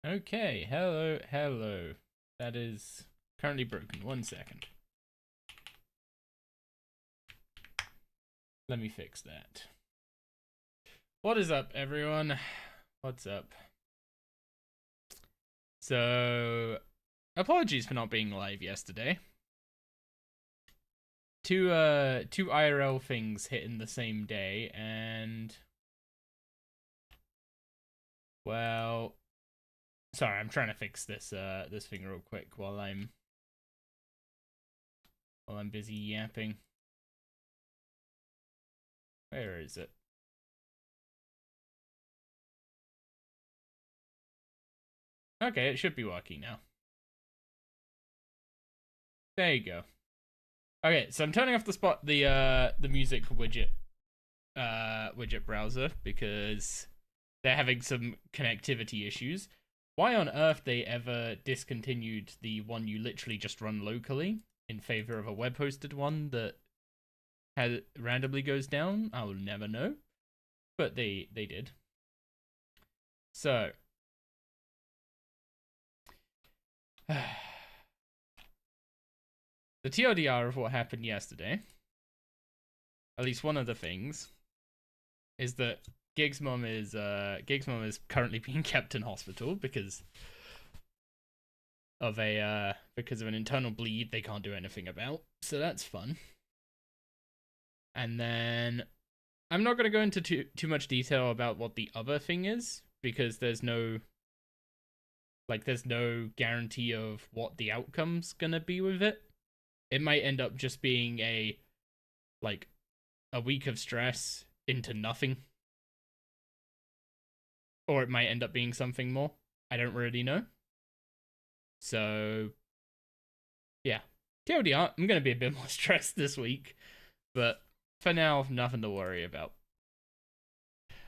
Okay, hello, hello. That is currently broken. 1 second. Let me fix that. What is up, everyone? What's up? So, apologies for not being live yesterday. Two IRL things hit in the same day, and well, sorry, I'm trying to fix this this thing real quick while I'm busy yapping. Where is it? Okay, it should be working now. There you go. Okay, so I'm turning off the music widget widget browser because they're having some connectivity issues. Why on earth they ever discontinued the one you literally just run locally in favor of a web hosted one that randomly goes down, I will never know. But they did. So the TLDR of what happened yesterday, at least one of the things, is that Gig's mom is currently being kept in hospital because of an internal bleed they can't do anything about. So that's fun. And then I'm not going to go into too much detail about what the other thing is because there's no guarantee of what the outcome's going to be with it. It might end up just being a week of stress into nothing. Or it might end up being something more. I don't really know. So, yeah. TLDR, I'm going to be a bit more stressed this week. But for now, nothing to worry about.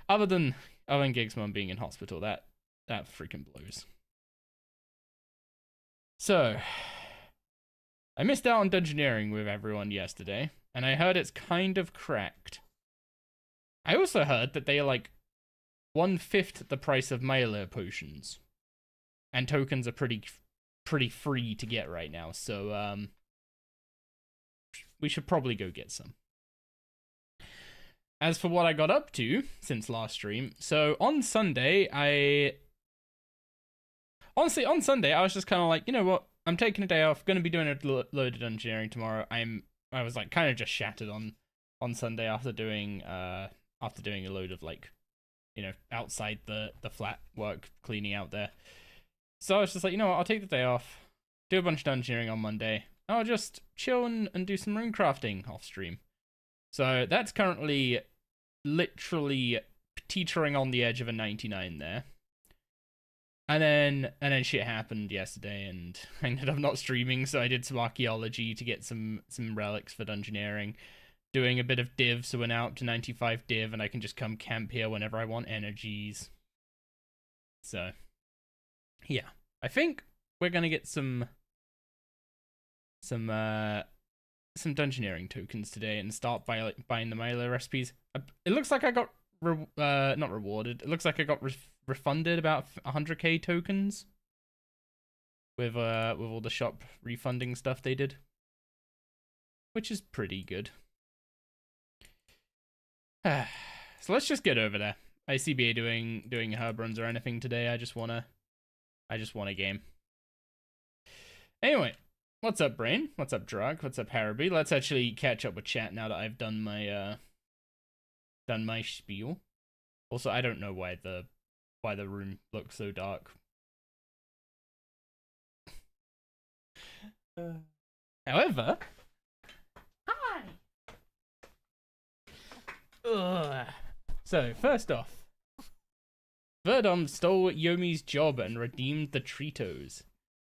Other than Gig's mom being in hospital, that freaking blows. So, I missed out on Dungeoneering with everyone yesterday, and I heard it's kind of cracked. I also heard that they are 1/5 the price of Mailer potions, and tokens are pretty free to get right now. So we should probably go get some. As for what I got up to since last stream, so on Sunday I was just kind of like, you know what, I'm taking a day off, going to be doing a load of Dungeoneering tomorrow. I was kind of just shattered on Sunday after doing a load of outside the flat work, cleaning out there. So I was just like, you know what, I'll take the day off, do a bunch of Dungeoneering on Monday. I'll just chill and do some rune crafting off stream. So that's currently literally teetering on the edge of a 99 there. And then shit happened yesterday and I ended up not streaming, so I did some archaeology to get some relics for Dungeoneering. Doing a bit of div, so we're now up to 95 div and I can just come camp here whenever I want energies. So, yeah. I think we're gonna get some Dungeoneering tokens today and start by buying the Milo recipes. It looks like I got not rewarded. It looks like I got refunded about 100k tokens with all the shop refunding stuff they did, which is pretty good. So let's just get over there. ICBA doing herb runs or anything today. I just want a game. Anyway, what's up, Brain? What's up, Drug? What's up, Haraby? Let's actually catch up with chat now that I've done my spiel. Also, I don't know why the room looks so dark. However, hi. Ugh. So first off, Verdom stole Yomi's job and redeemed the Tritos.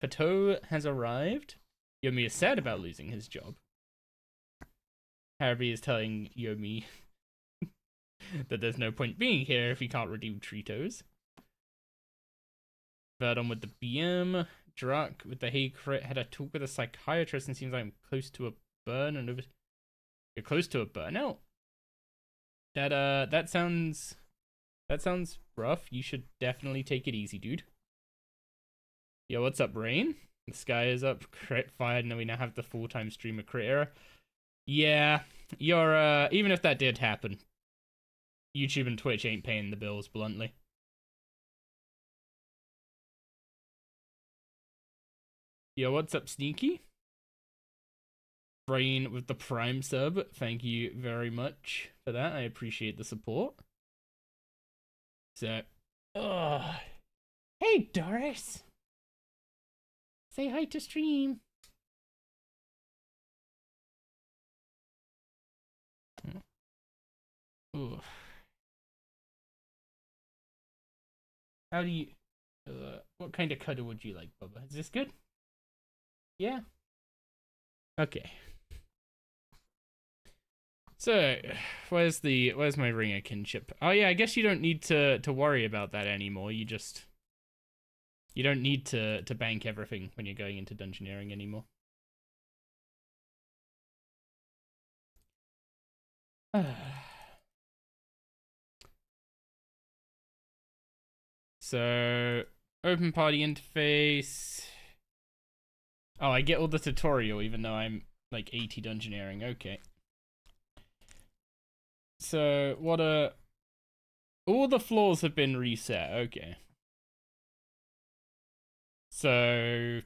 Pateau has arrived. Yomi is sad about losing his job. Harvey is telling Yomi that there's no point being here if he can't redeem Tritos. Verdom with the BM. Drak with the Hay crit had a talk with a psychiatrist and seems like I'm close to a burn and over. You're close to a burnout? That sounds rough. You should definitely take it easy, dude. Yo, what's up, Rain? The sky is up, crit fired, and we now have the full-time streamer crit era. Yeah, you're, even if that did happen, YouTube and Twitch ain't paying the bills, bluntly. Yo, what's up, Sneaky? Rain with the Prime sub, thank you very much for that. I appreciate the support. So, hey, Doris. Say hi to stream. Ooh. How do you... what kind of cuddle would you like, Bubba? Is this good? Yeah? Okay. So, where's my ring of kinship? Oh yeah, I guess you don't need to worry about that anymore. You don't need to bank everything when you're going into dungeoneering anymore. So, open party interface. Oh, I get all the tutorial even though I'm like 80 dungeoneering. Okay. So, all the floors have been reset. Okay. So,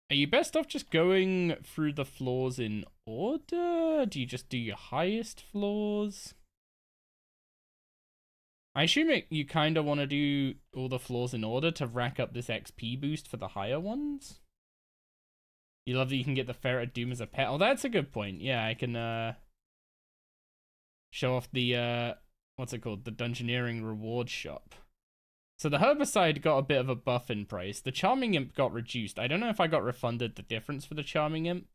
are you best off just going through the floors in order? Do you just do your highest floors? I assume you kind of want to do all the floors in order to rack up this XP boost for the higher ones. You love that you can get the Ferret Doom as a pet. Oh, that's a good point. Yeah, I can show off the, what's it called? The Dungeoneering Reward Shop. So the Herbicide got a bit of a buff in price. The Charming Imp got reduced. I don't know if I got refunded the difference for the Charming Imp.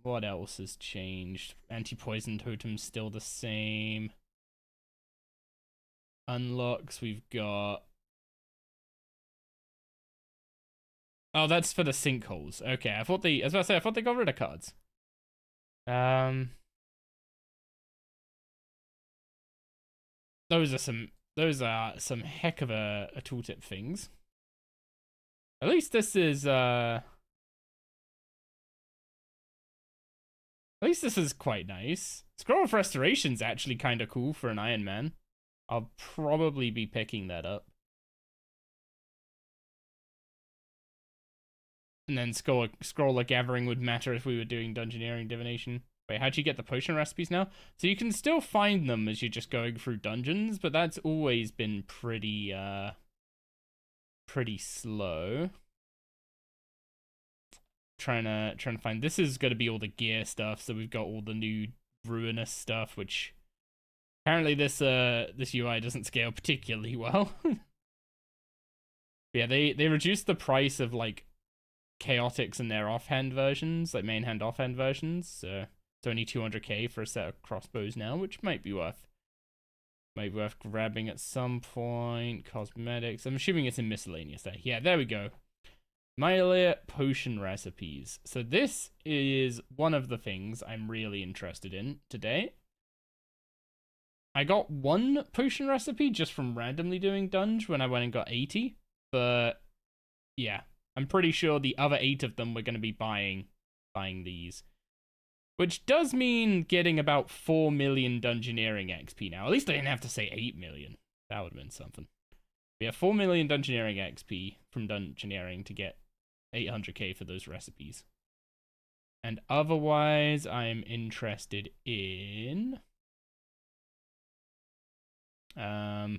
What else has changed? Anti-poison totem's still the same. Unlocks, we've got... Oh, that's for the sinkholes. Okay, I was about to say, I thought they got rid of cards. Those are some heck of a tooltip things. At least this is quite nice. Scroll of Restoration's actually kind of cool for an Ironman. I'll probably be picking that up. And then Scroller Gathering would matter if we were doing Dungeoneering Divination. Wait, how'd you get the potion recipes now? So you can still find them as you're just going through dungeons, but that's always been pretty slow. Trying to find... This is going to be all the gear stuff, so we've got all the new ruinous stuff, which apparently this UI doesn't scale particularly well. Yeah, they reduced the price of like chaotics in their offhand versions, like main hand offhand versions, so it's only 200k for a set of crossbows now, which might be worth grabbing at some point. Cosmetics, I'm assuming it's in miscellaneous there. Yeah, there we go. Melee potion recipes. So this is one of the things I'm really interested in today. I got one potion recipe just from randomly doing dunge when I went and got 80, but yeah, I'm pretty sure the other 8 of them we're going to be buying these. Which does mean getting about 4 million Dungeoneering XP now. At least I didn't have to say 8 million. That would have been something. We have 4 million Dungeoneering XP from Dungeoneering to get 800k for those recipes. And otherwise, I'm interested in... That's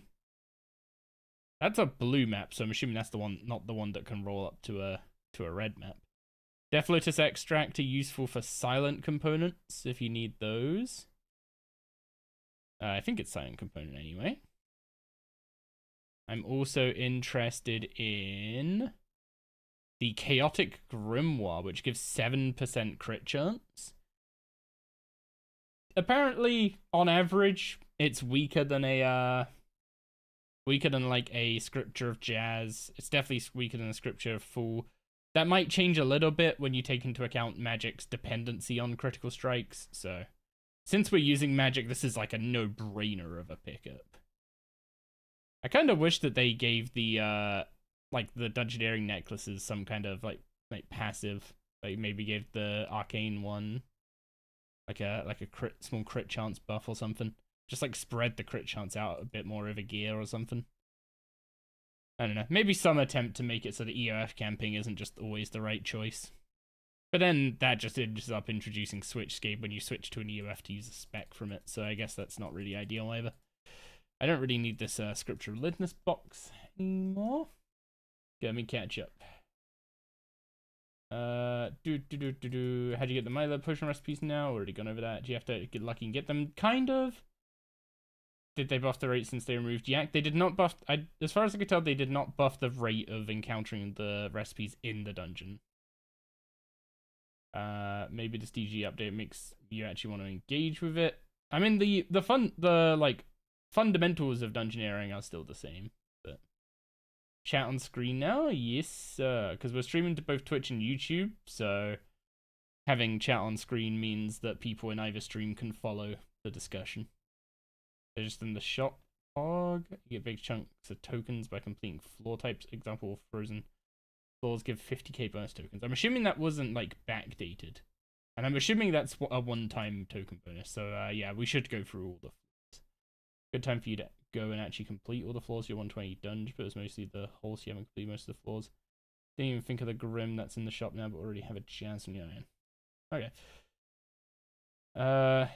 a blue map, so I'm assuming that's the one, not the one that can roll up to a red map. Death Lotus Extract are useful for silent components, if you need those. I think it's silent component anyway. I'm also interested in the Chaotic Grimoire, which gives 7% crit chance. Apparently, on average, it's weaker than like a Scripture of Jazz. It's definitely weaker than a Scripture of Fool. That might change a little bit when you take into account magic's dependency on critical strikes. So, since we're using magic, this is like a no-brainer of a pickup. I kind of wish that they gave the like the dungeoneering necklaces some kind of like passive, like maybe gave the arcane one like a small crit chance buff or something. Just like spread the crit chance out a bit more over gear or something. I don't know. Maybe some attempt to make it so the EOF camping isn't just always the right choice. But then that just ends up introducing switchscape when you switch to an EOF to use a spec from it. So I guess that's not really ideal either. I don't really need this scriptural litmus box anymore. Let me catch up. How'd you get the Milo potion recipes now? Already gone over that. Do you have to get lucky and get them? Kind of. Did they buff the rate since they removed Yak? They did not buff. As far as I could tell, they did not buff the rate of encountering the recipes in the dungeon. Maybe this DG update makes you actually want to engage with it. I mean, the fundamentals of dungeoneering are still the same. But chat on screen now, yes, because we're streaming to both Twitch and YouTube, so having chat on screen means that people in either stream can follow the discussion. They're just in the shop. You get big chunks of tokens by completing floor types. Example, frozen floors give 50k bonus tokens. I'm assuming that wasn't like backdated, and I'm assuming that's a one-time token bonus. So yeah, we should go through all the floors. Good time for you to go and actually complete all the floors. You're 120 dungeon, but it's mostly the holes. You haven't completed most of the floors. Didn't even think of the Grim that's in the shop now, but already have a chance on your own. Okay.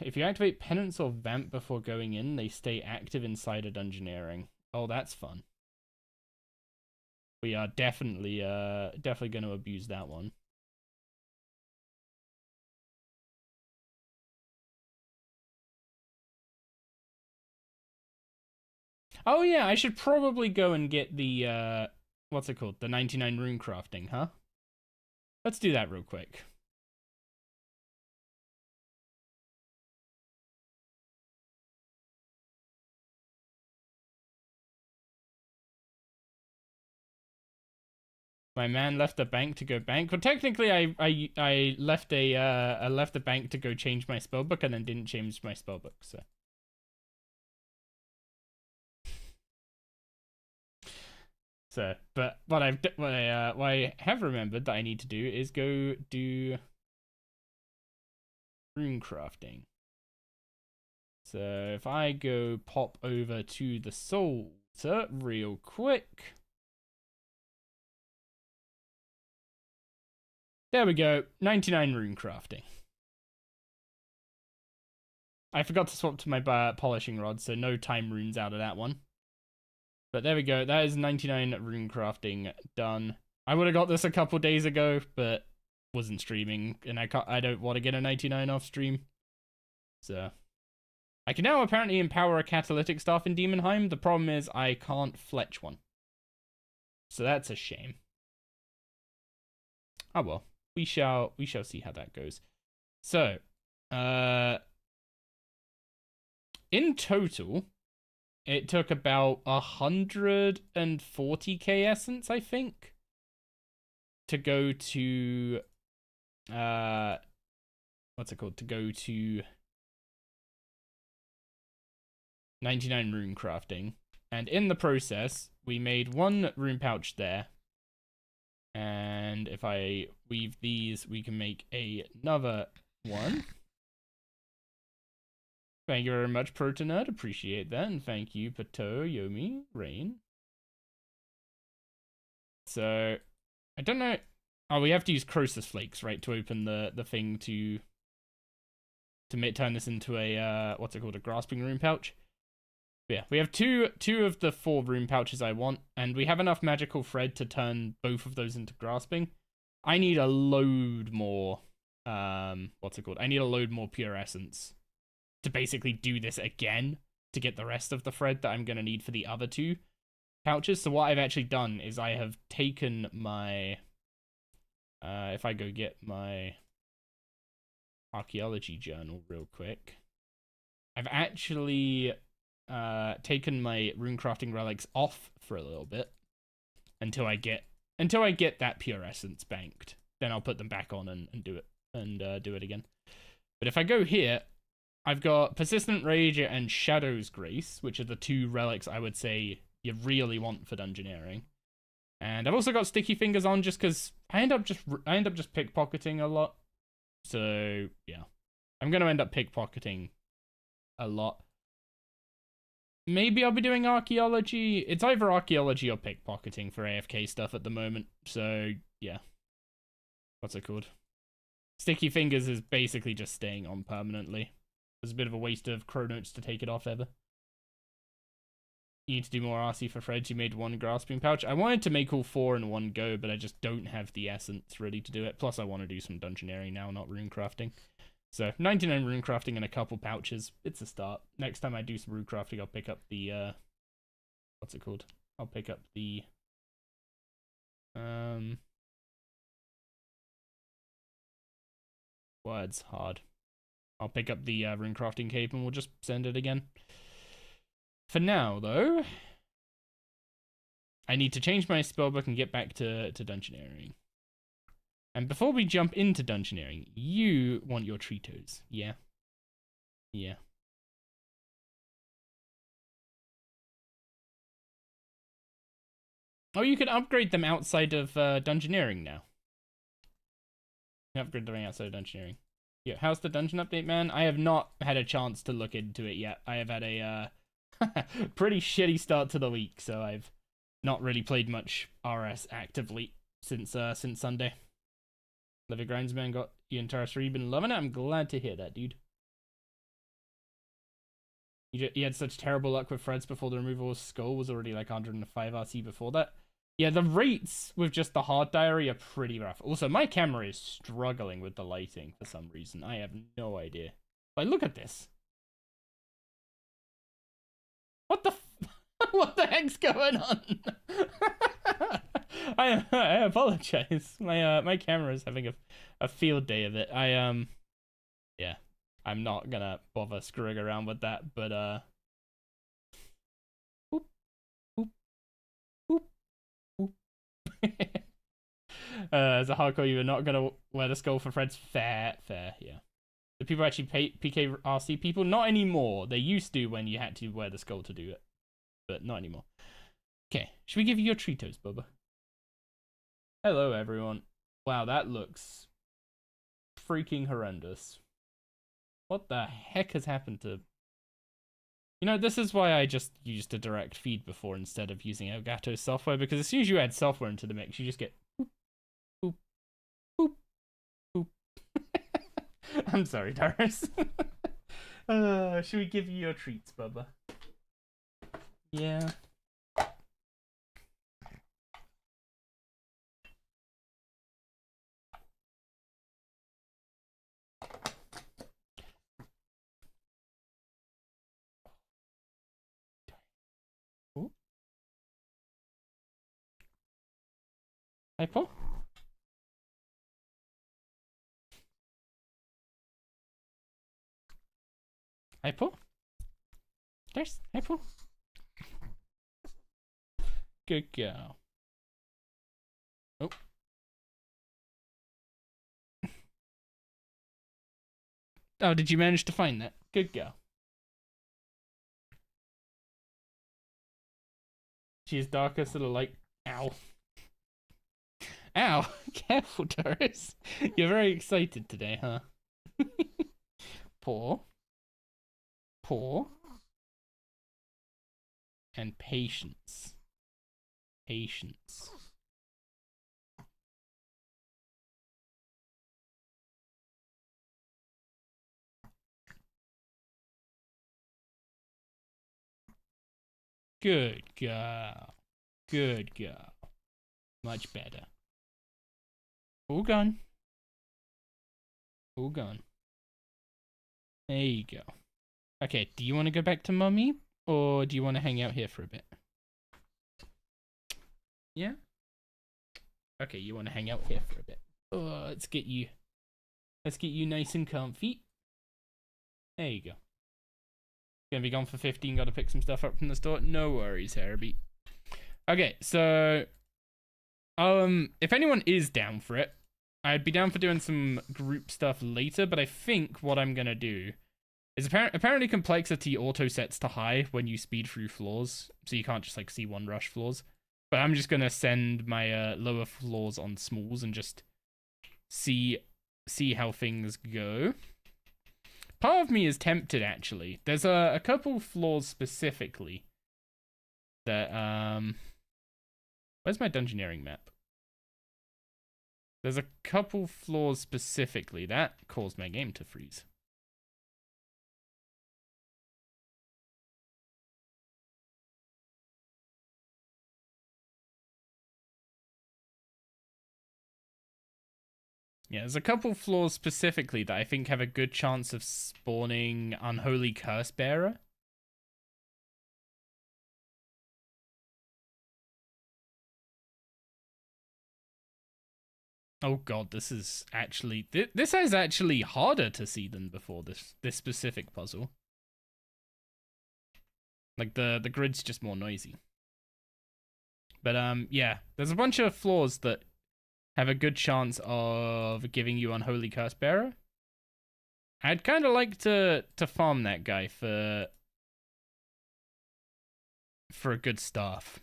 If you activate Penance or Vamp before going in, they stay active inside a dungeoneering. Oh, that's fun. We are definitely going to abuse that one. Oh yeah, I should probably go and get the what's it called? The 99 rune crafting, huh? Let's do that real quick. My man left the bank to go bank. Well, technically, I left the bank to go change my spellbook and then didn't change my spellbook. So, but what I have remembered that I need to do is go do rune crafting. So if I go pop over to the soul real quick. There we go, 99 rune crafting. I forgot to swap to my polishing rod, so no time runes out of that one. But there we go, that is 99 rune crafting done. I would have got this a couple days ago, but wasn't streaming, and I don't want to get a 99 off stream. So I can now apparently empower a catalytic staff in Demonheim. The problem is I can't fletch one. So that's a shame. Oh well. We shall see how that goes. So, in total, it took about 140k essence, I think, to go to what's it called? To go to 99 rune crafting, and in the process, we made one rune pouch there. And if I weave these, we can make another one. Thank you very much, Protonerd. Appreciate that. And thank you, Pato, Yomi, Rain. So, I don't know. Oh, we have to use Croesus Flakes, right, to open the thing to turn this into a, what's it called, a grasping rune pouch. Yeah, we have two of the 4 rune pouches I want, and we have enough magical thread to turn both of those into grasping. I need a load more, what's it called? I need a load more pure essence to basically do this again to get the rest of the thread that I'm going to need for the other 2 pouches. So what I've actually done is I have taken my, if I go get my archaeology journal real quick, I've actually taken my runecrafting relics off for a little bit until I get that pure essence banked. Then I'll put them back on and do it again. But if I go here, I've got Persistent Rage and Shadow's Grace, which are the 2 relics I would say you really want for dungeoneering. And I've also got sticky fingers on just because I end up just pickpocketing a lot. So yeah, I'm gonna end up pickpocketing a lot. Maybe I'll be doing archaeology. It's either archaeology or pickpocketing for AFK stuff at the moment. So yeah, what's it called? Sticky fingers is basically just staying on permanently. It's a bit of a waste of chronotes to take it off ever. You need to do more RC for Fred. You made one grasping pouch. I wanted to make all 4 in one go, but I just don't have the essence ready to do it. Plus, I want to do some dungeoneering now, not rune crafting. So, 99 rune crafting and a couple pouches. It's a start. Next time I do some rune crafting, I'll pick up the, what's it called? I'll pick up the, words hard. I'll pick up the rune crafting cape and we'll just send it again. For now, though, I need to change my spellbook and get back to dungeoneering. And before we jump into dungeoneering, you want your Tritos, yeah? Yeah. Oh, you can upgrade them outside of dungeoneering now. You can upgrade them outside of dungeoneering. Yeah, how's the dungeon update, man? I have not had a chance to look into it yet. I have had a pretty shitty start to the week, so I've not really played much RS actively since Sunday. Love your grinds, man. Got your entire 3. Been loving it. I'm glad to hear that, dude. You had such terrible luck with Fred's before the removal of Skull was already like 105 RC before that. Yeah, the rates with just the hard diary are pretty rough. Also, my camera is struggling with the lighting for some reason. I have no idea. Like, look at this. What the what the heck's going on? I apologize. My camera is having a field day of it. Yeah. I'm not gonna bother screwing around with that, but boop, boop, boop, boop. As a hardcore, you are not gonna wear the skull for Fred's fair, yeah. Do people actually pay PK RC people? Not anymore. They used to when you had to wear the skull to do it. But not anymore. Okay, should we give you your Tritos, Bubba? Hello, everyone. Wow, that looks freaking horrendous. What the heck has happened to... You know, this is why I just used a direct feed before instead of using Elgato's software, because as soon as you add software into the mix, you just get boop, boop, boop, boop. I'm sorry, Darius. Should we give you your treats, Bubba? Yeah. Ooh. Hi, Paul. Hi, Paul. There's hi, Paul. Good girl. Oh. Oh, did you manage to find that? Good girl. She is darker, sort of like... Ow. Ow! Careful, Doris. You're very excited today, huh? Paw. Paw. And patience. Patience. Good girl. Good girl. Much better. All gone. All gone. There you go. Okay, do you want to go back to Mummy? Or do you want to hang out here for a bit? Yeah? Okay, you want to hang out here for a bit. Oh, let's get you nice and comfy. There you go. Gonna be gone for 15, gotta pick some stuff up from the store. No worries, Herbie. Okay, so if anyone is down for it, I'd be down for doing some group stuff later, but I think what I'm gonna do Is apparently complexity auto sets to high when you speed through floors, so you can't just like see one rush floors. But I'm just gonna send my lower floors on smalls and just see how things go. Part of me is tempted actually. There's a couple floors specifically that where's my dungeoneering map? There's a couple floors specifically that caused my game to freeze. Yeah, there's a couple floors specifically that I think have a good chance of spawning Unholy Curse Bearer. Oh god, this is actually this is actually harder to see than before, this specific puzzle. Like the grid's just more noisy. But yeah, there's a bunch of floors that have a good chance of giving you Unholy Curse Bearer. I'd kind of like to farm that guy for a good staff.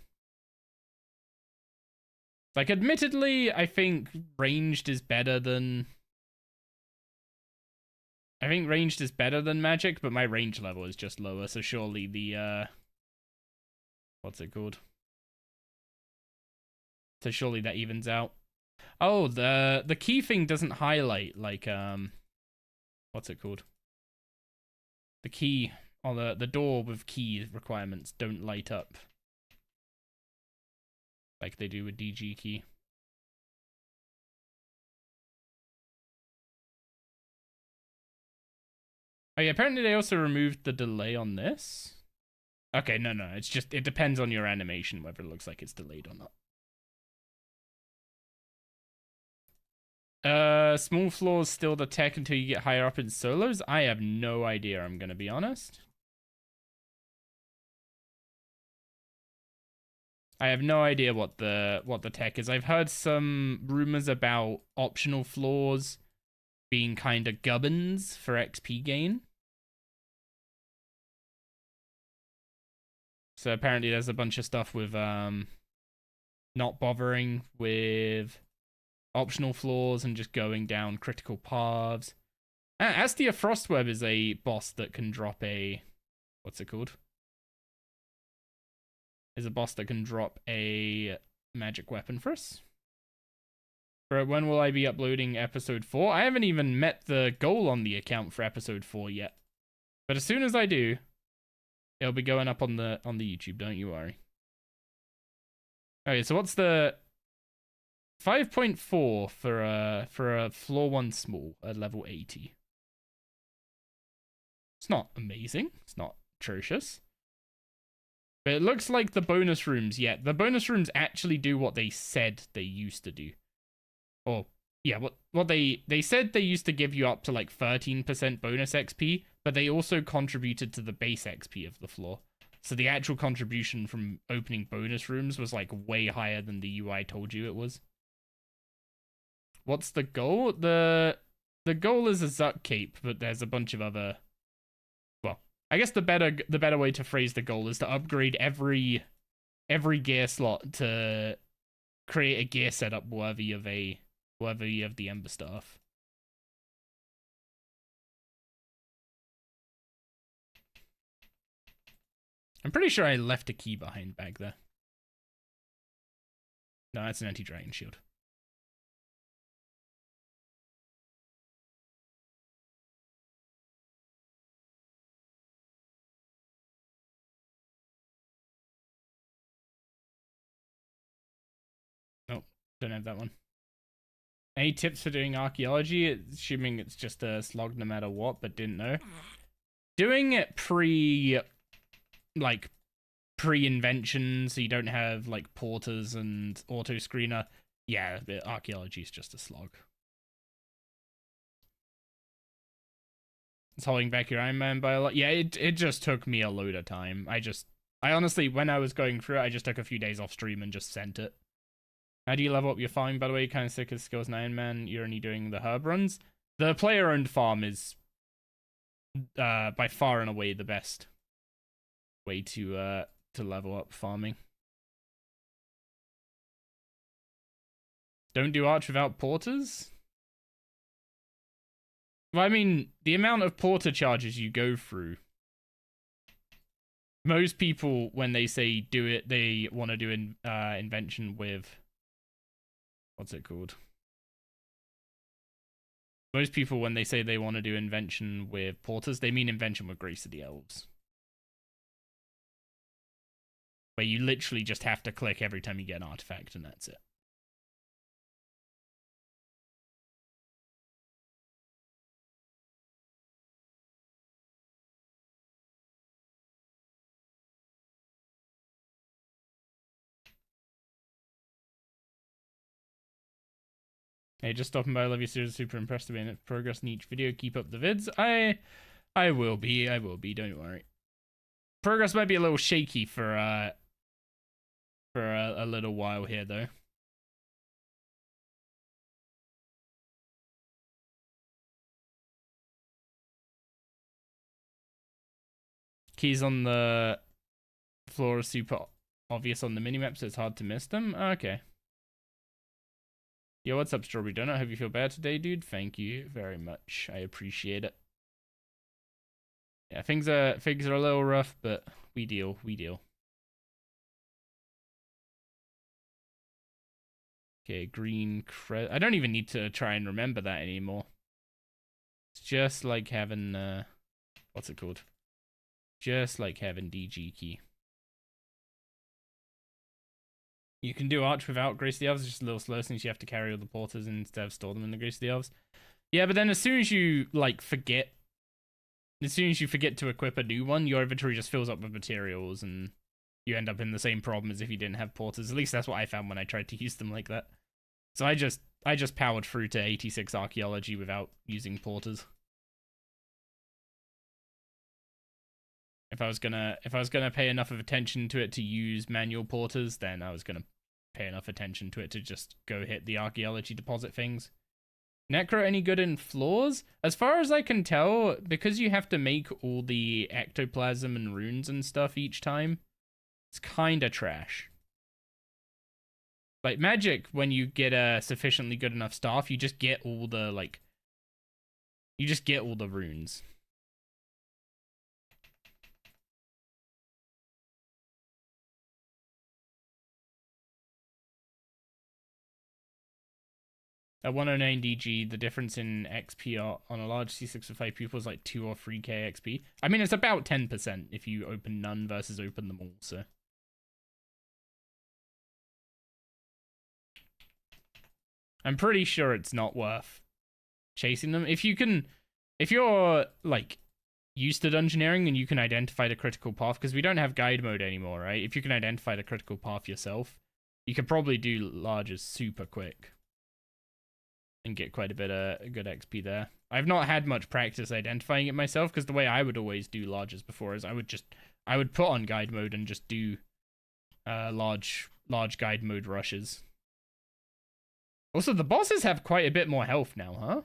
Like, admittedly, I think ranged is better than... I think ranged is better than magic, but my range level is just lower, so surely the, what's it called? So surely that evens out. Oh, the key thing doesn't highlight, like, what's it called? The key, or the door with key requirements don't light up. Like they do with DG key. Oh yeah, apparently they also removed the delay on this. Okay, no, it's just, it depends on your animation whether it looks like it's delayed or not. Small floors still the tech until you get higher up in solos? I have no idea, I'm gonna be honest. I have no idea what the tech is. I've heard some rumors about optional floors being kind of gubbins for XP gain. So apparently there's a bunch of stuff with not bothering with optional floors and just going down critical paths. Astia Frostweb is a boss that can drop a... What's it called? Is a boss that can drop a magic weapon for us. But when will I be uploading episode 4? I haven't even met the goal on the account for episode 4 yet. But as soon as I do, it'll be going up on the YouTube, don't you worry. Okay, so what's the 5.4 for a floor 1 small at level 80? It's not amazing. It's not atrocious. But it looks like the bonus rooms, yeah, the bonus rooms actually do what they said they used to do. Or, yeah, what they said they used to give you up to like 13% bonus XP, but they also contributed to the base XP of the floor. So the actual contribution from opening bonus rooms was like way higher than the UI told you it was. What's the goal? The goal is a Zuck cape, but there's a bunch of other... Well, I guess the better way to phrase the goal is to upgrade every gear slot to create a gear setup worthy of the Ember Staff. I'm pretty sure I left a key behind back there. No, that's an anti-dragon shield. Nope, don't have that one. Any tips for doing archaeology? Assuming it's just a slog no matter what, but didn't know. Doing it pre-invention, so you don't have like porters and auto screener. Yeah, archaeology is just a slog. It's holding back your Ironman by a lot. Yeah, it just took me a load of time. I honestly, when I was going through it, I just took a few days off stream and just sent it. How do you level up your farming, by the way? You're kind of sick of skills in Ironman. You're only doing the herb runs. The player-owned farm is by far and away the best way to level up farming. Don't do arch without porters? Well, I mean, the amount of porter charges you go through. Most people, when they say do it, they want to do invention with... What's it called? Most people, when they say they want to do invention with porters, they mean invention with Grace of the Elves. Where you literally just have to click every time you get an artifact, and that's it. Hey, just stopping by. I love your series. Super impressed with the progress in each video. Keep up the vids. I will be. Don't worry. Progress might be a little shaky for a little while here, though. Keys on the floor are super obvious on the minimap, so it's hard to miss them. Okay. Yo, what's up, Strawberry Donut? Hope you feel better today, dude. Thank you very much. I appreciate it. Yeah, things are a little rough, but we deal. Okay, green credit. I don't even need to try and remember that anymore. It's just like having what's it called? Just like having DG key. You can do Arch without Grace of the Elves, just a little slow since you have to carry all the porters instead of store them in the Grace of the Elves. Yeah, but then as soon as you forget to equip a new one, your inventory just fills up with materials and you end up in the same problem as if you didn't have porters. At least that's what I found when I tried to use them like that. So I just powered through to 86 archaeology without using porters. If I was gonna pay enough of attention to it to use manual porters, then I was gonna pay enough attention to it to just go hit the archaeology deposit things. Necro any good in floors? As far as I can tell, because you have to make all the ectoplasm and runes and stuff each time, it's kinda trash. Like magic, when you get a sufficiently good enough staff, you just get all the runes. At 109 DG, the difference in XP on a large C6 with 5 pupils is like 2 or 3k XP. I mean, it's about 10% if you open none versus open them all, so. I'm pretty sure it's not worth chasing them. If you're, like, used to dungeoneering and you can identify the critical path, because we don't have guide mode anymore, right? If you can identify the critical path yourself, you could probably do larges super quick and get quite a bit of good XP there. I've not had much practice identifying it myself, because the way I would always do larges before is I would put on guide mode and just do large guide mode rushes. Also, the bosses have quite a bit more health now, huh?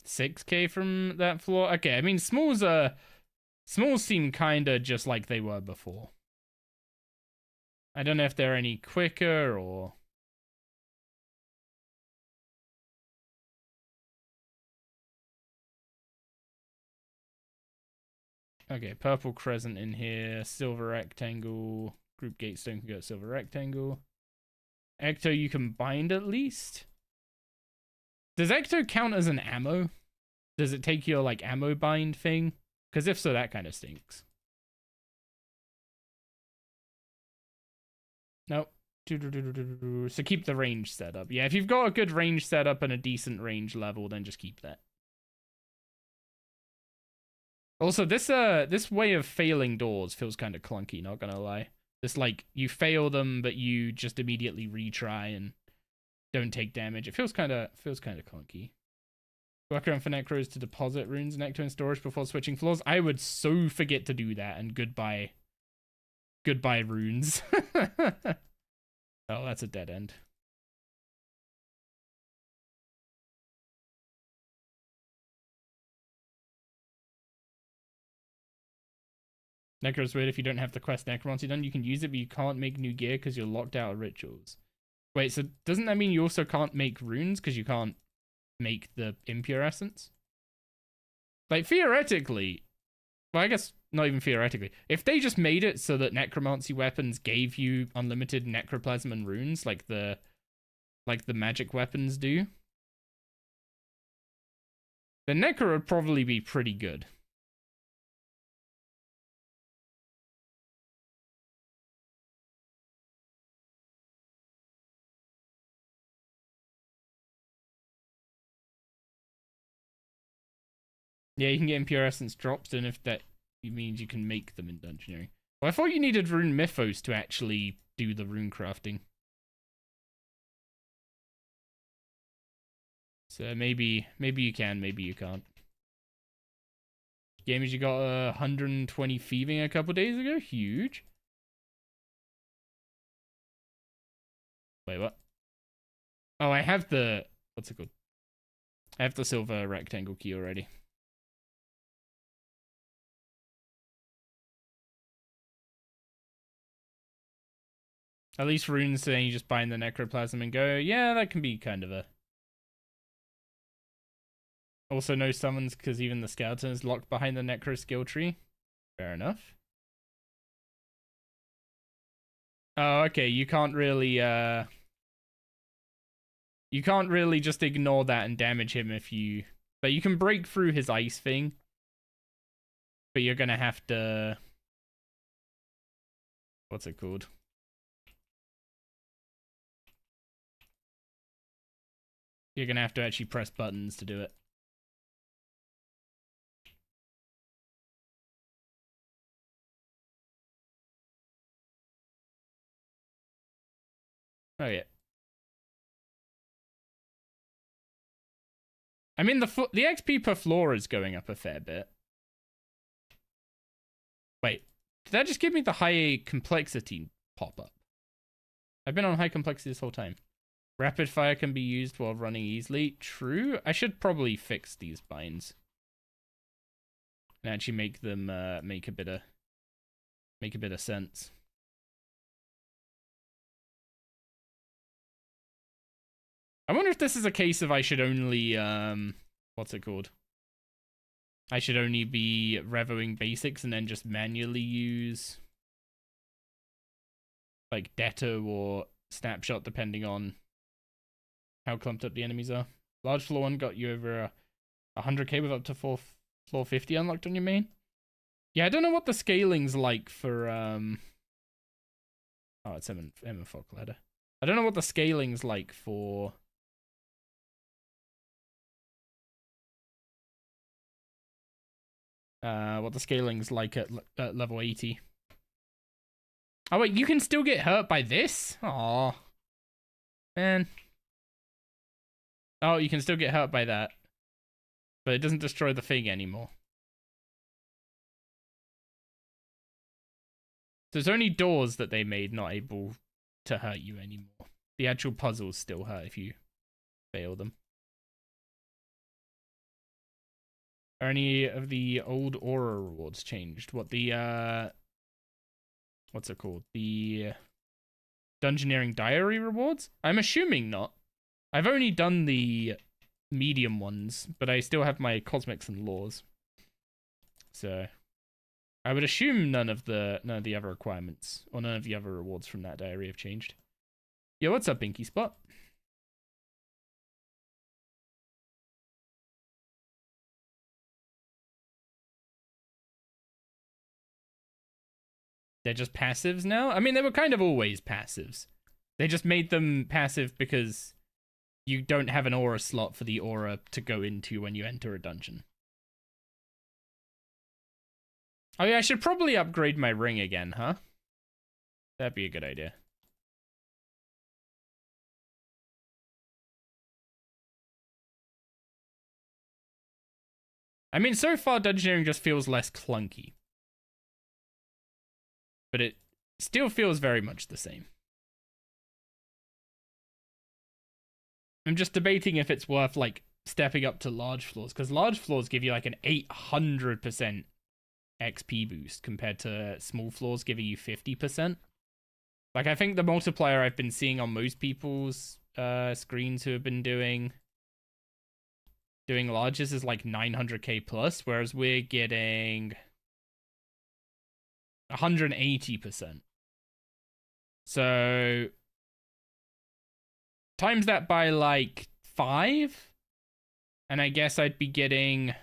$6k from that floor? Okay, I mean, smalls seem kinda just like they were before. I don't know if they're any quicker or... Okay, purple crescent in here, silver rectangle, group gatestone can go silver rectangle. Ecto you can bind at least? Does Ecto count as an ammo? Does it take your, like, ammo bind thing? Because if so, that kind of stinks. Nope. So keep the range set up. Yeah, if you've got a good range setup and a decent range level, then just keep that. Also, this way of failing doors feels kind of clunky, not gonna lie. It's like, you fail them, but you just immediately retry, and don't take damage. It feels kind of clunky. Work around for necros to deposit runes nectar in storage before switching floors. I would so forget to do that, and goodbye runes. Oh, that's a dead end. Necro's weird. If you don't have the quest necromancy done, you can use it, but you can't make new gear because you're locked out of rituals. Wait, so doesn't that mean you also can't make runes because you can't make the impure essence? Like, theoretically, well, I guess not even theoretically. If they just made it so that necromancy weapons gave you unlimited necroplasm and runes, like the magic weapons do, then necro would probably be pretty good. Yeah, you can get impure essence drops, and if that means you can make them in dungeoneering. Well, I thought you needed rune mythos to actually do the rune crafting. So maybe you can, maybe you can't. Gamers, you got 120 thieving a couple days ago. Huge. Wait, what? Oh, I have the... What's it called? I have the silver rectangle key already. At least runes saying you just bind the necroplasm and go, yeah, that can be kind of a... Also no summons because even the skeleton is locked behind the necro skill tree. Fair enough. Oh, okay, you can't really just ignore that and damage him if you... But you can break through his ice thing. But you're gonna have to... What's it called? You're gonna have to actually press buttons to do it. Oh, yeah. I mean, the XP per floor is going up a fair bit. Wait, did that just give me the high complexity pop-up? I've been on high complexity this whole time. Rapid fire can be used while running easily. True. I should probably fix these binds. And actually make them make a bit of sense. I wonder if this is a case of I should only what's it called? I should only be revoing basics and then just manually use like Detto or Snapshot depending on how clumped up the enemies are. Large floor 1 got you over 100k with up to floor 50 unlocked on your main. Yeah, I don't know what the scaling's like for oh, it's Emma Fog ladder. I don't know what the scaling's like for what the scaling's like at level 80. Oh wait, you can still get hurt by this? Aw. Man. Oh, you can still get hurt by that. But it doesn't destroy the thing anymore. So it's only doors that they made not able to hurt you anymore. The actual puzzles still hurt if you fail them. Are any of the old aura rewards changed? What the what's it called? The Dungeoneering Diary rewards? I'm assuming not. I've only done the medium ones, but I still have my cosmics and laws. So I would assume none of the other requirements or none of the other rewards from that diary have changed. Yo, what's up, Pinky Spot? They're just passives now? I mean, they were kind of always passives. They just made them passive because you don't have an aura slot for the aura to go into when you enter a dungeon. Oh yeah, I should probably upgrade my ring again, huh? That'd be a good idea. I mean, so far, dungeoneering just feels less clunky. But it still feels very much the same. I'm just debating if it's worth, like, stepping up to large floors, because large floors give you, like, an 800% XP boost compared to small floors giving you 50%. Like, I think the multiplier I've been seeing on most people's screens who have been doing larges is, like, 900k plus, whereas we're getting 180%. So times that by like 5, and I guess I'd be getting,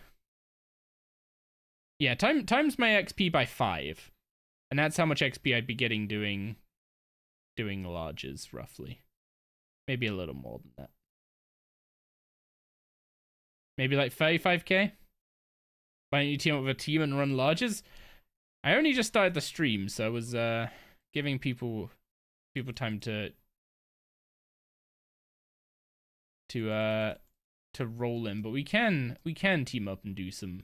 yeah, times my XP by 5, and that's how much XP I'd be getting doing larges, roughly. Maybe a little more than that. Maybe like 35k. Why don't you team up with a team and run larges? I only just started the stream, so I was giving people time to roll in, but we can team up and do some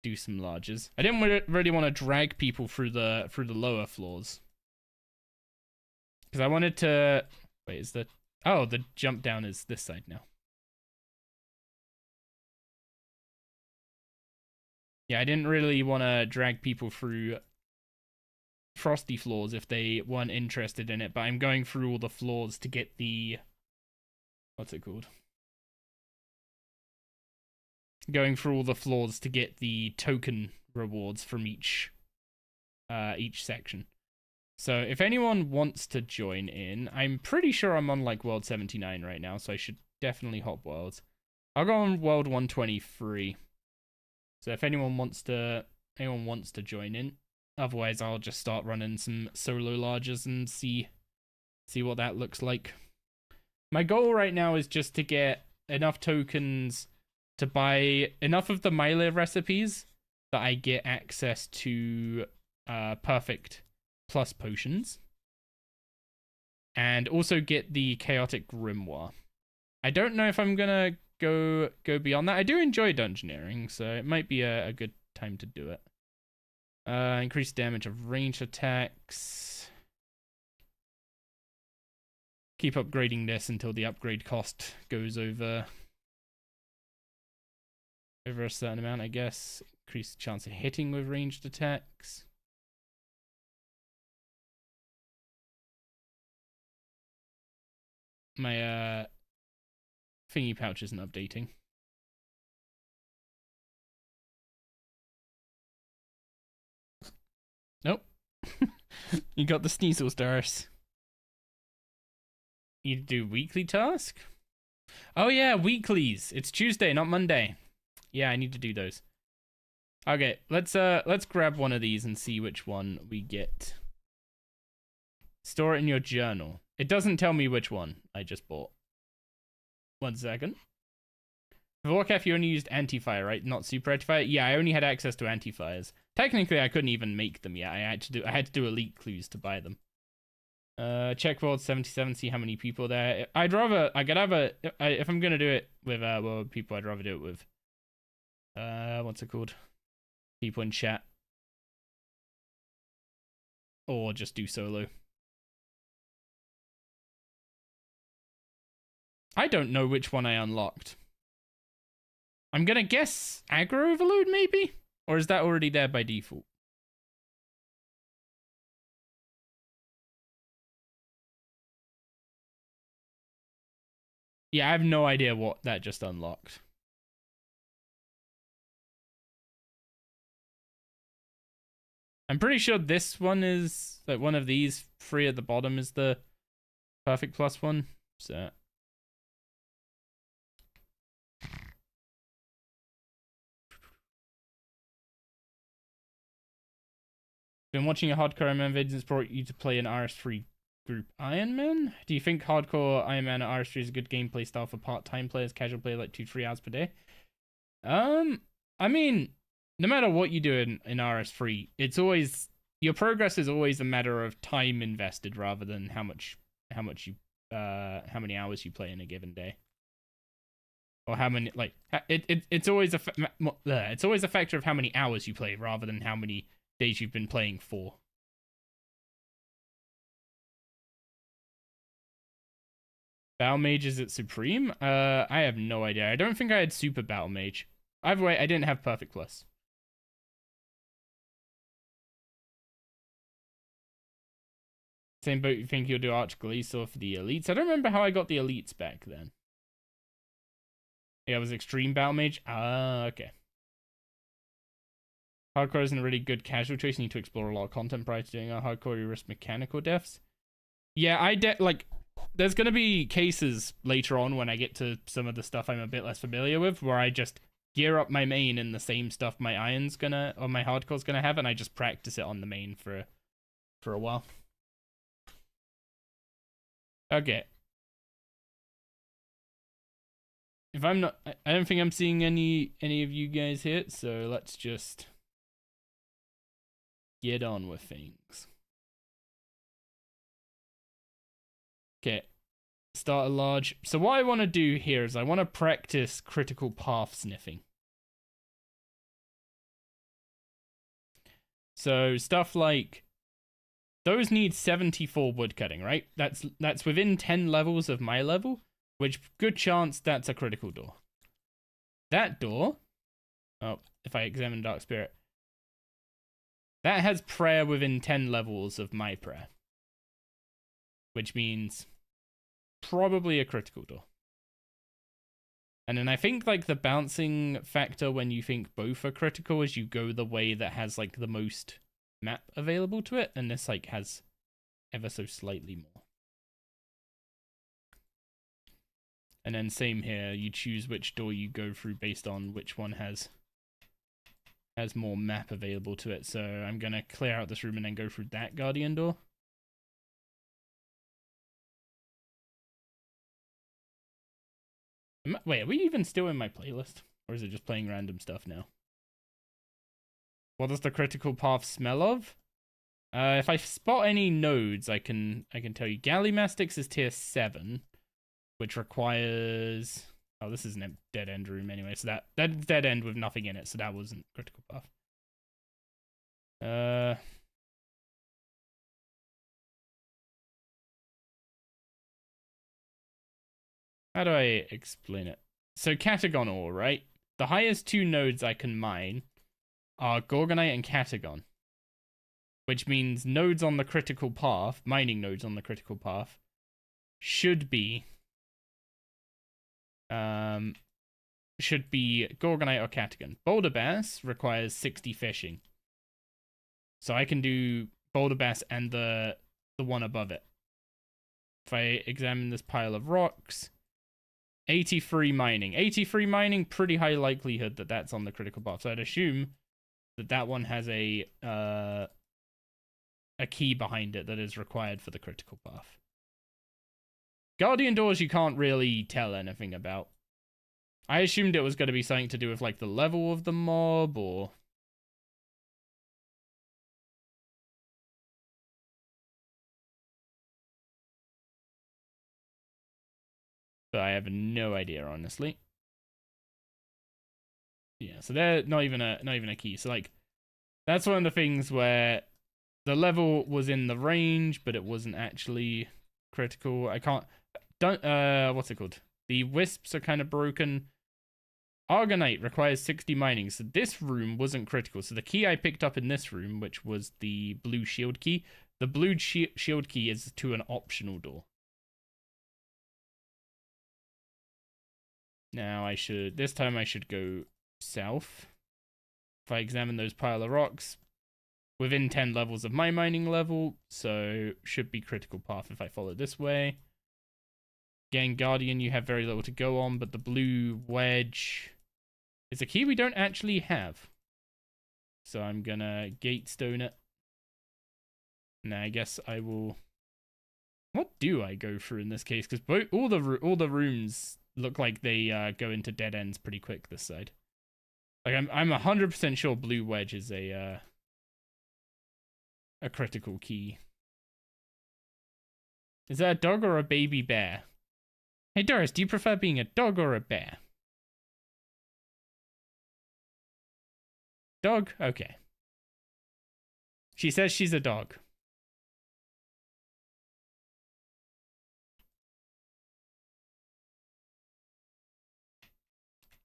larges. I didn't really want to drag people through the lower floors because I wanted to. Wait, is the jump down is this side now? Yeah, I didn't really want to drag people through frosty floors if they weren't interested in it, but I'm going through all the floors to get the, what's it called? Going through all the floors to get the token rewards from each section. So if anyone wants to join in, I'm pretty sure I'm on like world 79 right now, so I should definitely hop worlds. I'll go on world 123. So if anyone wants to join in, otherwise I'll just start running some solo larges and see what that looks like. My goal right now is just to get enough tokens to buy enough of the Milo recipes that I get access to perfect plus potions, and also get the chaotic grimoire. I don't know if I'm gonna go beyond that. I do enjoy dungeoneering, so it might be a good time to do it. Increased damage of ranged attacks. Keep upgrading this until the upgrade cost goes over a certain amount, I guess. Increase the chance of hitting with ranged attacks. My thingy pouch isn't updating. Nope. You got the Sneasel stars. You do weekly task? Oh yeah, weeklies. It's Tuesday, not Monday. Yeah, I need to do those. Okay, let's grab one of these and see which one we get. Store it in your journal. It doesn't tell me which one I just bought. 1 second. For Warcraft, you only used anti-fire, right? Not super anti-fire? Yeah, I only had access to anti-fires. Technically, I couldn't even make them yet. I had to do elite clues to buy them. Check world 77, see how many people there. If I'm gonna do it with people, I'd rather do it with what's it called? People in chat. Or just do solo. I don't know which one I unlocked. I'm gonna guess aggro overload, maybe? Or is that already there by default? Yeah, I have no idea what that just unlocked. I'm pretty sure this one is, like, one of these 3 at the bottom is the perfect plus one. So been watching a hardcore Ironman video that's brought you to play an RS3 group Ironman. Do you think hardcore Ironman at RS3 is a good gameplay style for part-time players, casual play like 2-3 hours per day? I mean, no matter what you do in RS3, it's always, your progress is always a matter of time invested rather than how many hours you play in a given day. or how many like it's always it's always a factor of how many hours you play rather than how many days you've been playing for. Battle Mage is it Supreme? I have no idea. I don't think I had Super Battle Mage. Either way, I didn't have Perfect Plus. Same boat, you think you'll do Archglacier for the elites? I don't remember how I got the elites back then. Yeah, it was Extreme Battle Mage? Ah, okay. Hardcore isn't a really good casual choice. You need to explore a lot of content prior to doing a hardcore. You risk mechanical deaths. Yeah, like, there's going to be cases later on when I get to some of the stuff I'm a bit less familiar with where I just gear up my main in the same stuff my iron's gonna, or my hardcore's gonna have, and I just practice it on the main for a while. Okay. If I'm not, I don't think I'm seeing any of you guys hit, so let's just get on with things. Okay. Start a large. So what I want to do here is I want to practice critical path sniffing. So stuff like those need 74 woodcutting, right? That's within 10 levels of my level, which good chance that's a critical door. That door, oh, if I examine Dark Spirit, that has prayer within 10 levels of my prayer, which means probably a critical door. And then I think like the bouncing factor when you think both are critical is you go the way that has like the most map available to it, and this like has ever so slightly more. And then same here, you choose which door you go through based on which one has more map available to it. So I'm gonna clear out this room and then go through that Guardian door. Wait, are we even still in my playlist? Or is it just playing random stuff now? What does the critical path smell of? If I spot any nodes, I can tell you. Gallimastics is tier 7, which requires... Oh, this isn't a dead end room anyway, so that's dead end with nothing in it, so that wasn't critical path. How do I explain it? So Catagon ore, right? The highest 2 nodes I can mine are Gorgonite and Catagon, which means nodes on the critical path, mining nodes on the critical path, should be Gorgonite or Catagon. Boulder Bass requires 60 fishing, so I can do Boulder Bass and the one above it. If I examine this pile of rocks, 83 mining. 83 mining, pretty high likelihood that that's on the critical path. So I'd assume that that one has a key behind it that is required for the critical path. Guardian doors you can't really tell anything about. I assumed it was going to be something to do with like the level of the mob or... But I have no idea, honestly. Yeah, so they're not even a key. So like, that's one of the things where the level was in the range, but it wasn't actually critical. What's it called? The wisps are kind of broken. Argonite requires 60 mining, so this room wasn't critical. So the key I picked up in this room, which was the blue shield key, the blue shield key is to an optional door. Now this time I should go south. If I examine those pile of rocks, within 10 levels of my mining level, so should be critical path if I follow this way. Again, Guardian, you have very little to go on, but the blue wedge is a key we don't actually have. So I'm gonna gatestone it. Now I guess I will... What do I go through in this case? Because all the rooms look like they go into dead ends pretty quick this side. Like I'm 100% sure blue wedge is a critical key. Is that a dog or a baby bear? Hey Doris, do you prefer being a dog or a bear? Dog? Okay. She says she's a dog.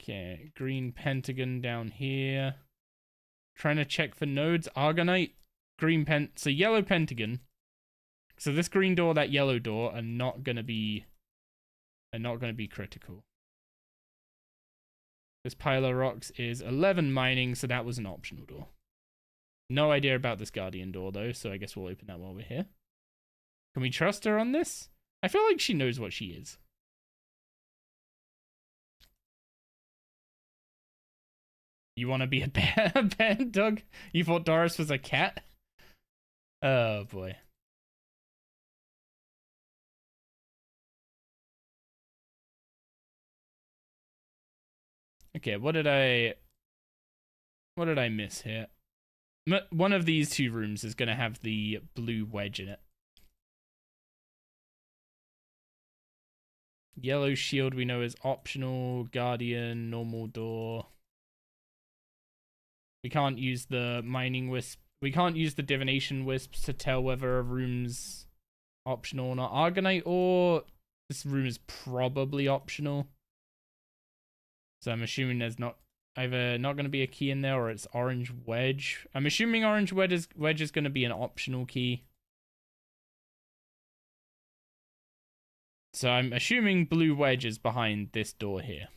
Okay, green pentagon down here. Trying to check for nodes. Argonite, so yellow pentagon. So this green door, that yellow door are not gonna be critical. This pile of rocks is 11 mining, so that was an optional door. No idea about this guardian door though, so I guess we'll open that while we're here. Can we trust her on this? I feel like she knows what she is. You want to be a bear, Doug? You thought Doris was a cat? Oh boy. Okay, what did I miss here? One of these two rooms is going to have the blue wedge in it. Yellow shield we know is optional. Guardian, normal door. We can't use the mining wisp. We can't use the divination wisps to tell whether a room's optional or not. Argonite ore. This room is probably optional. So I'm assuming there's not either not going to be a key in there or it's orange wedge. I'm assuming orange wedge is going to be an optional key. So I'm assuming blue wedge is behind this door here.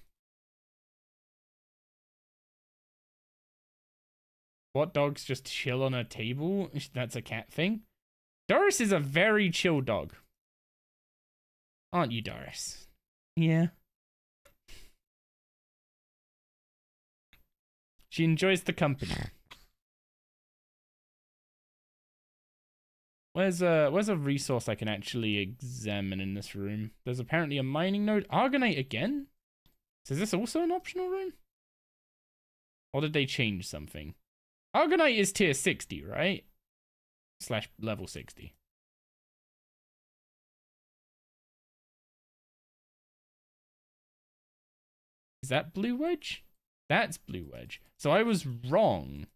What dogs just chill on a table? That's a cat thing. Doris is a very chill dog. Aren't you, Doris? Yeah. She enjoys the company. Where's a resource I can actually examine in this room? There's apparently a mining node. Argonite again? So is this also an optional room? Or did they change something? Argonite is tier 60, right? Slash level 60. Is that blue wedge? That's blue wedge. So I was wrong.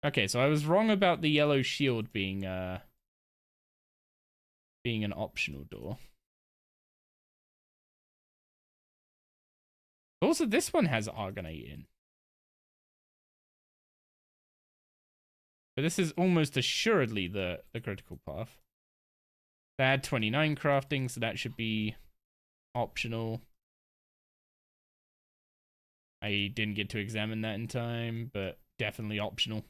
Okay, so I was wrong about the yellow shield being an optional door. Also, this one has Argonite in. But this is almost assuredly the critical path. They had 29 crafting, so that should be optional. I didn't get to examine that in time, but definitely optional.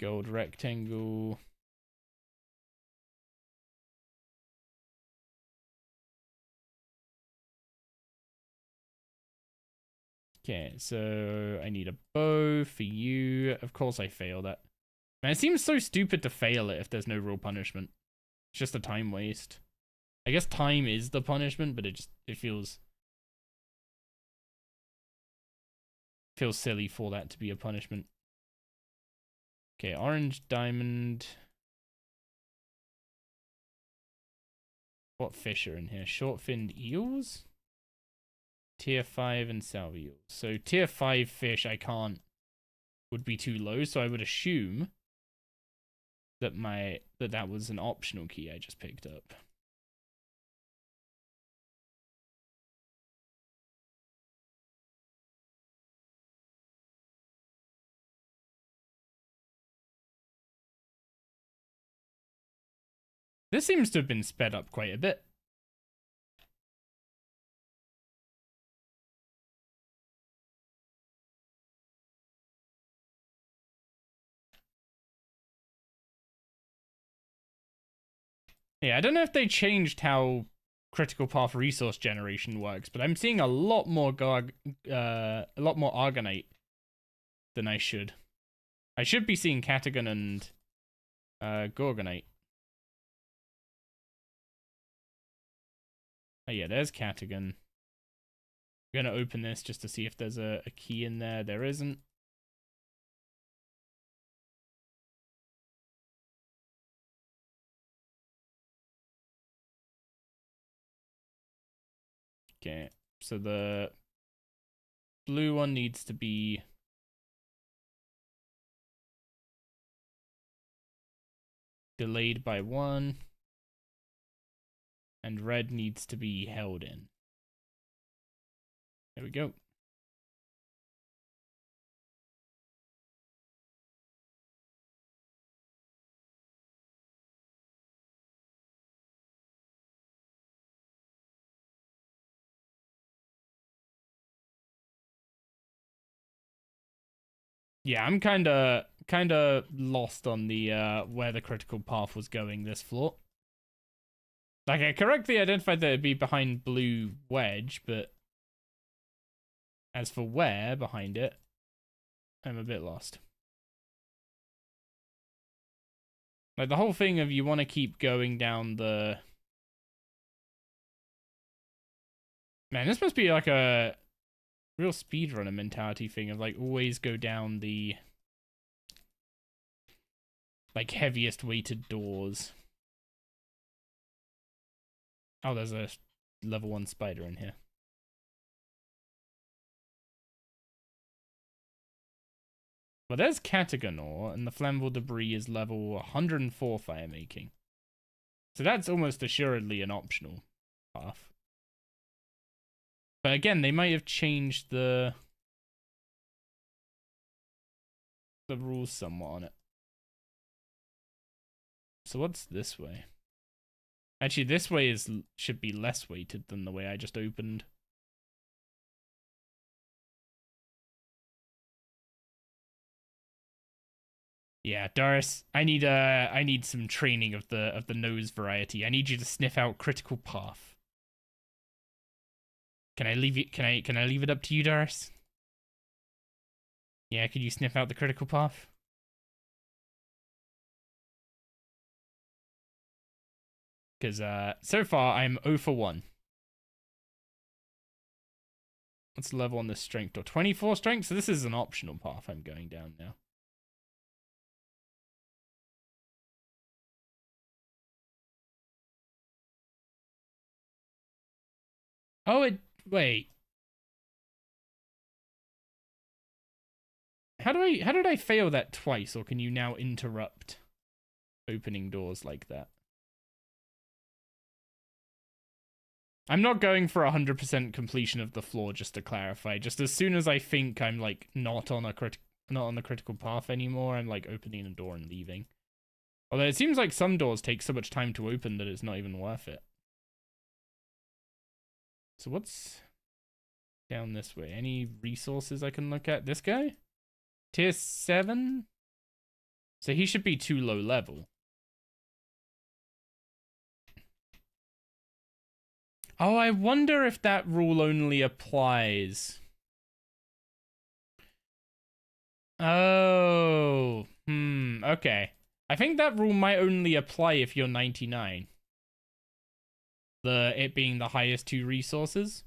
Gold rectangle. Okay, so I need a bow for you. Of course I failed that. Man, it seems so stupid to fail it if there's no real punishment. It's just a time waste. I guess time is the punishment, but it feels silly for that to be a punishment. Okay, orange diamond. What fish are in here? Short-finned eels? Tier 5 and salvie eels. So tier 5 fish would be too low, so I would assume that that was an optional key I just picked up. This seems to have been sped up quite a bit. Yeah, I don't know if they changed how critical path resource generation works, but I'm seeing a lot more Argonite than I should. I should be seeing Catagon and Gorgonite. Oh yeah, there's Catagon. I'm gonna open this just to see if there's a key in there. There isn't. Okay, So the blue one needs to be delayed by 1. And red needs to be held in. There we go. Yeah, I'm kind of lost on the where the critical path was going this floor. Like, I correctly identified that it'd be behind blue wedge, but as for where behind it, I'm a bit lost. Like, the whole thing of you want to keep going down the... Man, this must be like a real speedrunner mentality thing of, like, always go down the, like, heaviest weighted doors. Oh, there's a level 1 spider in here. Well, there's Catagonor, and the flammable debris is level 104 fire making. So that's almost assuredly an optional path. But again, they might have changed the rules somewhat on it. So what's this way? Actually, this way should be less weighted than the way I just opened. Yeah, Doris, I need some training of the nose variety. I need you to sniff out critical path. Can I leave it? Can I leave it up to you, Doris? Yeah, could you sniff out the critical path? Because so far I'm 0 for 1. What's the level on this strength door? 24 strength. So this is an optional path I'm going down now. Oh, wait. How did I fail that twice, or can you now interrupt opening doors like that? I'm not going for 100% completion of the floor, just to clarify. Just as soon as I think I'm like not on the critical path anymore, I'm like opening a door and leaving. Although it seems like some doors take so much time to open that it's not even worth it. So what's down this way? Any resources I can look at? This guy? Tier 7? So he should be too low level. Oh, I wonder if that rule only applies. Oh, okay. I think that rule might only apply if you're 99. It being the highest 2 resources.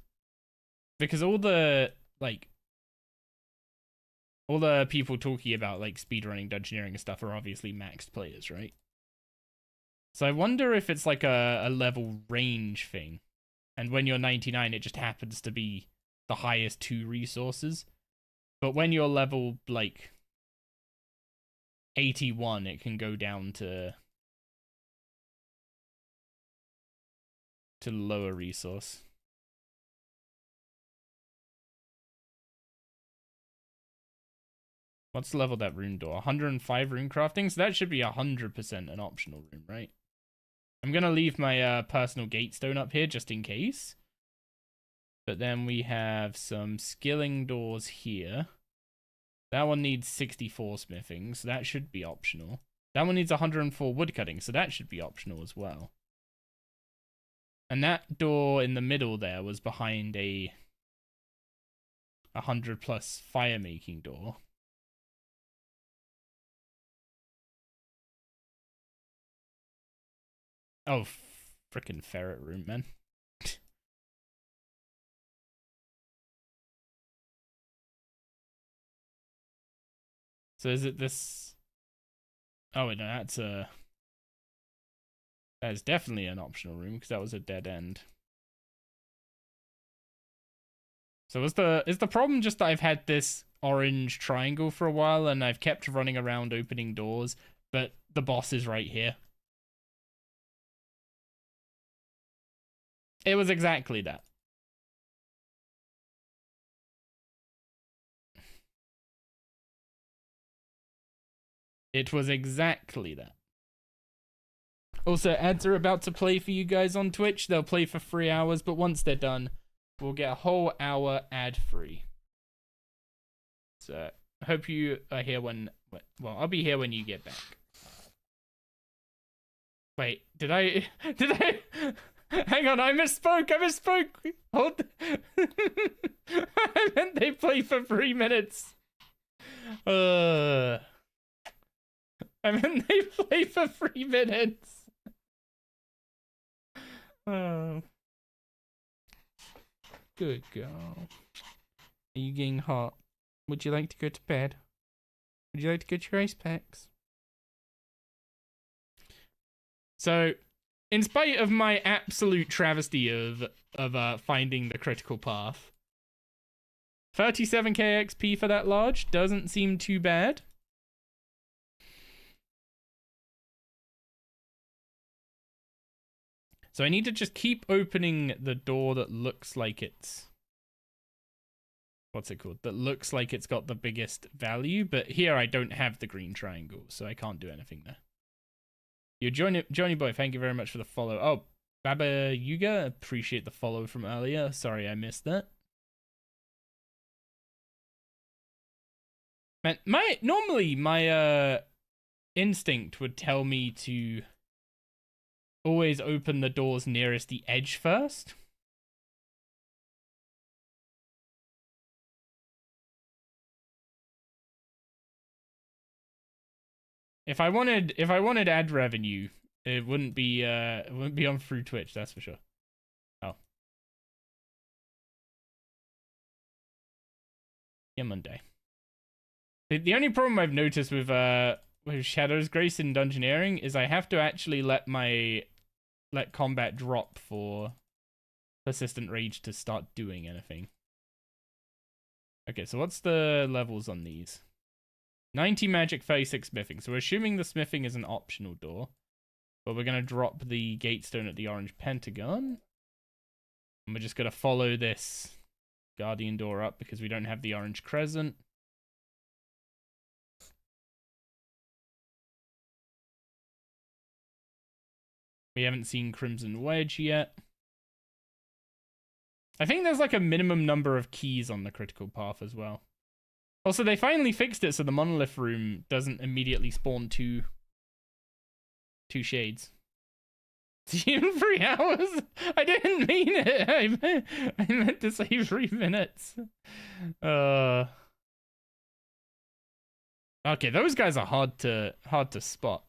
Because all the people talking about like speedrunning, dungeoneering and stuff are obviously maxed players, right? So I wonder if it's like a level range thing. And when you're 99, it just happens to be the highest 2 resources. But when you're level, like, 81, it can go down to lower resource. What's the level of that rune door? 105 rune crafting? So that should be 100% an optional room, right? I'm going to leave my personal gatestone up here just in case. But then we have some skilling doors here. That one needs 64 smithing, so that should be optional. That one needs 104 woodcutting, so that should be optional as well. And that door in the middle there was behind a 100 plus fire making door. Oh, frickin' ferret room, man. So is it this? Oh, wait, no, that is definitely an optional room because that was a dead end. So is the problem just that I've had this orange triangle for a while and I've kept running around opening doors, but the boss is right here? It was exactly that. It was exactly that. Also, ads are about to play for you guys on Twitch. They'll play for 3 hours, but once they're done, we'll get a whole hour ad-free. So, I hope you are here when... Well, I'll be here when you get back. Wait, did I... Hang on, I misspoke! Hold... I meant they play for 3 minutes. I meant they play for 3 minutes. Oh. Good girl. Are you getting hot? Would you like to go to bed? Would you like to get your ice packs? So, in spite of my absolute travesty of finding the critical path, 37k XP for that large doesn't seem too bad. So I need to just keep opening the door that looks like it's... What's it called? That looks like it's got the biggest value, but here I don't have the green triangle, so I can't do anything there. You Johnny Boy, thank you very much for the follow. Oh, Baba Yuga, appreciate the follow from earlier. Sorry I missed that. Man, normally my instinct would tell me to always open the doors nearest the edge first. If I wanted ad revenue, it wouldn't be on through Twitch, that's for sure. Oh. Yeah, Monday. The only problem I've noticed with Shadow's Grace in Dungeoneering is I have to actually let combat drop for Persistent Rage to start doing anything. Okay, so what's the levels on these? 90 magic, 36 smithing. So we're assuming the smithing is an optional door. But we're going to drop the gatestone at the orange pentagon. And we're just going to follow this guardian door up because we don't have the orange crescent. We haven't seen Crimson Wedge yet. I think there's like a minimum number of keys on the critical path as well. Also, they finally fixed it so the monolith room doesn't immediately spawn two shades. Even 3 hours? I didn't mean it. I meant to say 3 minutes. Okay, those guys are hard to spot.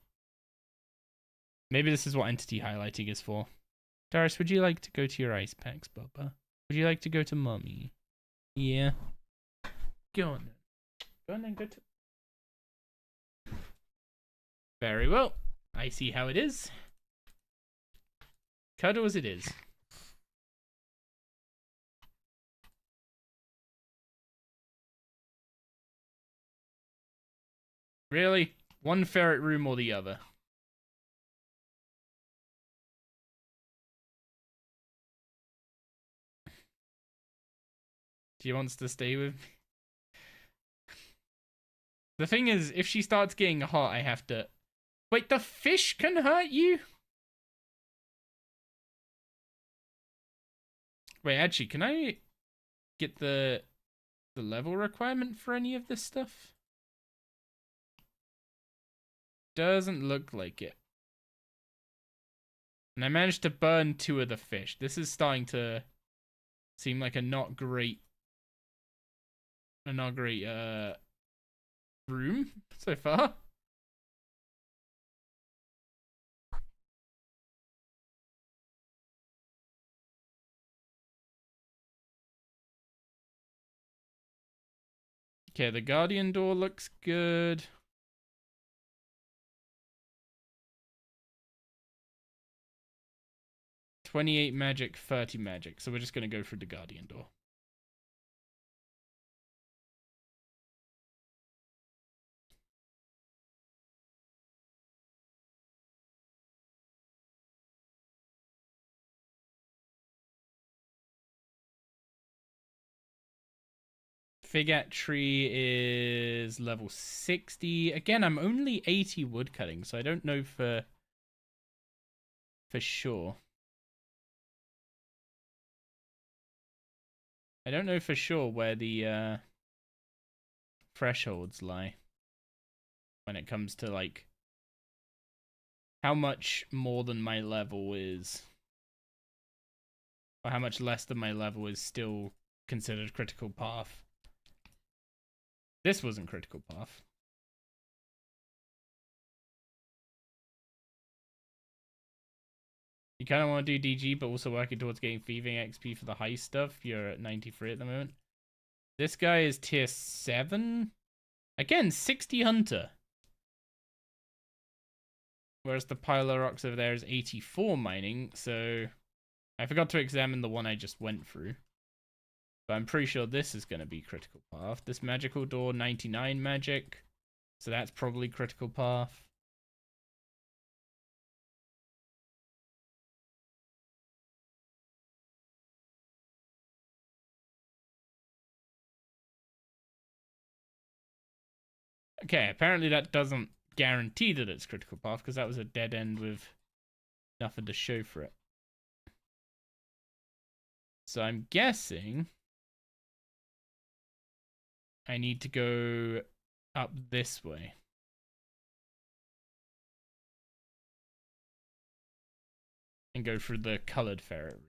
Maybe this is what entity highlighting is for. Darius, would you like to go to your ice packs, Bubba? Would you like to go to Mummy? Yeah. Go on then. Go on then, go to... Very well. I see how it is. Cuddle as it is. Really? One ferret room or the other? She wants to stay with me. The thing is, if she starts getting hot, I have to... Wait, the fish can hurt you? Wait, actually, can I get the level requirement for any of this stuff? Doesn't look like it. And I managed to burn 2 of the fish. This is starting to seem like a not great room so far. Okay, the guardian door looks good. $28 magic, 30 magic. So we're just gonna go through the guardian door. Fig tree is level 60. Again, I'm only 80 woodcutting, so I don't know for sure. I don't know for sure where the thresholds lie when it comes to like how much more than my level is, or how much less than my level is still considered critical path. This wasn't critical path. You kind of want to do DG, but also working towards getting thieving XP for the high stuff. You're at 93 at the moment. This guy is tier 7. Again, 60 hunter. Whereas the pile of rocks over there is 84 mining, so I forgot to examine the one I just went through. But I'm pretty sure this is going to be critical path. This magical door, 99 magic. So that's probably critical path. Okay, apparently that doesn't guarantee that it's critical path, because that was a dead end with nothing to show for it. So I'm guessing I need to go up this way. And go through the colored ferret room.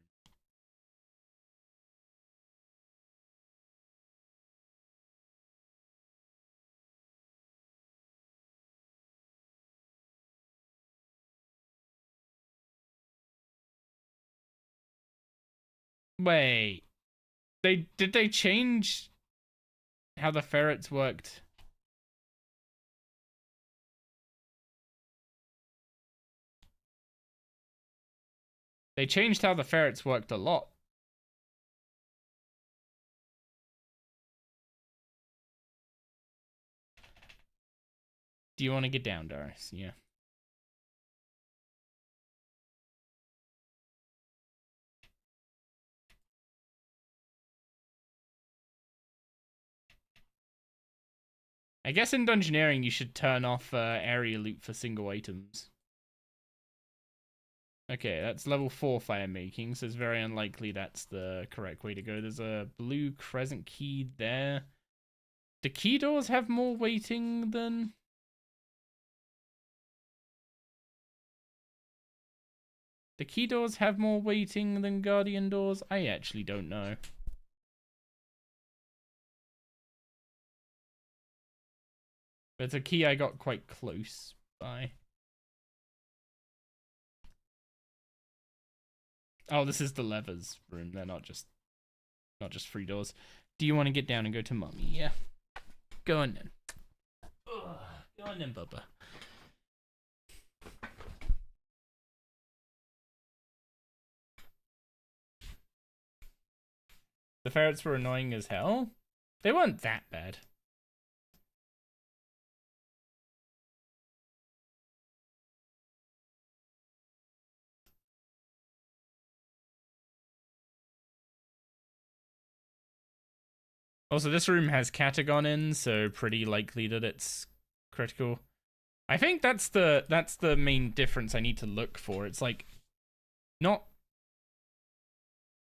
Wait. Did they change how the ferrets worked? They changed how the ferrets worked a lot. Do you want to get down, Doris? Yeah. I guess in dungeoneering you should turn off area loot for single items. Okay, that's level 4 fire making, so it's very unlikely that's the correct way to go. There's a blue crescent key there. Do key doors have more weighting than... Do key doors have more weighting than guardian doors? I actually don't know. But it's a key I got quite close by. Oh, this is the levers room. They're not just 3 doors. Do you want to get down and go to Mummy? Yeah. Go on then. Ugh. Go on then, Bubba. The ferrets were annoying as hell. They weren't that bad. Also, this room has Catagon in, so pretty likely that it's critical. I think that's the main difference I need to look for. It's like not...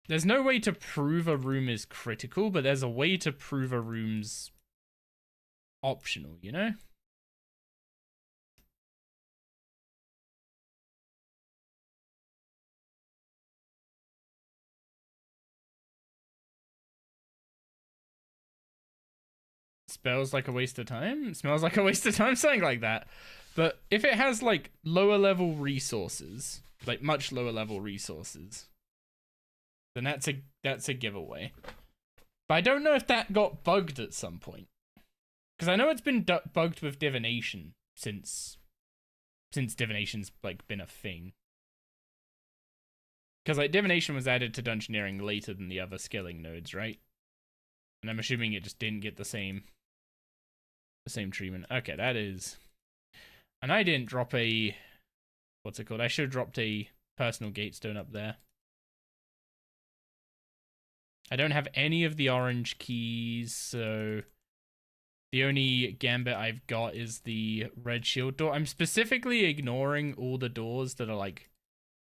There's no way to prove a room is critical, but there's a way to prove a room's optional, you know? Spells like a waste of time? Smells like a waste of time? Something like that. But if it has, like, lower level resources, like much lower level resources, then that's a giveaway. But I don't know if that got bugged at some point. Because I know it's been bugged with divination since divination's, like, been a thing. Because, like, divination was added to dungeoneering later than the other skilling nodes, right? And I'm assuming it just didn't get the same treatment. Okay, that is... And I didn't drop a... What's it called? I should have dropped a personal gatestone up there. I don't have any of the orange keys, so the only gambit I've got is the red shield door. I'm specifically ignoring all the doors that are like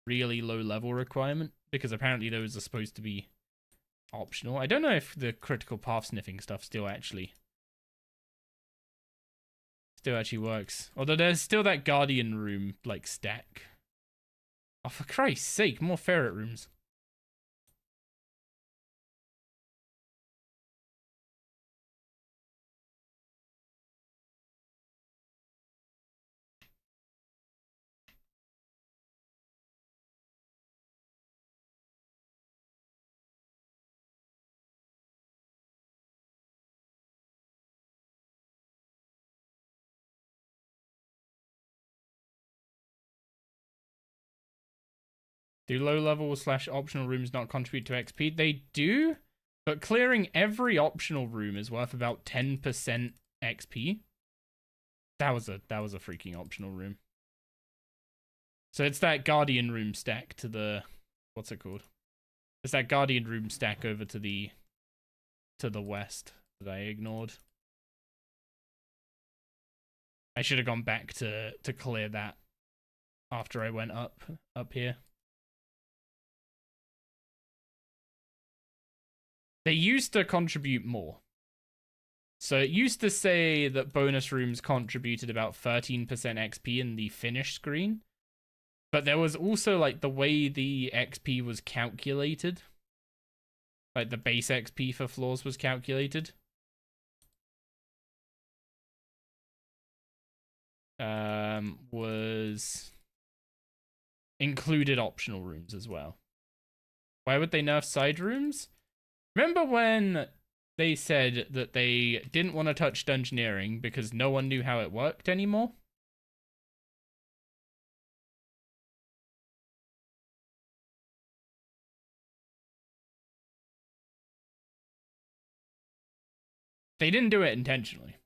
really low level requirement, because apparently those are supposed to be optional. I don't know if the critical path sniffing stuff still actually works. Although there's still that guardian room like stack. Oh, for Christ's sake, more ferret rooms. Do low level / optional rooms not contribute to XP? They do, but clearing every optional room is worth about 10% XP. That was a freaking optional room. So it's that guardian room stack to the, what's it called? It's that guardian room stack over to the west that I ignored. I should have gone back to clear that after I went up here. They used to contribute more. So it used to say that bonus rooms contributed about 13% XP in the finish screen. But there was also like the way the XP was calculated. Like the base XP for floors was calculated. Was included optional rooms as well. Why would they nerf side rooms? Remember when they said that they didn't want to touch dungeoneering because no one knew how it worked anymore? They didn't do it intentionally.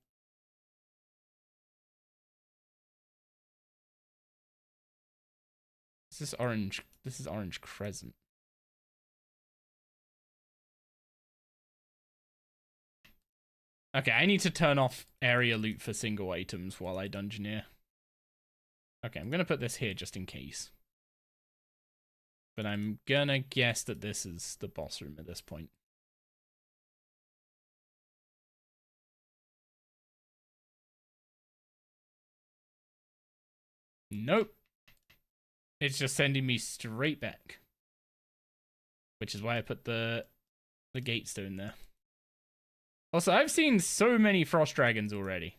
This is orange. This is Orange Crescent. Okay, I need to turn off area loot for single items while I dungeoneer. Okay, I'm gonna put this here just in case. But I'm gonna guess that this is the boss room at this point. Nope. It's just sending me straight back. Which is why I put the gate stone there. Also, I've seen so many frost dragons already.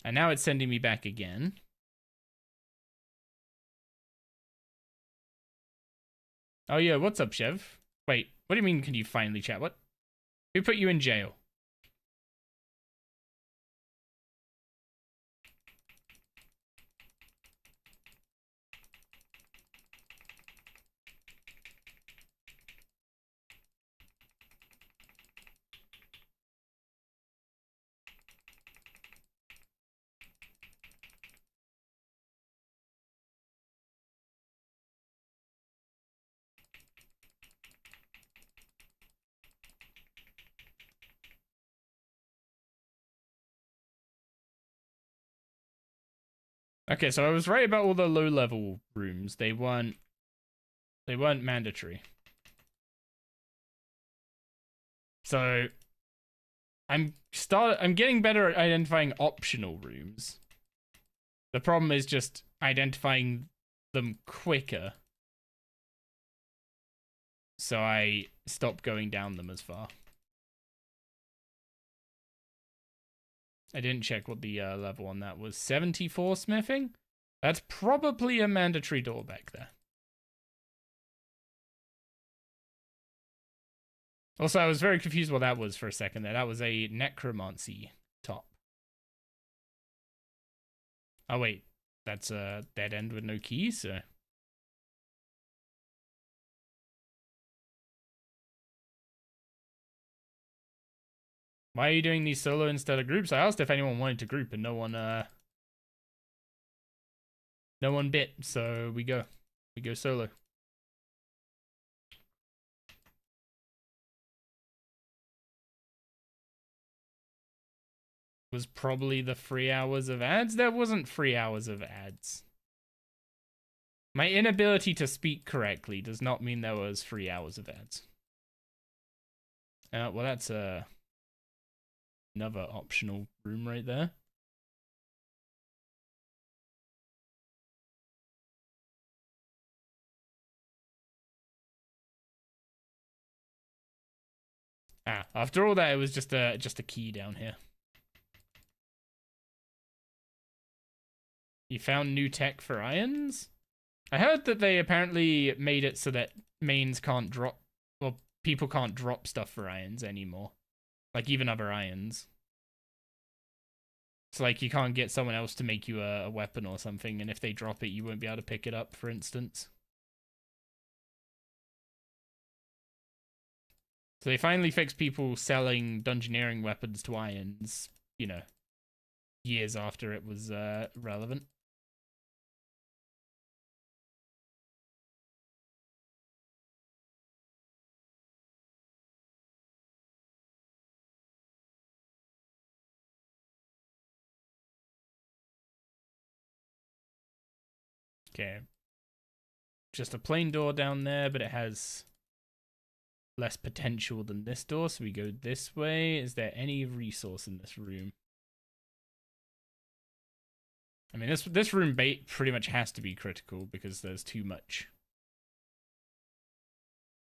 And now it's sending me back again. Oh yeah, what's up, Chev? Wait, what do you mean can you finally chat? What? Who put you in jail? Okay, so I was right about all the low-level rooms. They weren't mandatory. So I'm getting better at identifying optional rooms. The problem is just identifying them quicker. So I stopped going down them as far. I didn't check what the level on that was. 74 smithing? That's probably a mandatory door back there. Also, I was very confused what that was for a second there. That was a necromancy top. Oh, wait. That's a dead end with no keys, so... Why are you doing these solo instead of groups? I asked if anyone wanted to group and no one bit, so we go. We go solo. Was probably the 3 hours of ads. There wasn't 3 hours of ads. My inability to speak correctly does not mean there was 3 hours of ads. Well, that's another optional room right there. After all that, it was just a key down here. You found new tech for irons? I heard that they apparently made it so that mains can't drop, well, people can't drop stuff for irons anymore. Like, even other irons. So, like, you can't get someone else to make you a weapon or something, and if they drop it, you won't be able to pick it up, for instance. So they finally fixed people selling dungeoneering weapons to irons, you know, years after it was relevant. Okay. Just a plain door down there, but it has less potential than this door, so we go this way. Is there any resource in this room? I mean, this room pretty much has to be critical because there's too much.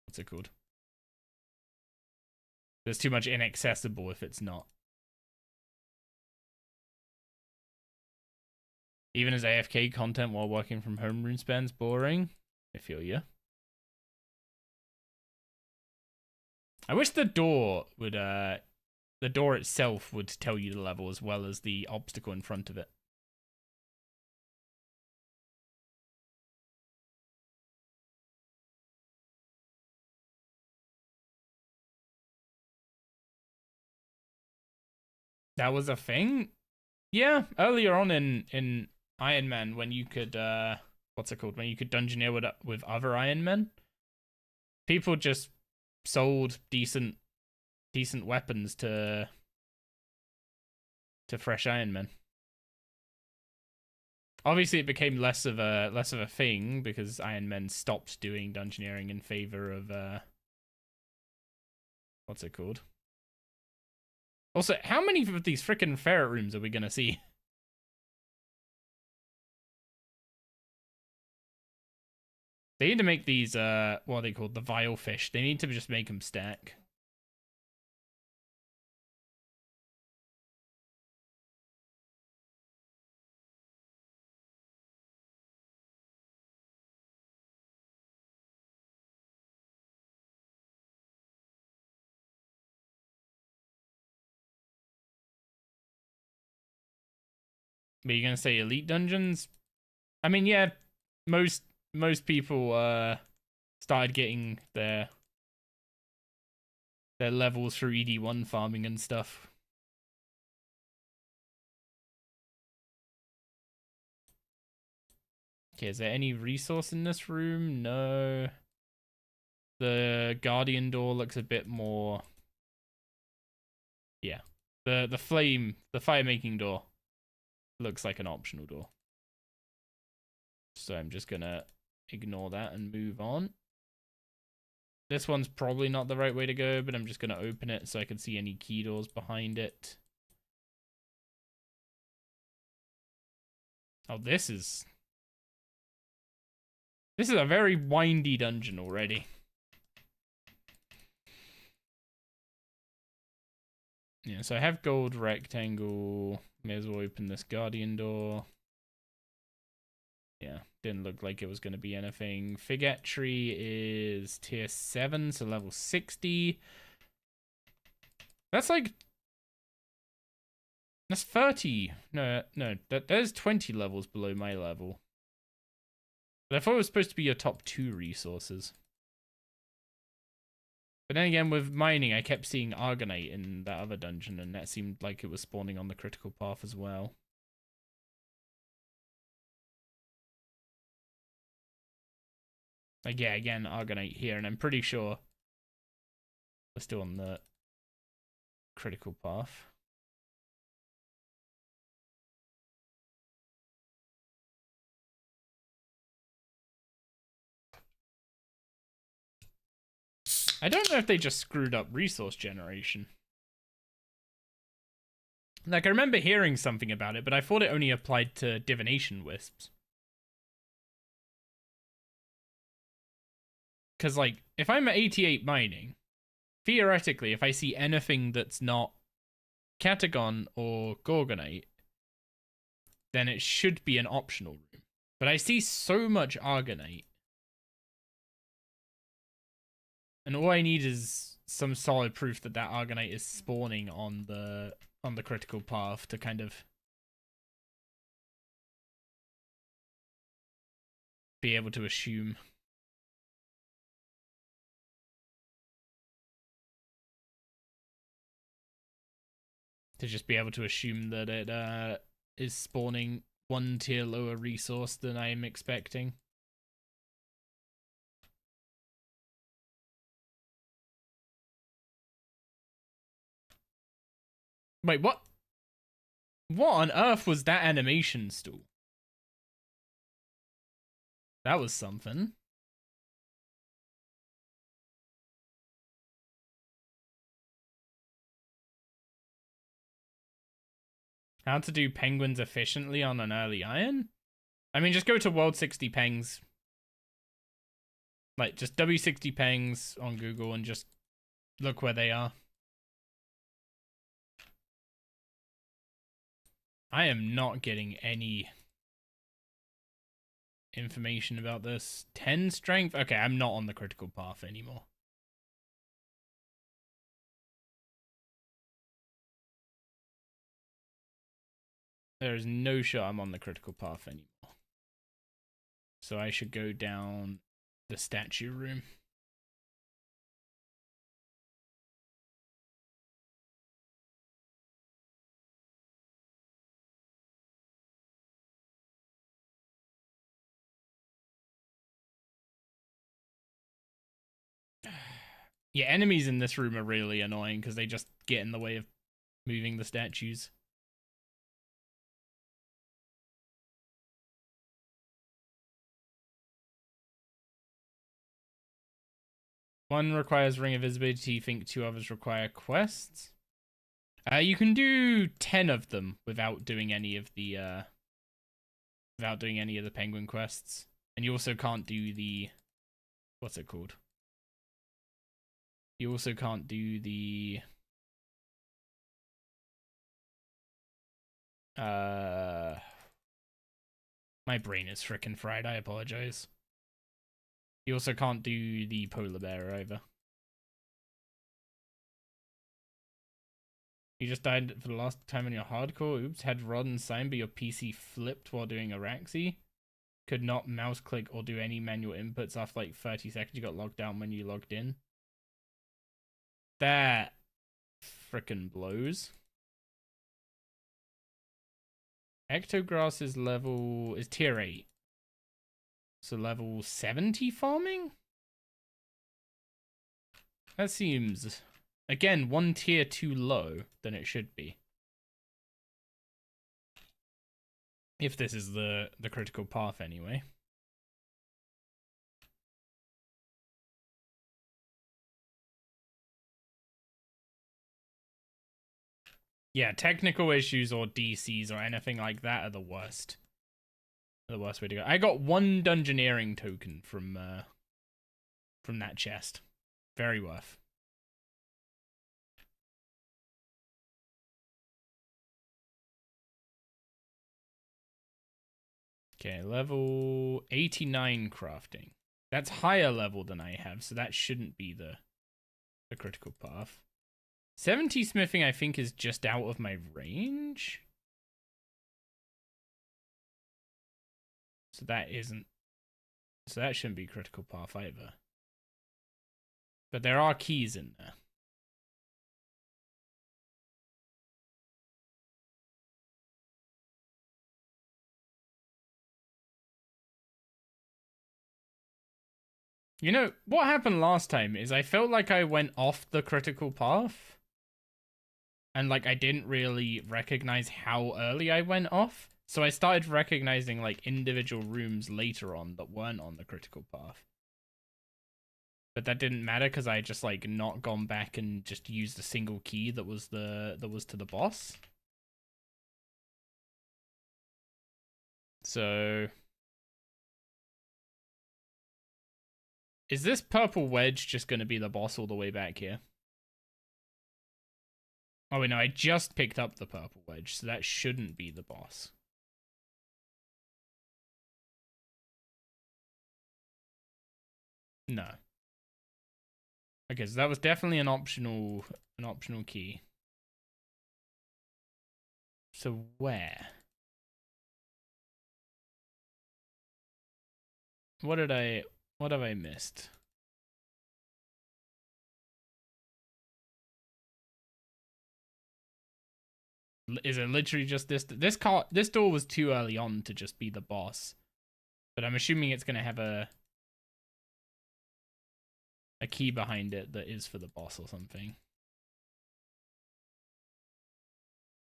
What's it called? There's too much inaccessible if it's not. Even as AFK content while working from home room spends boring. I feel you. I wish the door would the door itself would tell you the level as well as the obstacle in front of it. That was a thing? Yeah, earlier on in Ironman when you could what's it called? When you could dungeoneer with other Ironmen, people just sold decent weapons to fresh Ironmen. Obviously, it became less of a thing because Ironmen stopped doing dungeoneering in favor of what's it called? Also, how many of these freaking ferret rooms are we gonna see? They need to make these what are they called? The vile fish. They need to just make them stack. But you're gonna say elite dungeons? I mean, yeah, most people started getting their levels through ED1 farming and stuff. Okay, is there any resource in this room? No. The guardian door looks a bit more. Yeah. The fire making door looks like an optional door. So I'm just gonna ignore that and move on. This one's probably not the right way to go, but I'm just gonna open it so I can see any key doors behind it. Oh, this is a very windy dungeon already. Yeah, so I have gold rectangle. May as well open this guardian door. Yeah, didn't look like it was going to be anything. Figatry is tier 7, so level 60. That's like... That's 30. No, there's 20 levels below my level. But I thought it was supposed to be your top 2 resources. But then again, with mining, I kept seeing Argonite in that other dungeon, and that seemed like it was spawning on the critical path as well. Like, yeah, again, Argonite here, and I'm pretty sure we're still on the critical path. I don't know if they just screwed up resource generation. Like, I remember hearing something about it, but I thought it only applied to divination wisps. Because, like, if I'm at 88 mining, theoretically, if I see anything that's not Catagon or Gorgonite, then it should be an optional room. But I see so much Argonite. And all I need is some solid proof that that Argonite is spawning on the critical path to kind of be able to assume. To just be able to assume that it is spawning one tier lower resource than I'm expecting. Wait, what? What on earth was that animation stool? That was something. How to do penguins efficiently on an early iron? I mean, just go to World 60 Pengs. Like, just W60 Pengs on Google and just look where they are. I am not getting any information about this. 10 strength? Okay, I'm not on the critical path anymore. There is no shot I'm on the critical path anymore. So I should go down the statue room. Yeah, enemies in this room are really annoying because they just get in the way of moving the statues. One requires Ring of Visibility, think two others require quests. You can do 10 of them without doing any of the penguin quests. And you also can't do the what's it called? You also can't do the my brain is frickin' fried, I apologize. You also can't do the polar bear either. You just died for the last time on your hardcore. Oops, had rod and sign, but your PC flipped while doing Araxi. Could not mouse click or do any manual inputs after like 30 seconds. You got logged out when you logged in. That frickin' blows. Ectograss is tier 8. So level 70 farming? That seems, again, one tier too low than it should be. If this is the critical path anyway. Yeah, technical issues or DCs or anything like that are the worst. The worst way to go. I got one dungeoneering token from that chest. Very worth. Okay, level 89 crafting. That's higher level than I have, so that shouldn't be the critical path. 70 smithing, I think, is just out of my range. So that isn't. So that shouldn't be critical path either. But there are keys in there. You know, what happened last time is I felt like I went off the critical path. And, like, I didn't really recognize how early I went off. So I started recognizing, like, individual rooms later on that weren't on the critical path. But that didn't matter because I just, like, not gone back and just used a single key that was to the boss. So... is this purple wedge just going to be the boss all the way back here? Oh, wait, no, I just picked up the purple wedge, so that shouldn't be the boss. No. Okay, so that was definitely an optional key. So where? What have I missed? Is it literally just this door was too early on to just be the boss. But I'm assuming it's going to have a key behind it that is for the boss or something.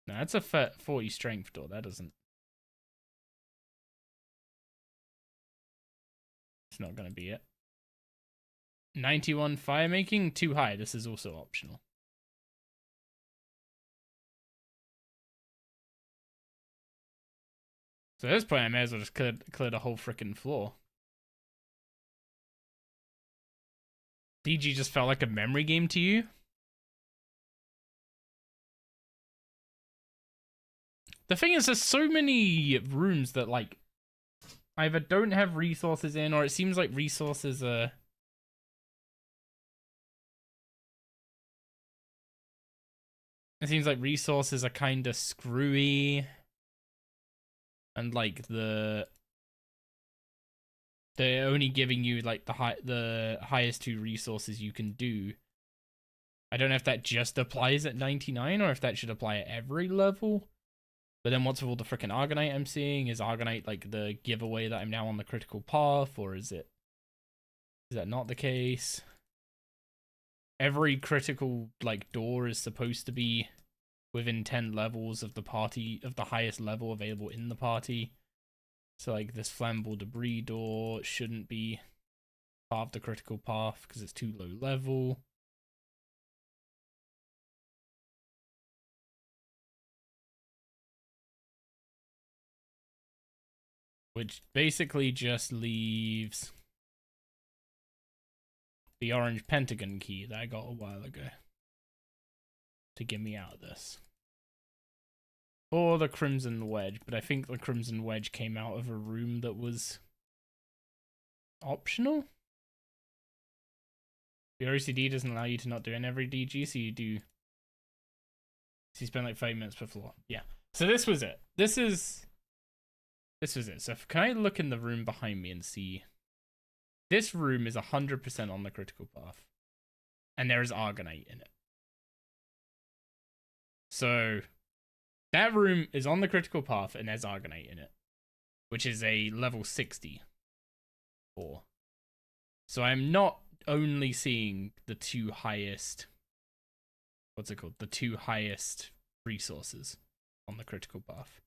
No, that's a 40 strength door. That doesn't... it's not going to be it. 91 fire making, too high. This is also optional. So at this point, I may as well just clear the whole freaking floor. DG just felt like a memory game to you? The thing is, there's so many rooms that, like, either don't have resources in, or it seems like resources are... it seems like resources are kind of screwy. And, like, they're only giving you, like, the highest 2 resources you can do. I don't know if that just applies at 99 or if that should apply at every level. But then what's with all the freaking Argonite I'm seeing? Is Argonite, like, the giveaway that I'm now on the critical path, or is that not the case? Every critical, like, door is supposed to be within 10 levels of the party, of the highest level available in the party. So, like, this flammable debris door shouldn't be part of the critical path because it's too low level. Which basically just leaves the orange pentagon key that I got a while ago to get me out of this. Or the crimson wedge, but I think the crimson wedge came out of a room that was optional. The OCD doesn't allow you to not do an every DG, so you do. So you spend like 5 minutes per floor. Yeah. So this was it. This was it. So can I look in the room behind me and see? This room is 100% on the critical path. And there is Argonite in it. So that room is on the critical path and there's Argonite in it. Which is a level 60. So I'm not only seeing the 2 highest... what's it called? The 2 highest resources on the critical path.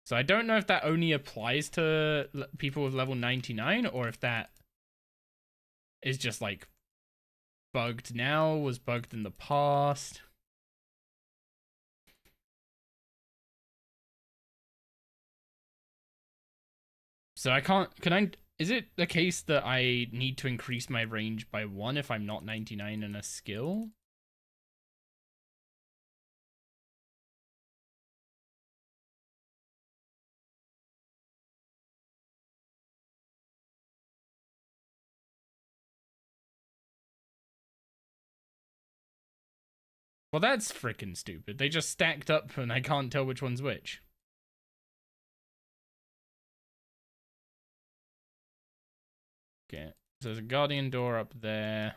So I don't know if that only applies to people with level 99 or if that is just like bugged now, was bugged in the past. So I can't, is it the case that I need to increase my range by 1 if I'm not 99 in a skill? Well, that's freaking stupid. They just stacked up and I can't tell which one's which. Okay, so there's a guardian door up there.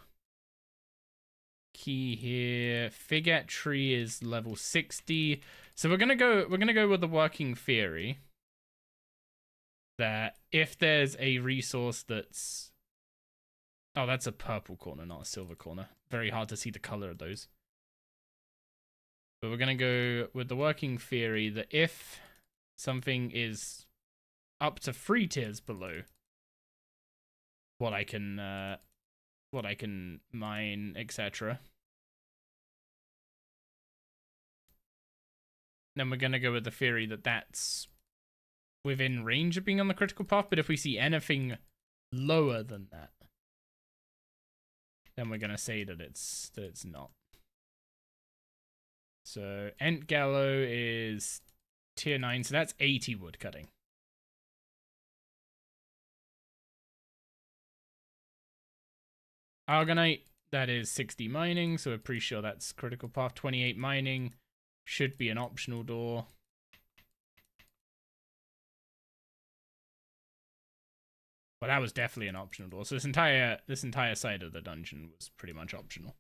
Key here. Figate tree is level 60. So we're gonna go with the working theory that if there's a resource that's Oh, that's a purple corner, not a silver corner. Very hard to see the color of those. But we're going to go with the working theory that if something is up to 3 tiers below what I can mine, etc., then we're going to go with the theory that that's within range of being on the critical path. But if we see anything lower than that, then we're going to say that it's not. So Ent Gallo is tier 9, so that's 80 wood cutting. Argonite, that is 60 mining, so we're pretty sure that's critical path. 28 mining should be an optional door. Well, that was definitely an optional door. So this entire side of the dungeon was pretty much optional.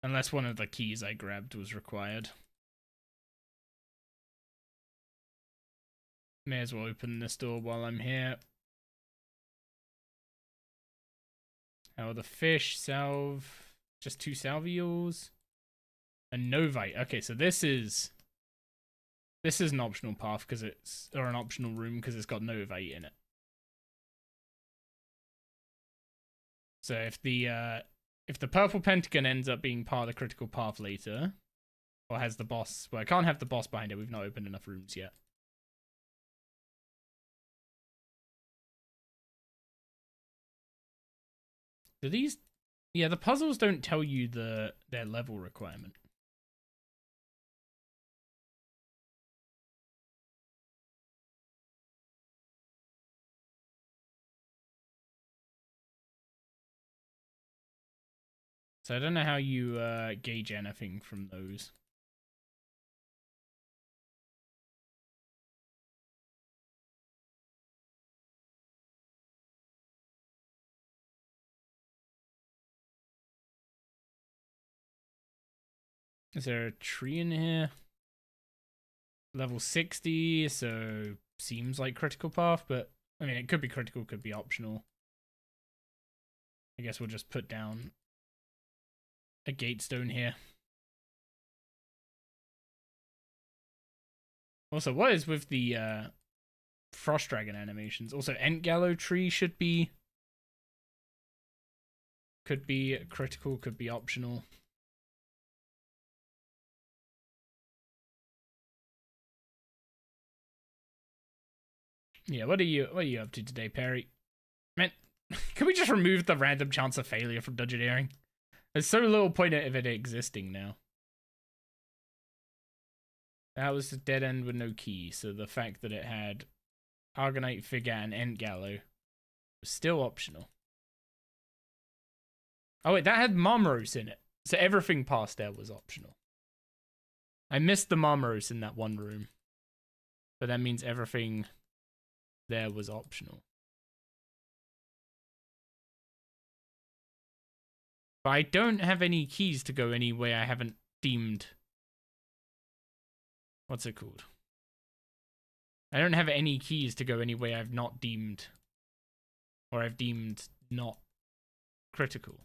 Unless one of the keys I grabbed was required. May as well open this door while I'm here. How are the fish? Salve. Just 2 salvioles. And novite. Okay, so this is an optional path because it's, or an optional room because it's got novite in it. So if the purple pentagon ends up being part of the critical path later, or has the boss, well, I can't have the boss behind it. We've not opened enough rooms yet. Do these? Yeah, the puzzles don't tell you their level requirement. So I don't know how you gauge anything from those. Is there a tree in here? Level 60, so seems like critical path, but I mean, it could be critical, could be optional. I guess we'll just put down a gate stone here. Also, what is with the frost dragon animations? Also, Ent Gallo tree could be critical, could be optional. Yeah, what are you up to today, Perry? Man, can we just remove the random chance of failure from dungeoneering? There's so little point of it existing now. That was a dead end with no key, so the fact that it had Argonite figure and Ent Gallo was still optional. Oh wait, that had Marmaros in it, so everything past there was optional. I missed the Marmaros in that one room, but that means everything there was optional. But I don't have any keys to go anywhere I haven't deemed. What's it called? I don't have any keys to go anywhere I've not deemed, or I've deemed not critical.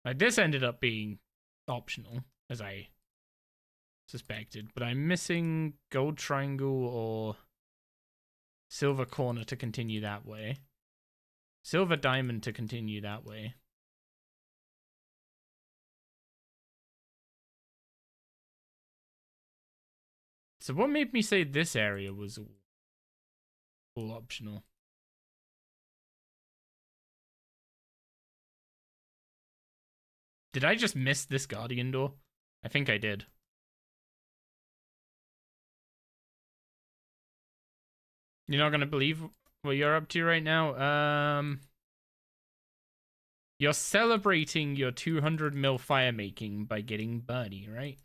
Like, this ended up being optional, as I suspected, but I'm missing gold triangle or silver corner to continue that way. Silver diamond to continue that way. So what made me say this area was all optional? Did I just miss this guardian door? I think I did. You're not gonna believe what you're up to right now? You're celebrating your 200 mil fire making by getting birdie, right?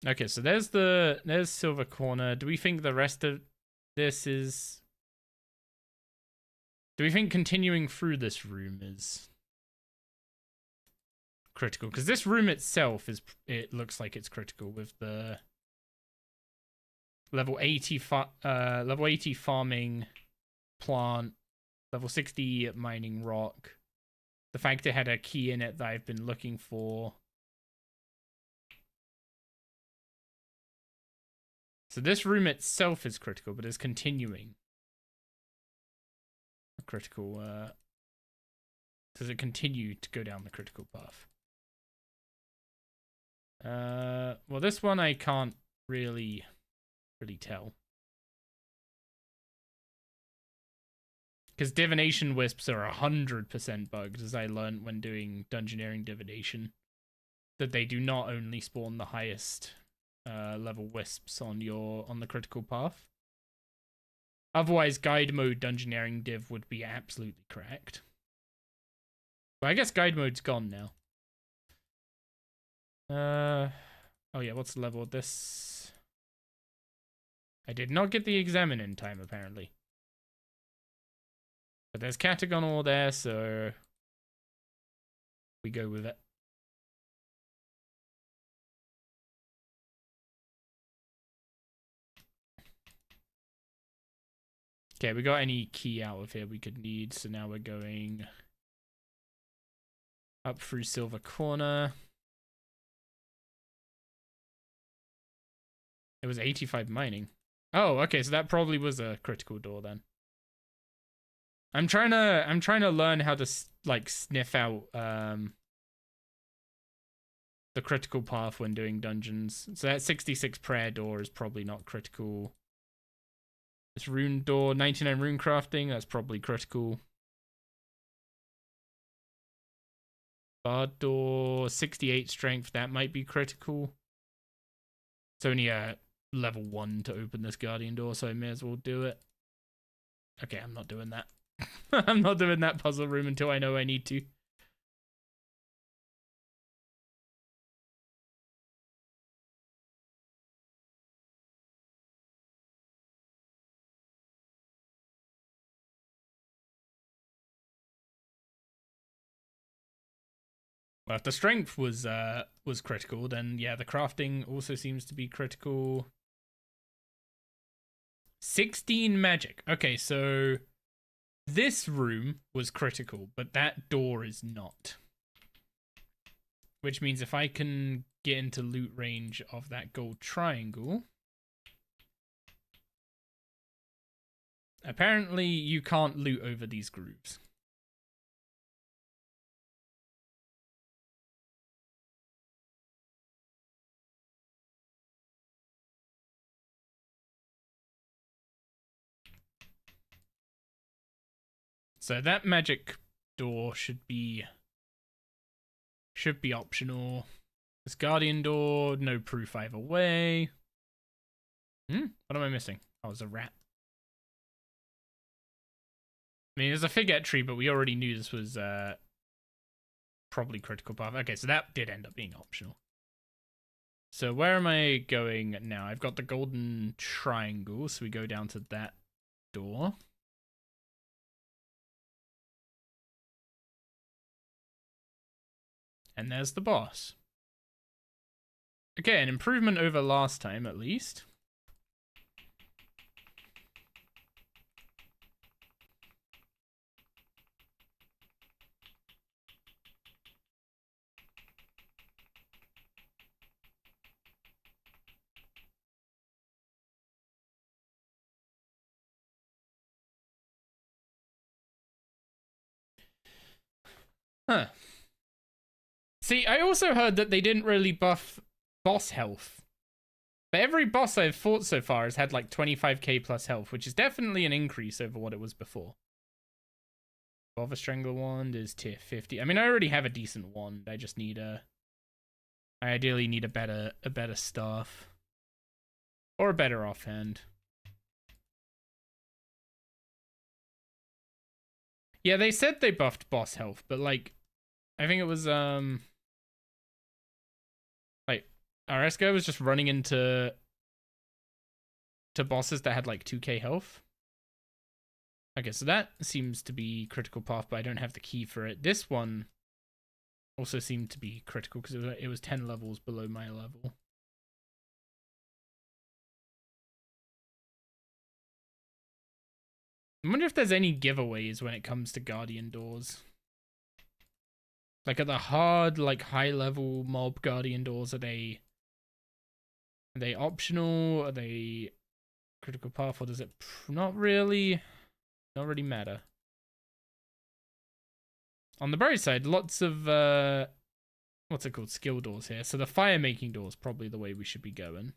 Okay, so there's silver corner. Do we think the rest of this is? Do we think continuing through this room is critical? Because this room itself it looks like it's critical with the level 80 level 80 farming plant, level 60 mining rock. The fact it had a key in it that I've been looking for. So this room itself is critical, but is continuing. Critical, does it continue to go down the critical path? Well, this one I can't really tell. Because divination wisps are 100% bugged, as I learned when doing dungeoneering divination. That they do not only spawn the highest level wisps on the critical path. Otherwise, guide mode dungeoneering div would be absolutely cracked. But I guess guide mode's gone now. Oh yeah, what's the level of this? I did not get the examine in time, apparently. But there's Catagon ore there, so we go with it. Okay, we got any key out of here we could need, so now we're going up through Silver Corner. It was 85 mining. Oh, okay, so that probably was a critical door then. I'm trying to learn how to like sniff out the critical path when doing dungeons. So that 66 prayer door is probably not critical. This rune door, 99 rune crafting, that's probably critical. Bard door, 68 strength, that might be critical. It's only a level 1 to open this guardian door, so I may as well do it. Okay, I'm not doing that. I'm not doing that puzzle room until I know I need to. Well, if the strength was critical, then yeah, the crafting also seems to be critical. 16 magic. Okay, so this room was critical, but that door is not. Which means if I can get into loot range of that gold triangle... Apparently, you can't loot over these grooves. So that magic door should be optional. This guardian door, no proof either way. What am I missing? Oh, it's a rat. I mean, there's a figuette tree, but we already knew this was probably critical path. Okay, so that did end up being optional. So where am I going now? I've got the golden triangle, so we go down to that door. And there's the boss. Okay, an improvement over last time, at least. Huh. See, I also heard that they didn't really buff boss health. But every boss I've fought so far has had like 25k plus health, which is definitely an increase over what it was before. Lava Strangler wand is tier 50. I mean, I already have a decent wand. I just need I ideally need a better staff. Or a better offhand. Yeah, they said they buffed boss health, but like, I think it was, like, RS guy was just running into bosses that had like 2k health. Okay, so that seems to be critical path, but I don't have the key for it. This one also seemed to be critical because it was 10 levels below my level. I wonder if there's any giveaways when it comes to Guardian doors. Like, are the hard, like, high-level mob Guardian doors, are they optional? Are they critical path, or does it not really matter? On the bright side, lots of, what's it called? Skill doors here. So the fire-making door is probably the way we should be going.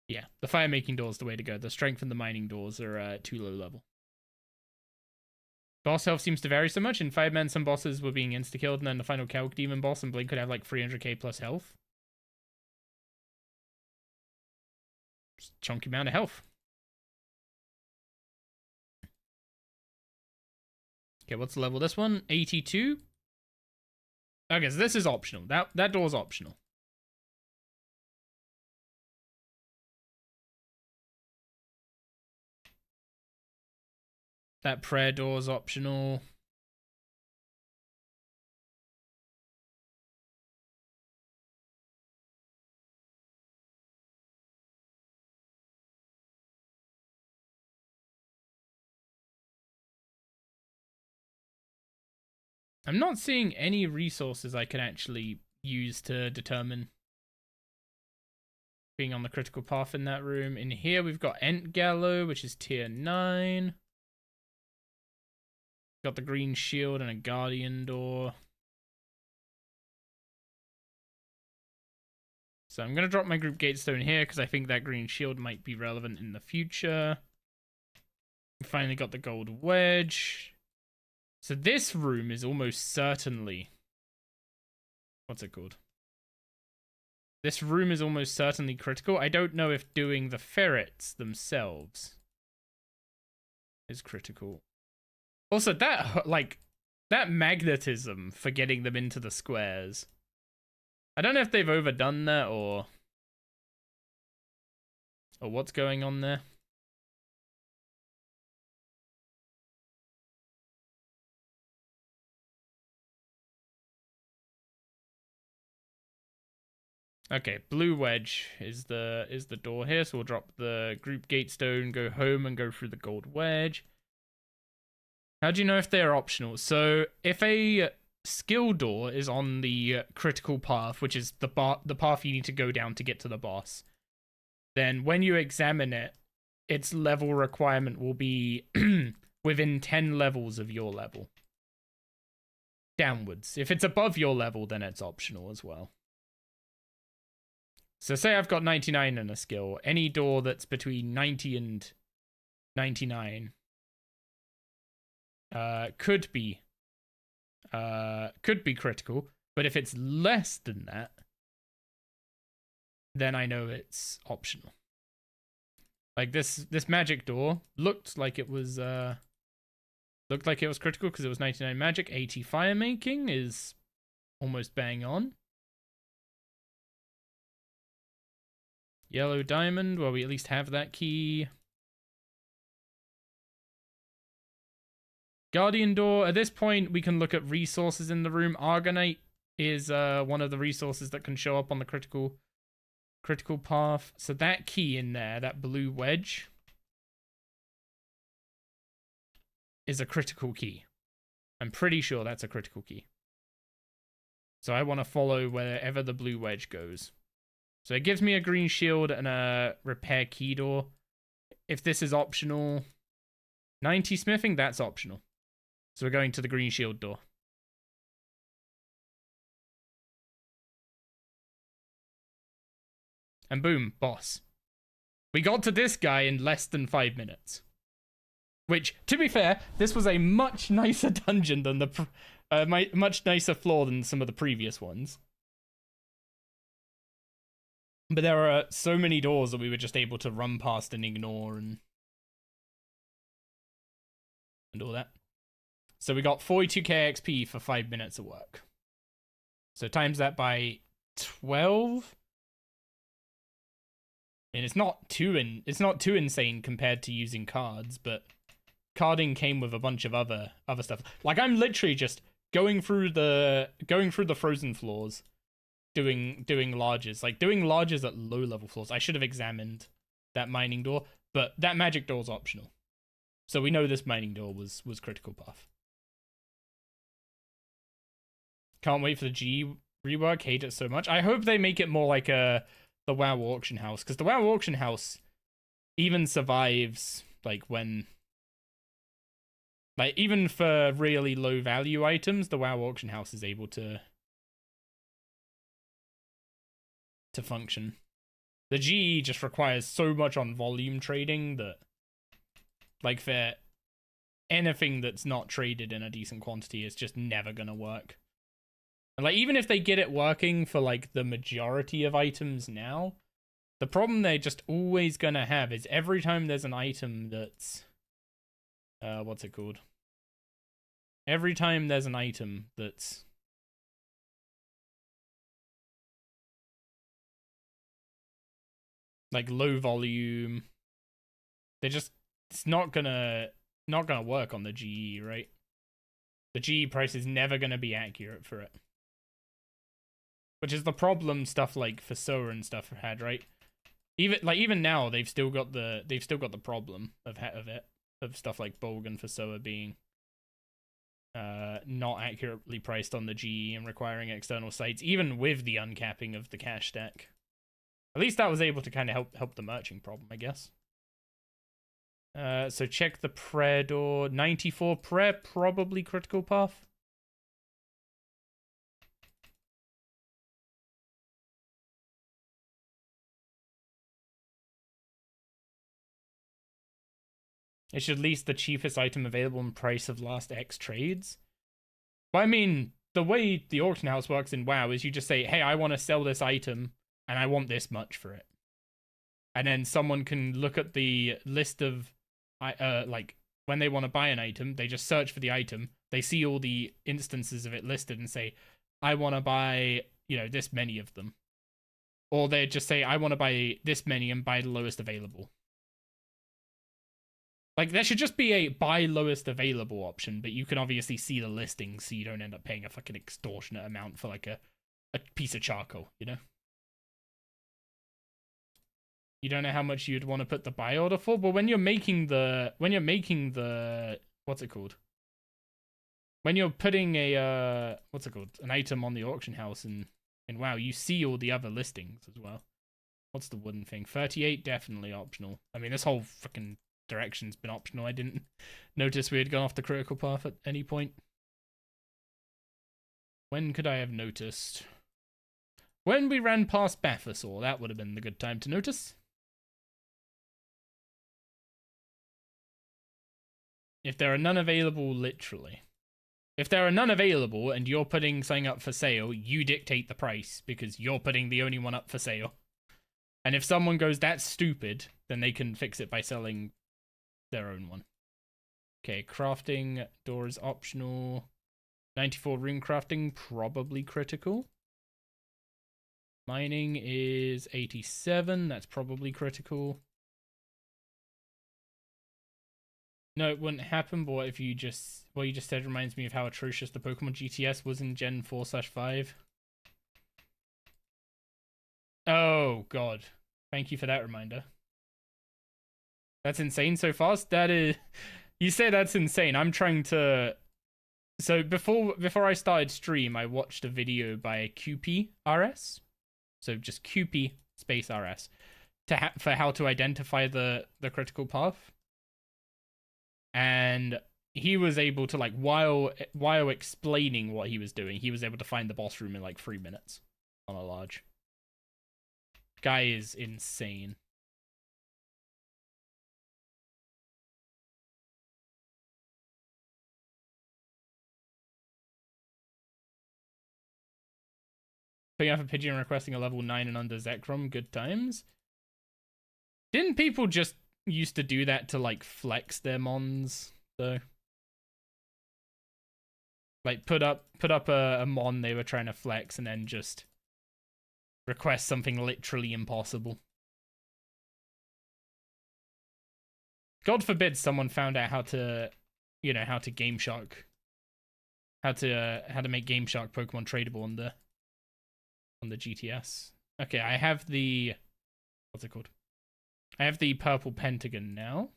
Yeah, the fire-making door is the way to go. The strength and the mining doors are too low level. Boss health seems to vary so much. In 5 men, some bosses were being insta-killed, and then the final Calc Demon boss and Blink could have like 300k plus health. Just chunky amount of health. Okay, what's the level of this one? 82? Okay, so this is optional. That door's optional. That prayer door's optional. I'm not seeing any resources I can actually use to determine being on the critical path in that room. In here, we've got Ent Gallo, which is tier 9. Got the green shield and a guardian door. So I'm going to drop my group gatestone here because I think that green shield might be relevant in the future. We finally got the gold wedge. So this room is almost certainly... What's it called? This room is almost certainly critical. I don't know if doing the ferrets themselves is critical. Also, that magnetism for getting them into the squares. I don't know if they've overdone that or what's going on there. Okay, blue wedge is the door here, so we'll drop the group gatestone, go home, and go through the gold wedge. How do you know if they're optional? So if a skill door is on the critical path, which is the path you need to go down to get to the boss, then when you examine it, its level requirement will be within 10 levels of your level. Downwards. If it's above your level, then it's optional as well. So say I've got 99 in a skill. Any door that's between 90 and 99 could be critical, but if it's less than that, then I know it's optional. Like this magic door looked like it was critical because it was 99 magic. 80 fire making is almost bang on. Yellow diamond, well, we at least have that key. Guardian door, at this point, we can look at resources in the room. Argonite is one of the resources that can show up on the critical path. So that key in there, that blue wedge, is a critical key. I'm pretty sure that's a critical key. So I want to follow wherever the blue wedge goes. So it gives me a green shield and a repair key door. If this is optional, 90 smithing, that's optional. So we're going to the green shield door. And boom, boss. We got to this guy in less than 5 minutes. Which, to be fair, this was a much nicer dungeon than the... much nicer floor than some of the previous ones. But there are so many doors that we were just able to run past and ignore and all that. So we got 42k XP for 5 minutes of work. So times that by 12. And it's not too insane compared to using cards, but carding came with a bunch of other stuff. Like I'm literally just going through the frozen floors. Doing larges. Like, doing larges at low-level floors. I should have examined that mining door, but that magic door is optional. So we know this mining door was critical path. Can't wait for the G rework. Hate it so much. I hope they make it more like the WoW auction house, because the WoW auction house even survives like when, like, even for really low value items, the WoW auction house is able to function. The GE just requires so much on volume trading that, like, for anything that's not traded in a decent quantity, it's just never gonna work. And, like, even if they get it working for, like, the majority of items now, the problem they're just always gonna have is every time there's an item that's, what's it called? Every time there's an item that's like low volume, they're just, it's not gonna work on the GE, right? The GE price is never gonna be accurate for it, which is the problem stuff like for SOA and stuff had, right? Even now they've still got the problem of stuff like Bolgan for SOA being not accurately priced on the GE and requiring external sites, even with the uncapping of the cash stack. At least that was able to kind of help the merching problem, I guess. So check the prayer door. 94 prayer, probably critical path. It's at least the cheapest item available in price of last X trades. But I mean, the way the auction house works in WoW is you just say, hey, I want to sell this item and I want this much for it. And then someone can look at the list of, like, when they want to buy an item, they just search for the item. They see all the instances of it listed and say, I want to buy, you know, this many of them. Or they just say, I want to buy this many and buy the lowest available. Like, there should just be a buy lowest available option, but you can obviously see the listings so you don't end up paying a fucking extortionate amount for, like, a piece of charcoal, you know? You don't know how much you'd want to put the buy order for, but when you're making the what's it called? When you're putting a what's it called? An item on the auction house in WoW, you see all the other listings as well. What's the wooden thing? 38 definitely optional. I mean, this whole freaking direction's been optional. I didn't notice we had gone off the critical path at any point. When could I have noticed? When we ran past Baphosaur, that would have been the good time to notice. If there are none available, literally. If there are none available and you're putting something up for sale, you dictate the price because you're putting the only one up for sale. And if someone goes, that's stupid, then they can fix it by selling their own one. Okay, crafting door is optional. 94 rune crafting, probably critical. Mining is 87, that's probably critical. No, it wouldn't happen, but if you just, what you just said reminds me of how atrocious the Pokemon GTS was in Gen 4/5. Oh, God. Thank you for that reminder. That's insane so fast? That is... You say that's insane. I'm trying to... So before I started stream, I watched a video by QP RS. So just QP space RS. For how to identify the critical path. And he was able to, like, while explaining what he was doing, he was able to find the boss room in like 3 minutes on a large. Guy is insane. Putting up a pigeon requesting a level 9 and under Zekrom, good times. Didn't people just used to do that to, like, flex their mons, though? Like, put up a mon they were trying to flex and then just request something literally impossible. God forbid someone found out how to, you know, how to Game Shark, how to make Game Shark Pokemon tradable on the GTS. Okay, I have the, what's it called? I have the purple pentagon now.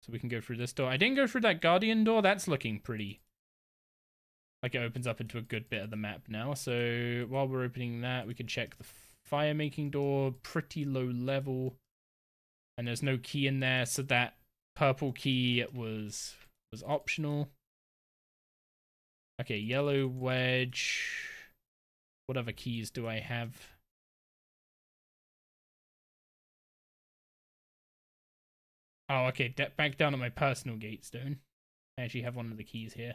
So we can go through this door. I didn't go through that guardian door. That's looking pretty... like it opens up into a good bit of the map now. So while we're opening that, we can check the fire making door. Pretty low level. And there's no key in there. So that purple key was optional. Okay, yellow wedge. What other keys do I have? Oh, okay. Back down at my personal gatestone. I actually have one of the keys here.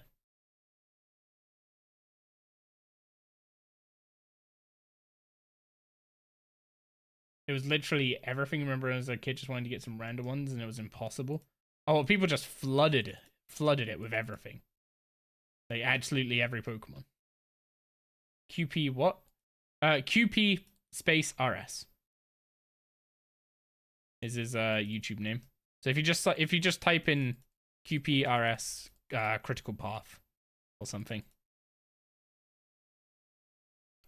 It was literally everything. Remember, as a kid, just wanted to get some random ones, and it was impossible. Oh, people just flooded it with everything. Like absolutely every Pokemon. QP what? QP space RS is his YouTube name. So if you just type in QP RS critical path or something.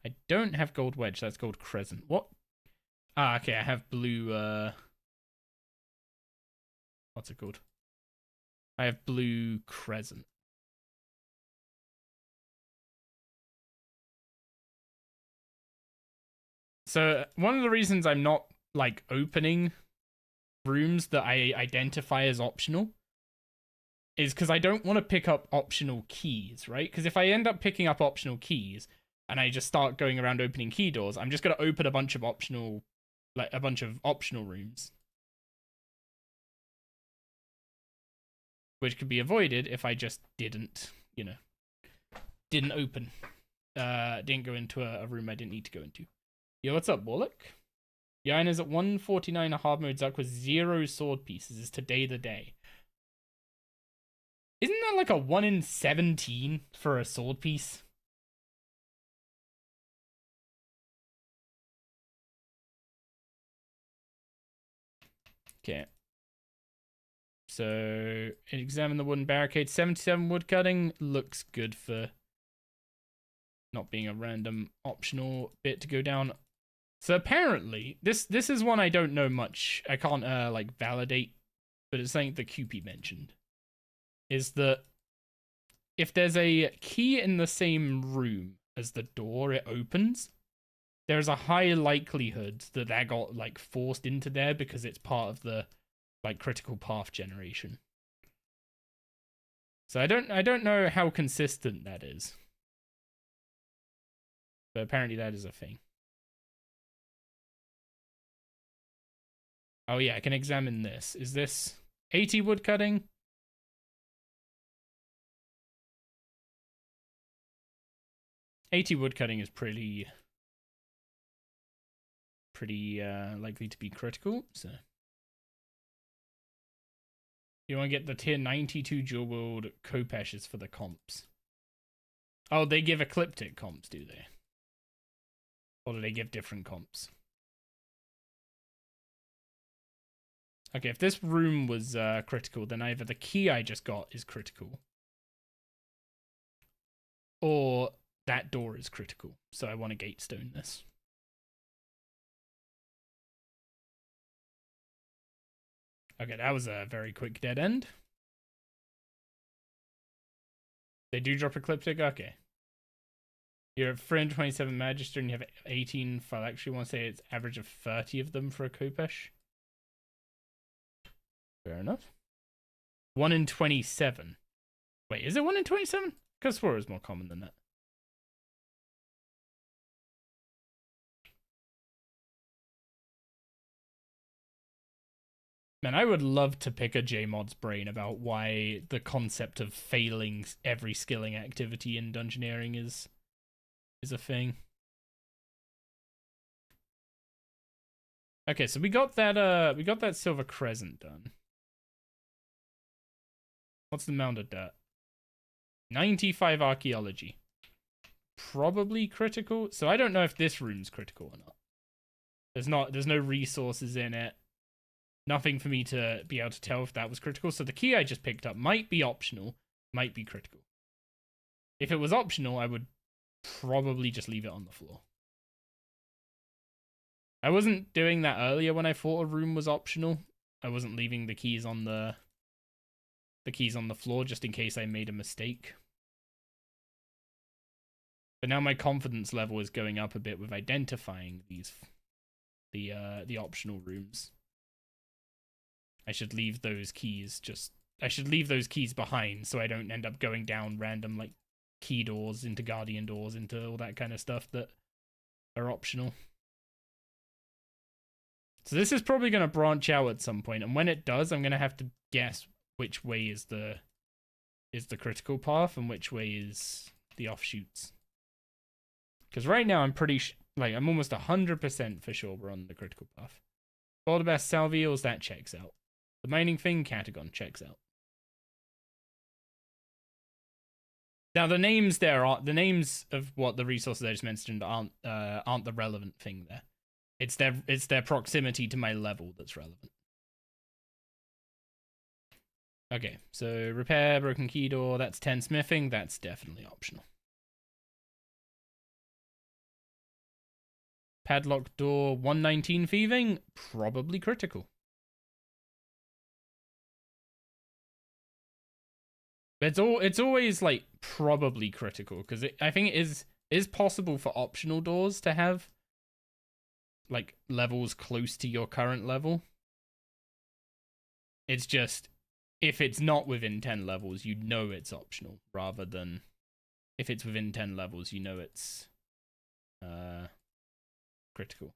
I don't have gold wedge. That's gold crescent. What? Ah, okay. I have blue. What's it called? I have blue crescent. So one of the reasons I'm not like opening rooms that I identify as optional is because I don't want to pick up optional keys, right? Because if I end up picking up optional keys and I just start going around opening key doors, I'm just going to open a bunch of optional rooms. Which could be avoided if I just didn't open. Didn't go into a room I didn't need to go into. Yo, what's up, Warlock? Yaina's at 149 a hard mode Zuck with 0 sword pieces. Is today the day? Isn't that like a 1 in 17 for a sword piece? Okay. So, examine the wooden barricade. 77 wood cutting looks good for not being a random optional bit to go down. So apparently, this is one I don't know much. I can't like validate, but it's something that QP mentioned. Is that if there's a key in the same room as the door it opens, there's a high likelihood that got like forced into there because it's part of the like critical path generation. So I don't know how consistent that is. But apparently that is a thing. Oh yeah, I can examine this. Is this 80 wood cutting? Wood cutting is pretty likely to be critical, so you want to get the tier 92 dual wield Kopeshes for the comps. Oh, they give ecliptic comps, do they? Or do they give different comps? Okay, if this room was critical, then either the key I just got is critical, or that door is critical. So I want to gatestone this. Okay, that was a very quick dead end. They do drop ecliptic? Okay. You're at 327 Magister and you have 18 Phylactery. I want to say it's average of 30 of them for a Kopesh. Fair enough. 1 in 27. Wait, is it 1 in 27? Because 4 is more common than that. Man, I would love to pick a JMod's brain about why the concept of failing every skilling activity in Dungeoneering is a thing. Okay, so we got that Silver Crescent done. What's the mound of dirt? 95 archaeology. Probably critical. So I don't know if this room's critical or not. There's no resources in it. Nothing for me to be able to tell if that was critical. So the key I just picked up might be optional, might be critical. If it was optional, I would probably just leave it on the floor. I wasn't doing that earlier when I thought a room was optional. I wasn't leaving the keys on the floor just in case I made a mistake. But now my confidence level is going up a bit with identifying the optional rooms. I should leave those keys behind so I don't end up going down random like key doors into guardian doors into all that kind of stuff that are optional. So this is probably going to branch out at some point, and when it does, I'm going to have to guess which way is the critical path and which way is the offshoots. Because right now I'm I'm almost 100% for sure we're on the critical path. Boulder Bass Salvials, that checks out. The mining thing, Catagon, checks out. Now the names of what the resources I just mentioned aren't the relevant thing there. It's their proximity to my level that's relevant. Okay, so repair, broken key door, that's 10 smithing, that's definitely optional. Padlock door, 119 thieving, probably critical. It's always like probably critical because I think it is possible for optional doors to have like levels close to your current level. It's just if it's not within 10 levels, you know it's optional, rather than if it's within 10 levels, you know it's critical.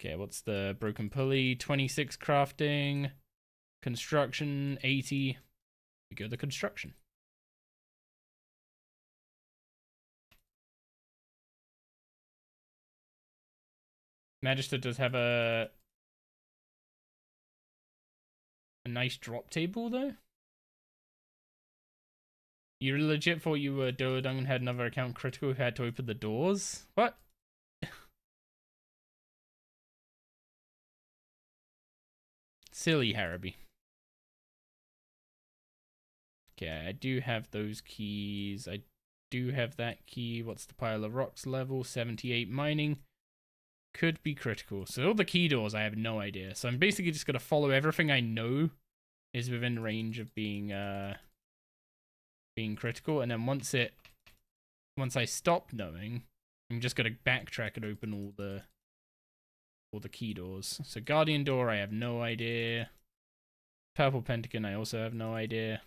Okay, what's the broken pulley? 26 crafting, construction 80. We go to construction. Magister does have a nice drop table though. You legit thought you were Duodung and had another account critical who had to open the doors? What? Silly Haraby. Okay, I do have those keys. I do have that key. What's the pile of rocks level? 78 mining. Could be critical. So all the key doors, I have no idea. So I'm basically just going to follow everything I know is within range of being critical. And then once I stop knowing, I'm just going to backtrack and open all the key doors. So Guardian door, I have no idea. Purple Pentagon, I also have no idea.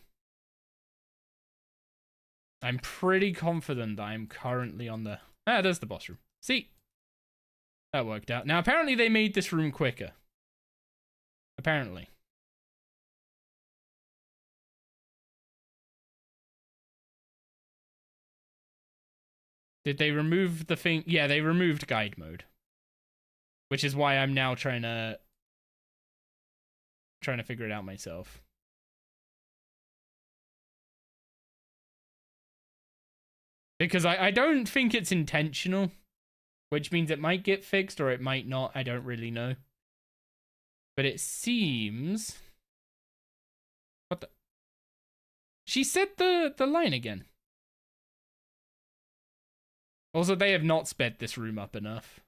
I'm pretty confident that I'm currently on the... there's the boss room. See? That worked out. Now, apparently they made this room quicker. Apparently. Did they remove the thing? Yeah, they removed guide mode. Which is why I'm now trying to figure it out myself. Because I don't think it's intentional. Which means it might get fixed or it might not. I don't really know. But it seems... What the... She said the line again. Also, they have not sped this room up enough.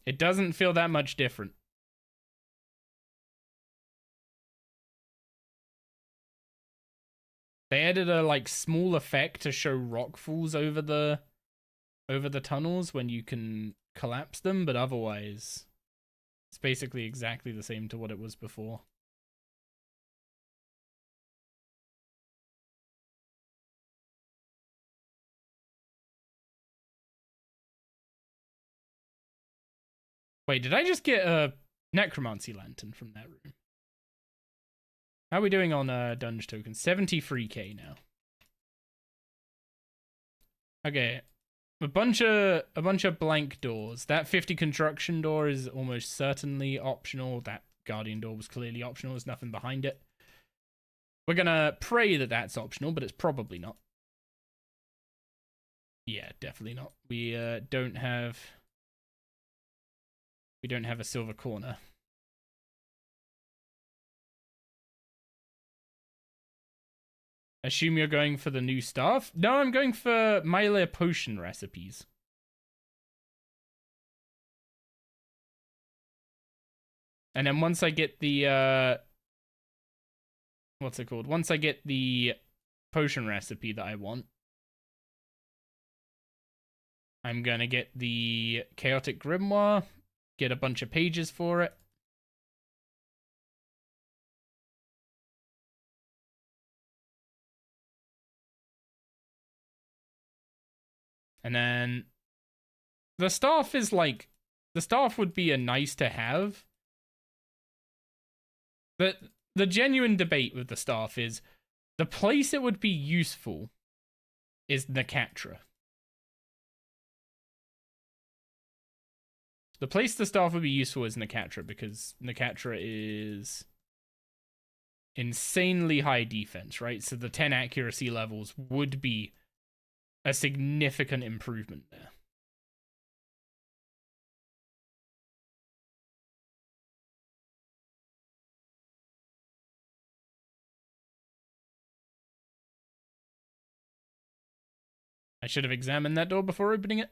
It doesn't feel that much different. They added a like small effect to show rock falls over the tunnels when you can collapse them, but otherwise it's basically exactly the same to what it was before. Wait, did I just get a necromancy lantern from that room? How are we doing on dungeon tokens? 73k now. Okay. a bunch of blank doors. That 50 construction door is almost certainly optional. That guardian door was clearly optional. There's nothing behind it. We're gonna pray that that's optional, but it's probably not. Yeah, definitely not. We don't have a silver corner. Assume you're going for the new staff? No, I'm going for melee potion recipes. And then once I get the what's it called? Once I get the potion recipe that I want, I'm gonna get the chaotic grimoire, get a bunch of pages for it. And then the staff is like, the staff would be a nice to have. But the genuine debate with the staff is the place it would be useful is Nakatra. The place the staff would be useful is Nakatra because Nakatra is insanely high defense, right? So the 10 accuracy levels would be a significant improvement there. I should have examined that door before opening it.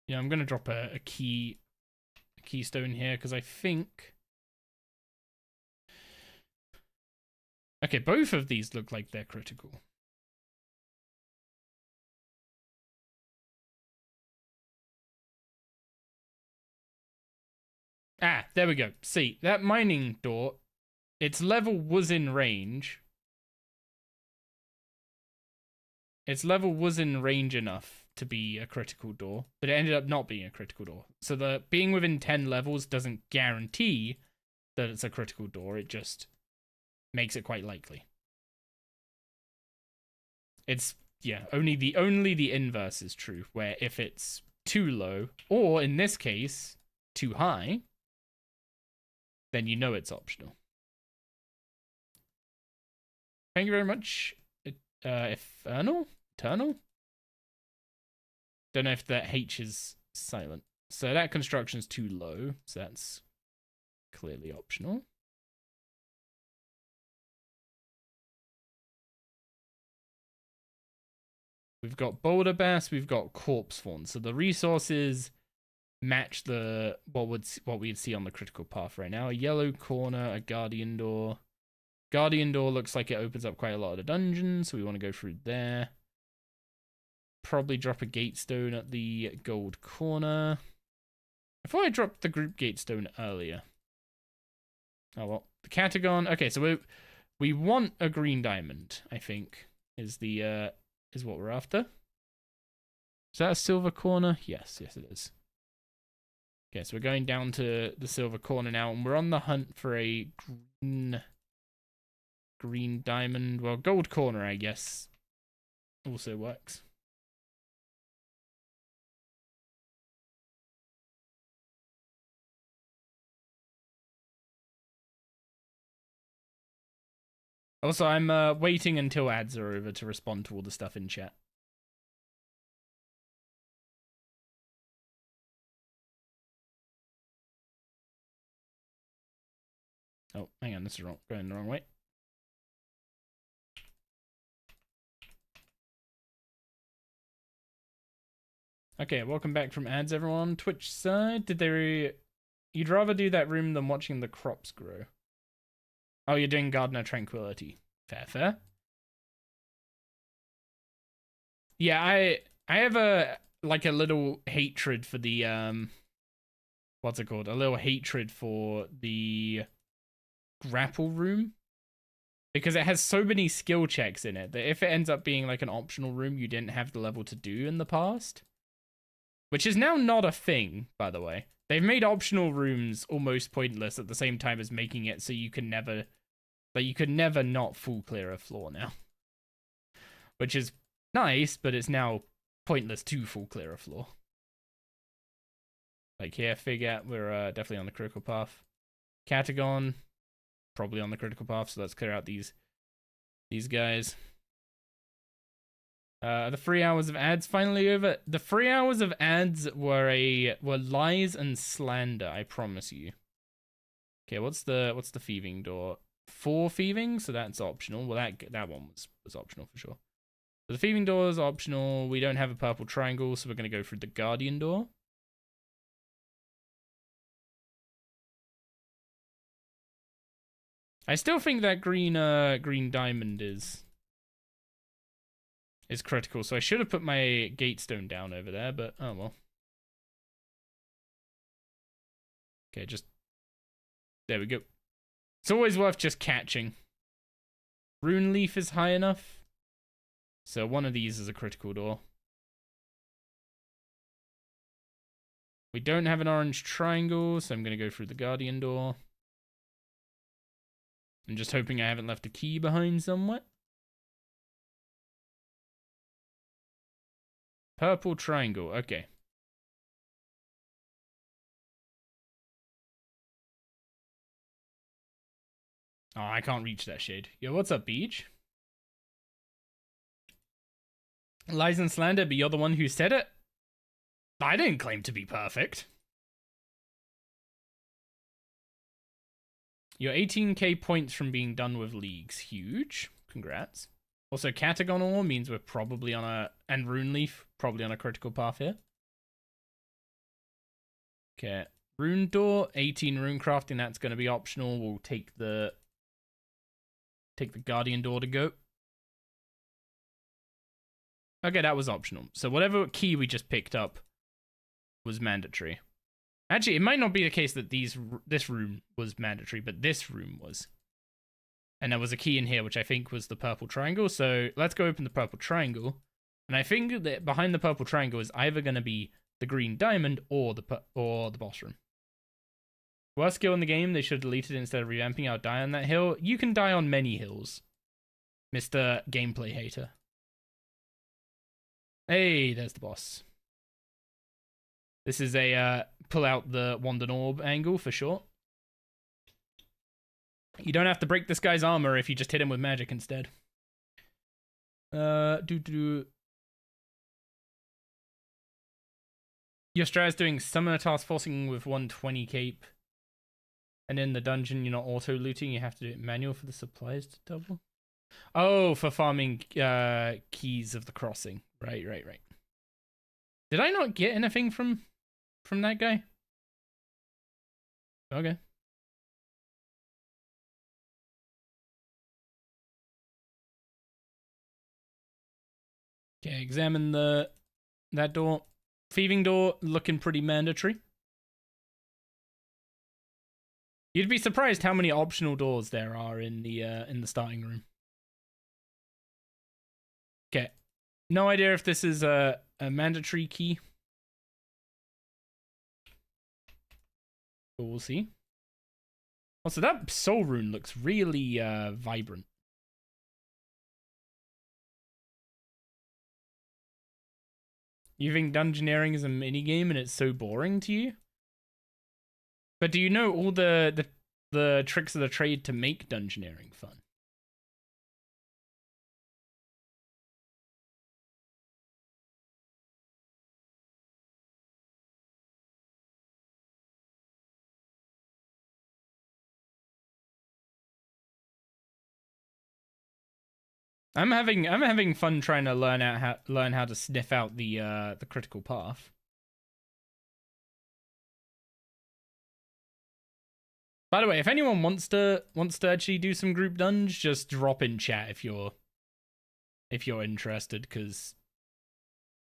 Yeah, I'm gonna drop a keystone here because I think. Okay, both of these look like they're critical. Ah, there we go. See, that mining door, its level was in range. Its level was in range enough to be a critical door, but it ended up not being a critical door. So the being within 10 levels doesn't guarantee that it's a critical door, it just makes it quite likely. It's, yeah, only the inverse is true, where if it's too low, or in this case, too high, then you know it's optional. Thank you very much, Eternal? Don't know if that H is silent. So that construction's too low, so that's clearly optional. We've got Boulder Bass, we've got Corpse Fawn. So the resources match the what we'd see on the critical path right now. A yellow corner, a guardian door. Guardian door looks like it opens up quite a lot of the dungeons, so we want to go through there. Probably drop a gatestone at the gold corner. I thought I dropped the group gatestone earlier. Oh well, the Catagon. Okay, so we want a green diamond, I think, is what we're after. Is that a silver corner? Yes, it is. Okay, so we're going down to the silver corner now, and we're on the hunt for a green diamond. Well, gold corner, I guess, also works. Also, I'm waiting until ads are over to respond to all the stuff in chat. Oh, hang on, this is wrong. Going the wrong way. Okay, welcome back from ads, everyone. Twitch side, you'd rather do that room than watching the crops grow? Oh, you're doing Gardener Tranquility. Fair. Yeah, I have a little hatred for the what's it called? A little hatred for the grapple room. Because it has so many skill checks in it that if it ends up being like an optional room you didn't have the level to do in the past, which is now not a thing, by the way. They've made optional rooms almost pointless at the same time as making it so you can never, like, you could never not full clear a floor now. Which is nice, but it's now pointless to full clear a floor. Like here, figure we're definitely on the critical path. Catagon, probably on the critical path, so let's clear out these guys. The 3 hours of ads finally over. The 3 hours of ads were lies and slander, I promise you. Okay, what's the thieving door? 4 thieving, so that's optional. Well, that one was optional for sure. So the thieving door is optional. We don't have a purple triangle, so we're gonna go through the guardian door. I still think that green diamond is critical, so I should have put my gatestone down over there, but oh well. Okay, just there we go. It's always worth just catching. Rune leaf is high enough, so one of these is a critical door. We don't have an orange triangle, so I'm gonna go through the guardian door. I'm just hoping I haven't left a key behind somewhere. Purple triangle, okay. Oh, I can't reach that shade. Yo, what's up, Beach? Lies and slander, but you're the one who said it? I didn't claim to be perfect. You're 18k points from being done with leagues. Huge. Congrats. Also, Catagon ore means we're probably on a... And Rune Leaf, probably on a critical path here. Okay. Rune Door, 18 rune crafting, that's going to be optional. We'll take the Guardian Door to go. Okay, that was optional. So whatever key we just picked up was mandatory. Actually, it might not be the case that this room was mandatory, but this room was. And there was a key in here, which I think was the purple triangle. So let's go open the purple triangle. And I think that behind the purple triangle is either going to be the green diamond or the boss room. Worst skill in the game, they should have deleted it instead of revamping. I'll die on that hill. You can die on many hills, Mr. Gameplay Hater. Hey, there's the boss. This is a pull out the wand and orb angle for sure. You don't have to break this guy's armor if you just hit him with magic instead. Your strat is doing summoner task forcing with 120 cape. And in the dungeon, you're not auto looting. You have to do it manual for the supplies to double. Oh, for farming keys of the crossing. Right. Did I not get anything from that guy? Okay. Okay, examine that door. Thieving door looking pretty mandatory. You'd be surprised how many optional doors there are in the starting room. Okay. No idea if this is a mandatory key. But we'll see. Also, that soul rune looks really vibrant. You think dungeoneering is a minigame and it's so boring to you? But do you know all the tricks of the trade to make dungeoneering fun? I'm having fun trying to learn how to sniff out the critical path. By the way, if anyone wants to actually do some group dunge, just drop in chat if you're interested, because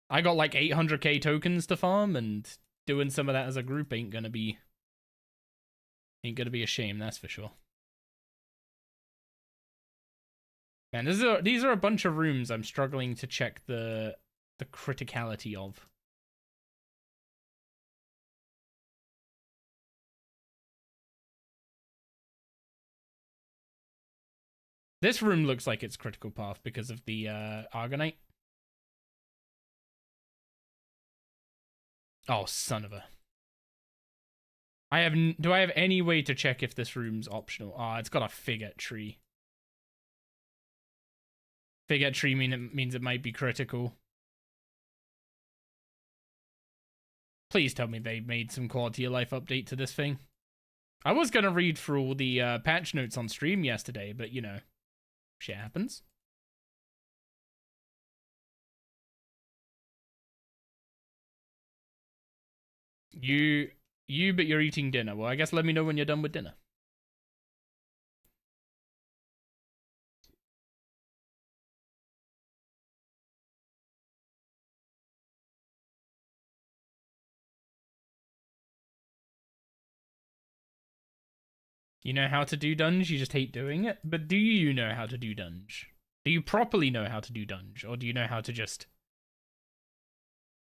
I got like 800k tokens to farm, and doing some of that as a group ain't gonna be a shame, that's for sure. Man, these are a bunch of rooms I'm struggling to check the criticality of. This room looks like it's critical path because of the Argonite. Oh, son of a. Do I have any way to check if this room's optional? Ah, it's got a fig tree. Fig tree means it might be critical. Please tell me they made some quality of life update to this thing. I was gonna read through all the patch notes on stream yesterday, but you know, shit happens. But you're eating dinner. Well, I guess let me know when you're done with dinner. You know how to do dunge, you just hate doing it. But do you know how to do dunge? Do you properly know how to do dunge? Or do you know how to just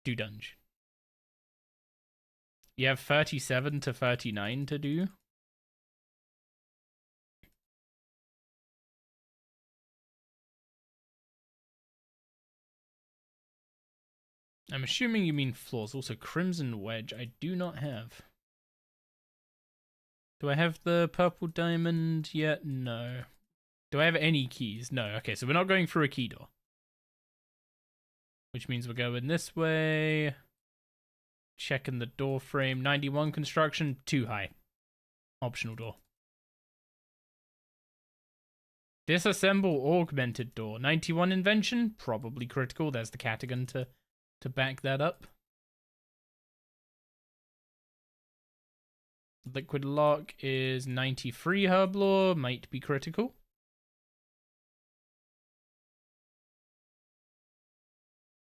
do dunge? You have 37 to 39 to do. I'm assuming you mean floors. Also, Crimson Wedge I do not have. Do I have the purple diamond yet? No. Do I have any keys? No. Okay, so we're not going through a key door. Which means we're going this way. Checking the door frame. 91 construction, too high. Optional door. Disassemble augmented door. 91 invention, probably critical. There's the Catagon to back that up. Liquid lock is 93 herblore, might be critical.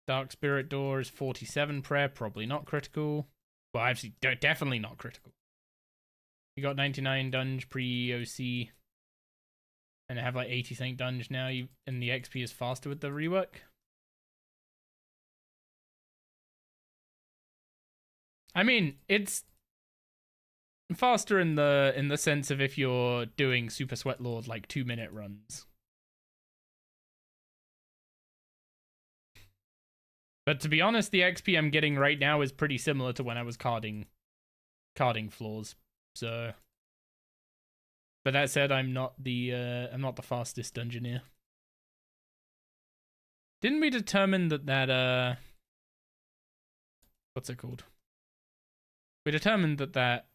Dark spirit door is 47 prayer, probably not critical. Well, actually, definitely not critical. You got 99 dunge pre-OC. And I have like 80 something dunge now, and the XP is faster with the rework. I mean, it's faster in the sense of if you're doing Super Sweat Lord like 2-minute runs. But to be honest, the XP I'm getting right now is pretty similar to when I was carding floors. So, but that said, I'm not the fastest dungeoneer. Didn't we determine that what's it called? We determined that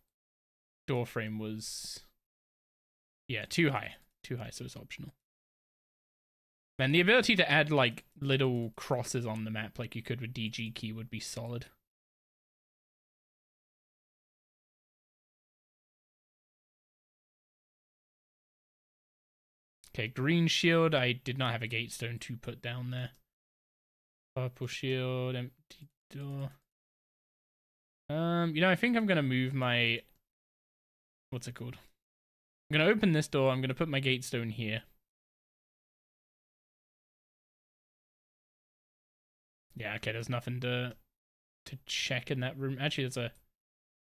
door frame was, yeah, too high, so it's optional. Man, the ability to add like little crosses on the map like you could with DG key would be solid. Okay, green shield. I did not have a gatestone to put down there. Purple shield, empty door. You know, I think I'm gonna move my, what's it called? I'm gonna open this door. I'm gonna put my gatestone here. Yeah, okay. There's nothing to check in that room. Actually,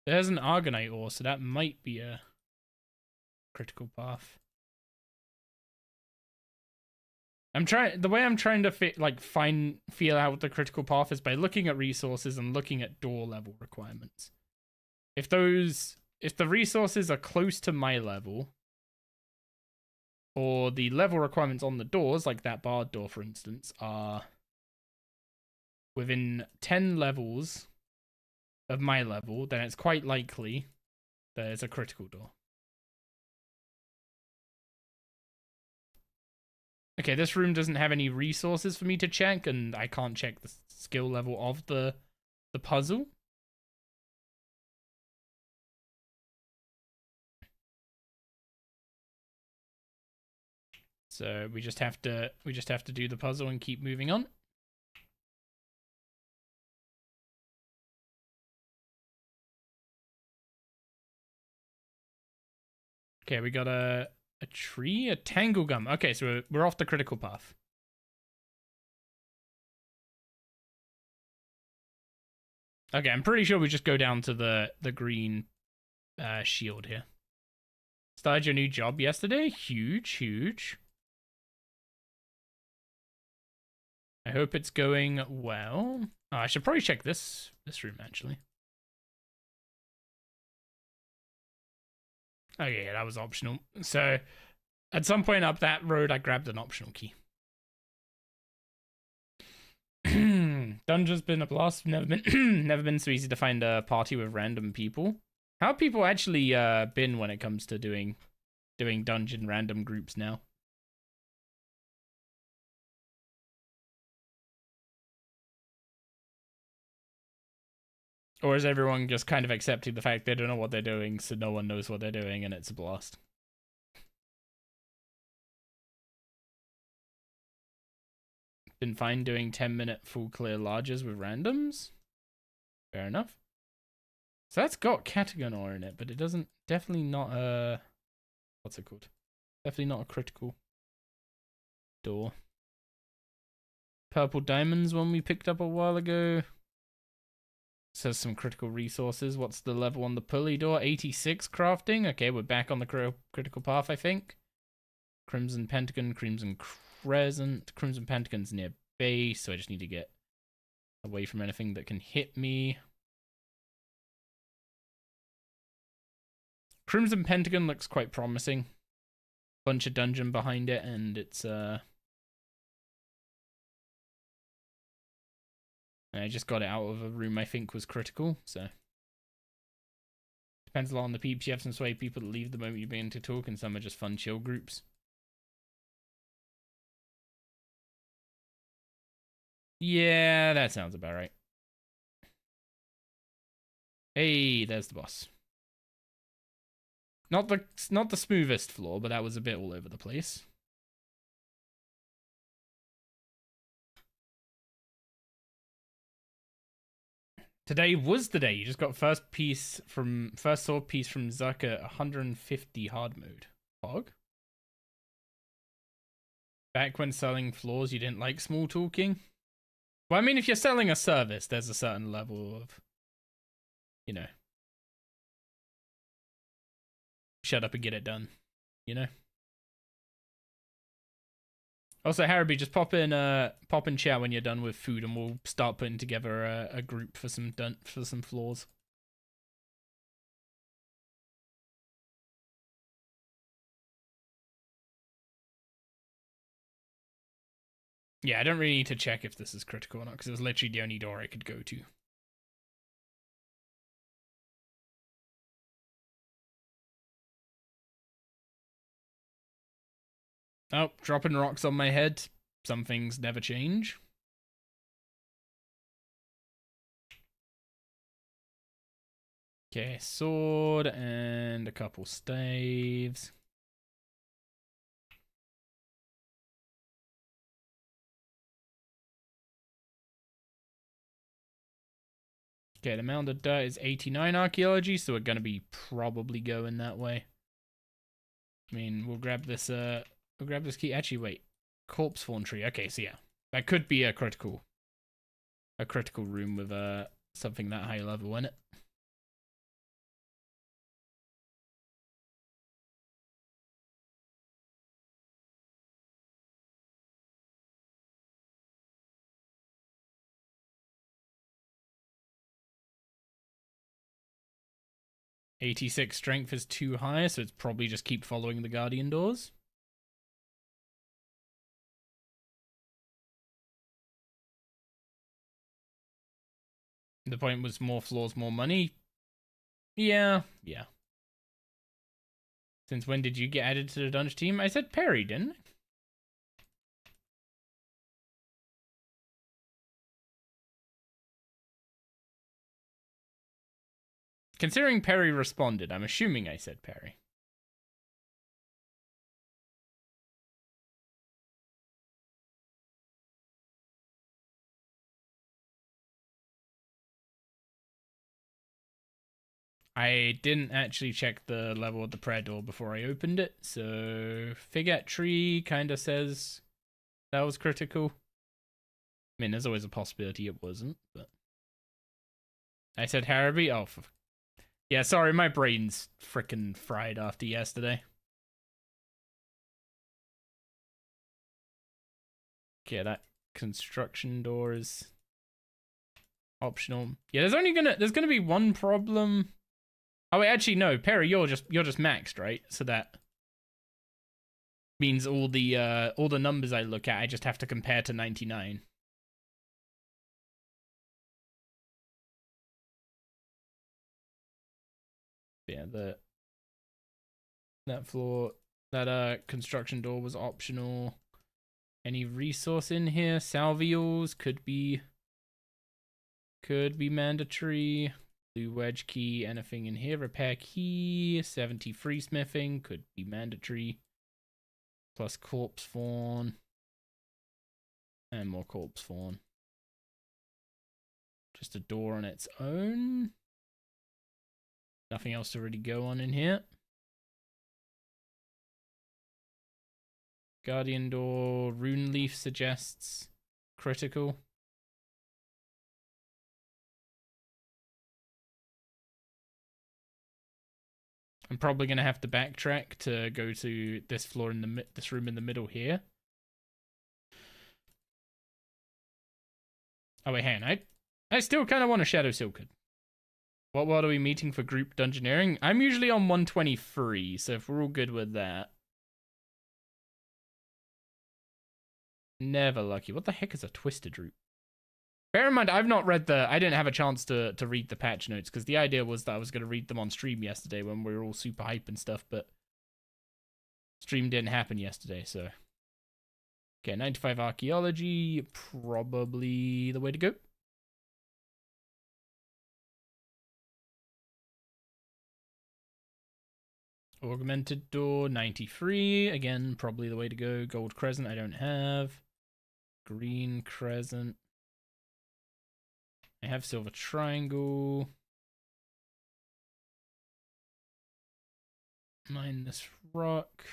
there's an Argonite ore, so that might be a critical path. The way I'm trying to feel out the critical path is by looking at resources and looking at door level requirements. If the resources are close to my level, or the level requirements on the doors, like that barred door for instance, are within 10 levels of my level, then it's quite likely that it's a critical door. Okay, this room doesn't have any resources for me to check, and I can't check the skill level of the puzzle. So we just have to do the puzzle and keep moving on. Okay, we got a tree, a tangle gum. Okay, so we're off the critical path. Okay, I'm pretty sure we just go down to the green shield here. Started your new job yesterday? Huge. I hope it's going well. Oh, I should probably check this room, actually. Oh, yeah, that was optional. So, at some point up that road, I grabbed an optional key. Dungeon's been a blast. Never been so easy to find a party with random people. How have people actually been when it comes to doing dungeon random groups now? Or is everyone just kind of accepting the fact they don't know what they're doing, so no one knows what they're doing, and it's a blast? Been fine doing 10-minute full clear larges with randoms. Fair enough. So that's got Catagon ore in it, but it doesn't. Definitely not a. What's it called? Definitely not a critical door. Purple diamonds one we picked up a while ago. Says some critical resources. What's the level on the pulley door? 86 crafting. Okay, we're back on the critical path, I think. Crimson Pentagon, Crimson Crescent. Crimson Pentagon's near base, so I just need to get away from anything that can hit me. Crimson Pentagon looks quite promising. Bunch of dungeon behind it, and it's I just got it out of a room I think was critical, so. Depends a lot on the peeps. You have some sway people that leave the moment you begin to talk, and some are just fun chill groups. Yeah, that sounds about right. Hey, there's the boss. Not the smoothest floor, but that was a bit all over the place. Today was the day. You just got first sword piece from Zuck at 150 hard mode. Hog? Back when selling floors, you didn't like small talking? Well, I mean, if you're selling a service, there's a certain level of, you know, shut up and get it done, you know? Also, Haraby, just pop in chat when you're done with food, and we'll start putting together a group for some floors. Yeah, I don't really need to check if this is critical or not, because it was literally the only door I could go to. Oh, dropping rocks on my head. Some things never change. Okay, sword and a couple staves. Okay, the mound of dirt is 89 archaeology, so we're gonna be probably going that way. I mean, we'll grab this key. Actually, wait. Corpse fawn tree. Okay, so yeah. That could be a critical room with something that high level in it. .86 strength is too high, so it's probably just keep following the guardian doors. The point was more floors, more money. Yeah. Since when did you get added to the dungeon team? I said Perry, didn't I? Considering Perry responded, I'm assuming I said Perry. I didn't actually check the level of the prayer door before I opened it, so Figuette Tree kind of says that was critical. I mean, there's always a possibility it wasn't, but I said Haraby. Oh, yeah. Sorry, my brain's freaking fried after yesterday. Okay, that construction door is optional. Yeah, there's gonna be one problem. Oh wait, actually no, Perry, you're just maxed, right? So that means all the numbers I look at, I just have to compare to 99. Yeah, that floor, that construction door was optional. Any resource in here? Salvials could be mandatory. Blue wedge key, anything in here? Repair key, 70 free smithing could be mandatory. Plus corpse fawn. And more corpse fawn. Just a door on its own. Nothing else to really go on in here. Guardian door, rune leaf suggests critical. I'm probably going to have to backtrack to go to this floor in this room in the middle here. Oh wait, hang on. I still kind of want a Shadow Silkwood. What world are we meeting for group dungeoneering? I'm usually on 123, so if we're all good with that. Never lucky. What the heck is a twisted root? Bear in mind, I didn't have a chance to read the patch notes, because the idea was that I was going to read them on stream yesterday when we were all super hype and stuff, but stream didn't happen yesterday, so. Okay, 95 archaeology, probably the way to go. Augmented door, 93, again, probably the way to go. Gold crescent, I don't have. Green crescent. I have silver triangle. Mine this rock.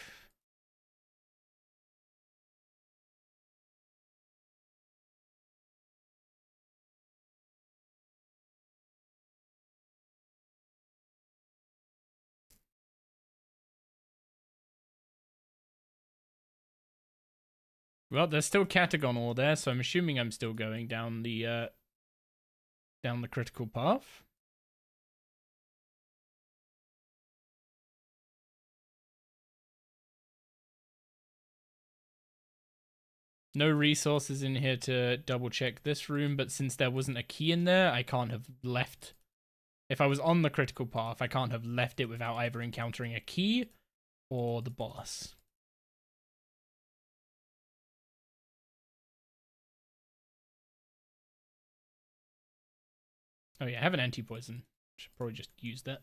Well, there's still Catagon ore there, so I'm assuming I'm still going down the critical path. No resources in here to double check this room, but since there wasn't a key in there, I can't have left. If I was on the critical path, I can't have left it without either encountering a key or the boss. Oh yeah, I have an anti-poison. Should probably just use that.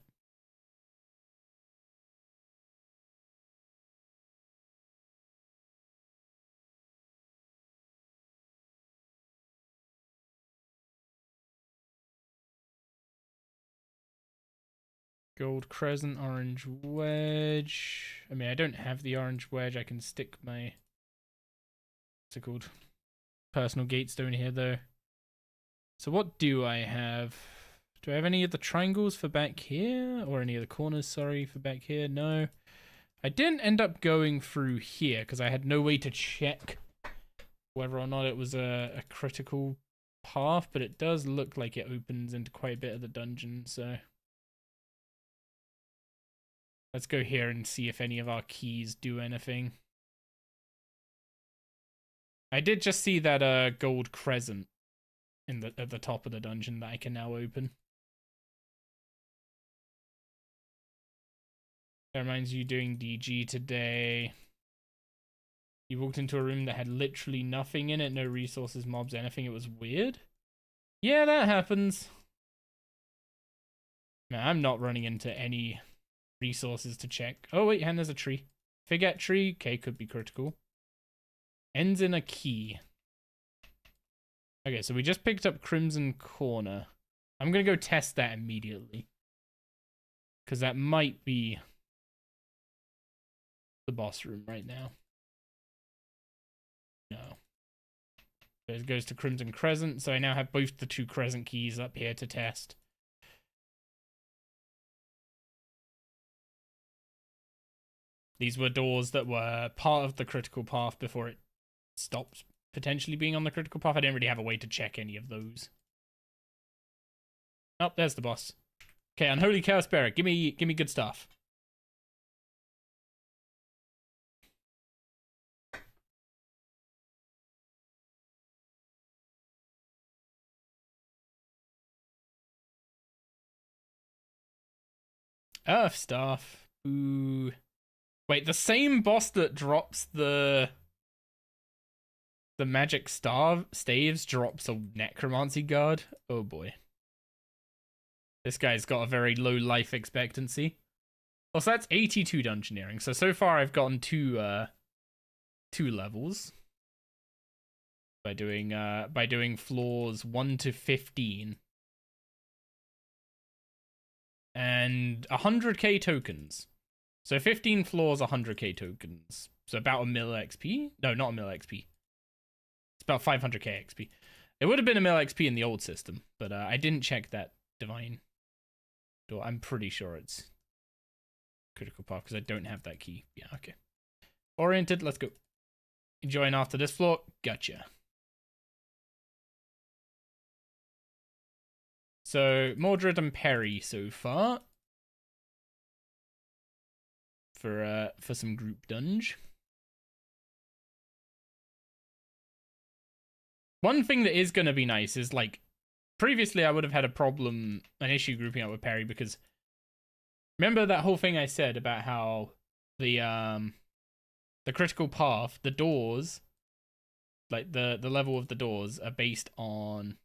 Gold crescent, orange wedge. I mean, I don't have the orange wedge. I can stick my, what's it called? Personal gatestone here though. So what do I have? Do I have any of the triangles for back here? Or any of the corners, sorry, for back here? No. I didn't end up going through here because I had no way to check whether or not it was a critical path, but it does look like it opens into quite a bit of the dungeon, so let's go here and see if any of our keys do anything. I did just see that gold crescent at the top of the dungeon that I can now open. That reminds you doing DG today. You walked into a room that had literally nothing in it, no resources, mobs, anything. It was weird. Yeah, that happens. Man, I'm not running into any resources to check. Oh wait, and there's a tree. Figuette tree. Okay, could be critical. Ends in a key. Okay, so we just picked up Crimson Corner. I'm gonna go test that immediately, because that might be the boss room right now. No. So it goes to Crimson Crescent, so I now have both the two Crescent keys up here to test. These were doors that were part of the critical path before it stopped potentially being on the critical path. I didn't really have a way to check any of those. Oh, there's the boss. Okay, Unholy Chaos Bearer. Give me good stuff. Earth stuff. Ooh. Wait, the same boss that drops the magic staves drops a necromancy guard. Oh boy. This guy's got a very low life expectancy. Also, that's 82 dungeoneering. So far I've gotten two levels by doing floors 1 to 15. And 100k tokens. So 15 floors, 100k tokens. So about a mil XP? No, not a mil XP. It's about 500k XP. It would have been a mil XP in the old system, but I didn't check that divine door. I'm pretty sure it's critical path because I don't have that key. Yeah, okay. Oriented, let's go. Join after this floor. Gotcha. So, Mordred and Perry so far. For some group dunge. One thing that is going to be nice is, like, previously I would have had an issue grouping up with Perry because remember that whole thing I said about how the critical path, the doors, like the level of the doors are based on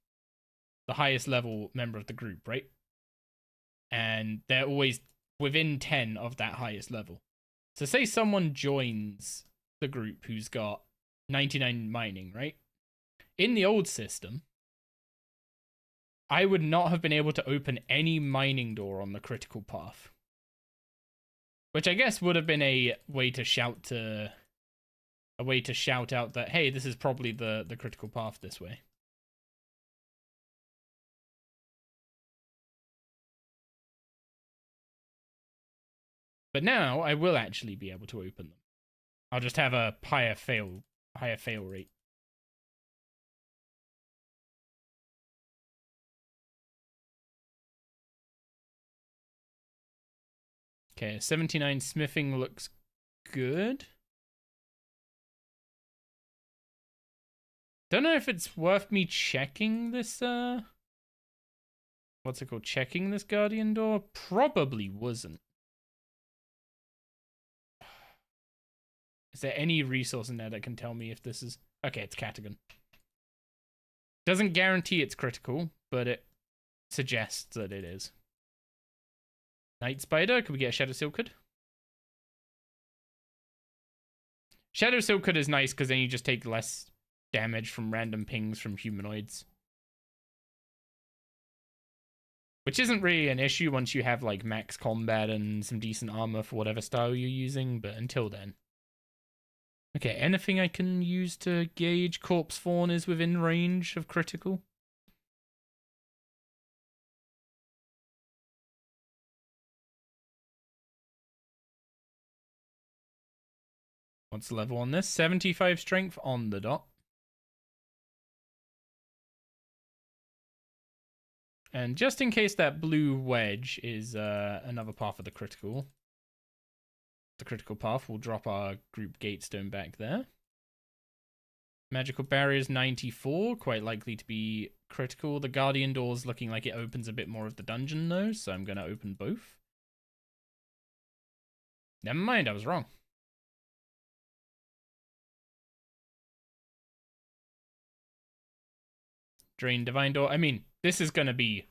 the highest level member of the group, right? And they're always within 10 of that highest level. So say someone joins the group who's got 99 mining, right? In the old system, I would not have been able to open any mining door on the critical path. Which I guess would have been a way to shout out that, hey, this is probably the critical path this way. But now I will actually be able to open them. I'll just have a higher fail rate. Okay, 79 smithing looks good. Don't know if it's worth me checking this, what's it called? Checking this guardian door? Probably wasn't. Is there any resource in there that can tell me if this is... Okay, it's Catagon. Doesn't guarantee it's critical, but it suggests that it is. Night Spider, could we get a Shadow Silk Hood? Shadow Silk Hood is nice because then you just take less damage from random pings from humanoids. Which isn't really an issue once you have like max combat and some decent armor for whatever style you're using, but until then. Okay, anything I can use to gauge Corpse Fawn is within range of critical? What's the level on this? 75 strength on the dot. And just in case that blue wedge is another path of the critical path, we'll drop our group gatestone back there. Magical barriers 94, quite likely to be critical. The guardian door's looking like it opens a bit more of the dungeon though, so I'm going to open both. Never mind, I was wrong. Drain divine door. I mean, this is gonna be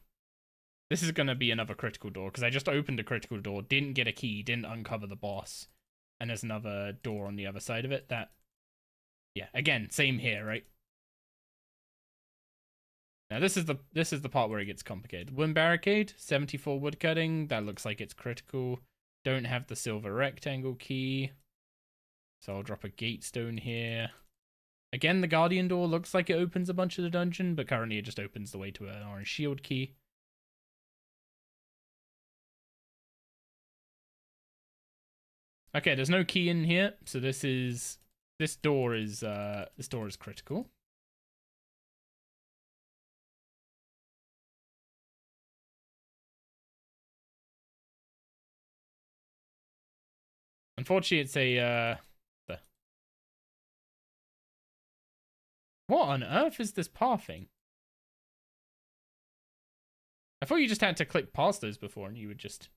another critical door because I just opened a critical door, didn't get a key, didn't uncover the boss, and there's another door on the other side of it. Yeah, again, same here, right? Now this is the part where it gets complicated. Wood barricade, 74 woodcutting. That looks like it's critical. Don't have the silver rectangle key, so I'll drop a gatestone here. Again, the guardian door looks like it opens a bunch of the dungeon, but currently it just opens the way to an orange shield key. Okay, there's no key in here, so this is This door is critical. Unfortunately, it's a What on earth is this pathing? I thought you just had to click past those before and you would just...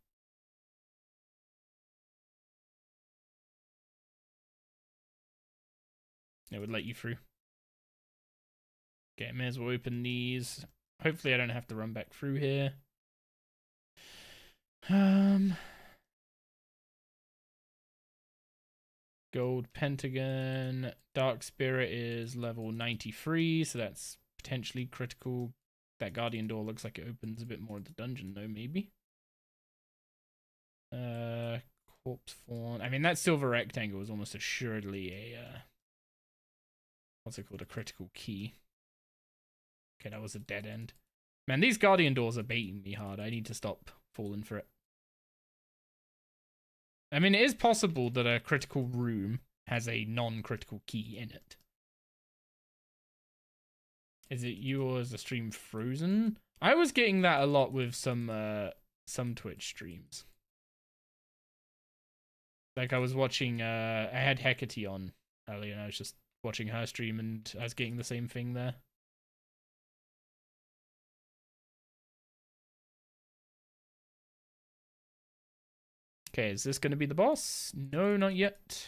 It would let you through. Okay, may as well open these. Hopefully I don't have to run back through here. Gold Pentagon. Dark Spirit is level 93, so that's potentially critical. That Guardian door looks like it opens a bit more of the dungeon, though, maybe. Corpse Fawn. I mean, that silver rectangle is almost assuredly a... what's it called? A critical key. Okay, that was a dead end. Man, these Guardian doors are baiting me hard. I need to stop falling for it. I mean, it is possible that a critical room has a non-critical key in it. Is it you or is the stream frozen? I was getting that a lot with some Twitch streams. Like I was watching, I had Hecate on earlier and I was just watching her stream and I was getting the same thing there. Okay, is this going to be the boss? No, not yet.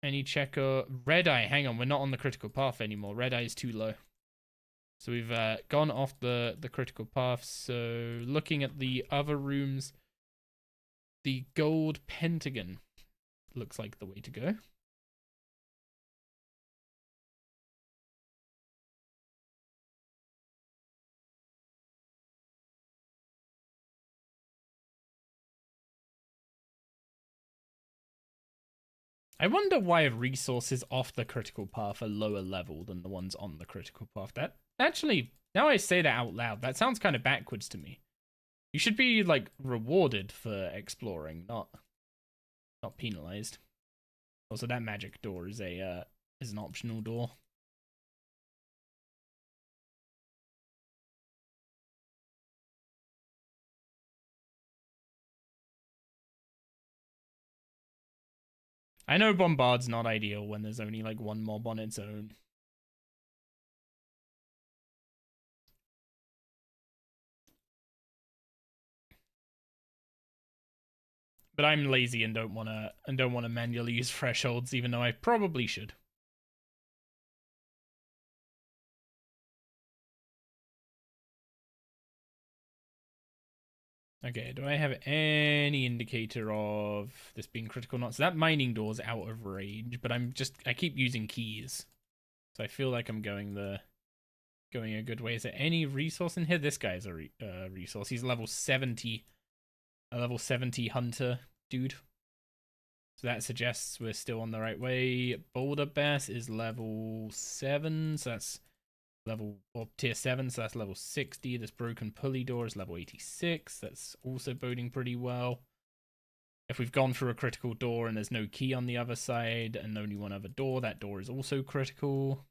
Any checker? Red Eye. Hang on, we're not on the critical path anymore. Red Eye is too low. So we've gone off the critical path. So looking at the other rooms, the Gold Pentagon looks like the way to go. I wonder why resources off the critical path are lower level than the ones on the critical path. That actually, now I say that out loud, that sounds kind of backwards to me. You should be like rewarded for exploring, not penalized. Also, that magic door is an optional door. I know Bombard's not ideal when there's only like one mob on its own. But I'm lazy and don't wanna manually use thresholds, even though I probably should. Okay, do I have any indicator of this being critical or not? So that mining door's out of range, but I keep using keys. So I feel like I'm going a good way. Is there any resource in here? This guy's a resource. He's level 70, a level 70 hunter dude. So that suggests we're still on the right way. Boulder Bass is level 7, so that's tier 7, so that's level 60. This broken pulley door is level 86. That's also boding pretty well. If we've gone through a critical door and there's no key on the other side and only one other door, that door is also critical.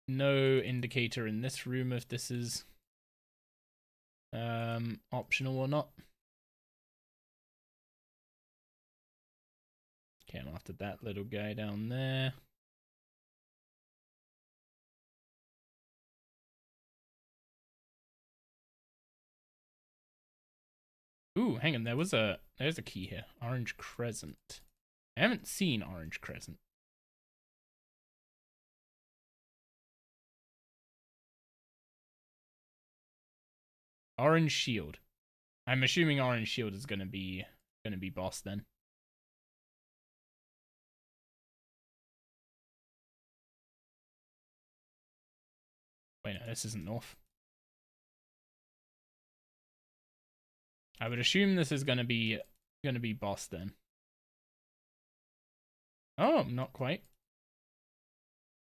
No indicator in this room if this is optional or not. Okay, I'm after that little guy down there. Ooh, hang on, there's a key here. Orange Crescent. I haven't seen Orange Crescent. Orange Shield. I'm assuming Orange Shield is gonna be boss then. Wait, no, this isn't north. I would assume this is gonna be boss then. Oh, not quite.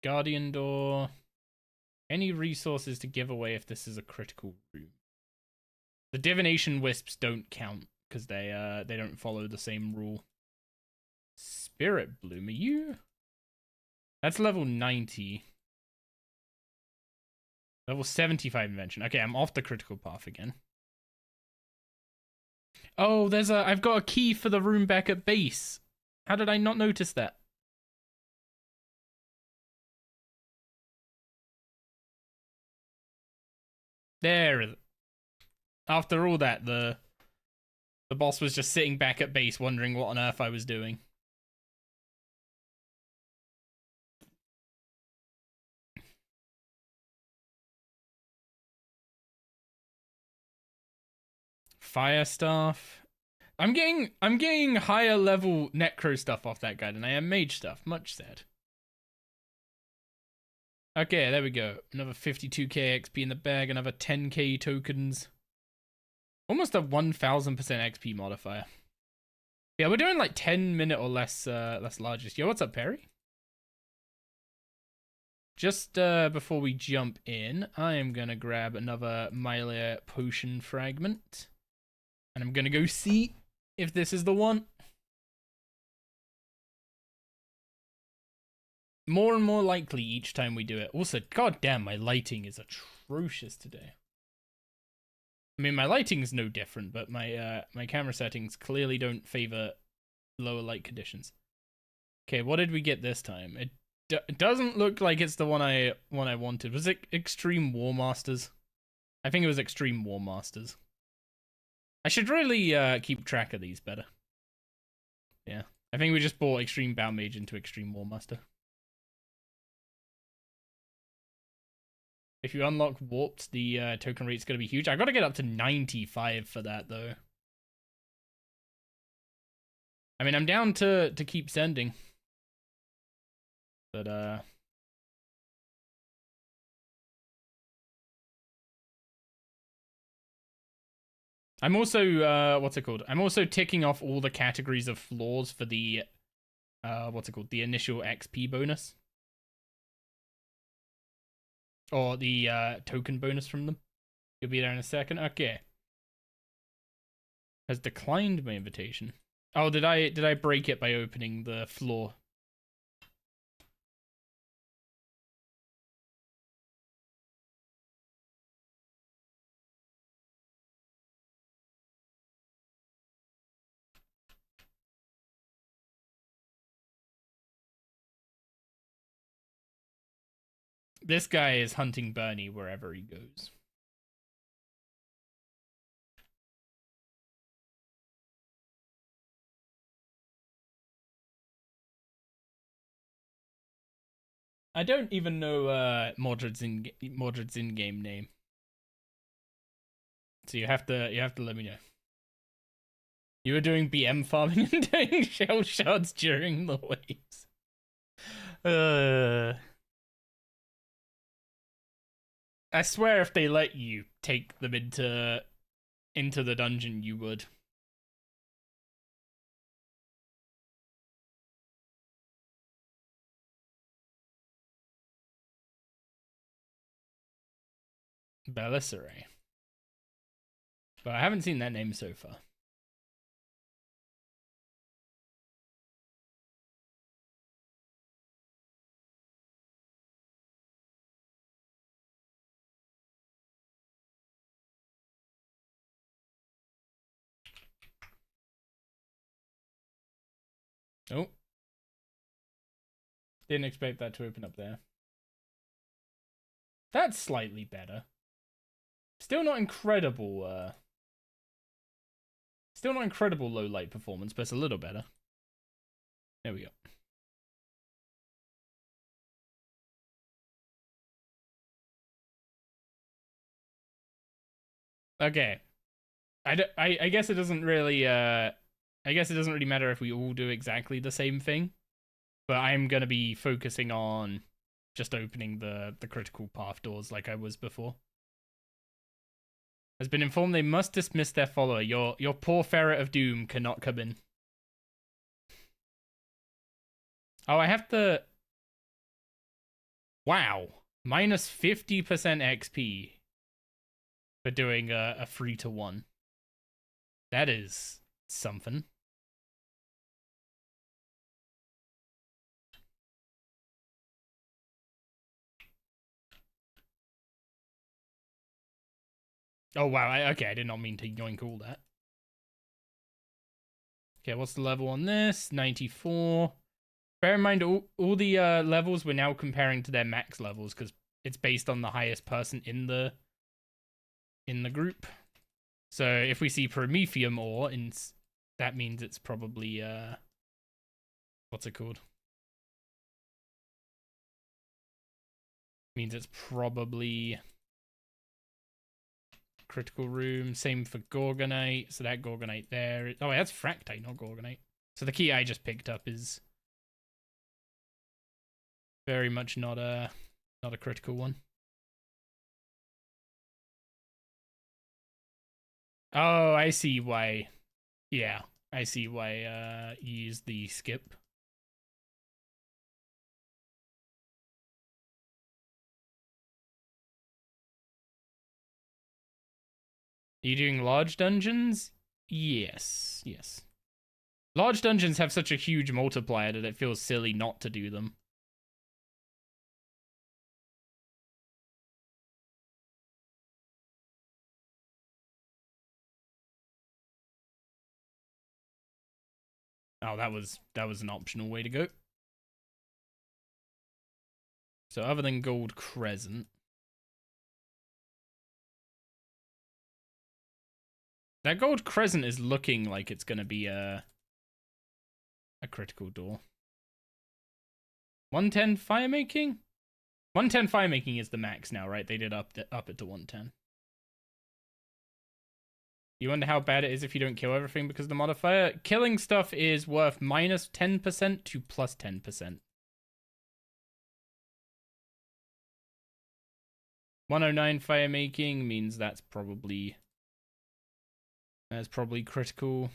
Guardian door. Any resources to give away if this is a critical room? The divination wisps don't count because they don't follow the same rule. Spirit Bloom, are you? That's level 90. Level 75 invention. Okay, I'm off the critical path again. Oh, I've got a key for the room back at base. How did I not notice that? There. After all that, the boss was just sitting back at base wondering what on earth I was doing. Fire staff. I'm getting higher level necro stuff off that guy than I am mage stuff. Much said. Okay, there we go. Another 52k XP in the bag, another 10k tokens. Almost a 1000% XP modifier. Yeah, we're doing like 10-minute or less largest. Yo, what's up, Perry? Just before we jump in, I am gonna grab another Mylia potion fragment. And I'm gonna go see if this is the one. More and more likely each time we do it. Also, goddamn, my lighting is atrocious today. I mean, my lighting is no different, but my camera settings clearly don't favor lower light conditions. Okay, what did we get this time? It doesn't look like it's the one I wanted. Was it Extreme War Masters? I think it was Extreme War Masters. I should really keep track of these better. Yeah, I think we just bought Extreme Bow Mage into Extreme War Master. If you unlock Warped, the token rate's going to be huge. I got to get up to 95 for that, though. I mean, I'm down to keep sending. But, I'm also, what's it called? I'm also ticking off all the categories of floors for the, what's it called? The initial XP bonus. Or the token bonus from them. You'll be there in a second. Okay. Has declined my invitation. Oh, did I break it by opening the floor? This guy is hunting Bernie wherever he goes. I don't even know Mordred's in-game name. So you have to let me know. You were doing BM farming and doing shell shards during the waves. I swear if they let you take them into the dungeon, you would. Belissaray. But I haven't seen that name so far. Oh. Didn't expect that to open up there. That's slightly better. Still not incredible, still not incredible low light performance, but it's a little better. There we go. Okay. I guess it doesn't really, I guess it doesn't really matter if we all do exactly the same thing. But I'm gonna be focusing on just opening the critical path doors like I was before. Has been informed they must dismiss their follower. Your poor ferret of doom cannot come in. Oh, I have to... Wow. Minus 50% XP for doing a 3-to-1. That is something. Oh, wow. Okay, I did not mean to yoink all that. Okay, what's the level on this? 94. Bear in mind, all the levels we're now comparing to their max levels, because it's based on the highest person in the group. So if we see Promethium ore, that means it's probably, what's it called? Means it's probably critical room. Same for Gorgonite. So that Gorgonite there. Oh, that's Fractite, not Gorgonite. So the key I just picked up is very much not a critical one. Oh, I see why. Yeah, I see why you use the skip. Are you doing large dungeons? Yes, yes. Large dungeons have such a huge multiplier that it feels silly not to do them. Oh, that was an optional way to go. So other than Gold Crescent, that Gold Crescent is looking like it's gonna be a critical door. 110 firemaking? 110 firemaking is the max now, right? They did up it to 110. You wonder how bad it is if you don't kill everything because of the modifier? Killing stuff is worth minus 10% to plus 10%. 109 firemaking means that's probably critical.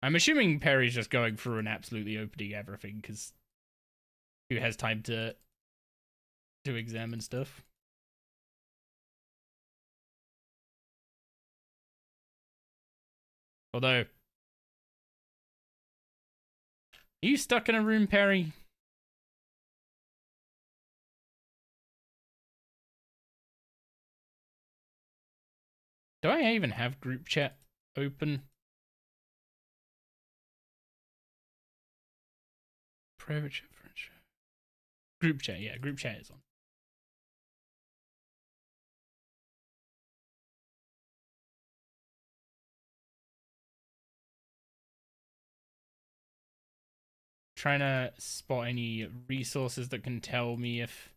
I'm assuming Perry's just going through and absolutely opening everything because who has time to examine stuff? Although, are you stuck in a room, Perry? Do I even have group chat open? Private chat, French. Group chat, yeah, group chat is on. Trying to spot any resources that can tell me if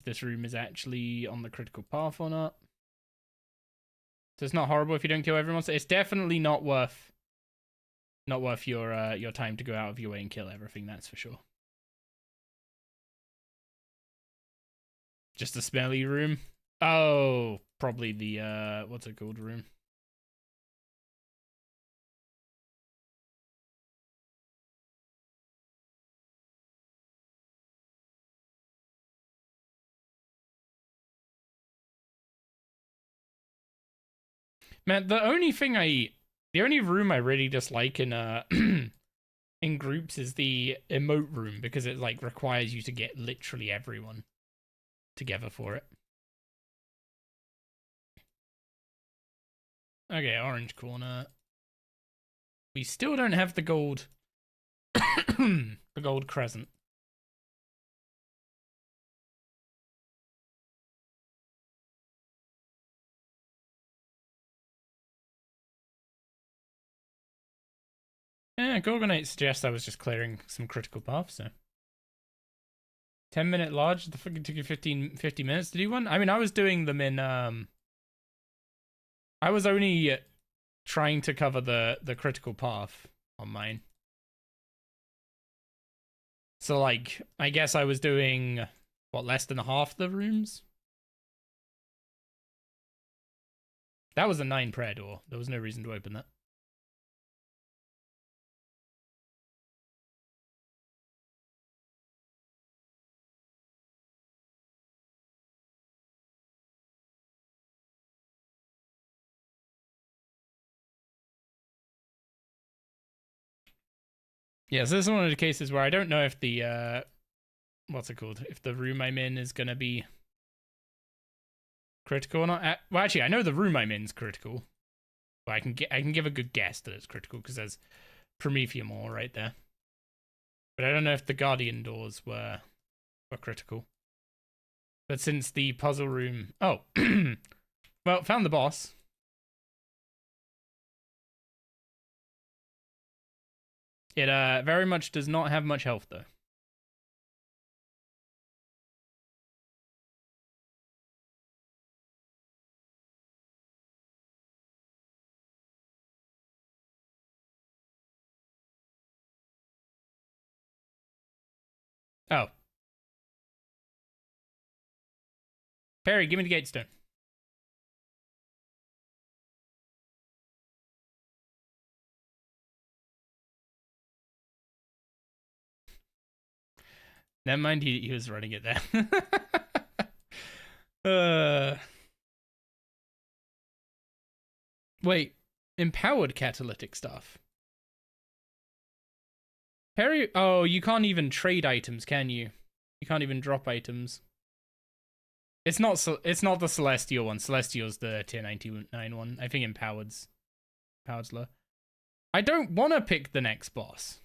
this room is actually on the critical path or not. So it's not horrible if you don't kill everyone. So it's definitely not worth your time to go out of your way and kill everything. That's for sure. Just a smelly room. Oh, probably the what's it called room. Man, the only room I really dislike in in groups is the emote room because it like requires you to get literally everyone together for it. Okay, orange corner. We still don't have the gold the gold crescent. Yeah, Gorgonite suggests I was just clearing some critical paths, so 10-minute large, the fucking took you 50 minutes to do one? I mean, I was doing them in I was only trying to cover the critical path on mine. So like I guess I was doing what, less than half the rooms? That was a 9 prayer door. There was no reason to open that. Yeah, so this is one of the cases where I don't know if the what's it called? If the room I'm in is gonna be critical or not. Well, actually, I know the room I'm in is critical. But I can give a good guess that it's critical because there's Prometheum ore right there. But I don't know if the Guardian doors were critical. But since the puzzle room, oh, well, found the boss. It very much does not have much health though. Oh, Perry, give me the gate stone. Never mind, he was running it there. Wait, empowered catalytic stuff. Perry, oh, you can't even trade items, can you? You can't even drop items. It's not the Celestial one. Celestial's the tier 99 one. I think empowered's low. I don't want to pick the next boss.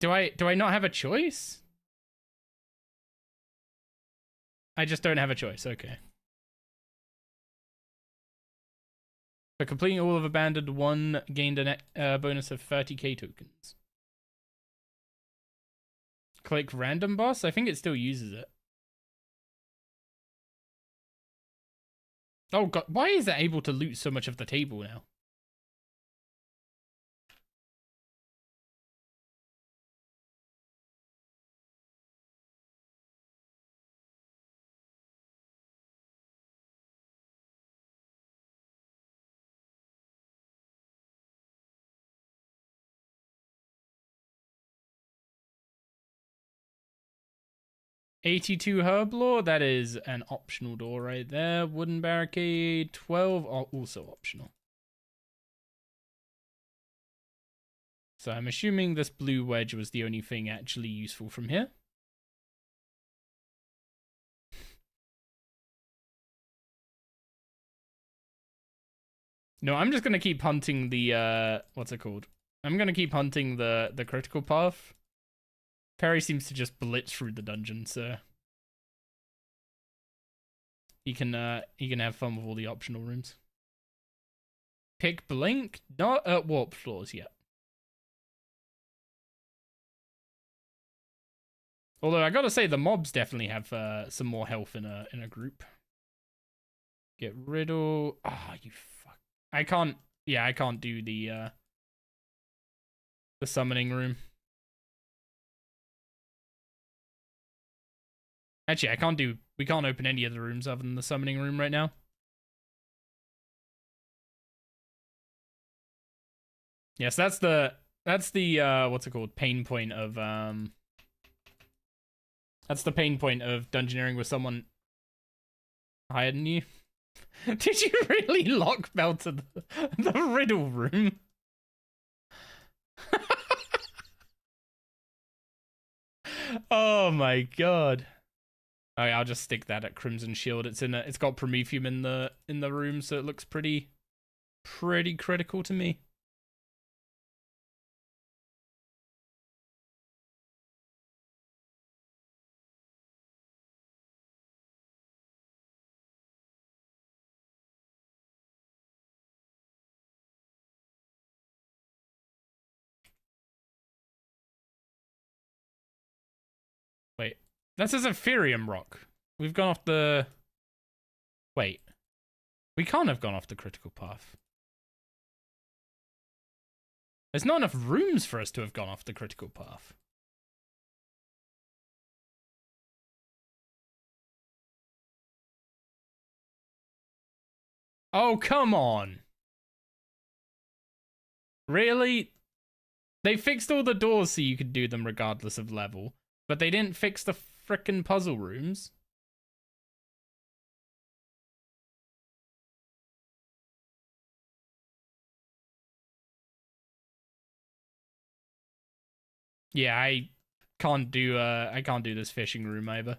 Do I not have a choice? I just don't have a choice. Okay. For completing all of Abandoned 1, gained a bonus of 30k tokens. Click random boss? I think it still uses it. Oh god, why is it able to loot so much of the table now? $82 Herblore, that is an optional door right there. Wooden barricade, 12 are also optional. So I'm assuming this blue wedge was the only thing actually useful from here. No, I'm just gonna keep hunting the what's it called? I'm gonna keep hunting the critical path. Perry seems to just blitz through the dungeon, so he can have fun with all the optional rooms. Pick Blink, not at warp floors yet. Although I gotta say the mobs definitely have some more health in a group. Get riddle. Ah, oh, you fuck. I can't. Yeah, I can't do the summoning room. Actually, I can't do. We can't open any of the rooms other than the summoning room right now. Yes, that's the what's it called? Pain point of That's the pain point of dungeoneering with someone higher than you. Did you really lock Bell to the riddle room? Oh my god. Okay, I'll just stick that at Crimson Shield. It's got Prometheum in the room, so it looks pretty critical to me. Wait, that's a Zephyrium rock. We've gone off the... Wait. We can't have gone off the critical path. There's not enough rooms for us to have gone off the critical path. Oh, come on. Really? They fixed all the doors so you could do them regardless of level, but they didn't fix the frickin' puzzle rooms. Yeah, I can't do this fishing room either.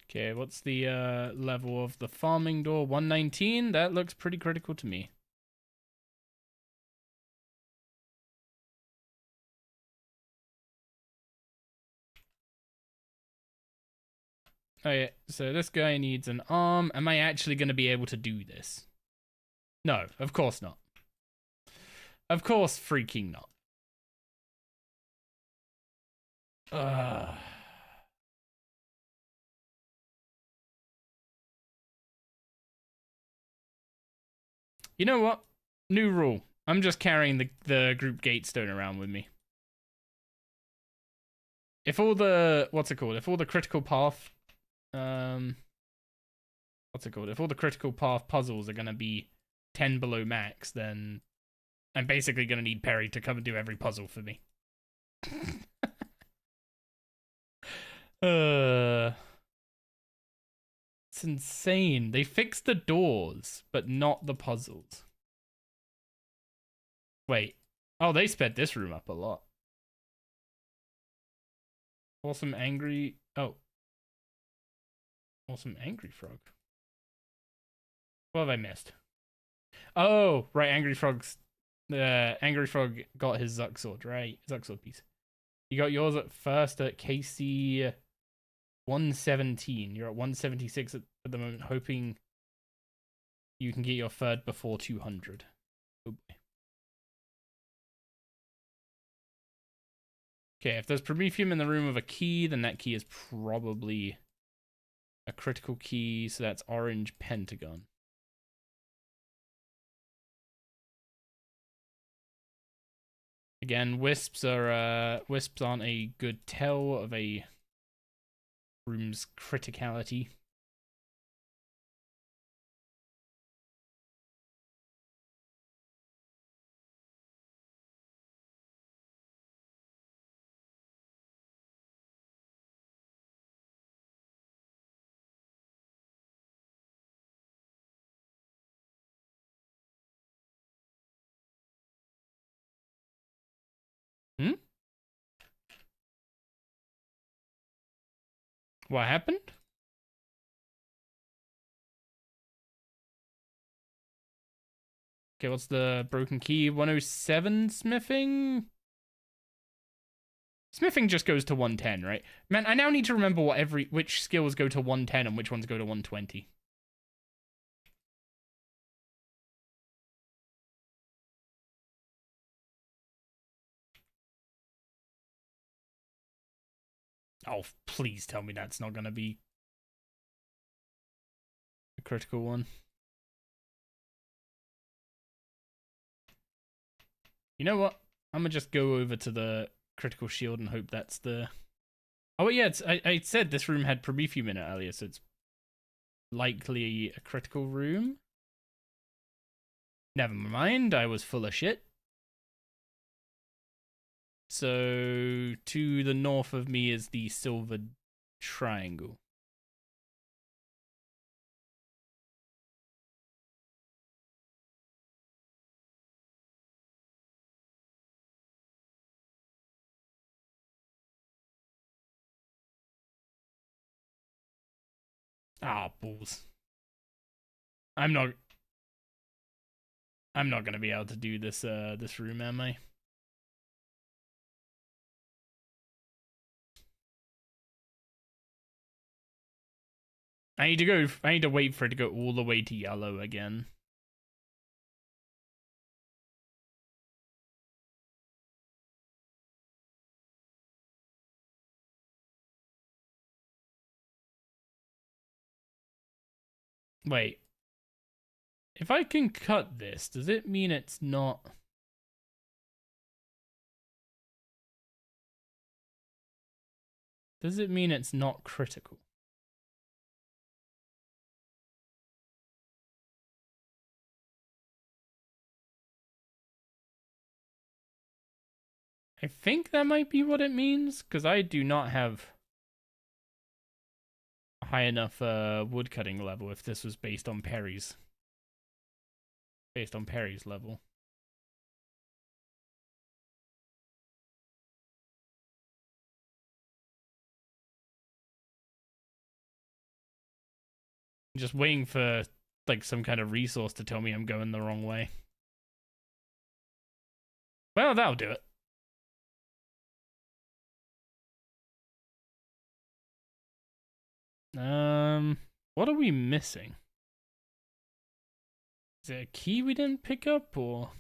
Okay, what's the level of the farming door? 119? That looks pretty critical to me. Oh yeah, so this guy needs an arm. Am I actually going to be able to do this? No, of course not. Of course freaking not. Ugh. You know what? New rule. I'm just carrying the group gate stone around with me. If all the what's it called? If all the critical path what's it called? If all the critical path puzzles are gonna be 10 below max, then I'm basically gonna need Perry to come and do every puzzle for me. It's insane. They fixed the doors, but not the puzzles. Wait. Oh, they sped this room up a lot. Awesome angry. Oh. Awesome angry frog. What have I missed? Oh, right. Angry frog got his Zuck sword, right? Zuck sword piece. You got yours at first at KC 117. You're at 176 at the moment, hoping you can get your third before 200. Oh boy. Okay, if there's Prometheum in the room with a key, then that key is probably a critical key, so that's orange pentagon. Again, wisps aren't a good tell of a room's criticality. Hmm? What happened? Okay, what's the broken key? 107 smithing? Smithing just goes to 110, right? Man, I now need to remember which skills go to 110 and which ones go to 120. Oh, please tell me that's not gonna be a critical one. You know what? I'm gonna just go over to the critical shield and hope that's the... Oh, yeah, I said this room had Prometheum in it earlier, so it's likely a critical room. Never mind, I was full of shit. So, to the north of me is the silver triangle. Ah, balls. I'm not gonna be able to do this this room, am I? I need to wait for it to go all the way to yellow again. Wait. If I can cut this, does it mean it's not... Does it mean it's not critical? I think that might be what it means, because I do not have a high enough woodcutting level if this was based on Perry's. Based on Perry's level. Just waiting for like some kind of resource to tell me I'm going the wrong way. Well, that'll do it. What are we missing? Is there a key we didn't pick up, or?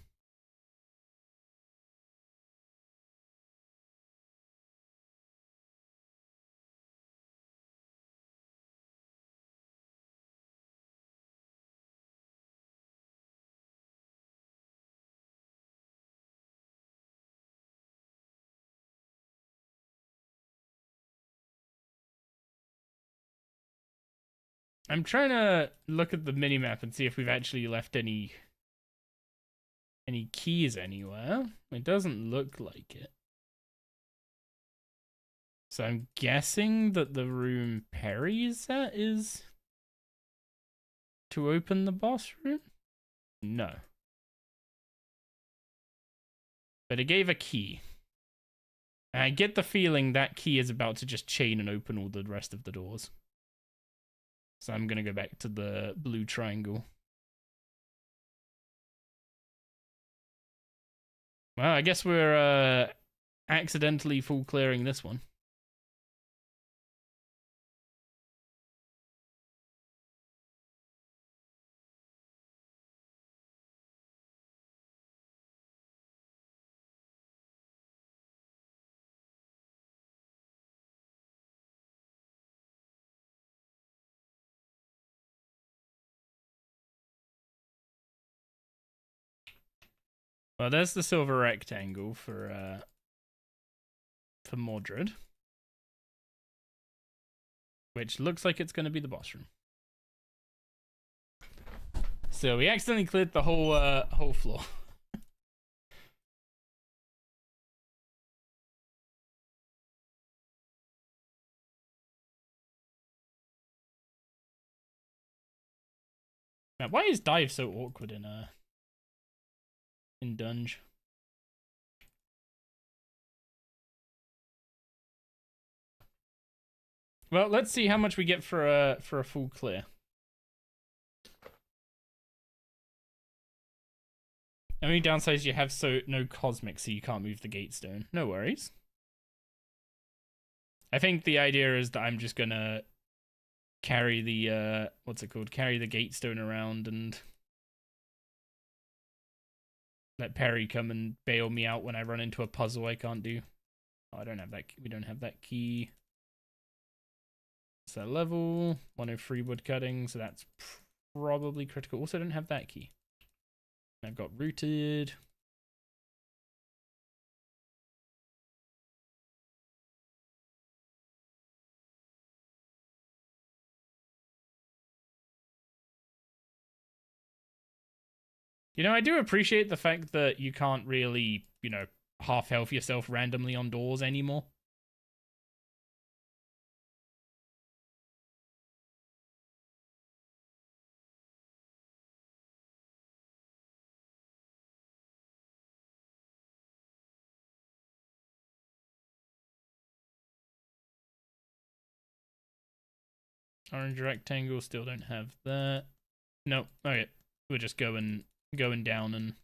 I'm trying to look at the minimap and see if we've actually left any keys anywhere. It doesn't look like it. So I'm guessing that the room Perry is at is to open the boss room? No. But it gave a key. And I get the feeling that key is about to just chain and open all the rest of the doors. So I'm going to go back to the blue triangle. Well, I guess we're accidentally full clearing this one. Well, there's the silver rectangle for Mordred, which looks like it's going to be the boss room. So we accidentally cleared the whole floor. Now, why is dive so awkward in Dunge? Well, let's see how much we get for a full clear. Only downside is you have no cosmic, so you can't move the gate stone. No worries. I think the idea is that I'm just gonna carry the what's it called? Carry the gate stone around and let Perry come and bail me out when I run into a puzzle I can't do. Oh, I don't have that. We don't have that key. It's that level 103 wood cutting, so that's probably critical. Also, don't have that key. I've got rooted. You know, I do appreciate the fact that you can't really, you know, half health yourself randomly on doors anymore. Orange rectangle, still don't have that. Nope. Okay, we're just going down and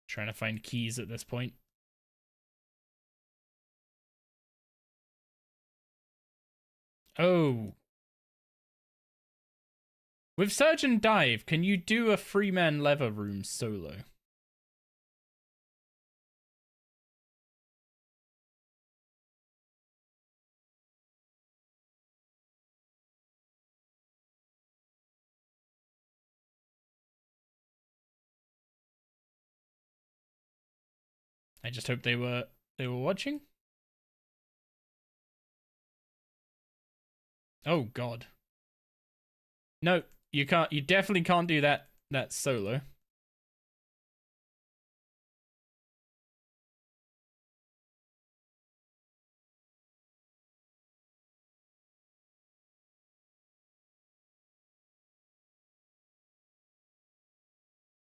trying to find keys at this point. Oh. With Surge and Dive, can you do a three-man lever room solo? I just hope they were watching. Oh god. No, you can't. You definitely can't do that solo.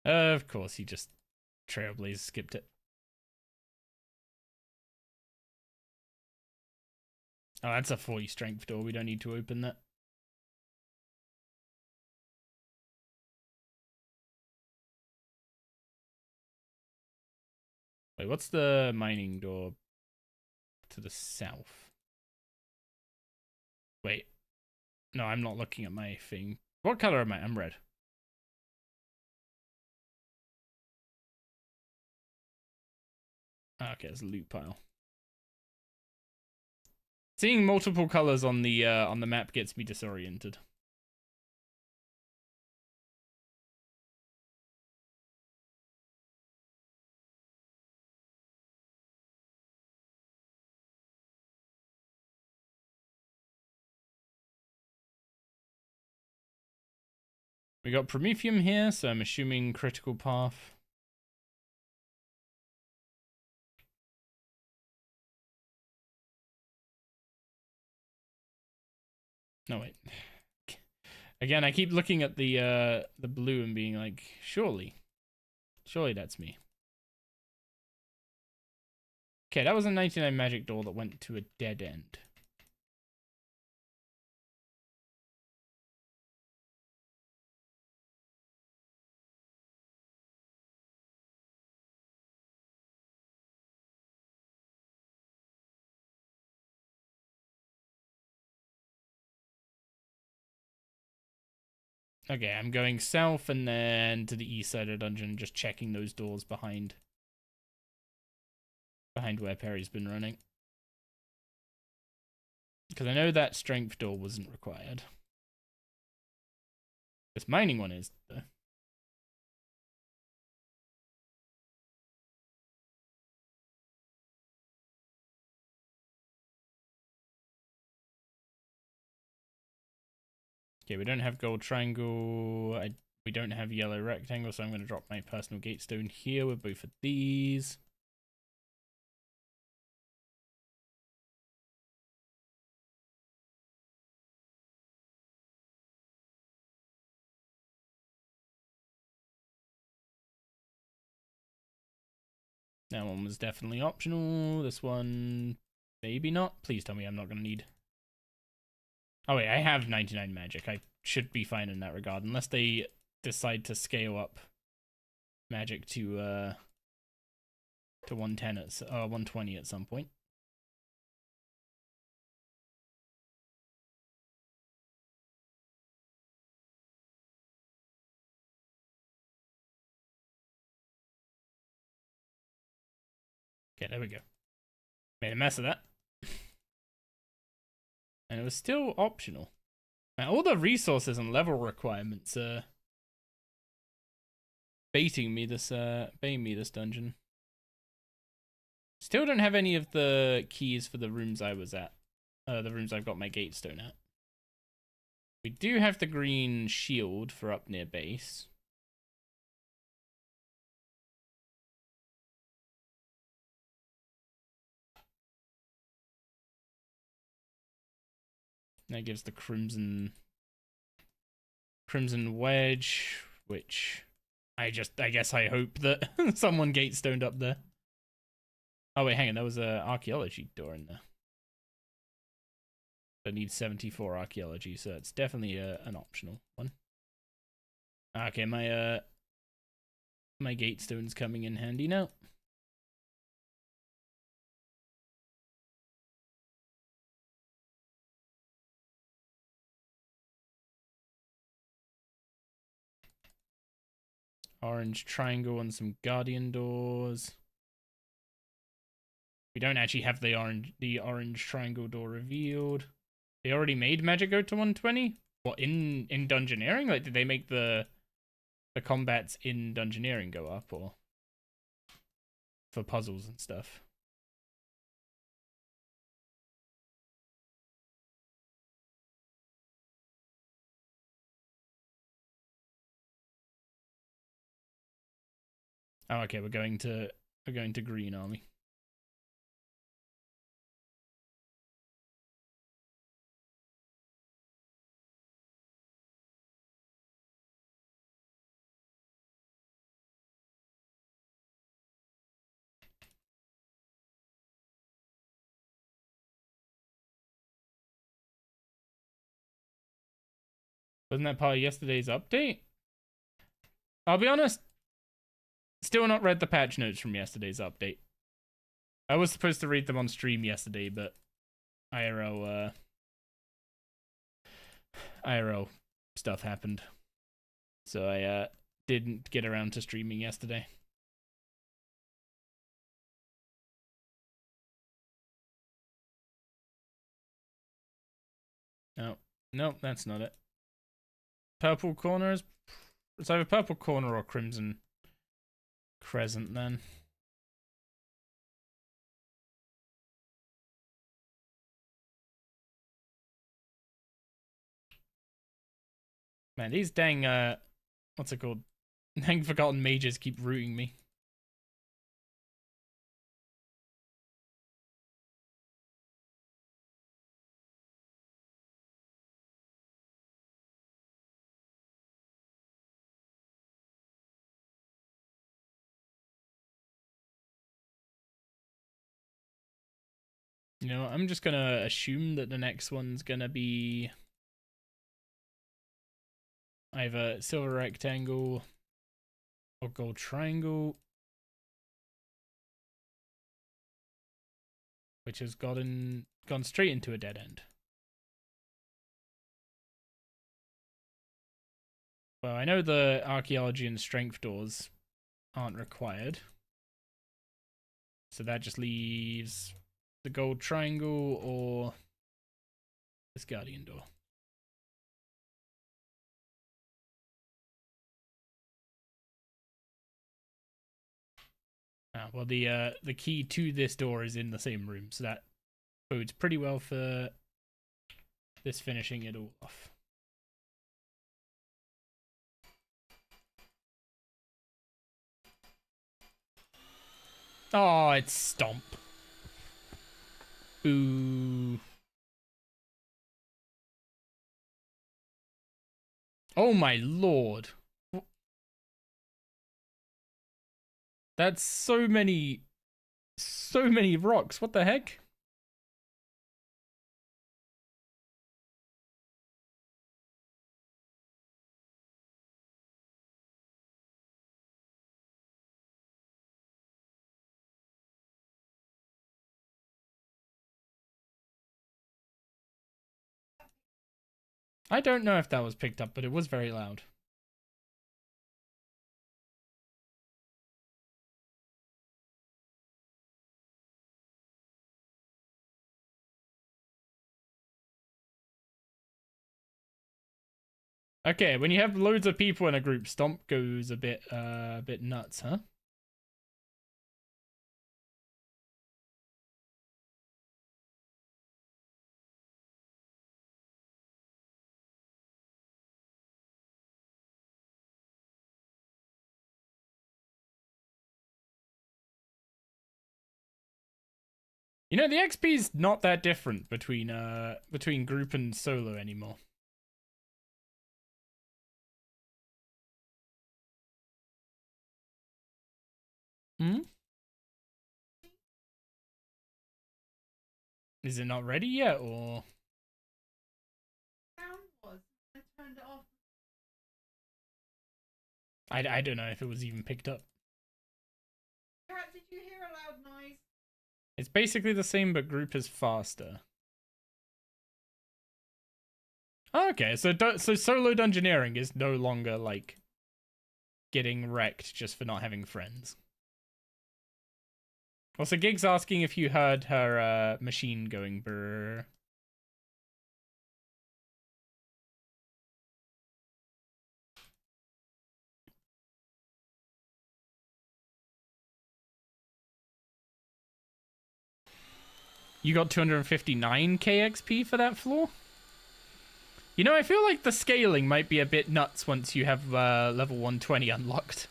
Of course, he just Trailblaze skipped it. Oh, that's a 40 strength door. We don't need to open that. Wait, what's the mining door to the south? Wait. No, I'm not looking at my thing. What color am I? I'm red. Okay, it's a loot pile. Seeing multiple colors on the map gets me disoriented. We got Promethium here, so I'm assuming critical path. No, wait. Again, I keep looking at the blue and being like, surely that's me. Okay, that was a 99 magic door that went to a dead end. Okay, I'm going south and then to the east side of the dungeon, just checking those doors behind where Perry's been running. Because I know that strength door wasn't required. This mining one is, though. Okay, we don't have gold triangle. We don't have yellow rectangle, so I'm going to drop my personal gatestone here with both of these. That one was definitely optional. This one, maybe not. Please tell me I'm not going to need... Oh wait, I have 99 magic. I should be fine in that regard, unless they decide to scale up magic to 110 at 120 at some point. Okay, there we go. Made a mess of that. And it was still optional. Now, all the resources and level requirements are baiting me this dungeon. Still don't have any of the keys for the rooms I was at. The rooms I've got my gatestone at. We do have the green shield for up near base. That gives the crimson wedge, which I guess I hope that someone gatestoned up there. Oh wait, hang on, there was a archaeology door in there. That needs 74 archaeology, so it's definitely an optional one. Okay, my gatestone's coming in handy now. Orange triangle and some guardian doors. We don't actually have the orange triangle door revealed. They already made magic go to 120? What, in dungeoneering? Like, did they make the combats in dungeoneering go up, or for puzzles and stuff? Oh, okay, we're going to green army. Wasn't that part of yesterday's update? I'll be honest, still not read the patch notes from yesterday's update. I was supposed to read them on stream yesterday, but IRL stuff happened. So I didn't get around to streaming yesterday. No, nope, that's not it. Purple corners. It's either purple corner or crimson crescent then. Man, these dang what's it called? Dang forgotten mages keep rooting me. You know, I'm just gonna assume that the next one's gonna be either silver rectangle or gold triangle, which has gone straight into a dead end. Well, I know the archaeology and strength doors aren't required, so that just leaves the gold triangle or this guardian door. Well, the key to this door is in the same room, so that bodes pretty well for this finishing it all off. Oh, it's Stomp. Boo. Oh my lord. That's so many rocks. What the heck? I don't know if that was picked up, but it was very loud. Okay, when you have loads of people in a group, Stomp goes a bit nuts, huh? You know, the XP's not that different between group and solo anymore. Hmm? Is it not ready yet, or? Sound was. I turned it off. I don't know if it was even picked up. Kat, did you hear a loud noise? It's basically the same, but group is faster. Oh, okay, so solo dungeoneering is no longer like getting wrecked just for not having friends. Also, Gig's asking if you heard her machine going brrr. You got 259k XP for that floor? You know, I feel like the scaling might be a bit nuts once you have level 120 unlocked.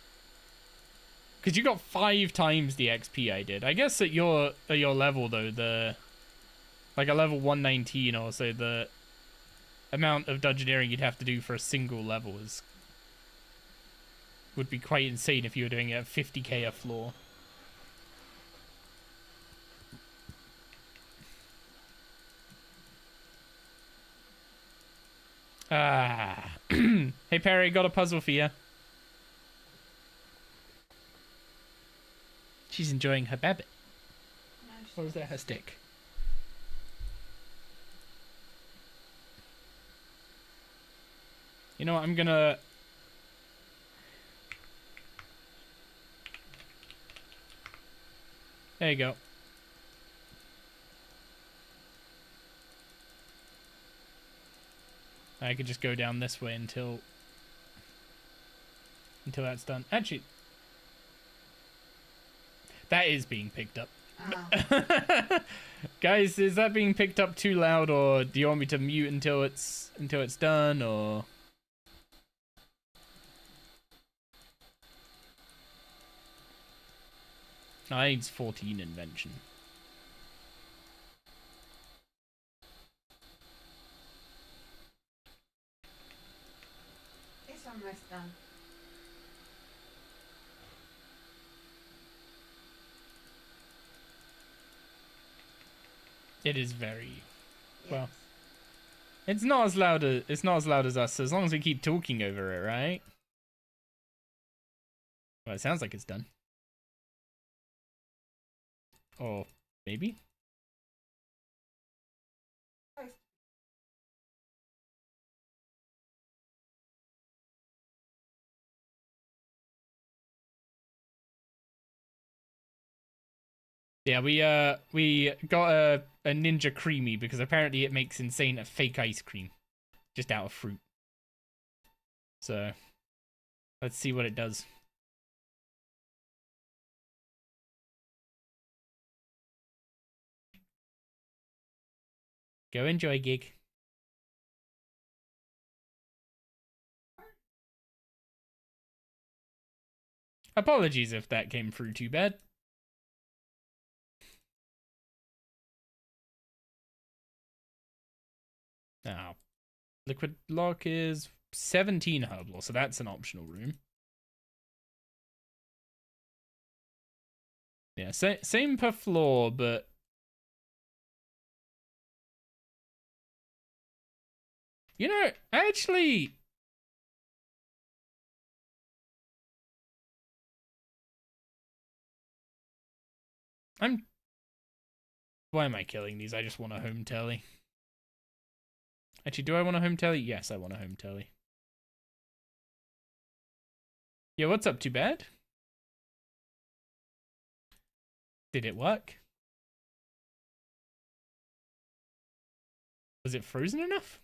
Because you got 5 times the XP I did. I guess at your level though, like a level 119 or so, the amount of dungeoneering you'd have to do for a single level would be quite insane if you were doing it at 50k a floor. Ah. Hey Perry, got a puzzle for you. She's enjoying her babbit. No, Or is that her stick? You know what, I'm gonna... There you go. I could just go down this way until that's done. Actually, that is being picked up. Guys, is that being picked up too loud, or do you want me to mute until it's done, or? I need 14 invention. It's almost done. It is very Yes. well. It's not as loud as us, as long as we keep talking over it, right? Well, it sounds like it's done. Or maybe. Yeah, we got a ninja creamy because apparently it makes insane fake ice cream just out of fruit. So let's see what it does. Go enjoy, Gig. Apologies if that came through too bad. Now, liquid lock is 17 herbal, so that's an optional room. Yeah, same per floor, but you know, actually, why am I killing these? I just want a home telly. Actually, do I want a home telly? Yes, I want a home telly. Yeah, what's up, too bad? Did it work? Was it frozen enough?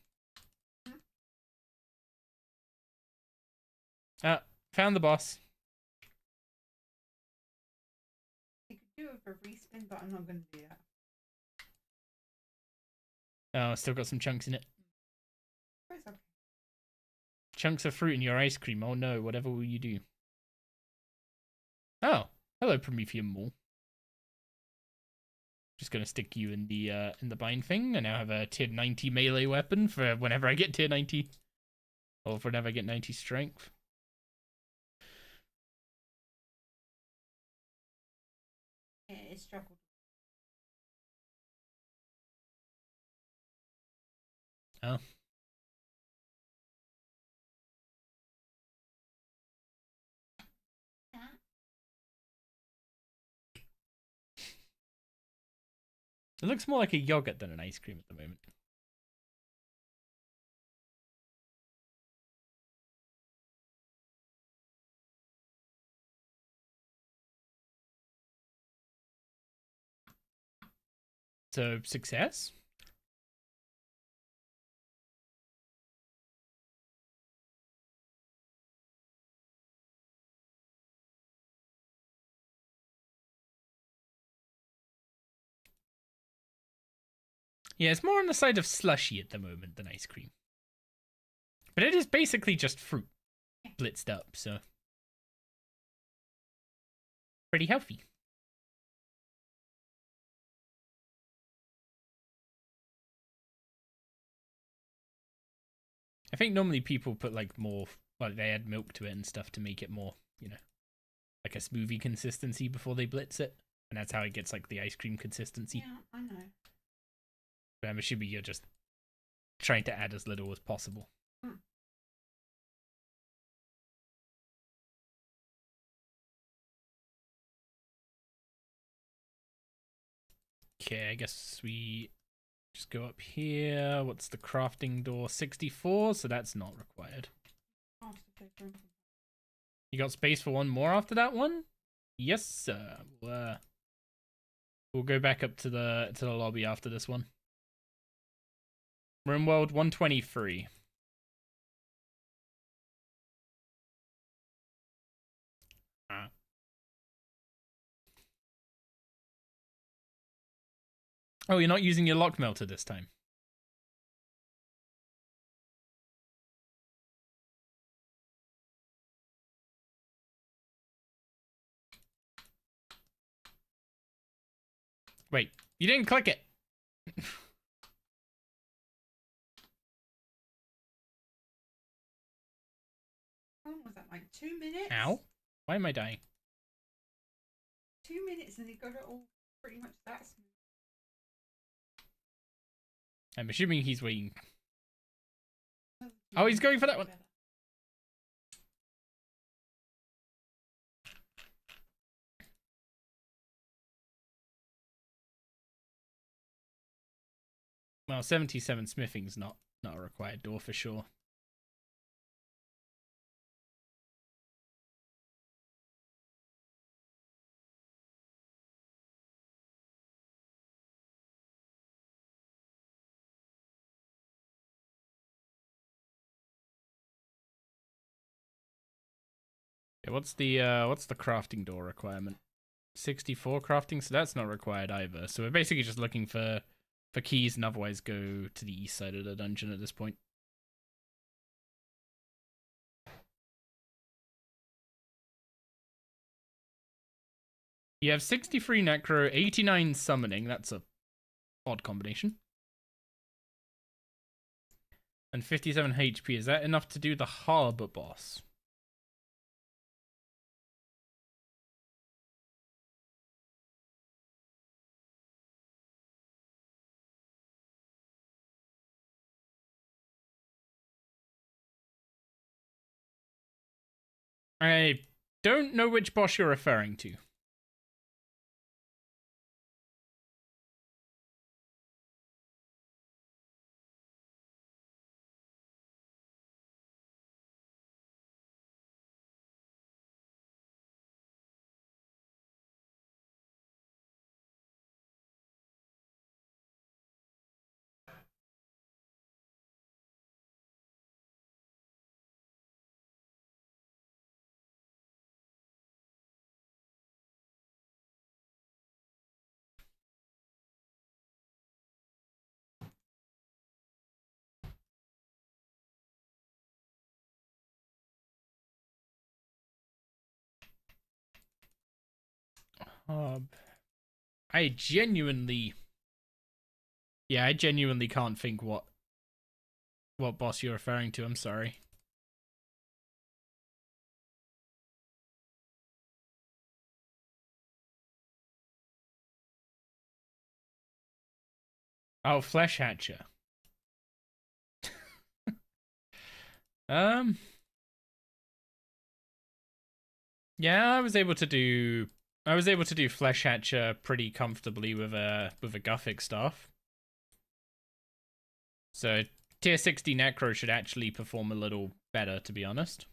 Found the boss. You could do it for respin, but I'm not going to do that. Oh, still got some chunks in it. It's okay. Chunks of fruit in your ice cream. Oh no, whatever will you do? Oh, hello, Promethean Mall. Just gonna stick you in the bind thing. I now have a tier 90 melee weapon for whenever I get tier 90. Or for whenever I get 90 strength. Yeah, it struggled. Oh. It looks more like a yogurt than an ice cream at the moment. So, success? Yeah, it's more on the side of slushy at the moment than ice cream. But it is basically just fruit blitzed up, so pretty healthy. I think normally people put like more, like they add milk to it and stuff to make it more, you know, like a smoothie consistency before they blitz it. And that's how it gets like the ice cream consistency. Yeah, I know. But I'm assuming you're just trying to add as little as possible. Okay, I guess we just go up here. What's the crafting door? 64, so that's not required. You got space for one more after that one? Yes, sir. We'll go back up to the lobby after this one. RimWorld 123. Oh, you're not using your lock melter this time. Wait, you didn't click it. How long was that? Like 2 minutes? Ow. Why am I dying? 2 minutes and he got it all pretty much that smooth. I'm assuming he's waiting. Oh, he's going for that one. Well, 77 smithing's not a required door for sure. Yeah, what's the crafting door requirement? 64 crafting, so that's not required either. So we're basically just looking for keys and otherwise go to the east side of the dungeon at this point. You have 63 necro, 89 summoning. That's a odd combination. And 57 HP. Is that enough to do the harbor boss? I don't know which boss you're referring to. I genuinely can't think what boss you're referring to. I'm sorry. Oh, Flesh Hatcher. Yeah, I was able to do Flesh Hatcher pretty comfortably with a Gothic staff. So tier 60 Necro should actually perform a little better, to be honest.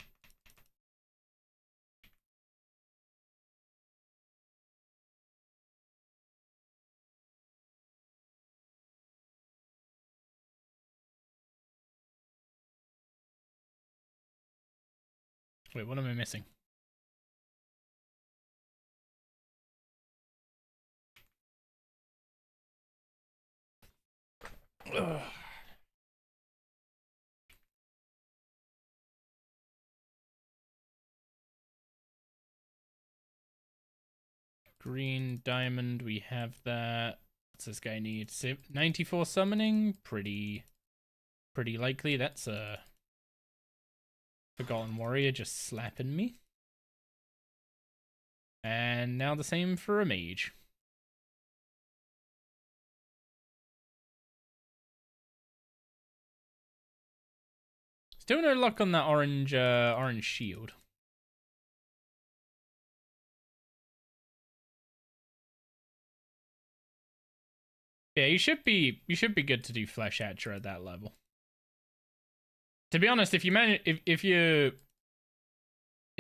Wait, what am I missing? Ugh. Green diamond, we have that. What's this guy need? 94 summoning, pretty likely. That's a Forgotten Warrior just slapping me. And now the same for a mage. Still no luck on that orange shield. Yeah, you should be good to do Flesh Hatcher at that level. To be honest, if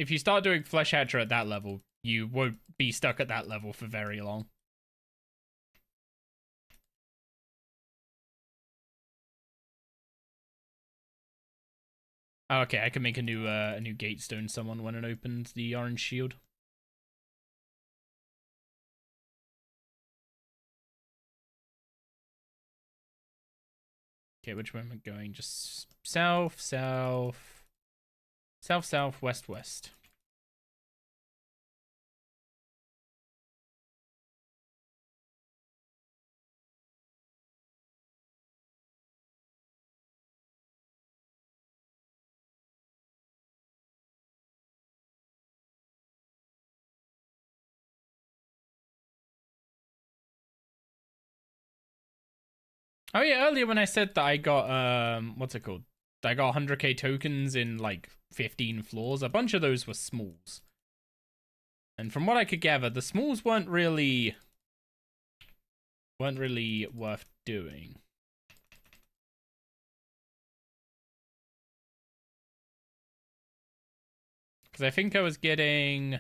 you start doing Flesh Hatcher at that level, you won't be stuck at that level for very long. Oh, okay, I can make a new Gatestone summon when it opens the orange shield. Okay, which way am I going? Just south, south, south, south, west, west. Oh yeah, earlier when I said that I got what's it called? I got 100k tokens in like 15 floors. A bunch of those were smalls. And from what I could gather, the smalls weren't really worth doing. Cuz I think I was getting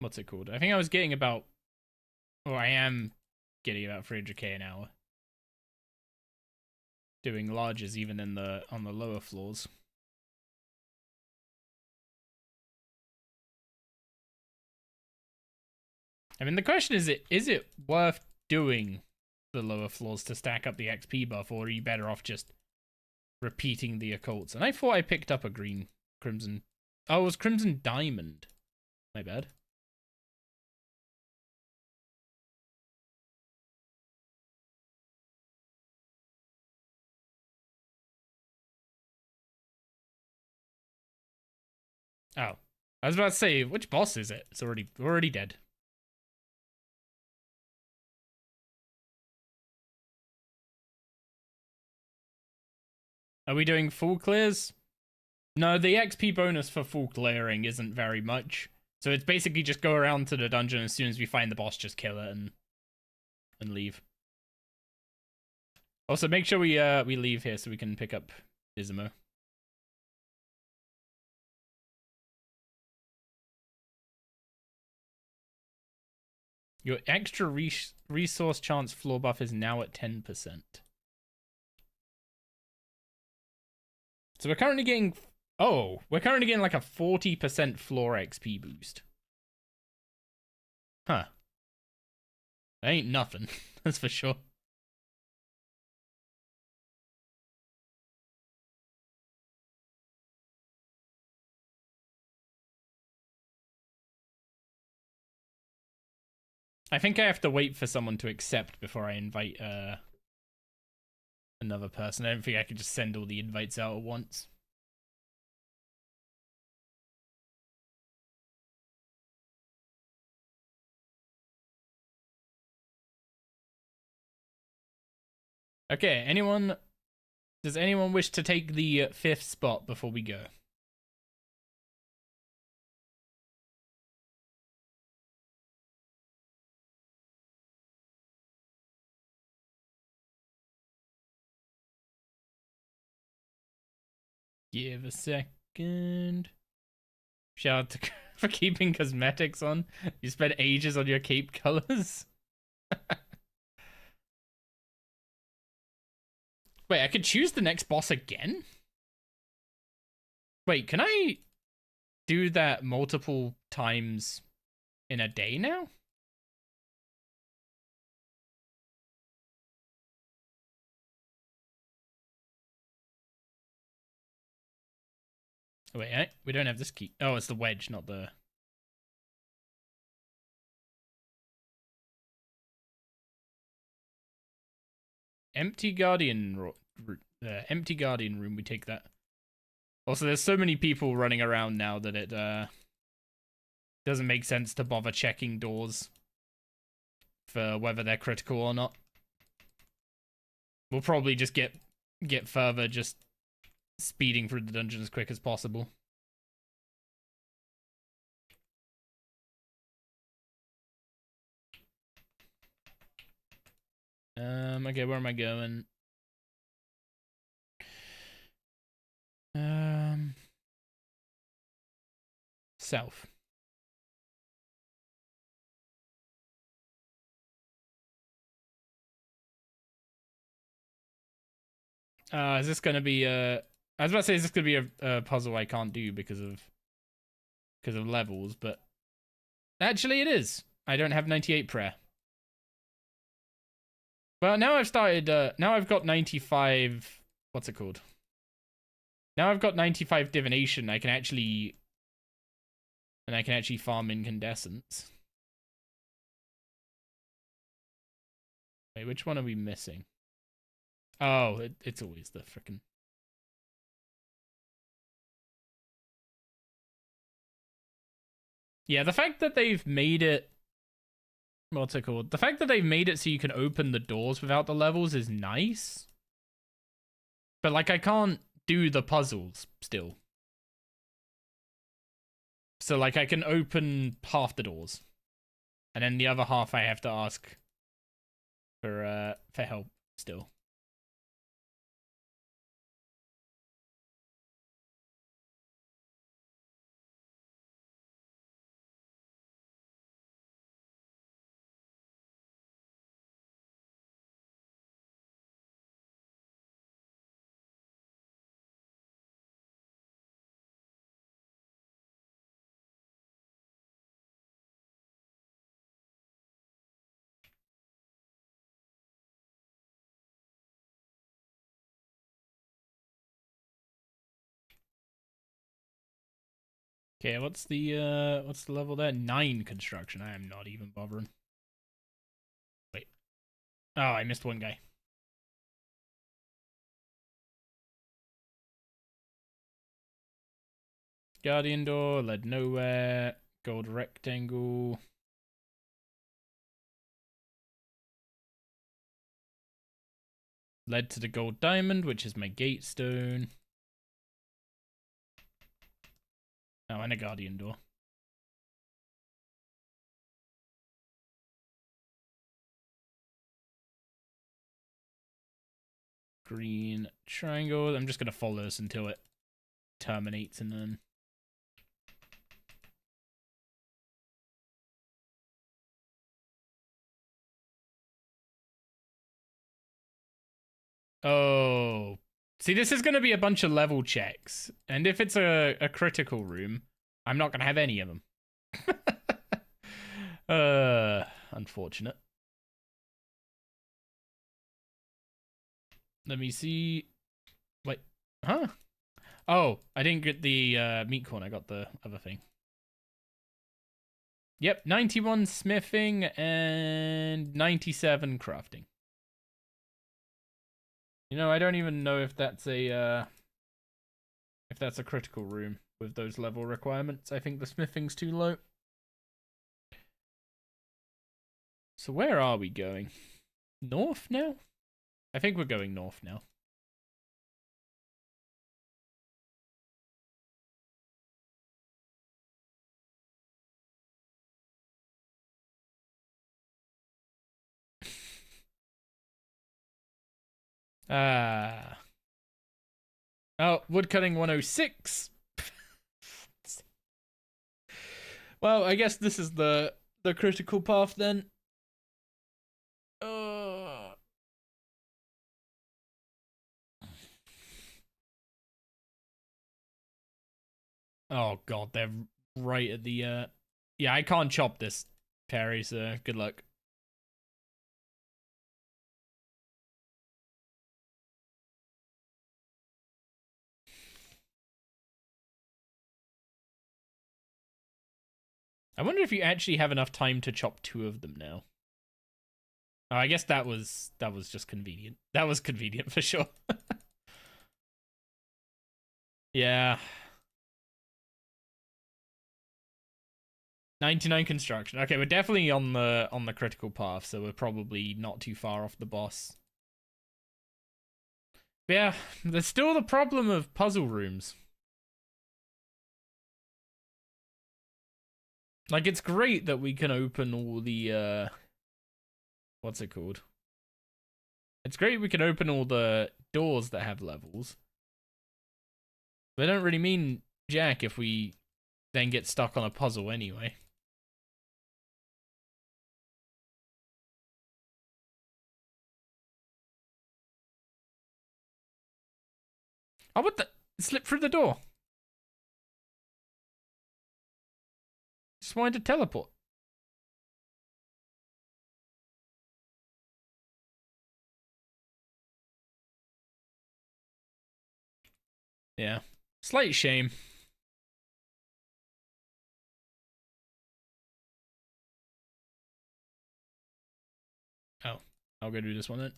what's it called? I think I was getting about or I am getting about 300k an hour. Doing larges even in the on the lower floors. I mean, the question is it worth doing the lower floors to stack up the XP buff, or are you better off just repeating the occults? And I thought I picked up a green crimson. Oh, it was crimson diamond. My bad. Oh, I was about to say, which boss is it? It's already dead. Are we doing full clears? No, the XP bonus for full clearing isn't very much. So it's basically just go around to the dungeon as soon as we find the boss, just kill it and leave. Also, make sure we leave here so we can pick up Ismo. Your extra resource chance floor buff is now at 10%. So we're currently getting... Oh, we're currently getting like a 40% floor XP boost. Huh. That ain't nothing, that's for sure. I think I have to wait for someone to accept before I invite another person. I don't think I can just send all the invites out at once. Okay, does anyone wish to take the 5th spot before we go? Give a second. Shout out to for keeping cosmetics on. You spent ages on your cape colors. Wait, I could choose the next boss again? Wait, can I do that multiple times in a day now? Wait, we don't have this key. Oh, it's the wedge, not the... Empty Guardian room, we take that. Also, there's so many people running around now that it doesn't make sense to bother checking doors for whether they're critical or not. We'll probably just get further just speeding through the dungeon as quick as possible. Okay, where am I going? Um, South. Is this gonna be I was about to say, is this gonna be a puzzle I can't do because of levels, but actually it is. I don't have 98 prayer. Well, now I've started. Now I've got 95. What's it called? Now I've got 95 divination. I can actually farm incandescence. Wait, which one are we missing? Oh, it's always the frickin'. Yeah, the fact that they've made it. What's it called? The fact that they've made it so you can open the doors without the levels is nice. But, like, I can't do the puzzles still. So, like, I can open half the doors. And then the other half I have to ask for help still. Okay, what's the level there? 9 construction. I am not even bothering. Wait. Oh, I missed one guy. Guardian door led nowhere. Gold rectangle. Led to the gold diamond, which is my gate stone. Oh, and a guardian door. Green triangle. I'm just gonna follow this until it terminates and then. Oh. See, this is going to be a bunch of level checks. And if it's a critical room, I'm not going to have any of them. Unfortunate. Let me see. Wait. Huh? Oh, I didn't get the meat corn. I got the other thing. Yep, 91 smithing and 97 crafting. You know, I don't even know if that's a critical room with those level requirements. I think the smithing's too low. So where are we going? North now? I think we're going north now. Ah. Oh, woodcutting 106. Well, I guess this is the critical path then. Oh god, they're right at the yeah, I can't chop this, Perry, so good luck. I wonder if you actually have enough time to chop 2 of them now. Oh, I guess that was just convenient. That was convenient for sure. Yeah. 99 construction. Okay, we're definitely on the critical path, so we're probably not too far off the boss. But yeah, there's still the problem of puzzle rooms. Like, it's great that we can open all the what's it called? It's great we can open all the doors that have levels. They don't really mean jack if we then get stuck on a puzzle anyway. Oh, what the? Slip through the door. Just wanted to teleport. Yeah. Slight shame. Oh, I'll go do this one then.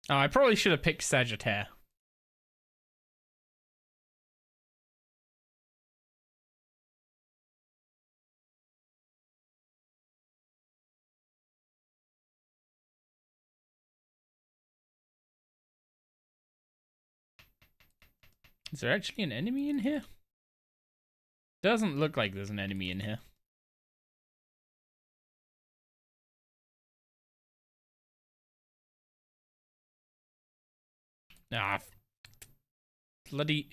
Oh, I probably should have picked Sagittaire. Is there actually an enemy in here? Doesn't look like there's an enemy in here. Ah, bloody...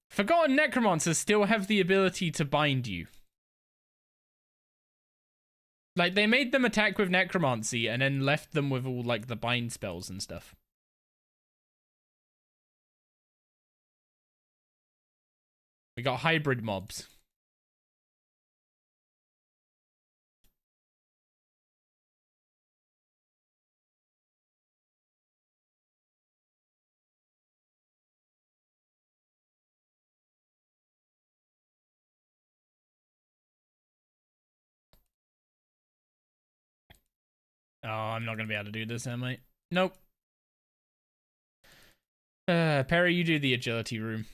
Forgotten Necromancers still have the ability to bind you. Like, they made them attack with Necromancy and then left them with all, like, the bind spells and stuff. We got hybrid mobs. Oh, I'm not gonna be able to do this, am I? Nope. Perry, you do the agility room.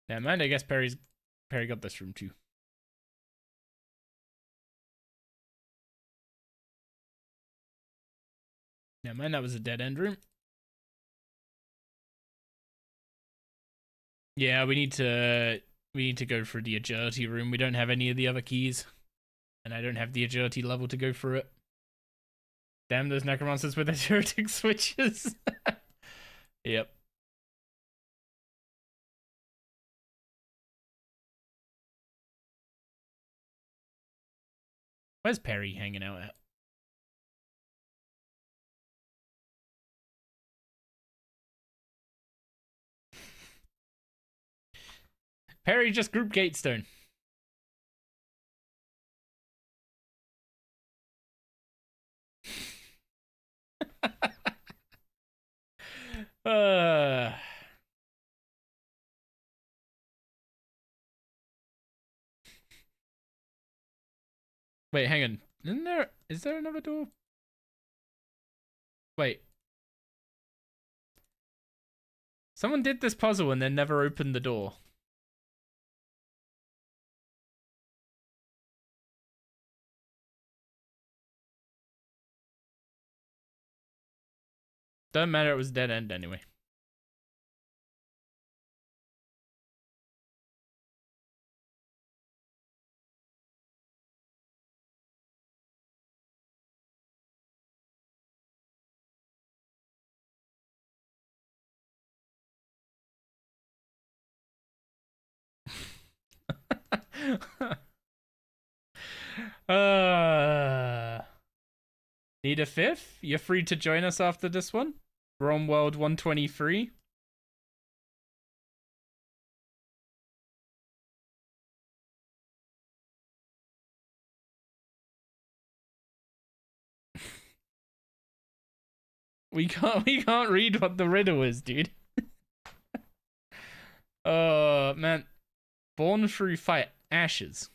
Never mind, I guess Perry got this room too. Never mind, that was a dead end room. Yeah, we need to go for the agility room. We don't have any of the other keys. And I don't have the agility level to go through it. Damn those necromancers with their heretic switches. Yep. Where's Perry hanging out at? Perry just group Gatestone. uh... Wait, hang on. Is there another door? Wait. Someone did this puzzle and then never opened the door. Doesn't matter, it was dead end anyway. uh Need a fifth? You're free to join us after this one? We're on world 123. We can't read what the riddle is, dude. Man. Born through fire. Ashes.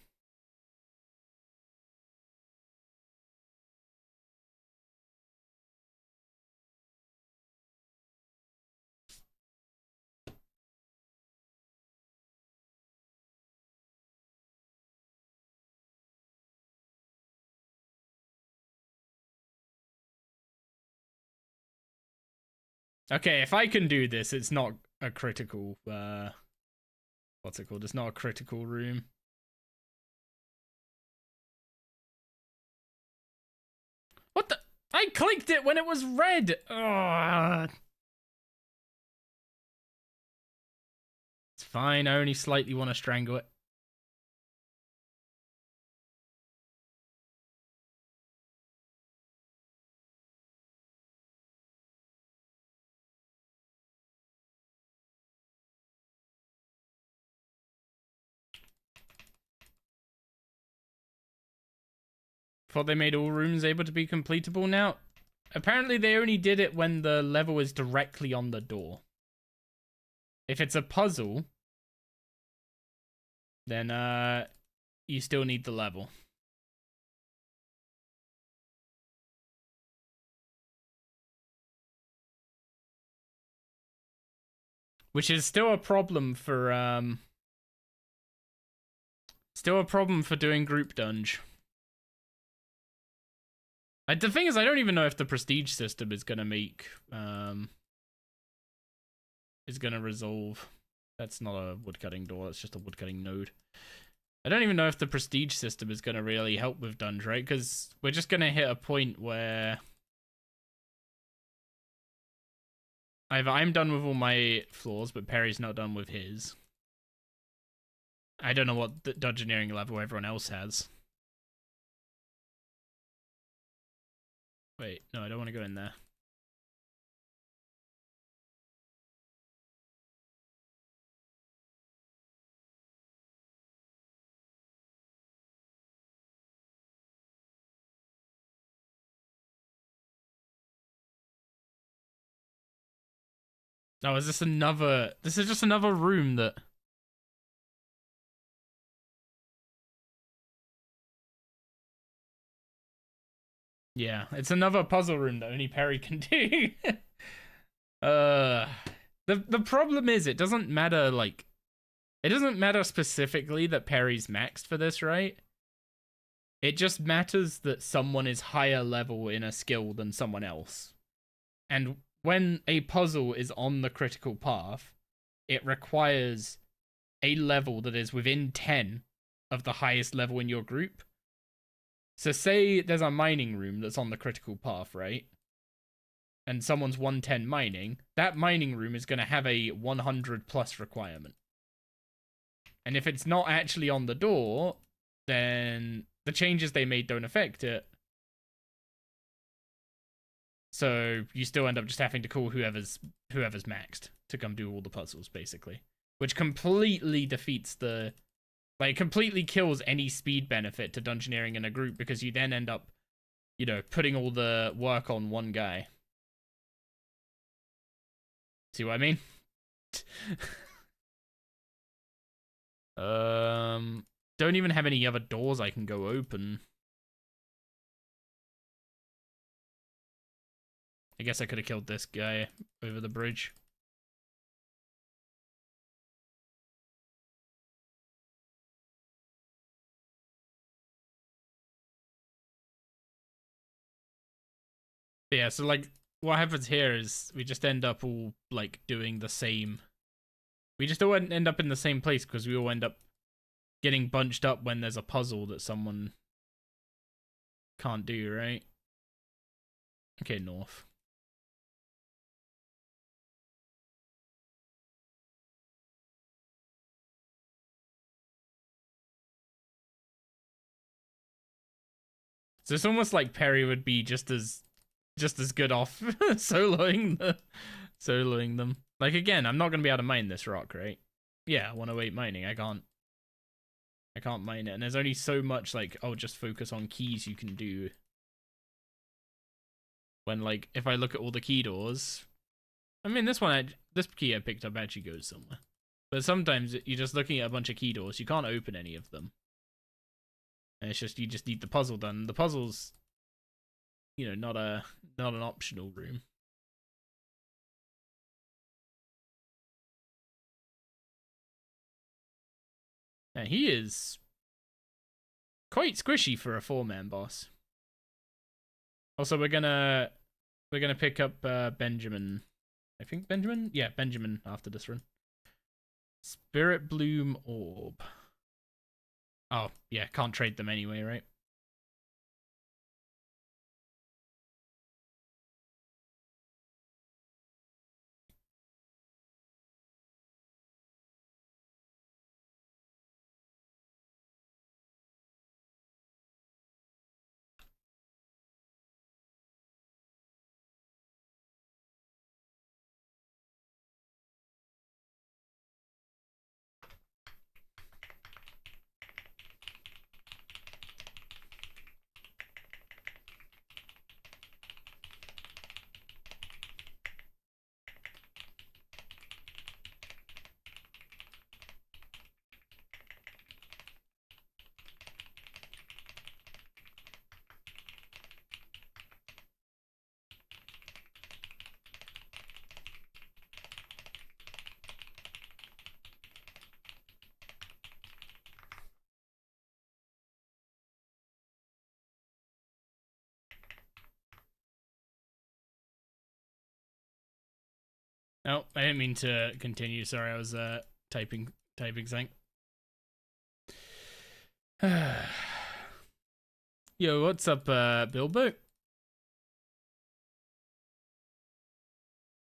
Okay, if I can do this, it's not a critical, what's it called? It's not a critical room. What the? I clicked it when it was red! Ugh. It's fine, I only slightly want to strangle it. Thought they made all rooms able to be completable now. Apparently they only did it when the level is directly on the door. If it's a puzzle, then you still need the level. Which is still a problem for doing group dunge. The thing is, I don't even know if the prestige system is gonna make is gonna resolve. That's not a woodcutting door, that's just a woodcutting node. I don't even know if the prestige system is gonna really help with dunge, right? Because we're just gonna hit a point where either I'm done with all my floors, but Perry's not done with his. I don't know what the dungeoneering level everyone else has. Wait, no, I don't want to go in there. Oh, is this another... This is just another room that... Yeah, it's another puzzle room that only Perry can do. The problem is, it doesn't matter, like... It doesn't matter specifically that Perry's maxed for this, right? It just matters that someone is higher level in a skill than someone else. And when a puzzle is on the critical path, it requires a level that is within 10 of the highest level in your group. So say there's a mining room that's on the critical path, right? And someone's 110 mining, that mining room is going to have a 100 plus requirement. And if it's not actually on the door, then the changes they made don't affect it. So you still end up just having to call whoever's maxed to come do all the puzzles, basically. Which completely defeats the... Like, completely kills any speed benefit to dungeoneering in a group, because you then end up, you know, putting all the work on one guy. See what I mean? Don't even have any other doors I can go open. I guess I could have killed this guy over the bridge. But yeah, so like what happens here is we just end up all like doing the same. We just all end up in the same place because we all end up getting bunched up when there's a puzzle that someone can't do, right? Okay, north. So it's almost like Perry would be just as just as good off soloing them. Like again, I'm not gonna be able to mine this rock, right? Yeah, 108 mining. I can't mine it, and there's only so much like just focus on keys you can do. When like if I look at all the key doors, I mean this key I picked up actually goes somewhere. But sometimes you're just looking at a bunch of key doors, you can't open any of them. And it's just you just need the puzzle done. The puzzle's not an optional room. And he is quite squishy for a 4-man boss. Also, we're gonna pick up Benjamin. I think Benjamin? Yeah, Benjamin after this run. Spirit Bloom Orb. Oh, yeah, can't trade them anyway, right? Oh, I didn't mean to continue. Sorry, I was typing something. Yo, what's up, Bilbo?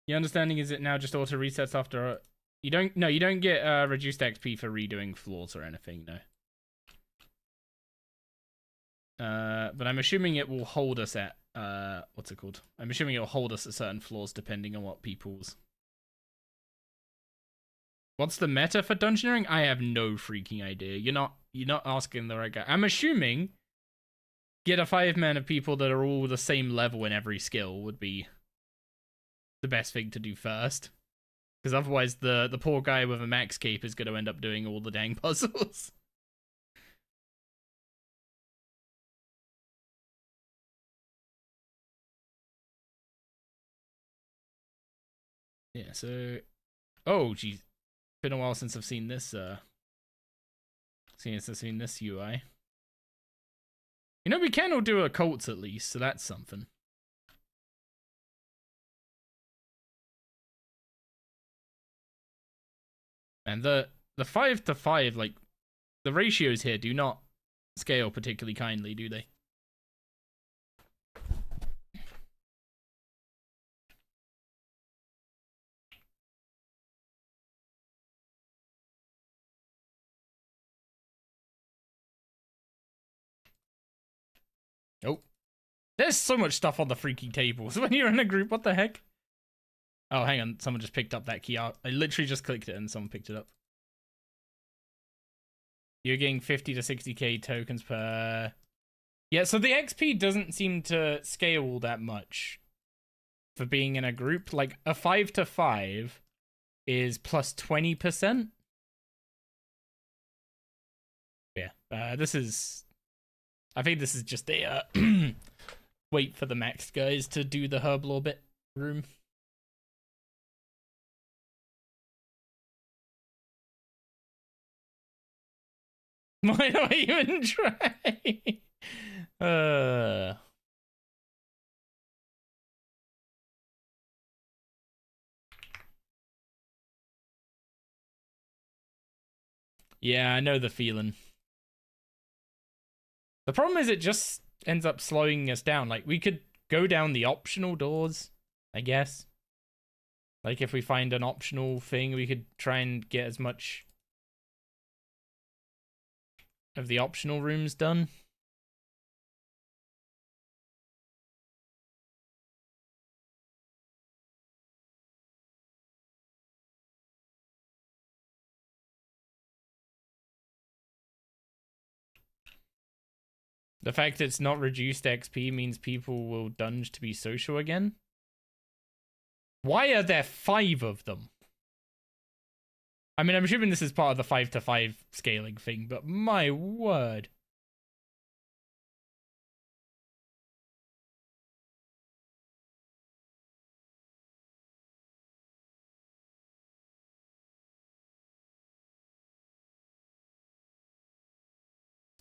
Your understanding is it now just auto resets after you don't get reduced XP for redoing floors or anything, no. But I'm assuming it will hold us at what's it called? I'm assuming it will hold us at certain floors depending on what people's. What's the meta for dungeoneering? I have no freaking idea. You're not asking the right guy. I'm assuming get a 5-man of people that are all the same level in every skill would be the best thing to do first. Because otherwise the poor guy with a max cape is going to end up doing all the dang puzzles. Yeah, so oh geez. Been a while since I've seen this seen this UI. We can all do occults at least, so that's something. And the 5 to 5, like the ratios here do not scale particularly kindly, do they? Nope. There's so much stuff on the freaking tables when you're in a group. What the heck? Oh, hang on. Someone just picked up that key out. I literally just clicked it and someone picked it up. You're getting 50 to 60k tokens per... Yeah, so the XP doesn't seem to scale all that much for being in a group. Like, a 5 to 5 is plus 20%. Yeah, this is... I think this is just a wait for the max guys to do the herb orbit room. Why do I even try? Yeah, I know the feeling. The problem is it just ends up slowing us down. Like, we could go down the optional doors, I guess. Like, if we find an optional thing, we could try and get as much of the optional rooms done. The fact it's not reduced XP means people will dunge to be social again. Why are there 5 of them? I mean, I'm assuming this is part of the 5 to 5 scaling thing, but my word.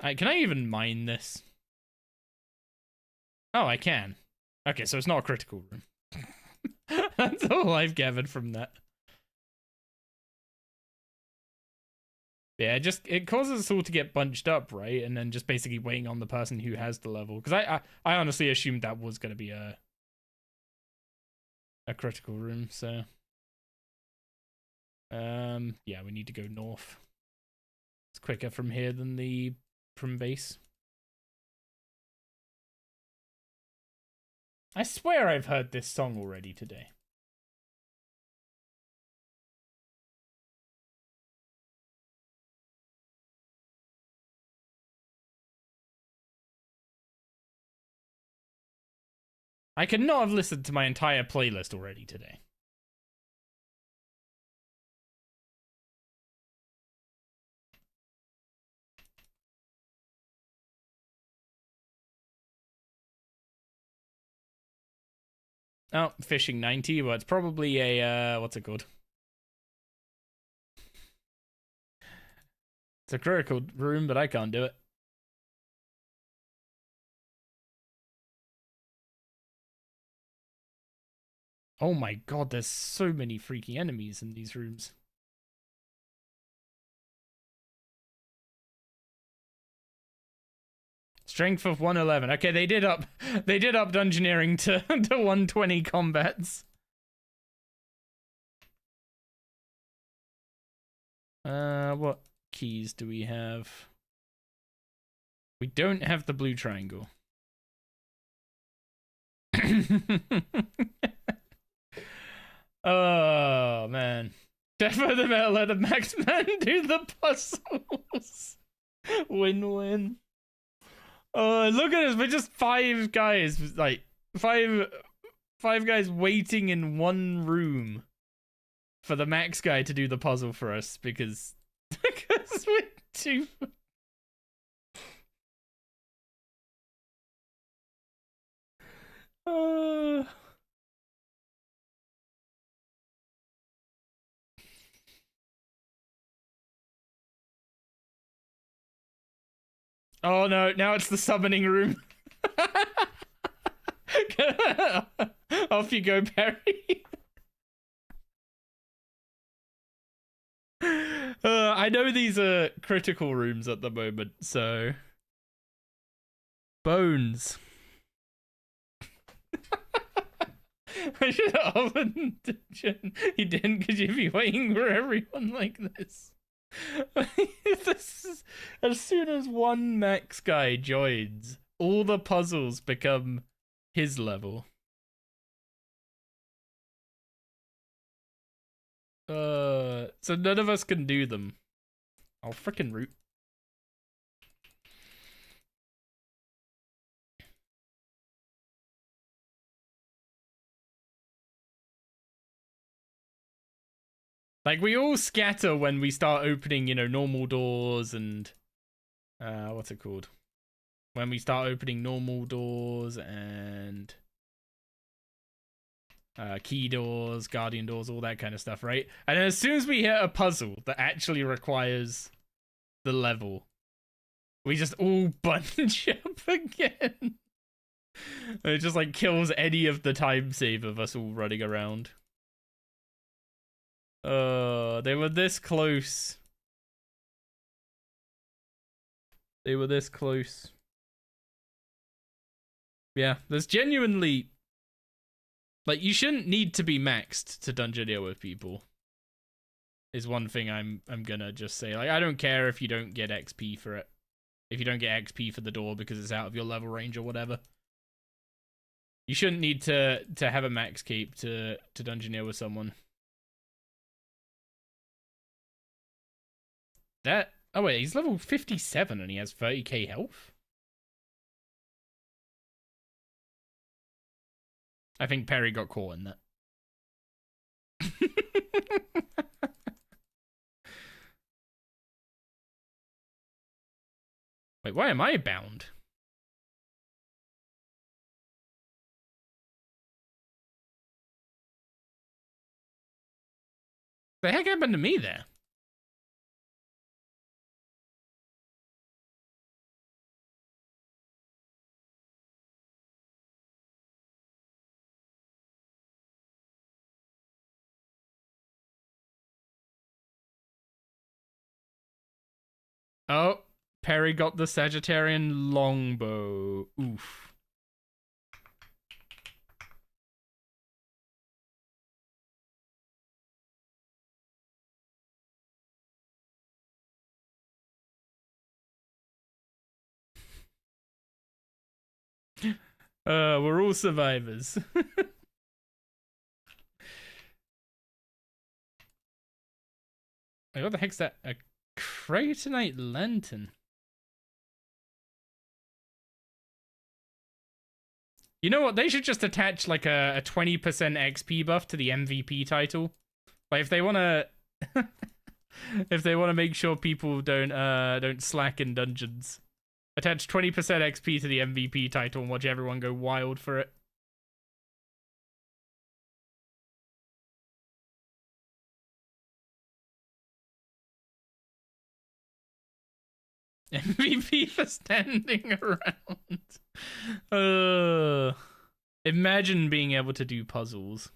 Can I even mine this? Oh, I can. Okay, so it's not a critical room. That's all I've gathered from that. Yeah, it causes us all to get bunched up, right? And then just basically waiting on the person who has the level. Because I honestly assumed that was going to be a critical room, so... yeah, we need to go north. It's quicker from here than from base. I swear I've heard this song already today. I could not have listened to my entire playlist already today. Oh, fishing 90. Well, it's probably a, what's it called? It's a critical room, but I can't do it. Oh my god, there's so many freaking enemies in these rooms. Strength of 111. Okay, they did up dungeoneering to 120 combats. What keys do we have? We don't have the blue triangle. Oh man. Defo the metal, let the max man do the puzzles. Win-win. Look at us, we're just 5 guys, like five guys waiting in one room for the max guy to do the puzzle for us because we're too. Oh no, now it's the summoning room. Off you go, Perry. I know these are critical rooms at the moment, so... Bones. I should have opened the dungeon. You didn't because you'd be waiting for everyone like this. As soon as one max guy joins, all the puzzles become his level. So none of us can do them. I'll frickin' root. Like, we all scatter when we start opening, you know, normal doors and... what's it called? When we start opening normal doors and... key doors, guardian doors, all that kind of stuff, right? And then as soon as we hit a puzzle that actually requires the level, we just all bunch up again. It just, like, kills any of the time save of us all running around. They were this close. They were this close. Yeah, there's genuinely... Like, you shouldn't need to be maxed to dungeoneer with people. Is one thing I'm gonna just say. Like, I don't care if you don't get XP for it. If you don't get XP for the door because it's out of your level range or whatever. You shouldn't need to have a max cape to dungeoneer with someone. That... Oh wait, he's level 57 and he has 30k health? I think Perry got caught in that. Wait, why am I bound? The heck happened to me there? Oh, Perry got the Sagittarian longbow. Oof. We're all survivors. Wait, what the heck's that? A Cratonite lantern. You know what? They should just attach like a 20% XP buff to the MVP title. Like if they want to if they want to make sure people don't slack in dungeons. Attach 20% XP to the MVP title and watch everyone go wild for it. MVP for standing around. Imagine being able to do puzzles.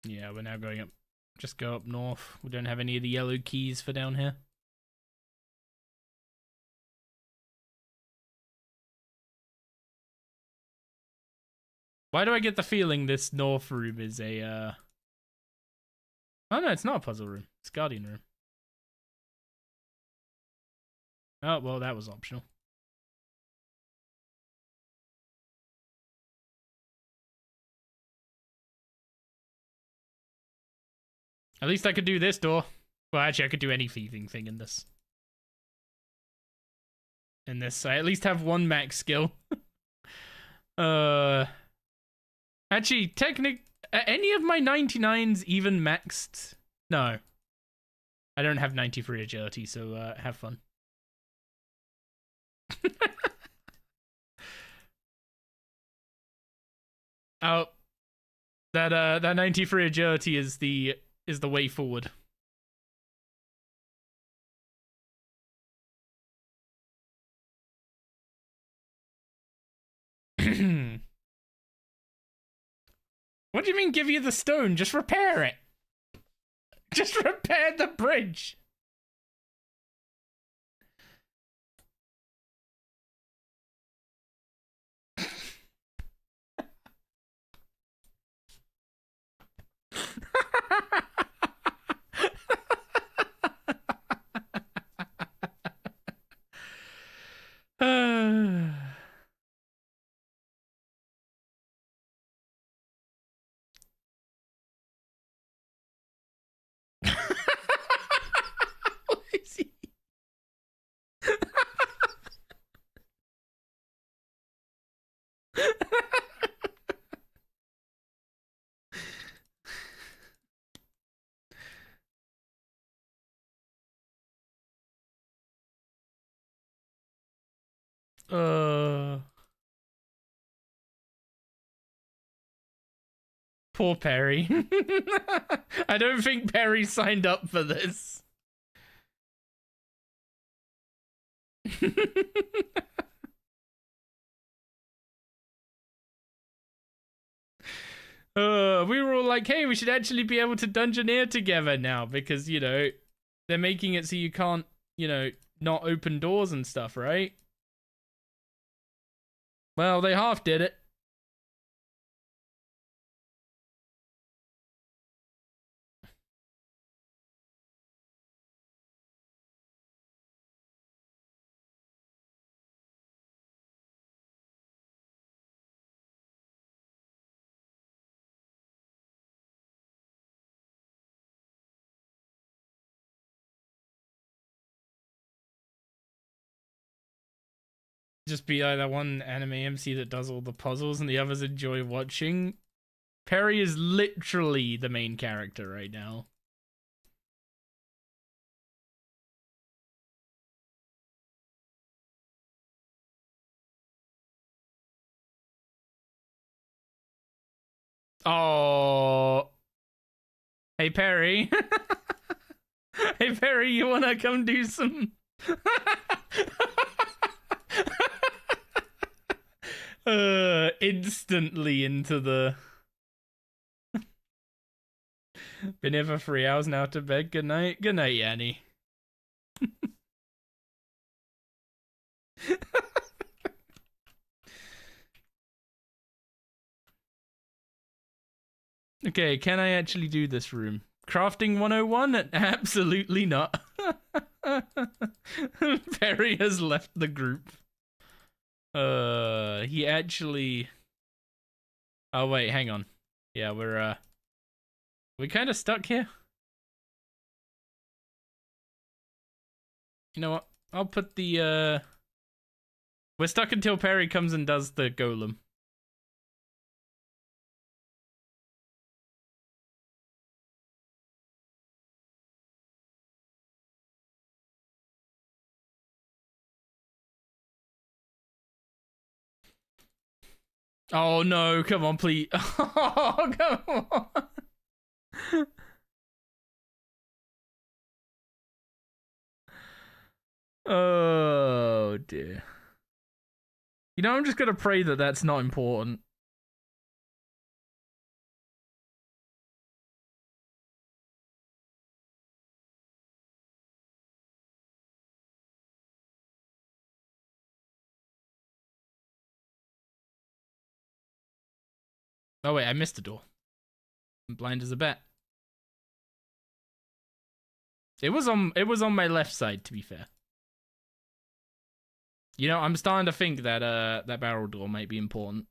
Yeah, we're now going up. Just go up north. We don't have any of the yellow keys for down here. Why do I get the feeling this north room is a, Oh no, it's not a puzzle room. It's Guardian room. Oh, well, that was optional. At least I could do this door. Well, actually, I could do any thieving thing in this. I at least have one max skill. Actually, any of my 99s even maxed? No. I don't have 93 agility, so have fun. Oh, that 93 agility is the way forward. What do you mean give you the stone? Just repair it. Just repair the bridge. Poor Perry. I don't think Perry signed up for this. We were all like, hey, we should actually be able to dungeoneer together now because, you know, they're making it so you can't, you know, not open doors and stuff, right? Well, they half did it. just be like that one anime MC that does all the puzzles and the others enjoy watching. Perry is literally the main character right now. Oh. Hey, Perry. Hey, Perry, you wanna come do some... Instantly into the... Been here for 3 hours now to bed. Good night. Good night, Yanni. Okay, can I actually do this room? Crafting 101? Absolutely not. Perry has left the group. He actually... Oh, wait, hang on. Yeah, we kind of stuck here. You know what? I'll put the, We're stuck until Perry comes and does the golem. Oh no, come on, please. Oh, come on. Oh dear. You know, I'm just gonna pray that that's not important. Oh wait, I missed the door. I'm blind as a bat. It was on my left side, to be fair. You know, I'm starting to think that that barrel door might be important.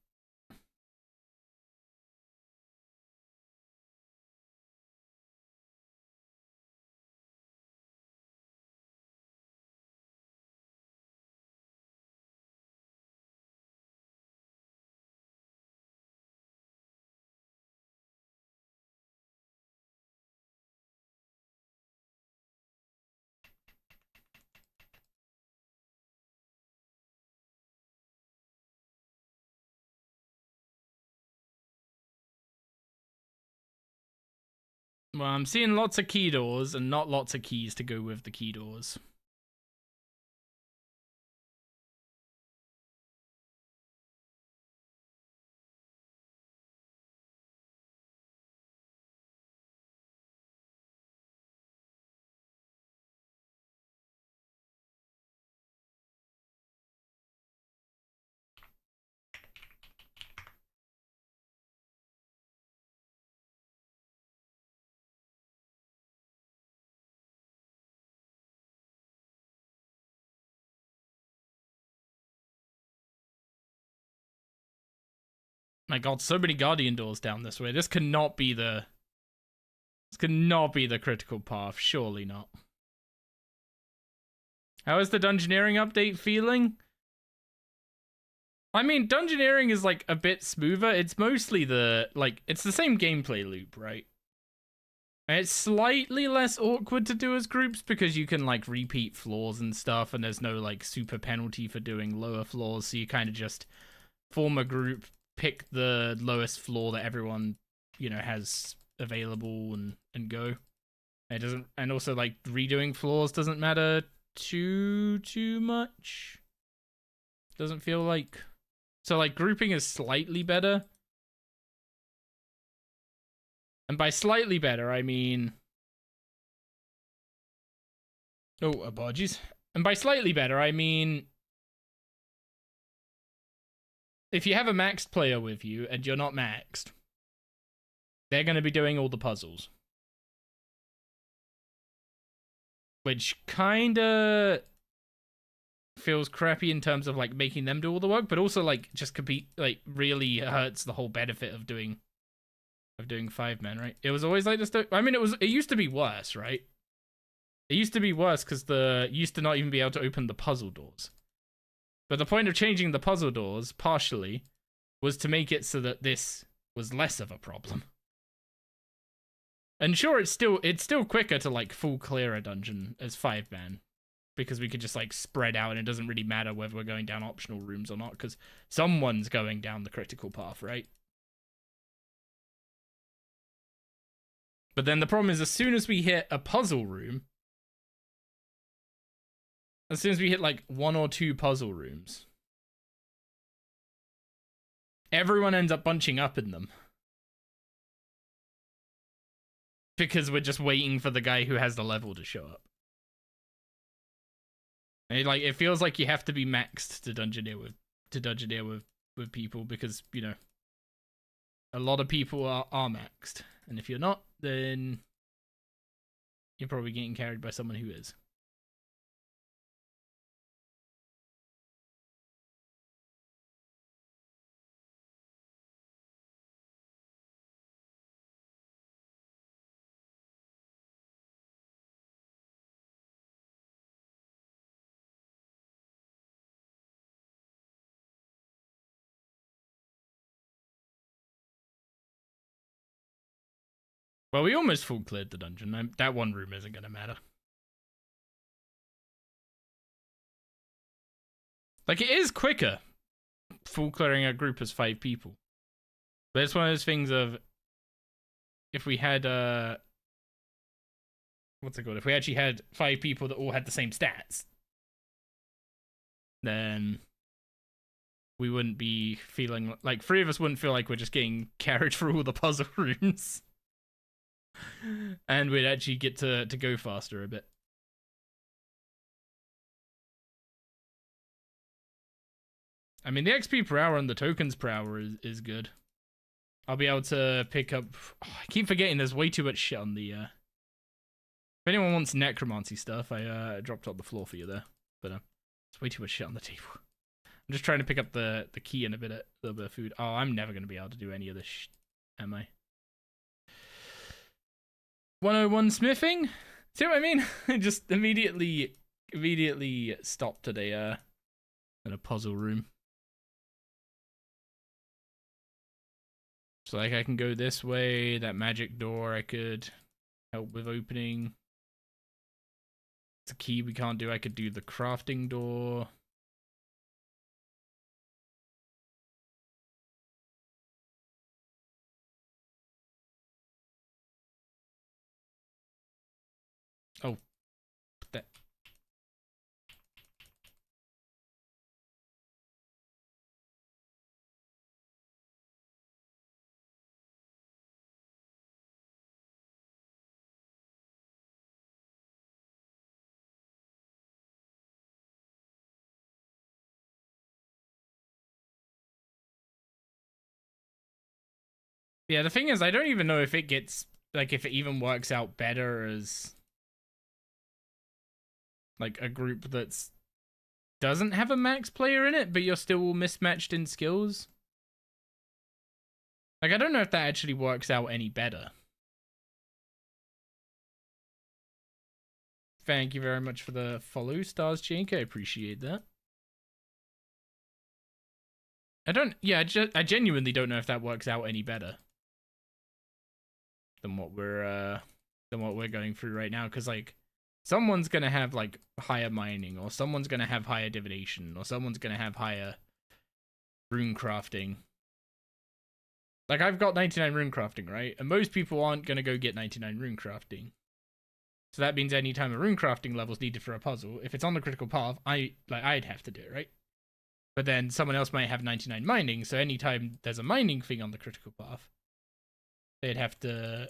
Well, I'm seeing lots of key doors and not lots of keys to go with the key doors. My god, so many guardian doors down this way. This cannot be the critical path. Surely not. How is the dungeoneering update feeling? I mean, dungeoneering is like a bit smoother. It's mostly it's the same gameplay loop, right? And it's slightly less awkward to do as groups because you can like repeat floors and stuff, and there's no like super penalty for doing lower floors, so you kind of just form a group, pick the lowest floor that everyone, you know, has available and go. It doesn't, and also like redoing floors doesn't matter too much. Doesn't feel like, so like grouping is slightly better. And by slightly better, I mean, oh, apologies. And by slightly better, I mean, if you have a maxed player with you and you're not maxed, they're going to be doing all the puzzles. Which kind of feels crappy in terms of like making them do all the work, but also like just really hurts the whole benefit of doing 5-man, right? It was always like this. I mean, it used to be worse, right? It used to be worse because you used to not even be able to open the puzzle doors. But the point of changing the puzzle doors, partially, was to make it so that this was less of a problem. And sure, it's still quicker to, like, full clear a dungeon as 5-man. Because we could just, like, spread out, and it doesn't really matter whether we're going down optional rooms or not, because someone's going down the critical path, right? But then the problem is, as soon as we hit a puzzle room, as soon as we hit, like, 1 or 2 puzzle rooms, everyone ends up bunching up in them. Because we're just waiting for the guy who has the level to show up. And it feels like you have to be maxed to dungeoneer with people, because, you know, a lot of people are maxed. And if you're not, then you're probably getting carried by someone who is. Well, we almost full cleared the dungeon. That one room isn't going to matter. Like, it is quicker full clearing a group as 5 people. But it's one of those things of, if we had, what's it called? If we actually had 5 people that all had the same stats, then we wouldn't be feeling, like, 3 of us wouldn't feel like we're just getting carried through all the puzzle rooms. And we'd actually get to go faster a bit. I mean, the XP per hour and the tokens per hour is good. I'll be able to pick up... Oh, I keep forgetting there's way too much shit on the... If anyone wants necromancy stuff, I dropped it on the floor for you there. But there's way too much shit on the table. I'm just trying to pick up the key and a little bit of food. Oh, I'm never going to be able to do any of this am I? 101 smithing? See what I mean? I just immediately stopped at a puzzle room. So, like, I can go this way. That magic door I could help with opening. It's a key we can't do. I could do the crafting door. Oh. That. Yeah, the thing is, I don't even know if it gets, like, if it even works out better as, like, a group that's doesn't have a max player in it, but you're still mismatched in skills. Like, I don't know if that actually works out any better. Thank you very much for the follow, Stars Jink. I appreciate that. I genuinely don't know if that works out any better than what we're going through right now, because, like, someone's gonna have, like, higher mining, or someone's gonna have higher divination, or someone's gonna have higher rune crafting. Like, I've got 99 rune crafting, right? And most people aren't gonna go get 99 rune crafting. So that means anytime a rune crafting level is needed for a puzzle, if it's on the critical path, I'd have to do it, right? But then someone else might have 99 mining, so anytime there's a mining thing on the critical path, they'd have to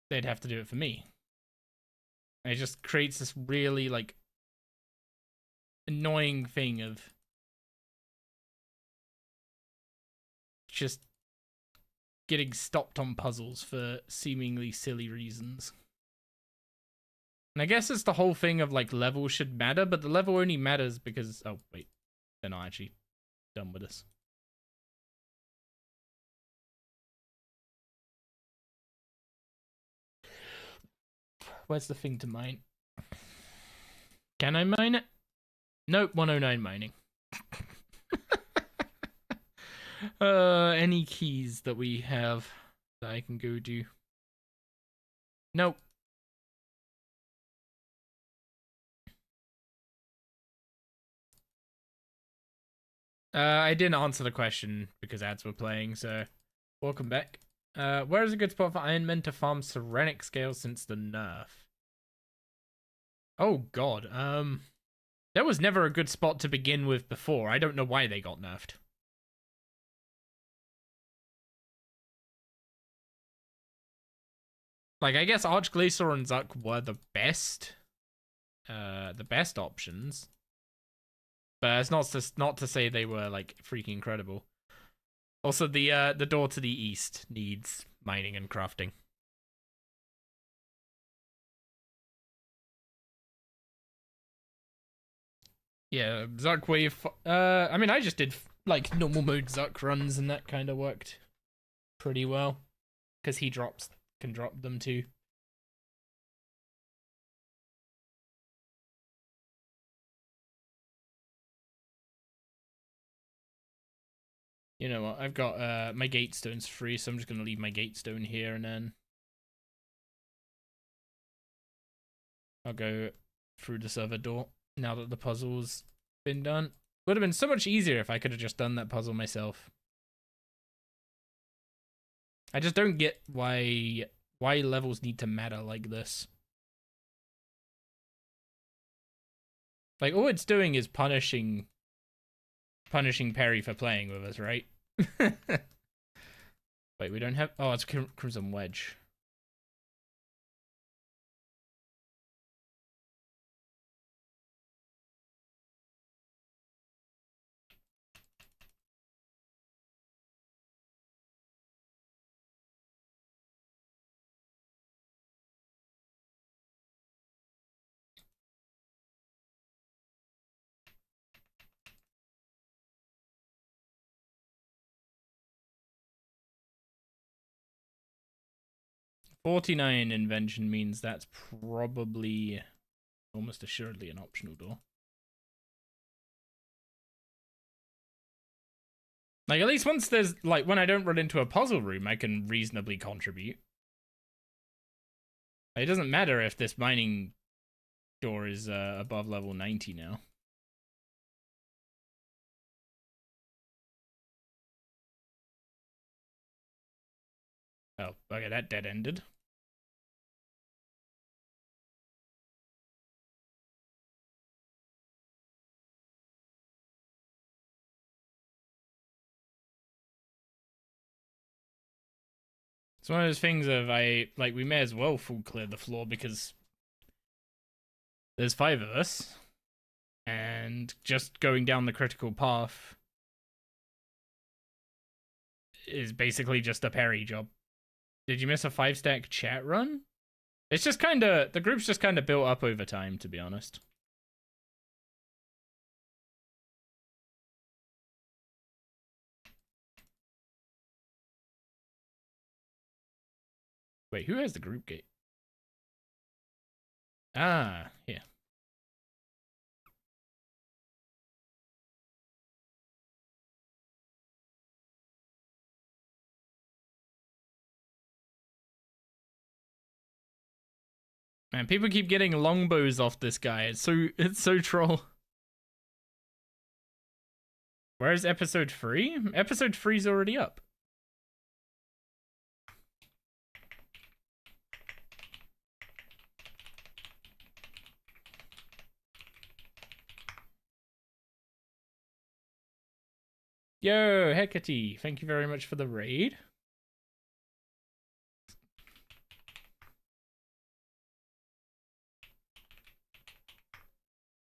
do it for me. And it just creates this really, like, annoying thing of just getting stopped on puzzles for seemingly silly reasons. And I guess it's the whole thing of, like, level should matter, but the level only matters because... Oh, wait. They're not actually done with this. Where's the thing to mine? Can I mine it? Nope, 109 mining. Any keys that we have that I can go do? Nope. I didn't answer the question because ads were playing, so welcome back. Where is a good spot for Ironman to farm Serenic scales since the nerf? Oh god, there was never a good spot to begin with before. I don't know why they got nerfed. Like, I guess Archglacier and Zuck were the best options. But it's not to say they were like freaking incredible. Also, the door to the east needs mining and crafting. Yeah, Zuck wave. I mean, I just did like normal mode Zuck runs, and that kind of worked pretty well because he can drop them too. You know what? I've got my gatestone's free, so I'm just gonna leave my gatestone here, and then I'll go through this other door now that the puzzle's been done. Would have been so much easier if I could have just done that puzzle myself. I just don't get why levels need to matter like this. Like, all it's doing is punishing Perry for playing with us, right? Wait, we don't have... Oh, it's Crimson Wedge. $49 invention means that's probably almost assuredly an optional door. Like, at least once there's, like, when I don't run into a puzzle room, I can reasonably contribute. It doesn't matter if this mining door is above level 90 now. Oh, okay, that dead ended. It's one of those things of we may as well full clear the floor because there's 5 of us, and just going down the critical path is basically just a parry job. Did you miss a 5-stack chat run? It's just kind of, the group's just kind of built up over time, to be honest. Wait, who has the group gate? Ah, yeah. Man, people keep getting longbows off this guy. It's so troll. Where's episode 3? Episode 3's already up. Yo, Hecate, thank you very much for the raid.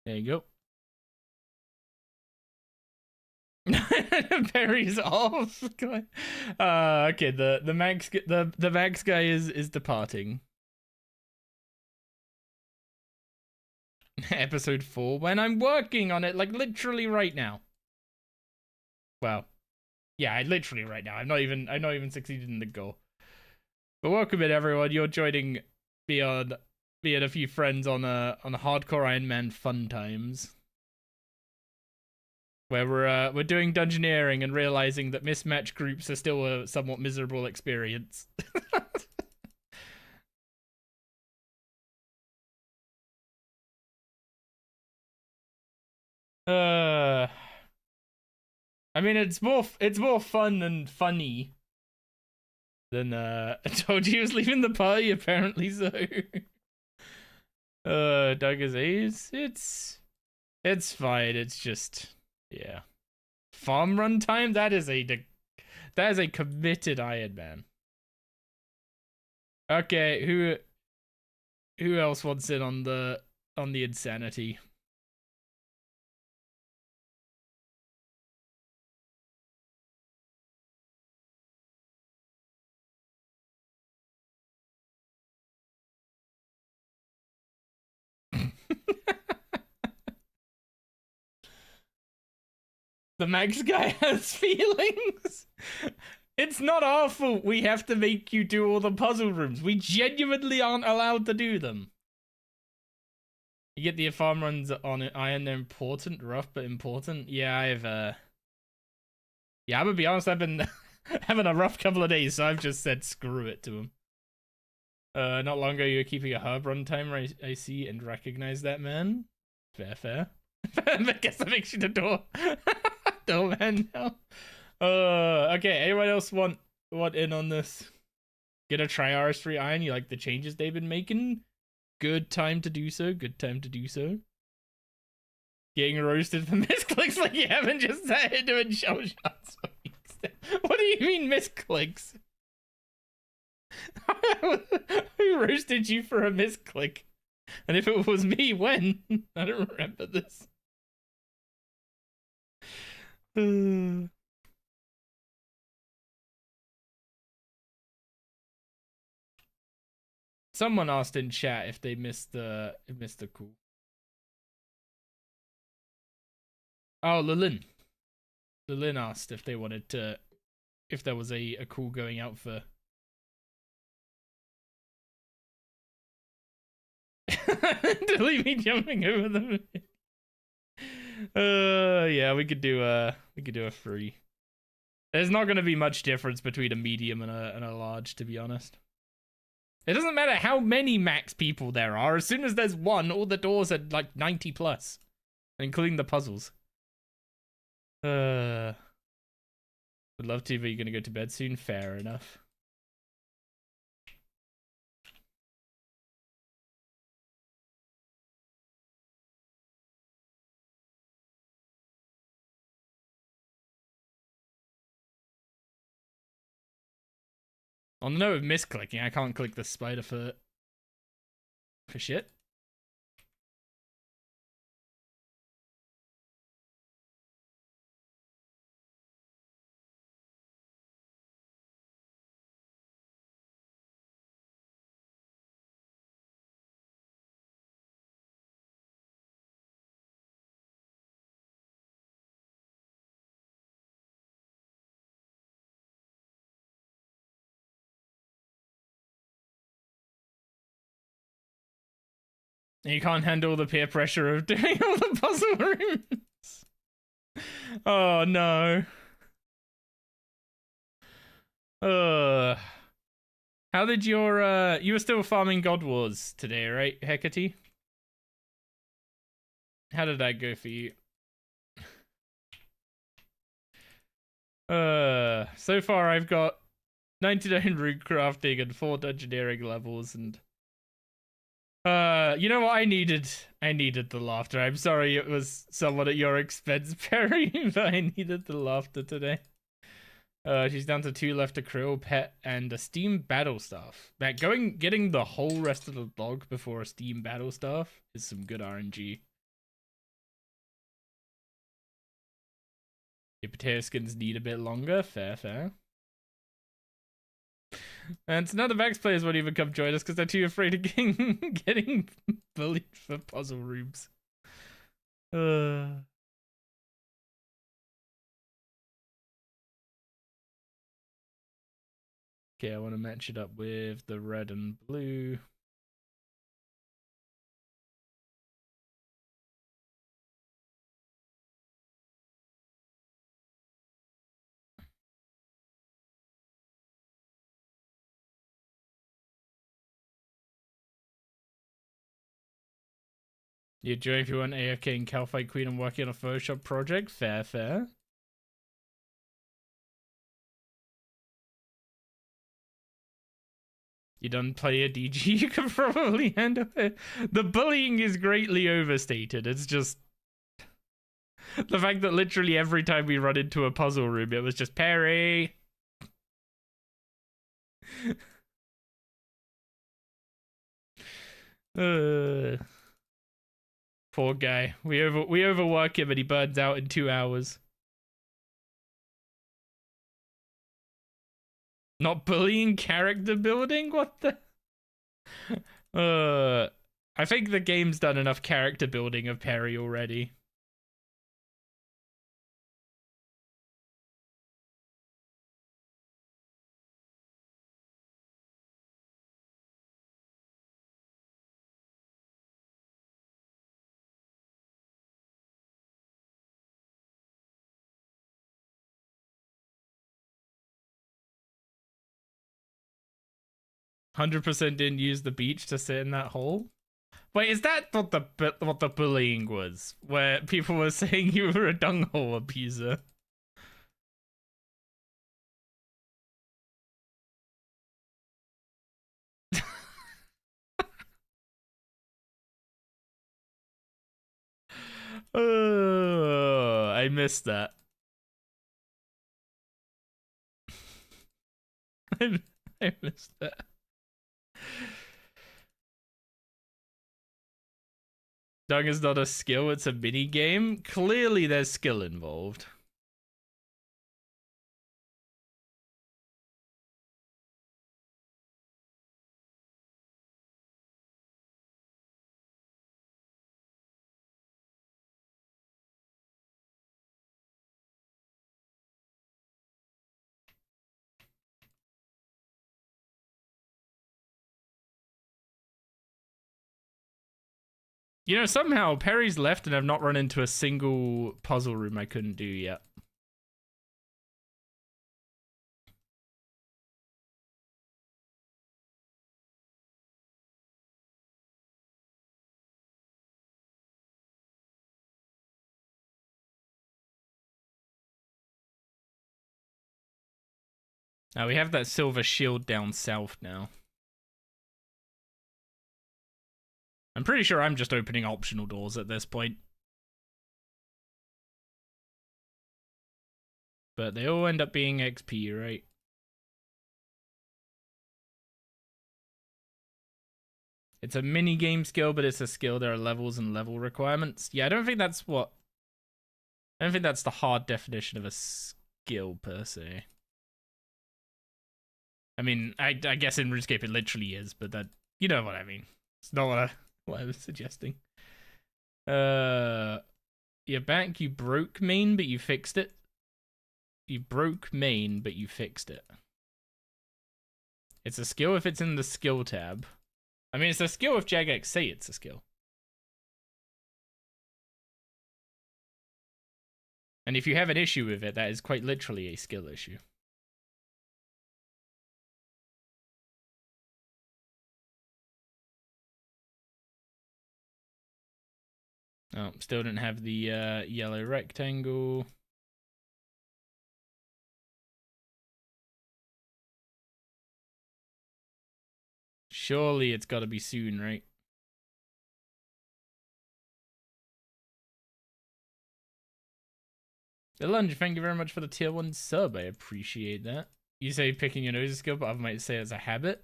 There you go. Barry's off. Okay, the Max guy is departing. Episode 4 when I'm working on it, like literally right now. Well, yeah, literally right now. I've not even succeeded in the goal. But welcome in everyone. You're joining me and a few friends on a hardcore Iron Man fun times. where we're doing dungeoneering and realizing that mismatched groups are still a somewhat miserable experience. I mean, it's more fun and funny than I told you he was leaving the party. Apparently so. Doug is A's. It's fine. It's just, yeah. Farm run time. That is a committed Ironman. Okay, who else wants in on the insanity? The Max guy has feelings. It's not our fault we have to make you do all the puzzle rooms. We genuinely aren't allowed to do them. You get the farm runs on Iron, they're important, rough but important. Yeah, yeah, I'm gonna be honest, I've been having a rough couple of days, so I've just said screw it to him. Not long ago you were keeping a herb run timer, I see and recognize that, man. Fair. I guess that makes you the doorman now. Okay, anyone else want in on this? Gonna try RS3 Iron, you like the changes they've been making? Good time to do so. Getting roasted for misclicks like you haven't just started doing shell shots. What do you mean misclicks? Who roasted you for a misclick? And if it was me, when? I don't remember this. Someone asked in chat if they missed the call. Oh, Lilin asked if they wanted to, if there was a call going out for. Delete me jumping over the. Yeah, we could do a free. There's not going to be much difference between a medium and a large, to be honest. It doesn't matter how many max people there are. As soon as there's one, all the doors are like 90 plus, including the puzzles. Would love to, but you're gonna go to bed soon. Fair enough. On the note of misclicking, I can't click the spider for shit. You can't handle the peer pressure of doing all the puzzle rooms. Oh no. How did your you were still farming God Wars today, right, Hecate? How did that go for you? So far I've got 99 root crafting and 4 dungeoneering levels, and you know what? I needed the laughter. I'm sorry it was somewhat at your expense, Perry, but I needed the laughter today. She's down to 2 left: a krill, pet, and a steam battle staff. That getting the whole rest of the log before a steam battle staff is some good RNG. Your potato skins need a bit longer. Fair. And none of Max players won't even come join us because they're too afraid of getting bullied for puzzle rooms. Okay, I want to match it up with the red and blue. You join if you want AFK and Calfight Queen and working on a Photoshop project. Fair, fair. You done play a DG, you can probably handle it. The bullying is greatly overstated. It's just the fact that literally every time we run into a puzzle room, it was just Perry. Poor guy. We overwork him and he burns out in 2 hours. Not bullying, character building? What the? I think the game's done enough character building of Perry already. "100% didn't use the beach to sit in that hole." Wait, is that what the bullying was? Where people were saying you were a dunghole abuser? I missed that. I missed that. Dung is not a skill, it's a mini game. Clearly there's skill involved. You know, somehow Perry's left and I've not run into a single puzzle room I couldn't do yet. Now we have that silver shield down south now. I'm pretty sure I'm just opening optional doors at this point. But they all end up being XP, right? It's a mini game skill, but it's a skill. There are levels and level requirements. Yeah, I don't think that's the hard definition of a skill per se. I mean, I guess in RuneScape it literally is, but that, you know what I mean. It's not what I was suggesting. You're back. You broke main, but you fixed it. You broke main, but you fixed it. It's a skill if it's in the skill tab. I mean, it's a skill if Jagex say it's a skill. And if you have an issue with it, that is quite literally a skill issue. Oh, still didn't have the yellow rectangle. Surely it's got to be soon, right? The lunge, thank you very much for the tier 1 sub. I appreciate that. You say picking your nose is a skill, but I might say it's a habit.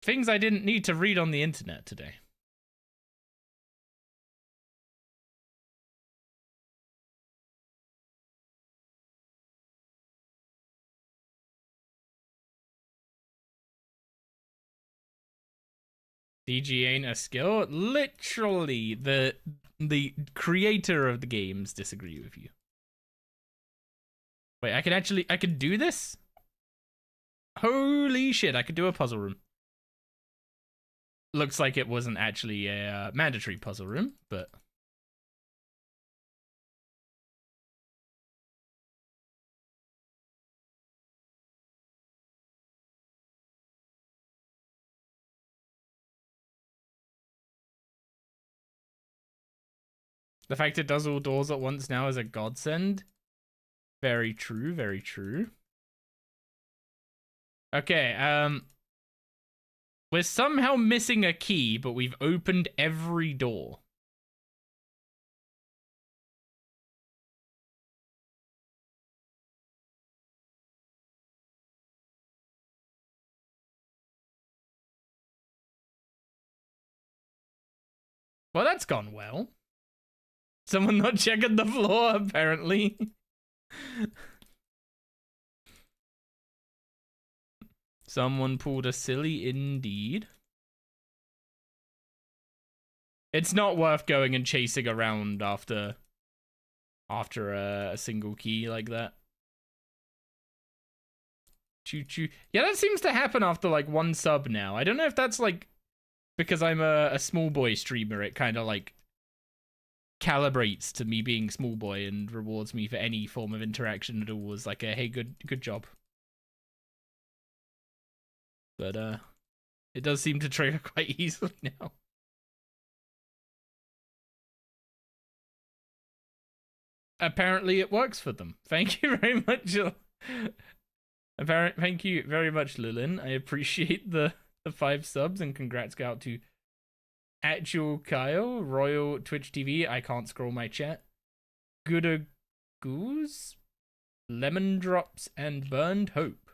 Things I didn't need to read on the internet today. DG ain't a skill. Literally, the creator of the games disagree with you. Wait, I could do this? Holy shit, I could do a puzzle room. Looks like it wasn't actually a mandatory puzzle room, but... The fact it does all doors at once now is a godsend. Very true, very true. Okay, we're somehow missing a key, but we've opened every door. Well, that's gone well. Someone not checking the floor, apparently. Someone pulled a silly indeed. It's not worth going and chasing around after a single key like that. Choo choo. Yeah, that seems to happen after like one sub now. I don't know if that's like because I'm a small boy streamer. It kind of like calibrates to me being small boy and rewards me for any form of interaction at all as like a hey, good job. But it does seem to trigger quite easily now. Apparently it works for them. Thank you very much. Thank you very much, Lilin. I appreciate the 5 subs and congrats go out to Actual Kyle, Royal Twitch TV. I can't scroll my chat. Gooda Goose, Lemon Drops, and Burned Hope.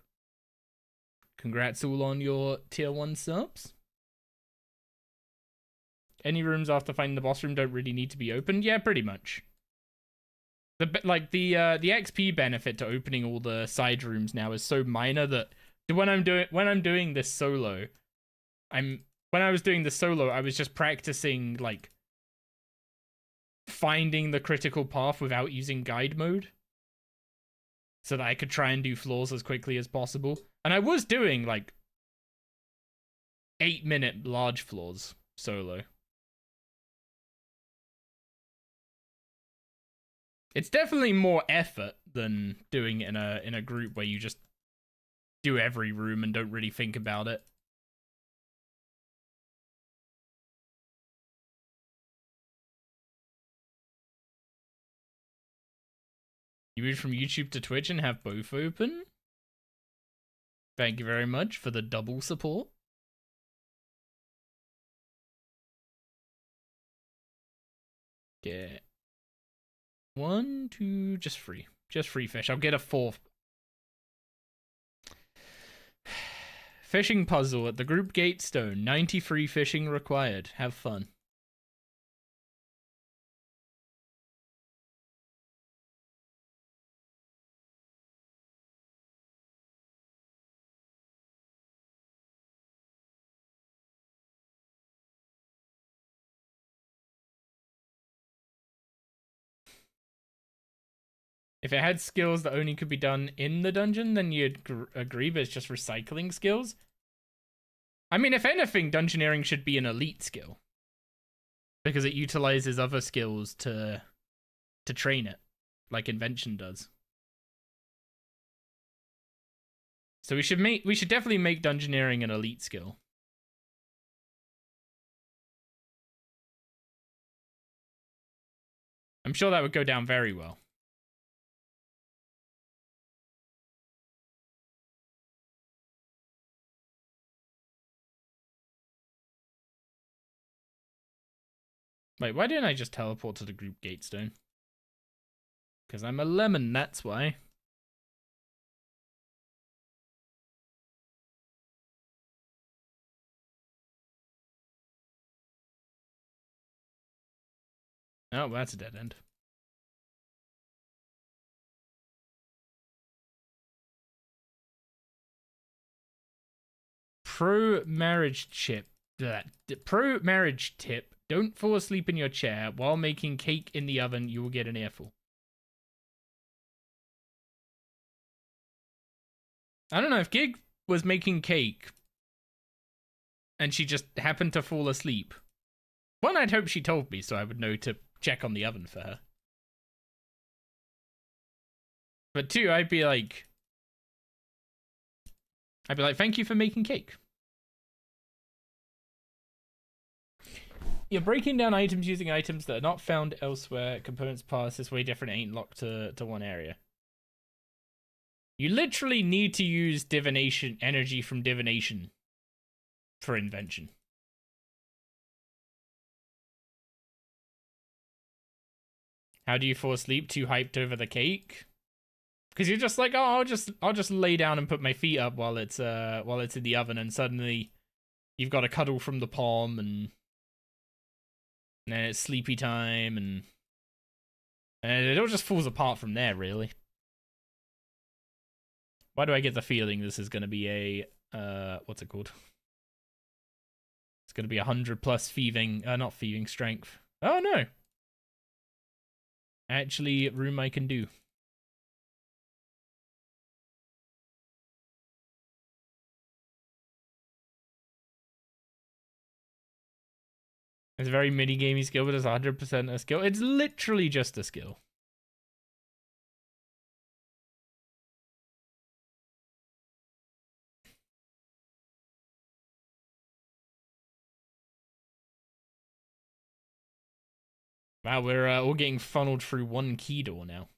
Congrats all on your tier 1 subs. Any rooms after finding the boss room don't really need to be opened? Yeah, pretty much. The XP benefit to opening all the side rooms now is so minor that when I'm doing this solo, when I was doing the solo, I was just practicing like finding the critical path without using guide mode, so that I could try and do floors as quickly as possible. And I was doing like 8-minute large floors solo. It's definitely more effort than doing it in a group where you just do every room and don't really think about it. You moved from YouTube to Twitch and have both open? Thank you very much for the double support. Okay. 1, 2, just 3. Just 3 fish. I'll get a 4th. Fishing puzzle at the group gate stone. 93 fishing required. Have fun. If it had skills that only could be done in the dungeon, then you'd agree, but it's just recycling skills. I mean, if anything, dungeoneering should be an elite skill, because it utilizes other skills to train it, like invention does. So we should definitely make dungeoneering an elite skill. I'm sure that would go down very well. Wait, why didn't I just teleport to the group gatestone? Because I'm a lemon, that's why. Oh, that's a dead end. Pro marriage tip. Don't fall asleep in your chair while making cake in the oven. You will get an earful. I don't know if Gig was making cake and she just happened to fall asleep. One, I'd hope she told me so I would know to check on the oven for her. But 2, I'd be like, thank you for making cake. You're breaking down items using items that are not found elsewhere. Components pass this way different, ain't locked to one area. You literally need to use divination energy from divination for invention. How do you fall asleep? Too hyped over the cake? Because you're just like, oh, I'll just lay down and put my feet up while it's in the oven, and suddenly you've got a cuddle from the palm, and then it's sleepy time, and it all just falls apart from there, really. Why do I get the feeling this is going to be a what's it called? It's going to be 100 plus thieving, not thieving strength. Oh no. Actually, room I can do. It's a very mini-gamey skill, but it's 100% a skill. It's literally just a skill. Wow, we're all getting funneled through one key door now.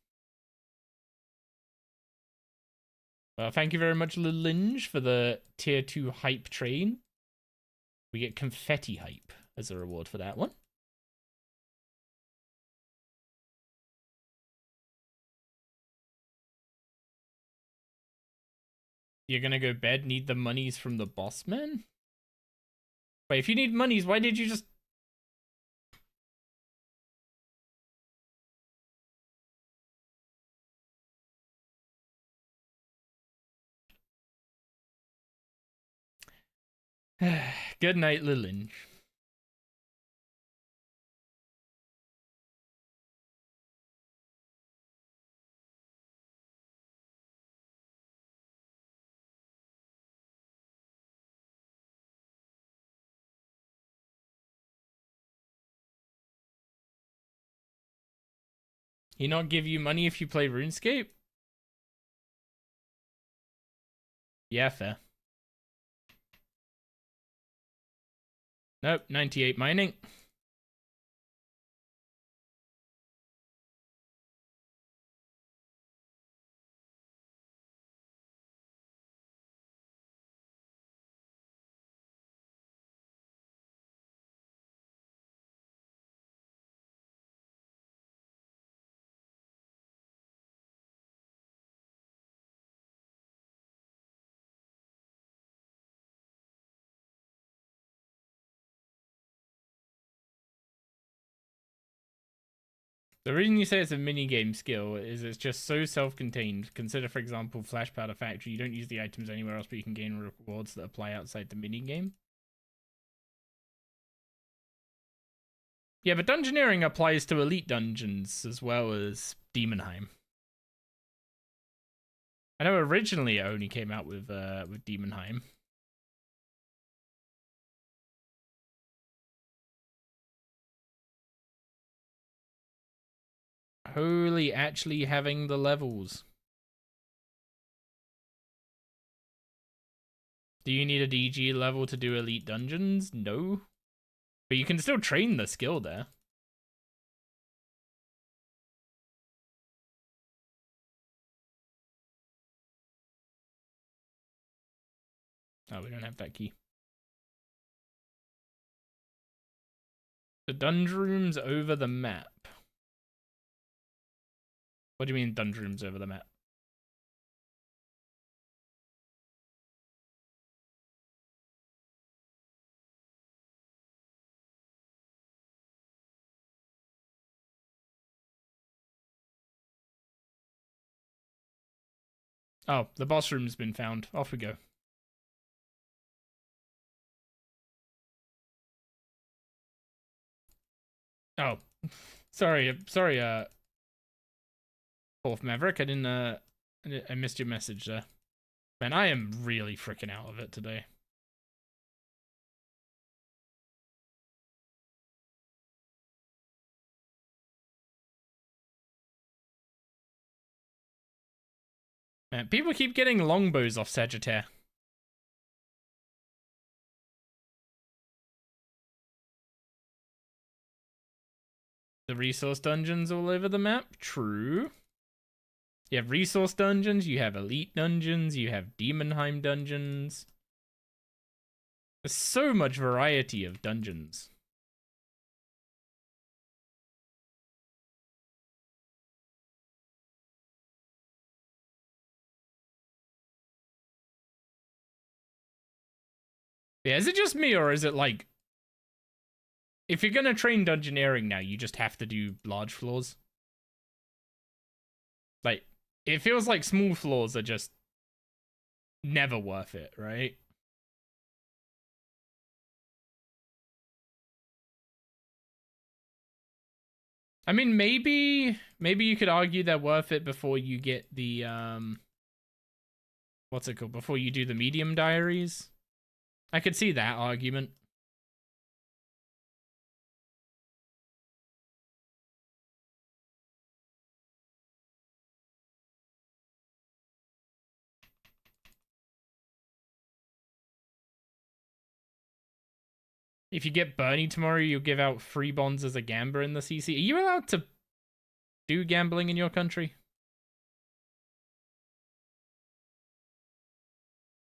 Thank you very much, Lilinge, for the tier 2 hype train. We get confetti hype as a reward for that one. You're gonna go bed, need the monies from the boss man? Wait, if you need monies, why did you just... Good night, Lilinge. He not give you money if you play RuneScape? Yeah, fair. Nope, 98 mining. The reason you say it's a mini-game skill is it's just so self-contained. Consider, for example, Flash Powder Factory. You don't use the items anywhere else, but you can gain rewards that apply outside the mini-game. Yeah, but Dungeoneering applies to Elite Dungeons as well as Demonheim. I know originally it only came out with Demonheim. Holy, actually having the levels. Do you need a DG level to do Elite Dungeons? No. But you can still train the skill there. Oh, we don't have that key. The dungeon rooms over the map. What do you mean dungeon rooms over the map? Oh, the boss room's been found. Off we go. Oh, sorry, Fourth Maverick. I missed your message there. Man, I am really freaking out of it today. Man, people keep getting longbows off Sagittaire. the resource dungeons all over the map. True. You have resource dungeons, you have elite dungeons, you have Demonheim dungeons. There's so much variety of dungeons. Yeah, is it just me, or is it like, if you're gonna train dungeoneering now, you just have to do large floors? Like, it feels like small floors are just never worth it, right? I mean, maybe you could argue they're worth it before you get the what's it called? Before you do the medium diaries. I could see that argument. If you get Bernie tomorrow, you'll give out free bonds as a gambler in the CC. Are you allowed to do gambling in your country?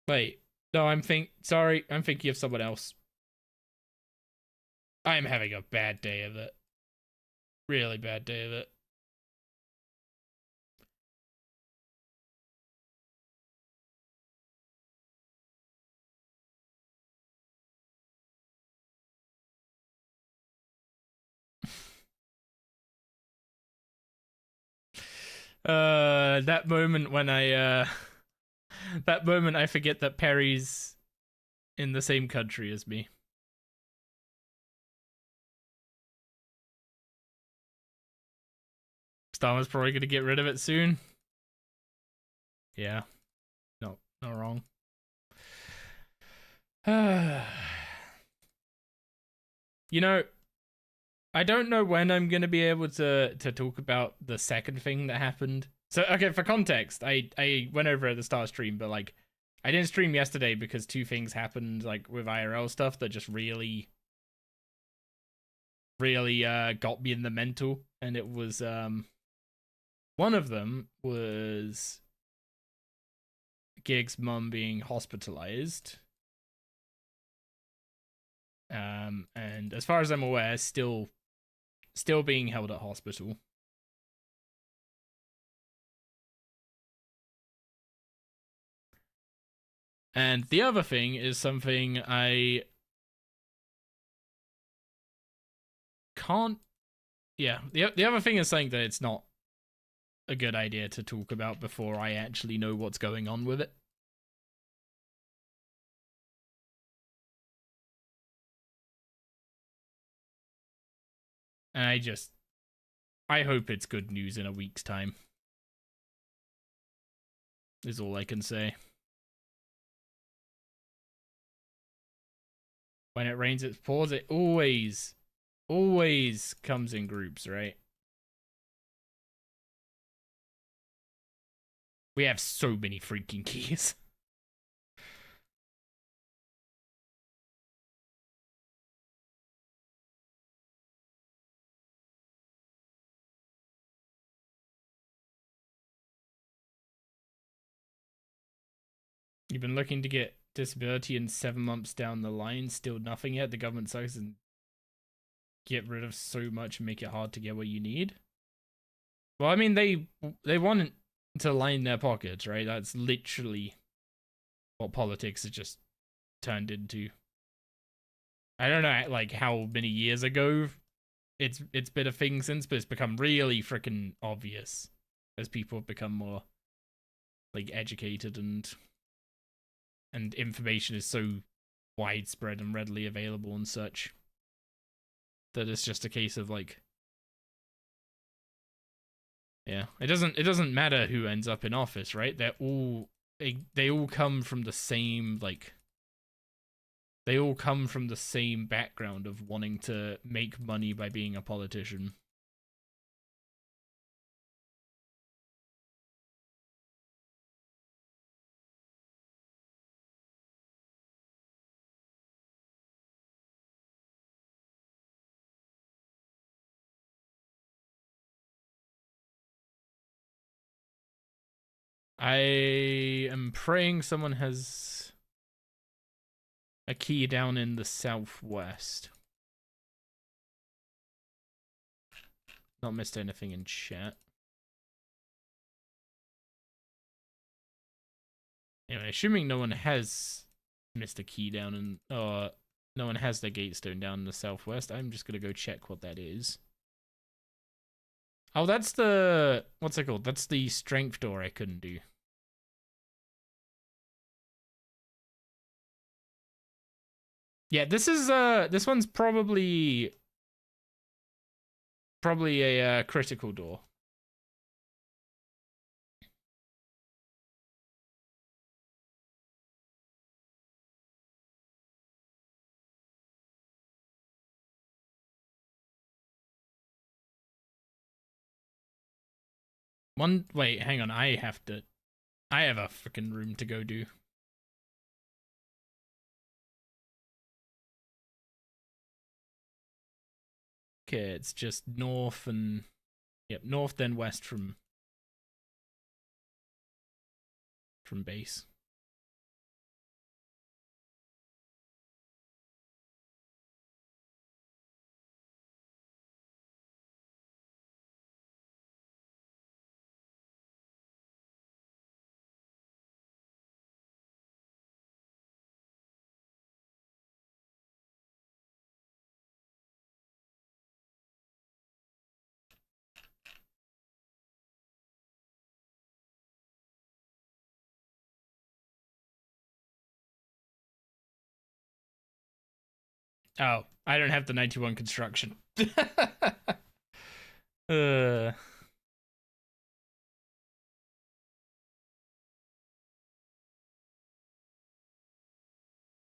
Wait, no, I'm thinking of someone else. I'm having a bad day of it. Really bad day of it. That moment when that moment I forget that Perry's in the same country as me. Starman's probably gonna get rid of it soon. Yeah. No, not wrong. You know, I don't know when I'm gonna be able to talk about the second thing that happened. So okay, for context, I went over at the start stream, but like I didn't stream yesterday because two things happened like with IRL stuff that just really got me in the mental, and it was one of them was Gig's mum being hospitalized. And as far as I'm aware, still being held at hospital. And the other thing is something I can't. Yeah, the other thing is saying that it's not a good idea to talk about before I actually know what's going on with it. And I hope it's good news in a week's time. Is all I can say. When it rains, it pours. It always comes in groups, right? We have so many freaking keys. You've been looking to get disability, and 7 months down the line, still nothing yet. The government sucks and get rid of so much and make it hard to get what you need. Well, I mean, they want to line their pockets, right? That's literally what politics has just turned into. I don't know, like how many years ago it's been a thing since, but it's become really freaking obvious as people have become more like educated, and information is so widespread and readily available and such that it's just a case of like, yeah, it doesn't matter who ends up in office, right? They all come from the same like, they all come from the same background of wanting to make money by being a politician. I am praying someone has a key down in the southwest. Not missed anything in chat. Anyway, assuming no one has missed a key down in, or no one has their gatestone down in the southwest, I'm just gonna go check what that is. Oh, that's the, what's it called? That's the strength door I couldn't do. Yeah, this is, this one's probably a critical door. Wait, hang on, I have a freaking room to go do. Okay, it's just north and, yep, north then west from base. Oh, I don't have the 91 construction. uh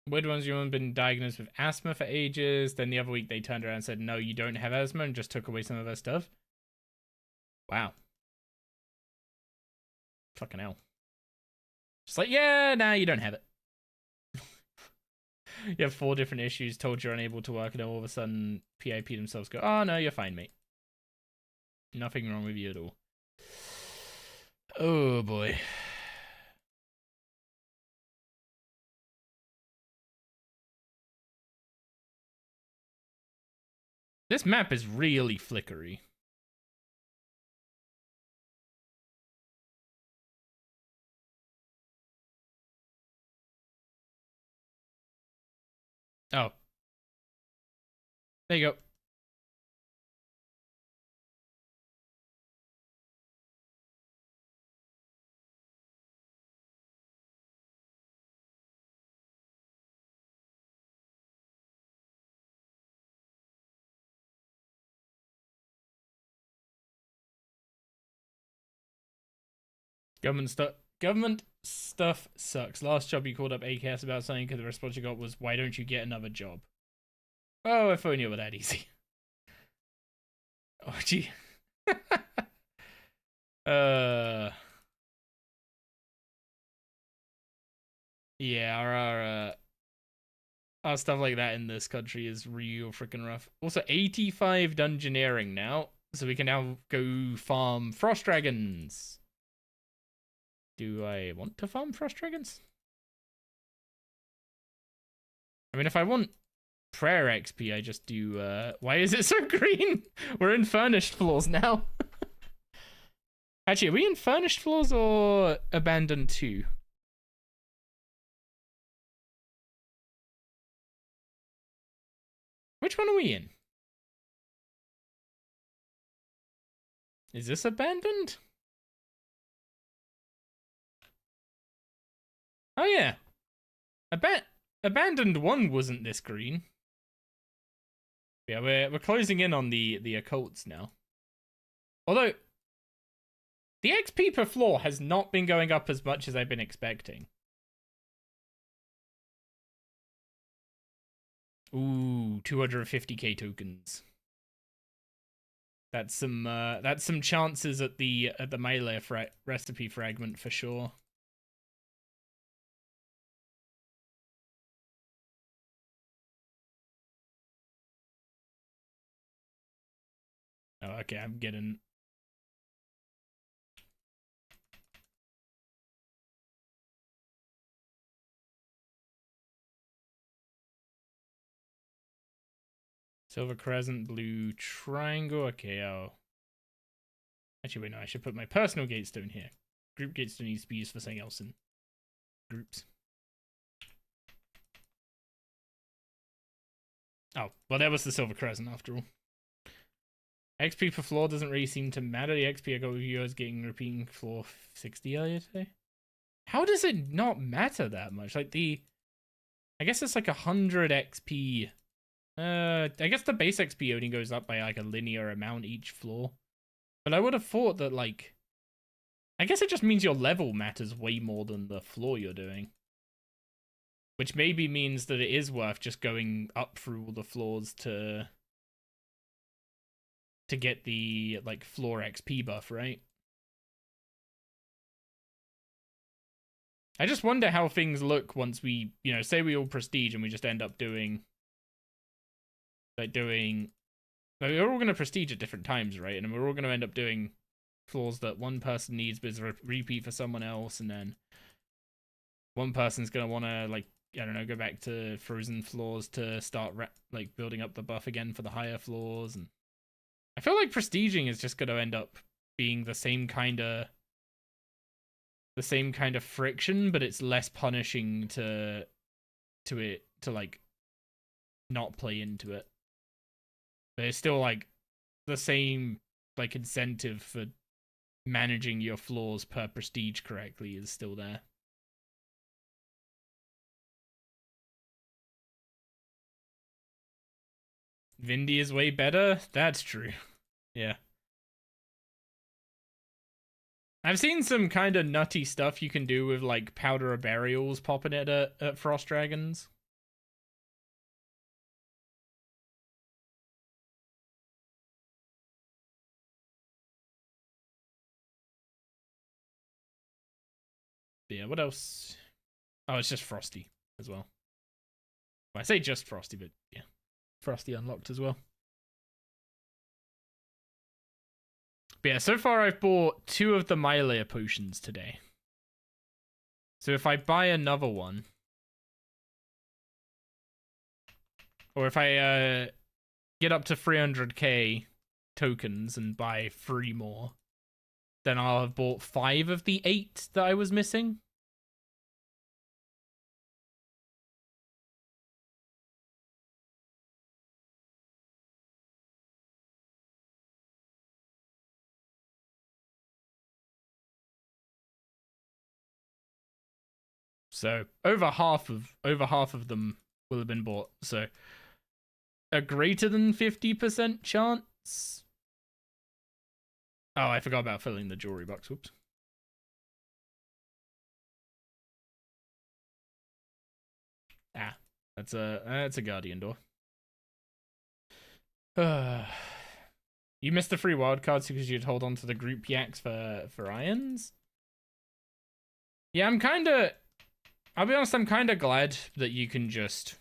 Weird ones, you've been diagnosed with asthma for ages. Then the other week they turned around and said, no, you don't have asthma, and just took away some of her stuff. Wow. Fucking hell. Just like, yeah, nah, you don't have it. You have 4 different issues, told you're unable to work, and all of a sudden PIP themselves go, oh, no, you're fine, mate. Nothing wrong with you at all. Oh, boy. This map is really flickery. Oh. There you go. Government stuff sucks. Last job you called up ACAS about something because the response you got was, why don't you get another job? Oh, if only it were that easy. Oh, gee. uh... Yeah, our stuff like that in this country is real freaking rough. Also, 85 dungeoneering now, so we can now go farm frost dragons. Do I want to farm frost dragons? I mean, if I want prayer XP, I just do, why is it so green? We're in furnished floors now. Actually, are we in furnished floors or abandoned 2? Which one are we in? Is this abandoned? Oh yeah. Abandoned 1 wasn't this green. Yeah, we're closing in on the occults now. Although the XP per floor has not been going up as much as I've been expecting. Ooh, 250k tokens. That's some chances at the melee recipe fragment for sure. Oh, okay, I'm getting Silver crescent, blue triangle. Okay, actually, wait, no, I should put my personal gatestone here. Group gatestone needs to be used for something else in groups. Oh, well, that was the silver crescent after all. XP per floor doesn't really seem to matter. The XP I got with you is getting repeating floor 60 earlier today. How does it not matter that much? Like I guess it's like 100 XP. I guess the base XP only goes up by like a linear amount each floor. But I would have thought that like, I guess it just means your level matters way more than the floor you're doing. Which maybe means that it is worth just going up through all the floors to get the like floor XP buff, right? I just wonder how things look once we, say we all prestige and we just end up doing we're all going to prestige at different times, right? And we're all going to end up doing floors that one person needs but is a repeat for someone else, and then one person's going to want to, like, I don't know, go back to frozen floors to start like building up the buff again for the higher floors. And I feel like prestiging is just going to end up being the same kind of friction, but it's less punishing to like not play into it. But it's still like the same like incentive for managing your floors per prestige correctly is still there. Vindy is way better? That's true. Yeah. I've seen some kind of nutty stuff you can do with like powder of burials popping it at Frost Dragons. But yeah, what else? Oh, it's just Frosty as well. I say just Frosty, but yeah. Frosty unlocked as well. But yeah, so far I've bought 2 of the Mylea potions today. So if I buy another one, or if I get up to 300k tokens and buy 3 more, then I'll have bought 5 of the 8 that I was missing. So over half of them will have been bought. So a greater than 50% chance. Oh, I forgot about filling the jewelry box. Whoops. Ah, that's a guardian door. You missed the free wildcards because you'd hold on to the group yaks for irons. Yeah, I'll be honest, I'm kind of glad that you can just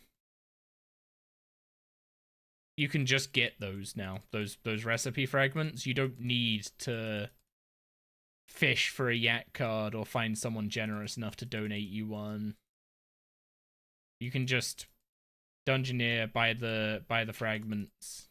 get those now. Those recipe fragments. You don't need to fish for a yak card or find someone generous enough to donate you one. You can just dungeoneer, buy the fragments.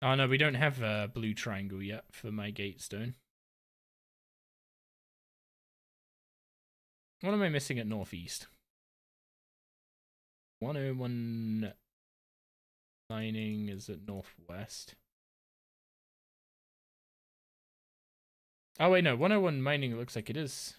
Oh no, we don't have a blue triangle yet for my gatestone. What am I missing at Northeast? 101 mining is at Northwest. Oh wait, no, 101 mining looks like it is.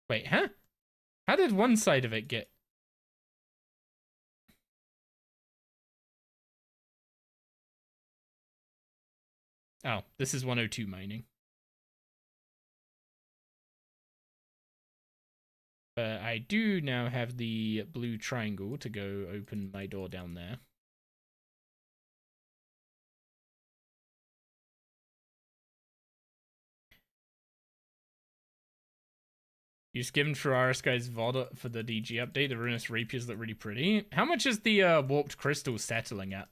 Wait, huh? How did one side of it get? Oh, this is 102 mining. I do now have the blue triangle to go open my door down there. You skimmed through Arasky's VOD for the DG update. The Ruinous Rapiers look really pretty. How much is the Warped Crystal settling at?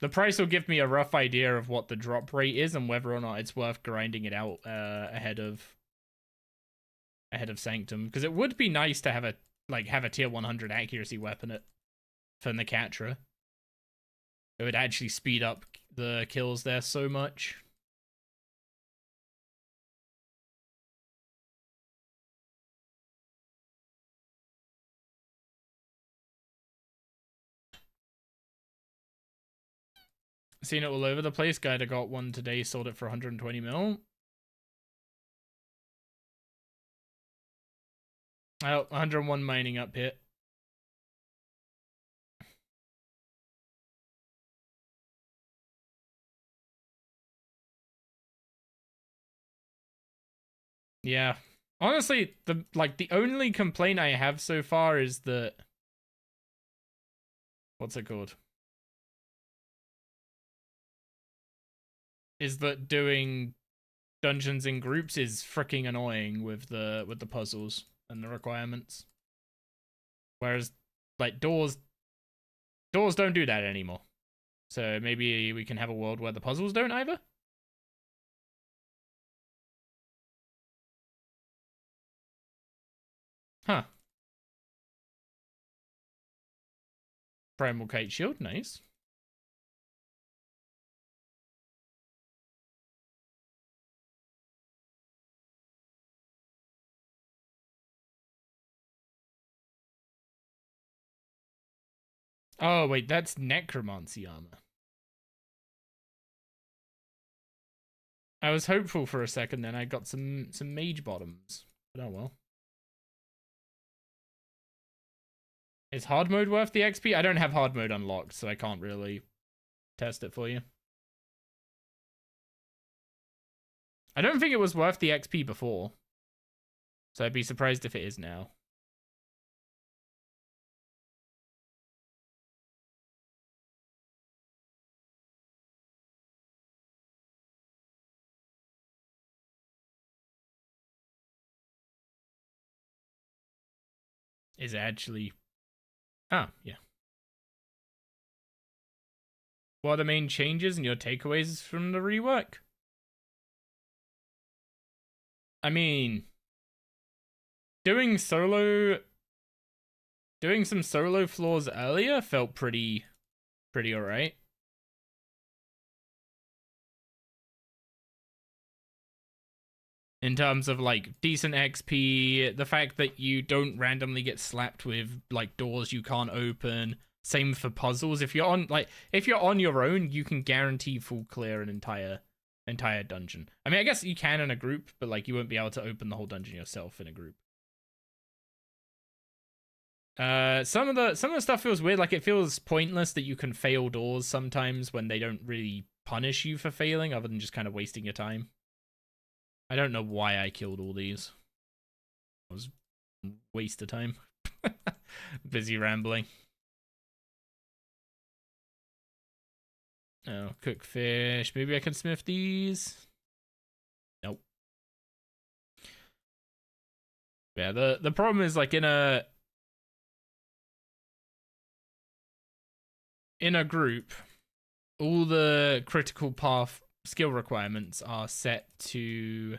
The price will give me a rough idea of what the drop rate is and whether or not it's worth grinding it out ahead of Sanctum. Because it would be nice to have a tier 100 accuracy weapon for Nakatra. It would actually speed up the kills there so much. Seen it all over the place. Guy that got one today sold it for 120 mil. Oh, 101 mining up here. Yeah. Honestly, the only complaint I have so far is that, what's it called? Is that doing dungeons in groups is freaking annoying with the puzzles and the requirements. Whereas like doors don't do that anymore. So maybe we can have a world where the puzzles don't either? Huh. Primal Kite Shield, nice. Oh, wait, that's necromancy armor. I was hopeful for a second then I got some mage bottoms. But oh well. Is hard mode worth the XP? I don't have hard mode unlocked, so I can't really test it for you. I don't think it was worth the XP before. So I'd be surprised if it is now. Is actually... Oh, yeah. What are the main changes and your takeaways from the rework? I mean... Doing some solo floors earlier felt pretty alright. In terms of like decent XP, the fact that you don't randomly get slapped with like doors you can't open. Same for puzzles. If you're on your own, you can guarantee full clear an entire dungeon. I mean, I guess you can in a group, but like you won't be able to open the whole dungeon yourself in a group. Some of the stuff feels weird. Like it feels pointless that you can fail doors sometimes when they don't really punish you for failing, other than just kind of wasting your time. I don't know why I killed all these. It was a waste of time. Busy rambling. Oh, cook fish. Maybe I can smith these. Nope. Yeah, the problem is like in a group, all the critical path skill requirements are set to,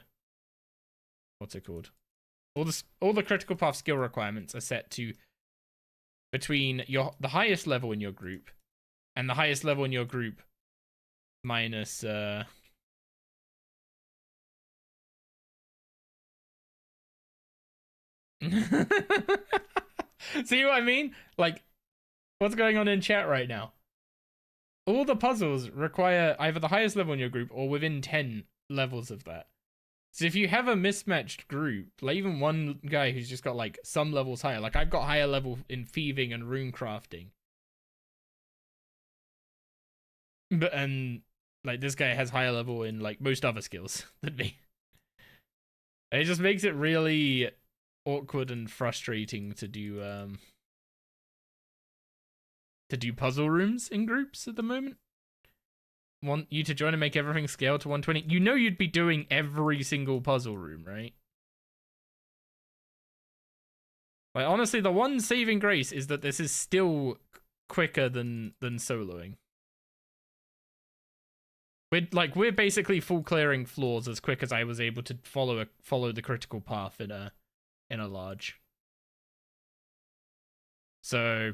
what's it called? All the critical path skill requirements are set to between the highest level in your group and the highest level in your group minus See what I mean? Like, what's going on in chat right now? All the puzzles require either the highest level in your group or within 10 levels of that. So if you have a mismatched group, like even one guy who's just got like some levels higher, like I've got higher level in thieving and rune crafting. And like this guy has higher level in like most other skills than me. It just makes it really awkward and frustrating to do puzzle rooms in groups at the moment. Want you to join and make everything scale to 120. You know you'd be doing every single puzzle room, right? Like honestly, the one saving grace is that this is still quicker than soloing. We're basically full clearing floors as quick as I was able to follow the critical path in a large. So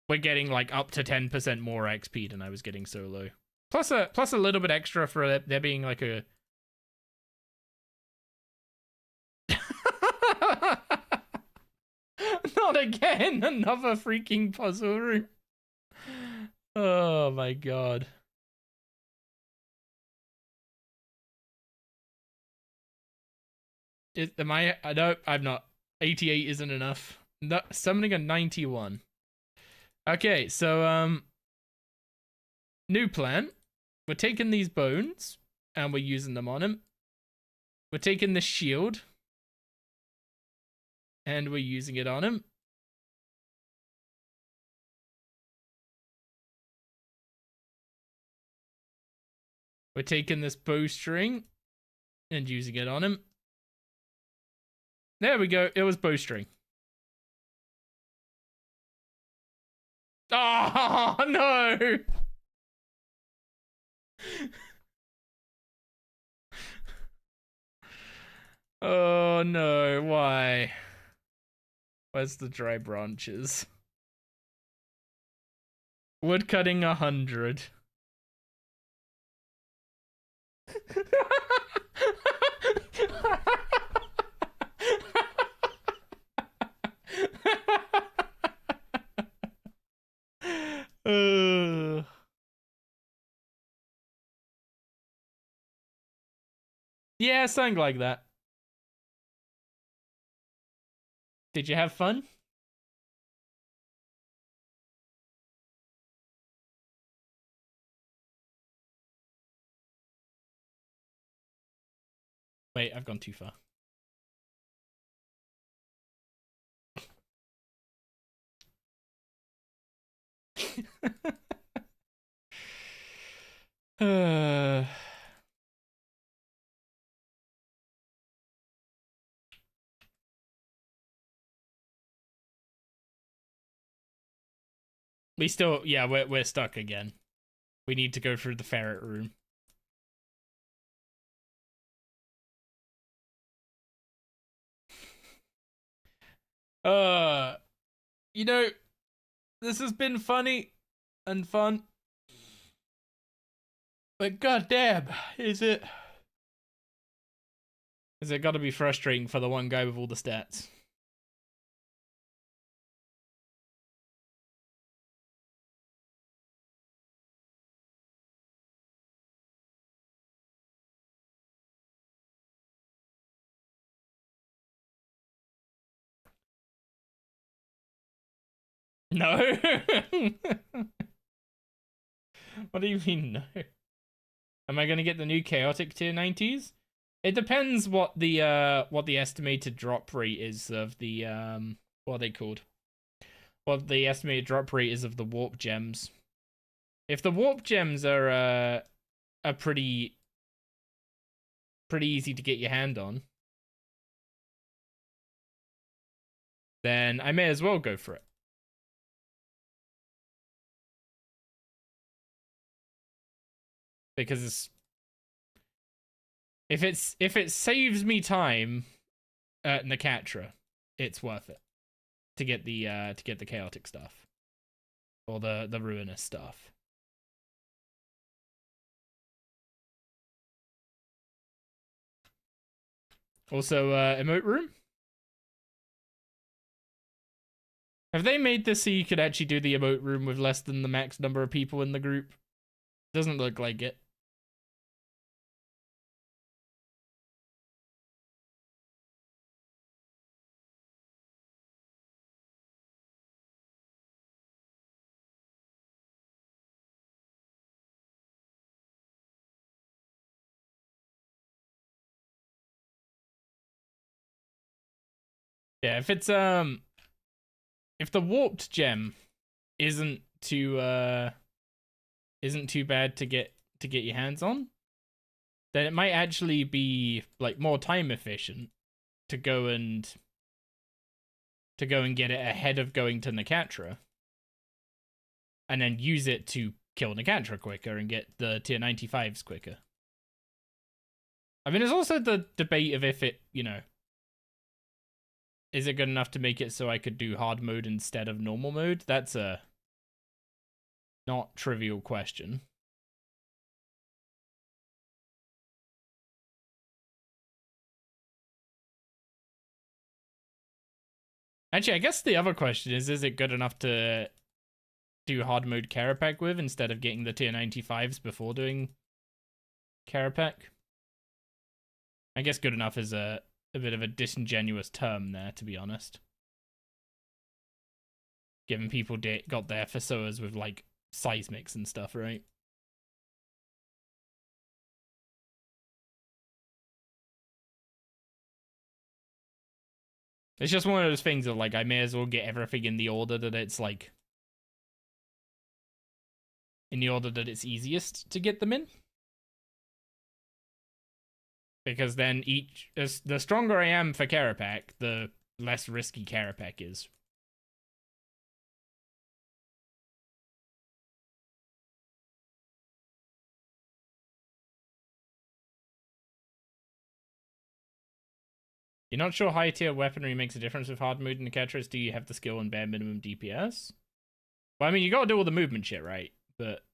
we're getting like up to 10% more XP than I was getting solo. Plus a little bit extra for there being like a Not again! Another freaking puzzle room. Oh my god. Am I? No, I'm not. 88 isn't enough. No, summoning a 91. Okay, so new plan. We're taking these bones and we're using them on him. We're taking the shield and we're using it on him. We're taking this bowstring and using it on him. There we go. It was bowstring. Oh, no! Oh, no. Why? Where's the dry branches? Wood cutting 100. Yeah, something like that. Did you have fun? Wait, I've gone too far. We still, yeah, we're stuck again. We need to go through the ferret room. Uh, you know, this has been funny and fun, but goddamn, is it got to be frustrating for the one guy with all the stats? No. What do you mean no? Am I gonna get the new chaotic tier 90s? It depends what the estimated drop rate is of the what are they called? What the estimated drop rate is of the warp gems. If the warp gems are pretty easy to get your hand on, then I may as well go for it. Because if it saves me time at Nakatra, it's worth it to get the chaotic stuff or the ruinous stuff. Also, emote room. Have they made this so you could actually do the emote room with less than the max number of people in the group? Doesn't look like it. Yeah, if it's if the warped gem isn't too bad to get your hands on, then it might actually be like more time efficient to go and to go and get it ahead of going to Nakatra, and then use it to kill Nakatra quicker and get the tier 95s quicker. I mean, there's also the debate of if it, is it good enough to make it so I could do hard mode instead of normal mode? That's a not trivial question. Actually, I guess the other question is it good enough to do hard mode Carapac with instead of getting the tier 95s before doing Carapac? I guess good enough is a bit of a disingenuous term there, to be honest. Given people got their Fasoas with, like, seismics and stuff, right? It's just one of those things of, like, I may as well get everything in the order that it's, like, in the order that it's easiest to get them in. Because then the stronger I am for Carapac, the less risky Carapac is. You're not sure high tier weaponry makes a difference with hard mode in the Ketris? Do you have the skill and bare minimum DPS? Well, I mean, you gotta do all the movement shit, right? But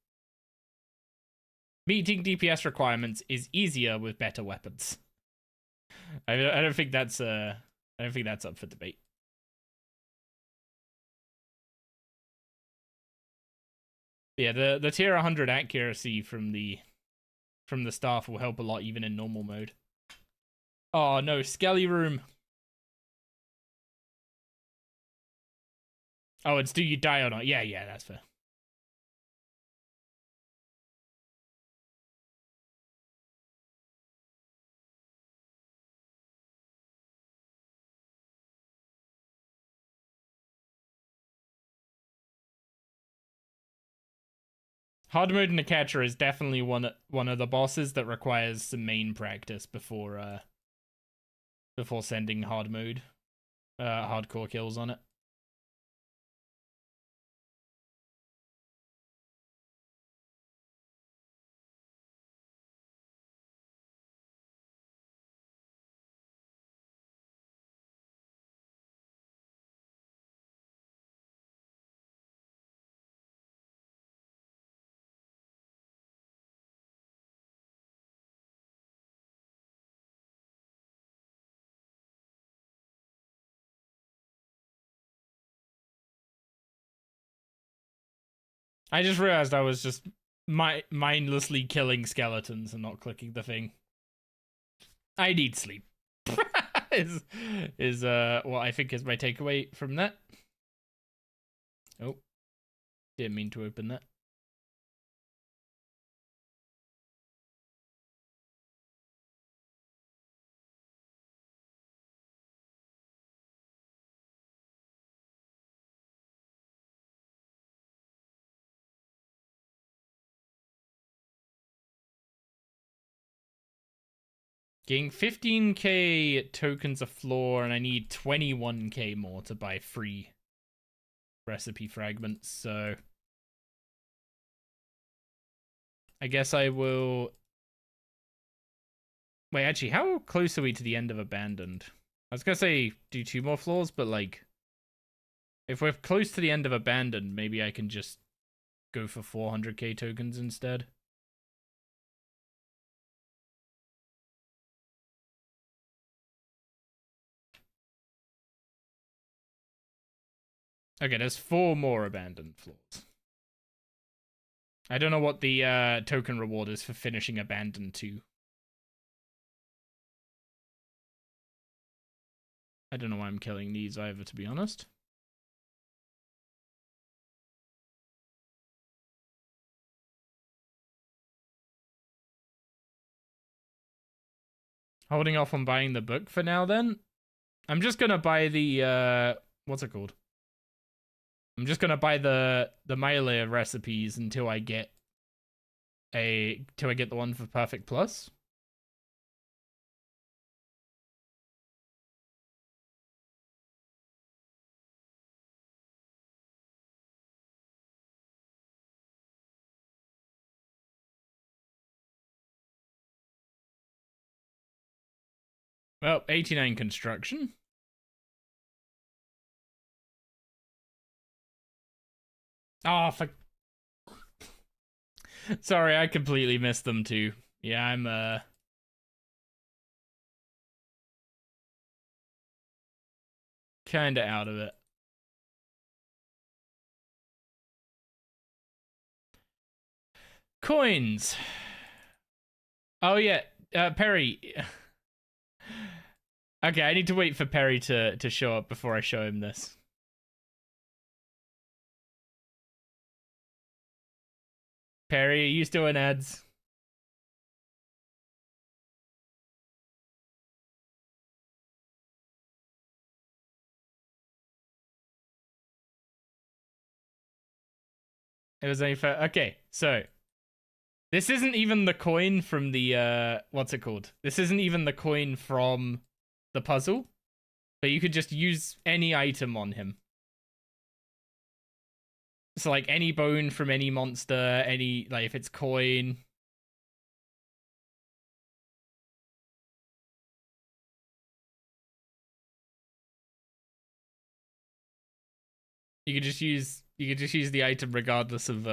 meeting DPS requirements is easier with better weapons. I don't think that's up for debate. Yeah, the tier 100 accuracy from the staff will help a lot even in normal mode. Oh no, Skelly Room. Oh, it's do you die or not? Yeah, that's fair. Hard mode in the catcher is definitely one of the bosses that requires some main practice before sending hardcore kills on it. I just realized I was just mindlessly killing skeletons and not clicking the thing. I need sleep. is what I think is my takeaway from that. Oh, didn't mean to open that. Getting 15k tokens a floor, and I need 21k more to buy free recipe fragments, so I guess I will... Wait, actually, how close are we to the end of Abandoned? I was gonna say do 2 more floors, but, like, if we're close to the end of Abandoned, maybe I can just go for 400k tokens instead. Okay, there's 4 more Abandoned floors. I don't know what the token reward is for finishing Abandoned 2. I don't know why I'm killing these either, to be honest. Holding off on buying the book for now, then. I'm just gonna buy the, what's it called? I'm just gonna buy the melee recipes until I get the one for Perfect Plus. Well, 89 construction. Oh, fuck. Sorry, I completely missed them too. Yeah, I'm kinda out of it. Coins. Oh yeah, Perry. Okay, I need to wait for Perry to show up before I show him this. Perry, are you still in ads? It was only for okay. So this isn't even the coin from the what's it called? This isn't even the coin from the puzzle, but you could just use any item on him. So like any bone from any monster, any like if it's coin. You could just use the item regardless of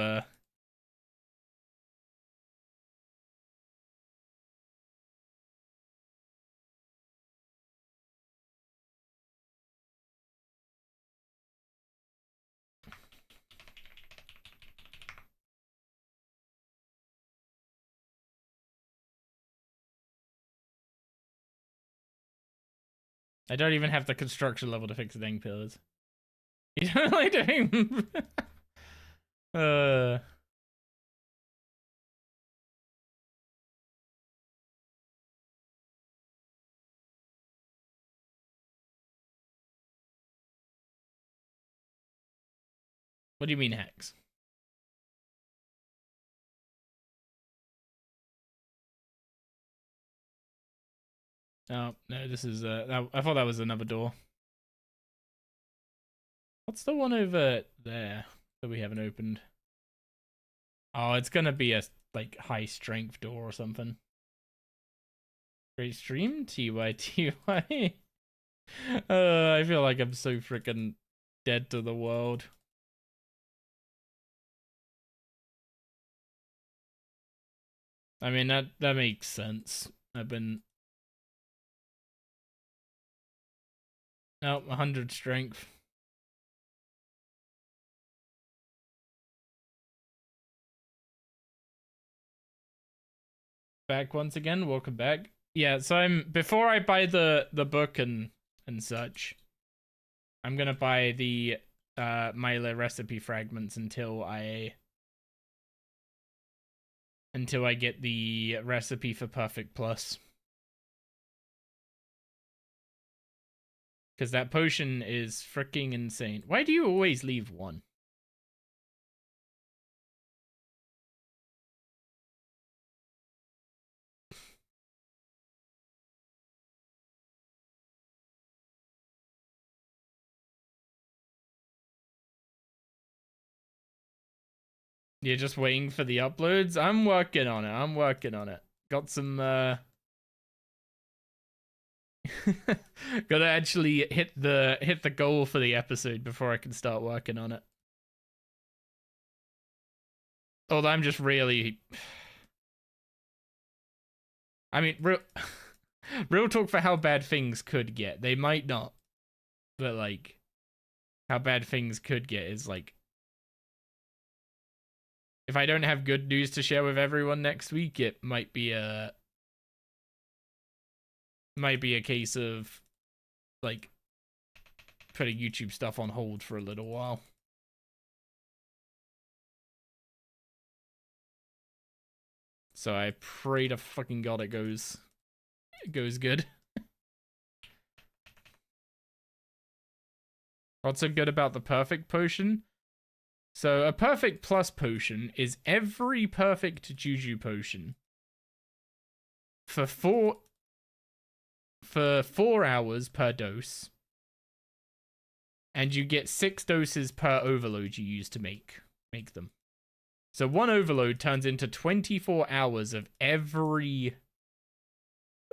I don't even have the construction level to fix the dang pillars. You don't like doing uh what do you mean hacks? Oh, no, this is I thought that was another door. What's the one over there that we haven't opened? Oh, it's gonna be a like high strength door or something. Great stream, TY. I feel like I'm so freaking dead to the world. I mean that makes sense. I've been 100 strength. Back once again. Welcome back. Yeah, so I'm before I buy the book and such, I'm gonna buy the Mila recipe fragments until I get the recipe for Perfect Plus. Because that potion is freaking insane. Why do you always leave one? You're just waiting for the uploads? I'm working on it. Got some gotta actually hit the goal for the episode before I can start working on it. Although I'm just really I mean real talk for how bad things could get. They might not. But like how bad things could get is like if I don't have good news to share with everyone next week, it might be a case of like putting YouTube stuff on hold for a little while. So I pray to fucking God it goes good. What's so good about the perfect potion? So a perfect plus potion is every perfect juju potion for 4 hours per dose, and you get 6 doses per overload you use to make them. So one overload turns into 24 hours of every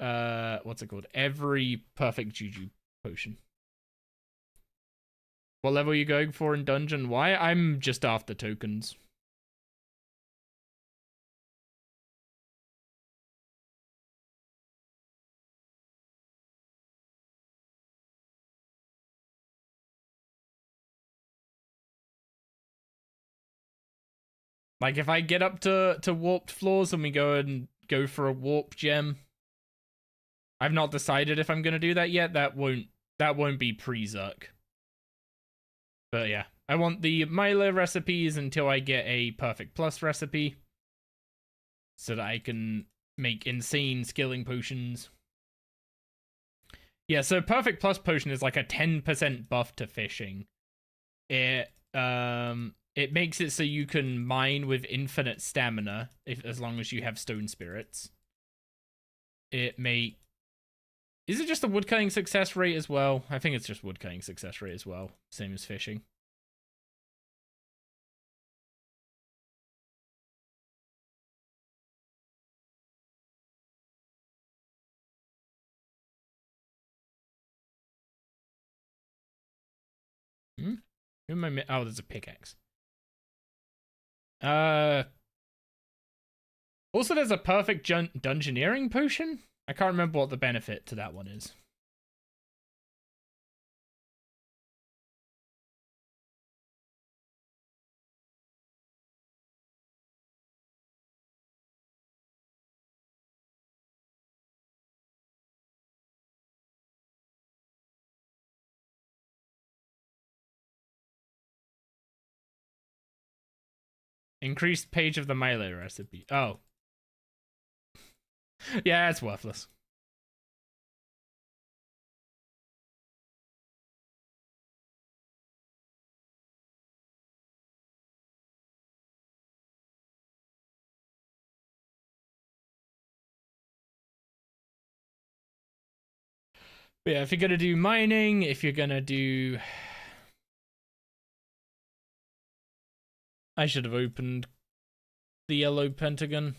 what's it called? Every perfect juju potion. What level are you going for in dungeon? Why? I'm just after tokens. Like if I get up to warped floors and we go for a warp gem, I've not decided if I'm gonna do that yet. That won't be pre-Zerk. But yeah, I want the Milo recipes until I get a Perfect Plus recipe, so that I can make insane skilling potions. Yeah, so Perfect Plus potion is like a 10% buff to fishing. It makes it so you can mine with infinite stamina as long as you have stone spirits. Is it just a woodcutting success rate as well? I think it's just woodcutting success rate as well, same as fishing. Who am I? Oh, there's a pickaxe. Also, there's a perfect dungeoneering potion. I can't remember what the benefit to that one is. Increased page of the Milo recipe. Oh. Yeah, it's worthless. But yeah, if you're gonna do mining, if you're gonna do... I should have opened the yellow pentagon.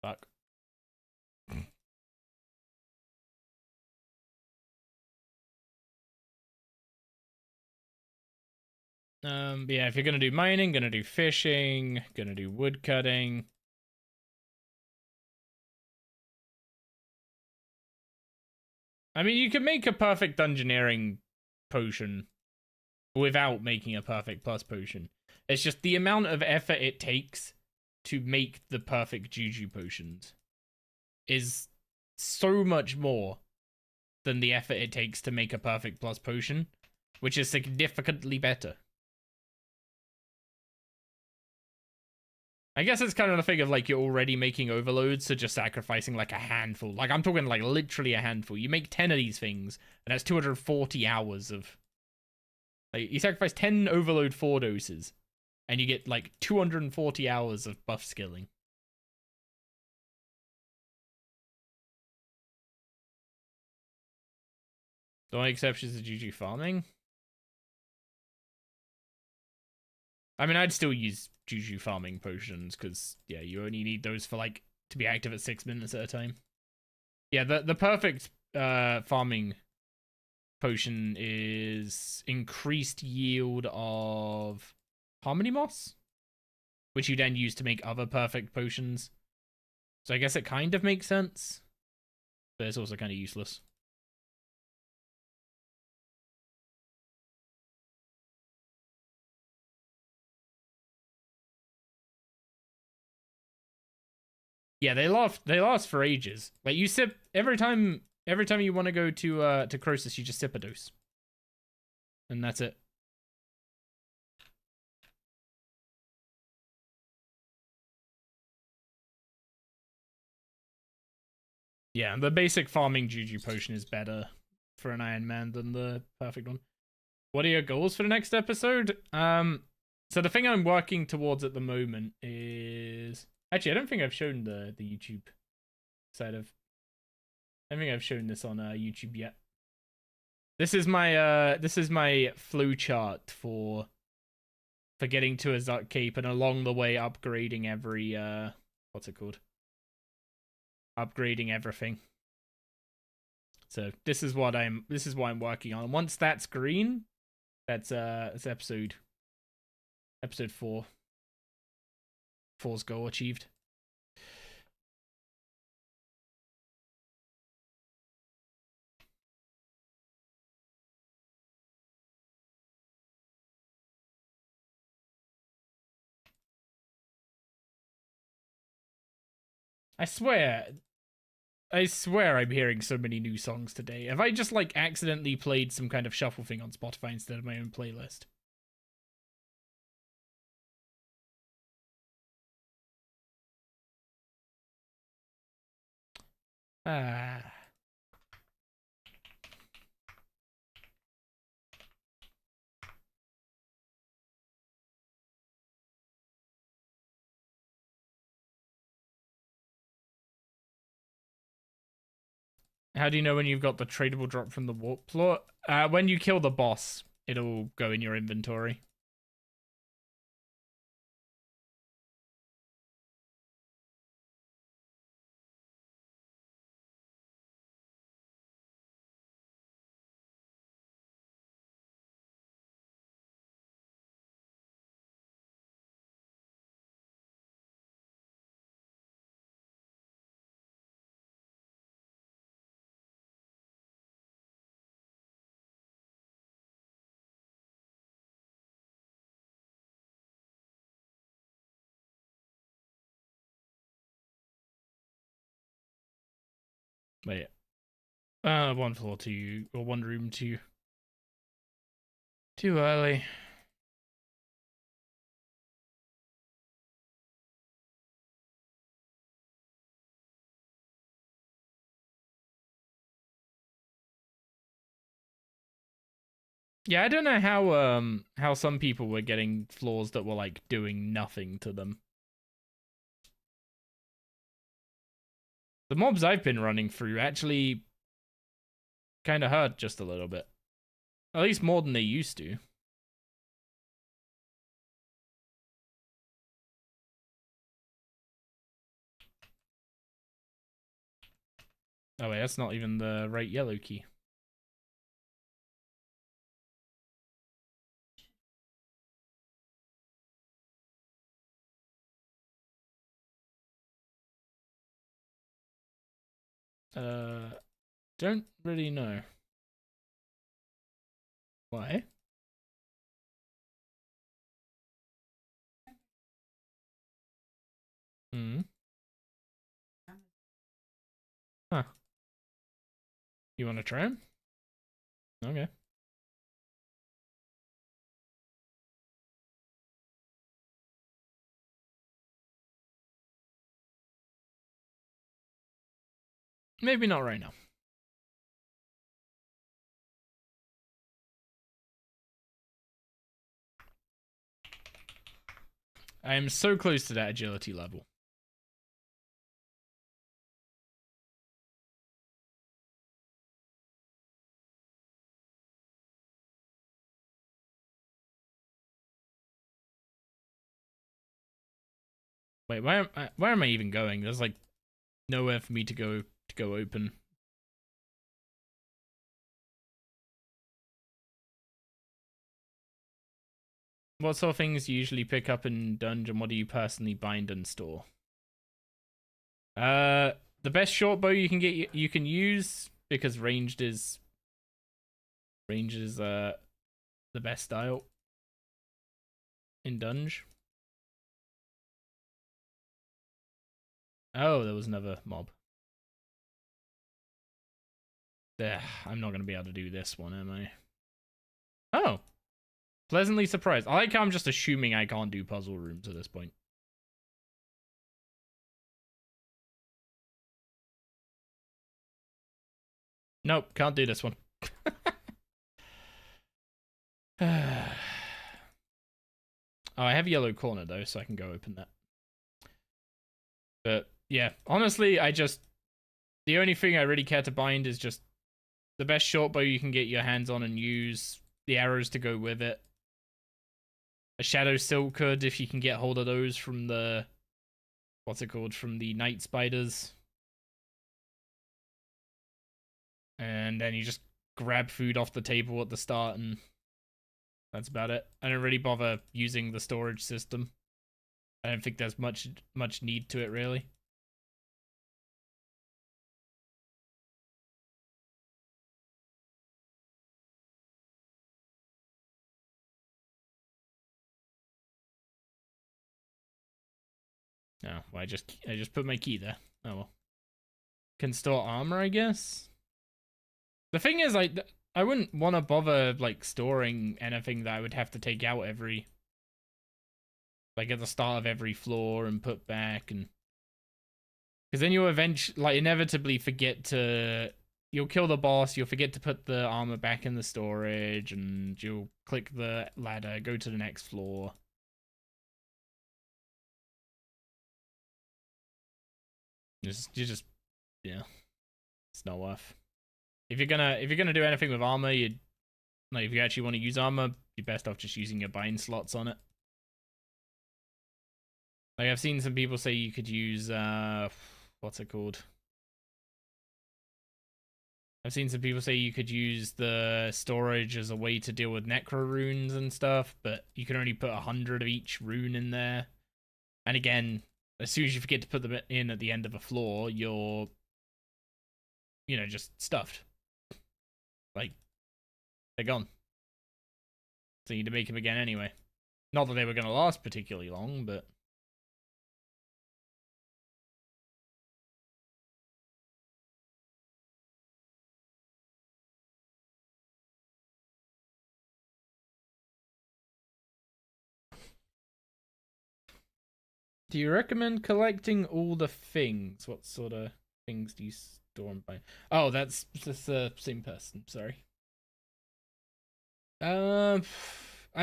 Fuck. But yeah, if you're gonna do mining, gonna do fishing, gonna do woodcutting. I mean, you can make a perfect dungeoneering potion without making a perfect plus potion. It's just the amount of effort it takes to make the perfect juju potions is so much more than the effort it takes to make a perfect plus potion, which is significantly better. I guess it's kind of the thing of like you're already making overloads, so just sacrificing like a handful. Like I'm talking like literally a handful. You make 10 of these things, and that's 240 hours of... Like you sacrifice 10 overload 4 doses, and you get like 240 hours of buff skilling. The only exception is the GG farming. I mean, I'd still use Juju farming potions, because, yeah, you only need those for, like, to be active at 6 minutes at a time. Yeah, the perfect farming potion is increased yield of Harmony Moss, which you then use to make other perfect potions. So I guess it kind of makes sense, but it's also kind of useless. Yeah, they last for ages. Like you sip every time you want to go to Croesus, you just sip a dose. And that's it. Yeah, the basic farming Juju potion is better for an Ironman than the perfect one. What are your goals for the next episode? So the thing I'm working towards at the moment is... Actually, I don't think I've shown the YouTube side of... I don't think I've shown this on YouTube yet. This is my flow chart for getting to a Zut Cape and along the way upgrading every what's it called? upgrading everything. So this is what I'm working on. Once that's green, that's it's episode 4. 4's goal achieved. I swear I'm hearing so many new songs today. Have I just like accidentally played some kind of shuffle thing on Spotify instead of my own playlist? Ah. How do you know when you've got the tradable drop from the warp plot? When you kill the boss, it'll go in your inventory. Wait. 1 floor too, or 1 room too early. Yeah, I don't know how some people were getting floors that were like doing nothing to them. The mobs I've been running through actually kind of hurt just a little bit. At least more than they used to. Oh wait, that's not even the right yellow key. Don't really know. Why? Hmm. Huh. You want to try him? Okay. Maybe not right now. I am so close to that agility level. Wait, where am I even going? There's like nowhere for me to go open. What sort of things do you usually pick up in dungeon? What do you personally bind and store? The best short bow you can get, you can use, because ranged is the best style in dungeon. Oh, there was another mob. There, I'm not gonna be able to do this one, am I? Oh, pleasantly surprised. I like how I'm just assuming I can't do puzzle rooms at this point. Nope, can't do this one. Oh, I have yellow corner though, so I can go open that. But yeah, honestly, the only thing I really care to bind is just the best short bow you can get your hands on and use, the arrows to go with it. A shadow silk hood if you can get hold of those from the, what's it called, from the night spiders. and then you just grab food off the table at the start, and that's about it. I don't really bother using the storage system. I don't think there's much need to it, really. No, well, I just put my key there. Oh well. Can store armor, I guess. The thing is, like, I wouldn't want to bother like storing anything that I would have to take out every, like, at the start of every floor and put back, and because then you'll eventually, like, inevitably forget to. You'll kill the boss. You'll forget to put the armor back in the storage, and you'll click the ladder, go to the next floor. Yeah, it's not worth. If you're gonna do anything with armor, you like, if you actually want to use armor, you're best off just using your bind slots on it. Like, I've seen some people say you could use what's it called? I've seen some people say you could use the storage as a way to deal with necro runes and stuff, but you can only put 100 of each rune in there. And again, as soon as you forget to put them in at the end of a floor, you're, just stuffed. Like, they're gone. So you need to make them again anyway. Not that they were going to last particularly long, but... Do you recommend collecting all the things? What sort of things do you store and buy? Oh, that's the same person. Sorry. I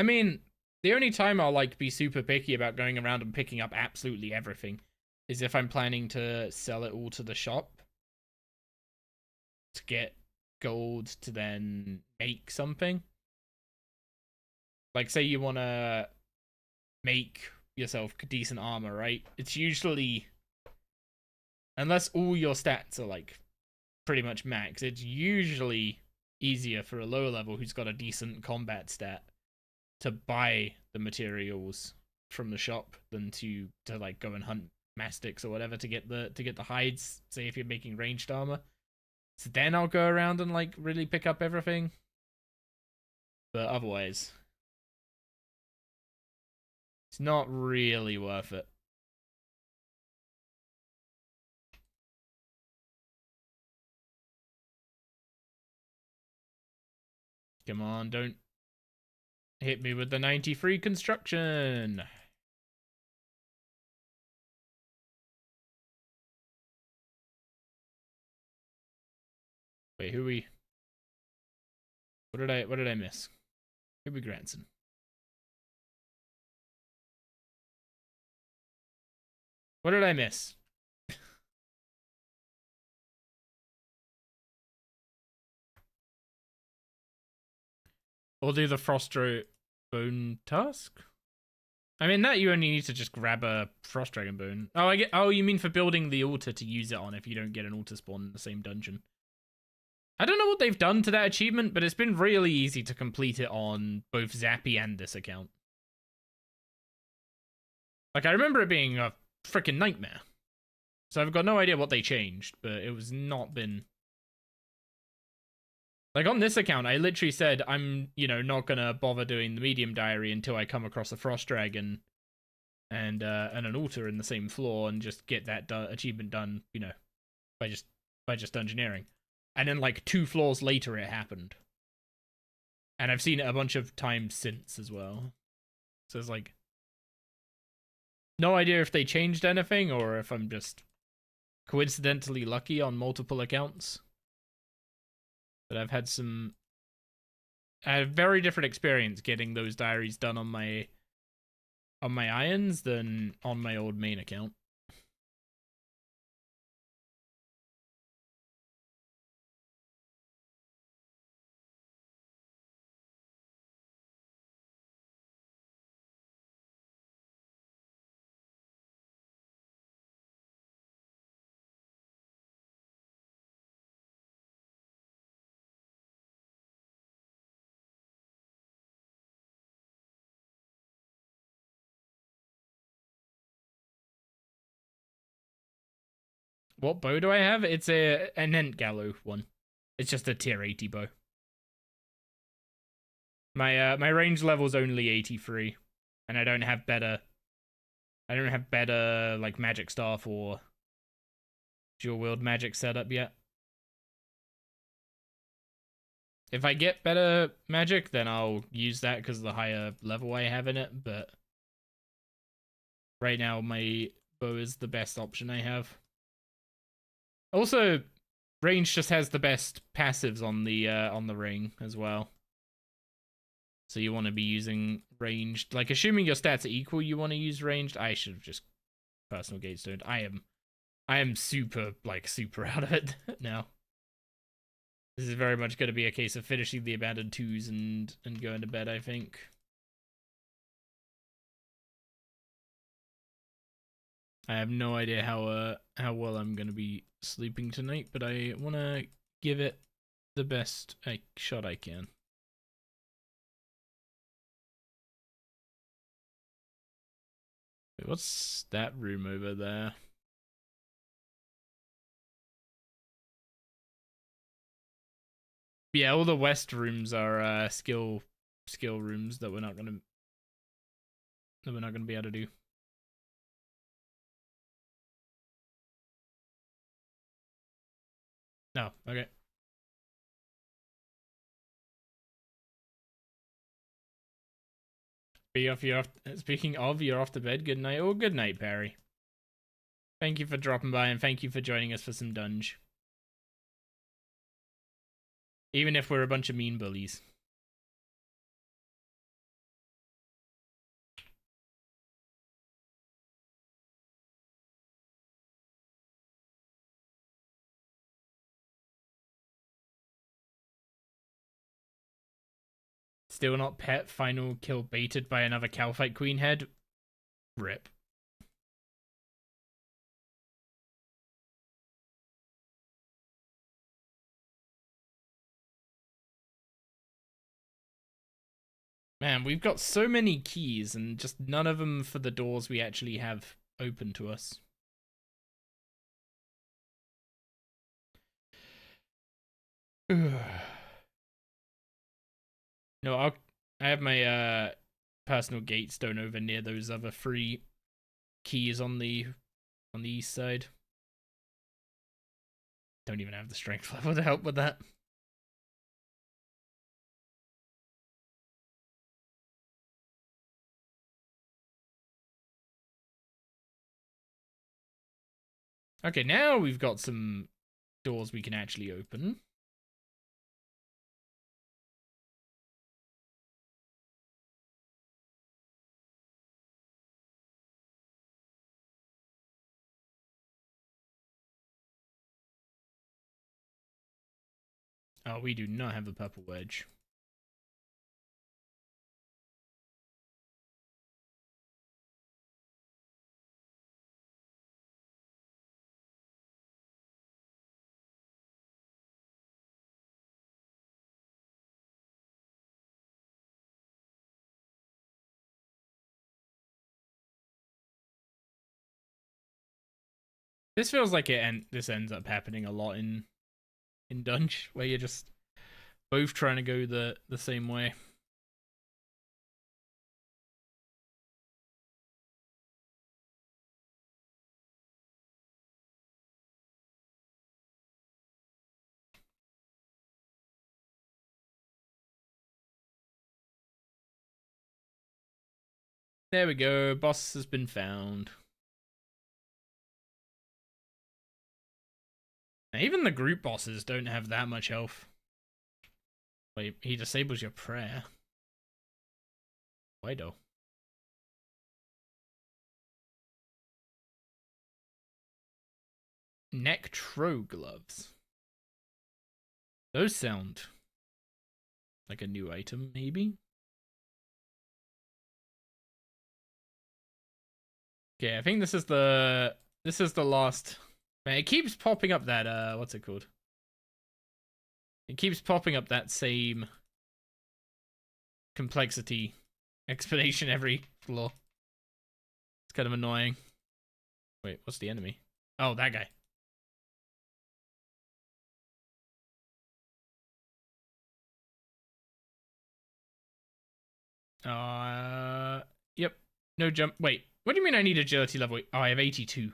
mean, the only time I'll like be super picky about going around and picking up absolutely everything is if I'm planning to sell it all to the shop to get gold to then make something. Like, say you want to make yourself decent armor, right? It's usually, unless all your stats are like pretty much max, it's usually easier for a lower level who's got a decent combat stat to buy the materials from the shop than to like go and hunt mastics or whatever to get the hides, say if you're making ranged armor. So then I'll go around and like really pick up everything. But otherwise, it's not really worth it. Come on, don't hit me with the 93 construction. Wait, what did I miss? Who we Granson? What did I miss? We'll do the Frostro bone task. I mean, that you only need to just grab a Frost Dragon bone. Oh, I get. Oh, you mean for building the altar to use it on if you don't get an altar spawn in the same dungeon. I don't know what they've done to that achievement, but it's been really easy to complete it on both Zappy and this account. Like, I remember it being a freaking nightmare. So I've got no idea what they changed, but it was not been... Like, on this account, I literally said I'm, not gonna bother doing the medium diary until I come across a Frost Dragon and an altar in the same floor and just get that achievement done, by just dungeoneering. And then, like, 2 floors later, it happened. And I've seen it a bunch of times since as well. So it's like... No idea if they changed anything or if I'm just coincidentally lucky on multiple accounts. But I've had a very different experience getting those diaries done on my irons than on my old main account. What bow do I have? It's an Ent Gallo one. It's just a tier 80 bow. My range level's only 83, and I don't have better. I don't have better like magic staff or dual wield magic setup yet. If I get better magic, then I'll use that because of the higher level I have in it. But right now, my bow is the best option I have. Also, range just has the best passives on the ring as well. So you want to be using ranged. Like, assuming your stats are equal, you want to use ranged. I should have just personal gatestoned. I am super out of it now. This is very much going to be a case of finishing the abandoned 2s and going to bed, I think. I have no idea how well I'm going to be sleeping tonight, but I want to give it the best shot I can. Wait, what's that room over there? Yeah, all the west rooms are skill rooms that we're not gonna be able to do. No, okay. Speaking of, you're off to bed. Good night. Oh, good night, Perry. Thank you for dropping by and thank you for joining us for some dunge. Even if we're a bunch of mean bullies. Still not pet. Final kill baited by another Calphite Queen head. Rip. Man, we've got so many keys and just none of them for the doors we actually have open to us. No, I have my personal gatestone over near those other 3 keys on the east side. Don't even have the strength level to help with that. Okay, now we've got some doors we can actually open. Oh, we do not have the purple wedge. This feels like this ends up happening a lot in Dunge, where you're just both trying to go the same way. There we go. Boss has been found. Now, even the group bosses don't have that much health. Wait, he disables your prayer. Why though? Nectro gloves. Those sound like a new item, maybe? Okay, I think this is the last. Man, it keeps popping up that what's it called? It keeps popping up that same complexity explanation every floor. It's kind of annoying. Wait, what's the enemy? Oh, that guy. Yep. No jump. Wait, what do you mean I need agility level? Oh, I have 82.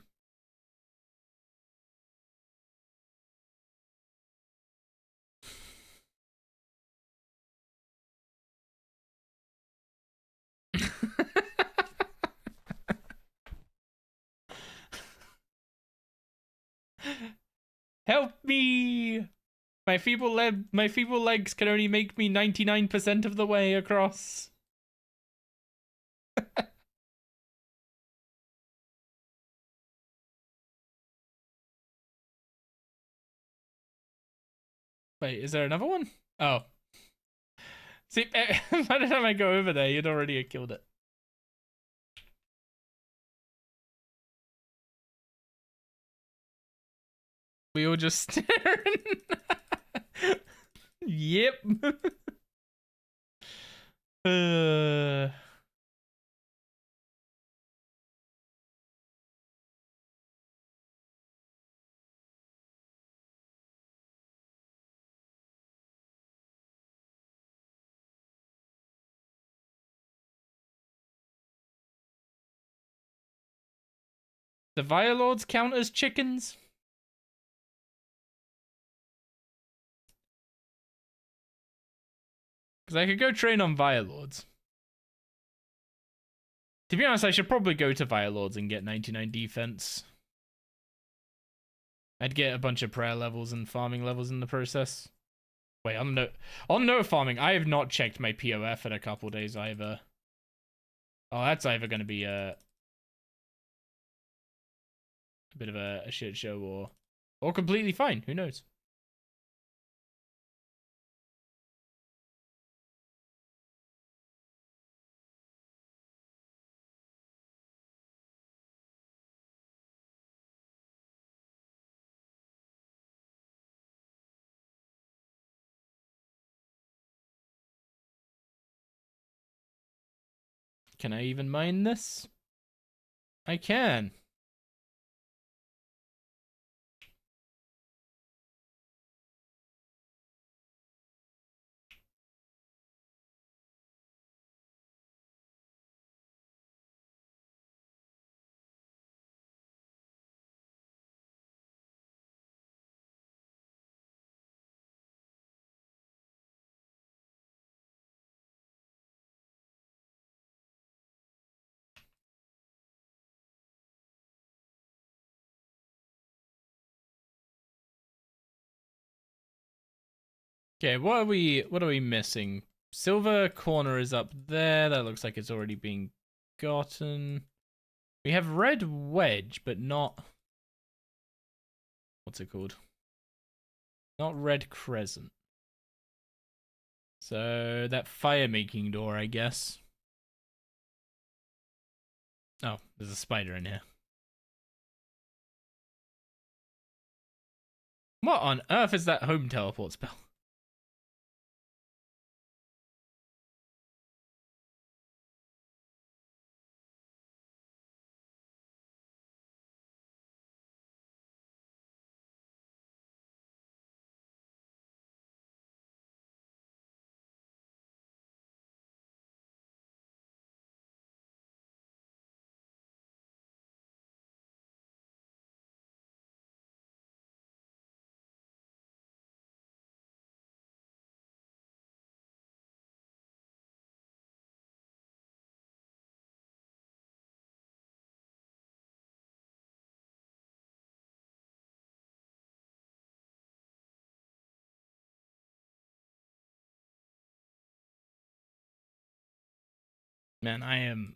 Help me! My feeble legs can only make me 99% of the way across. Wait, is there another one? Oh. See, by the time I go over there, you'd already have killed it. We all just staring. Yep. uh... The Violords count as chickens? Because I could go train on Violords. To be honest, I should probably go to Violords and get 99 defense. I'd get a bunch of prayer levels and farming levels in the process. Wait, on no farming, I have not checked my POF in a couple days either. Oh, that's either going to be a bit of a shit show or completely fine. Who knows? Can I even mine this? I can. Okay, what are we missing? Silver corner is up there. That looks like it's already being gotten. We have red wedge, but not what's it called? Not red crescent. So that fire making door, I guess. Oh, there's a spider in here. What on earth is that home teleport spell? Man, I am.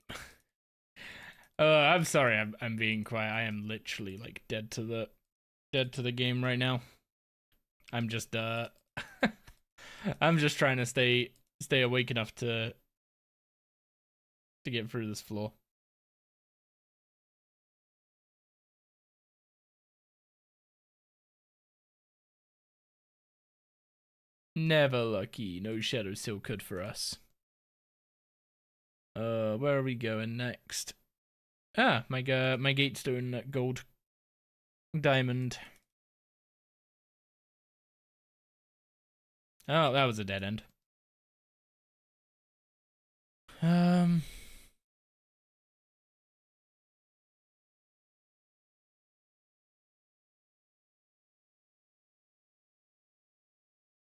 I'm sorry. I'm being quiet. I am literally like dead to the game right now. I'm just I'm just trying to stay awake enough to get through this floor. Never lucky. No shadow still good for us. Where are we going next? Ah, my gatestone gold diamond. Oh, that was a dead end. Um.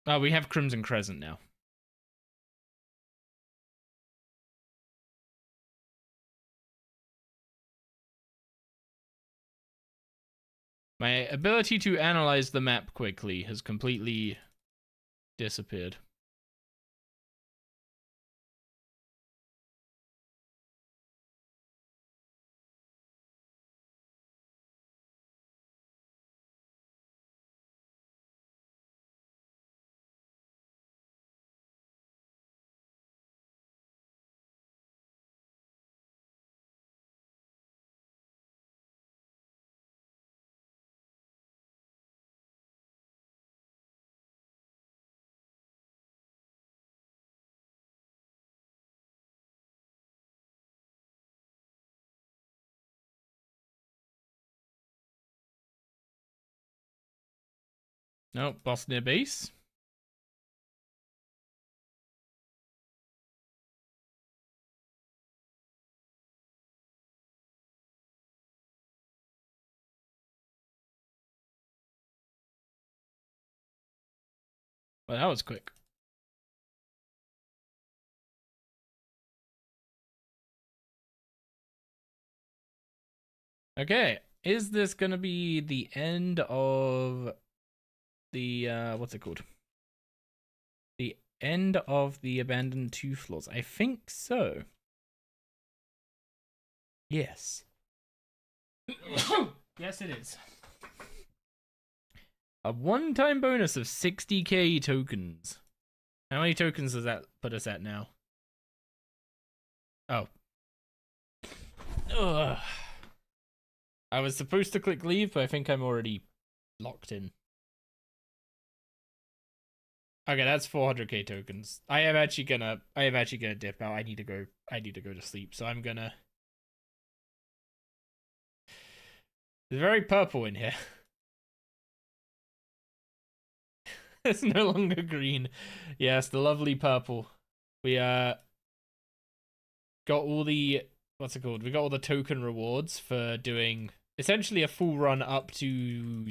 Oh, we have Crimson Crescent now. My ability to analyze the map quickly has completely disappeared. Nope, boss near base. Well, that was quick. Okay, is this gonna be the end of the what's it called? The end of the abandoned 2 floors. I think so. Yes. Yes, it is. A one-time bonus of 60k tokens. How many tokens does that put us at now? Oh. Ugh. I was supposed to click leave, but I think I'm already locked in. Okay, that's 400k tokens. I am actually gonna dip out. I need to go to sleep, so I'm gonna. It's very purple in here. It's no longer green. Yes, the lovely purple. We got all the what's it called? We got all the token rewards for doing essentially a full run up to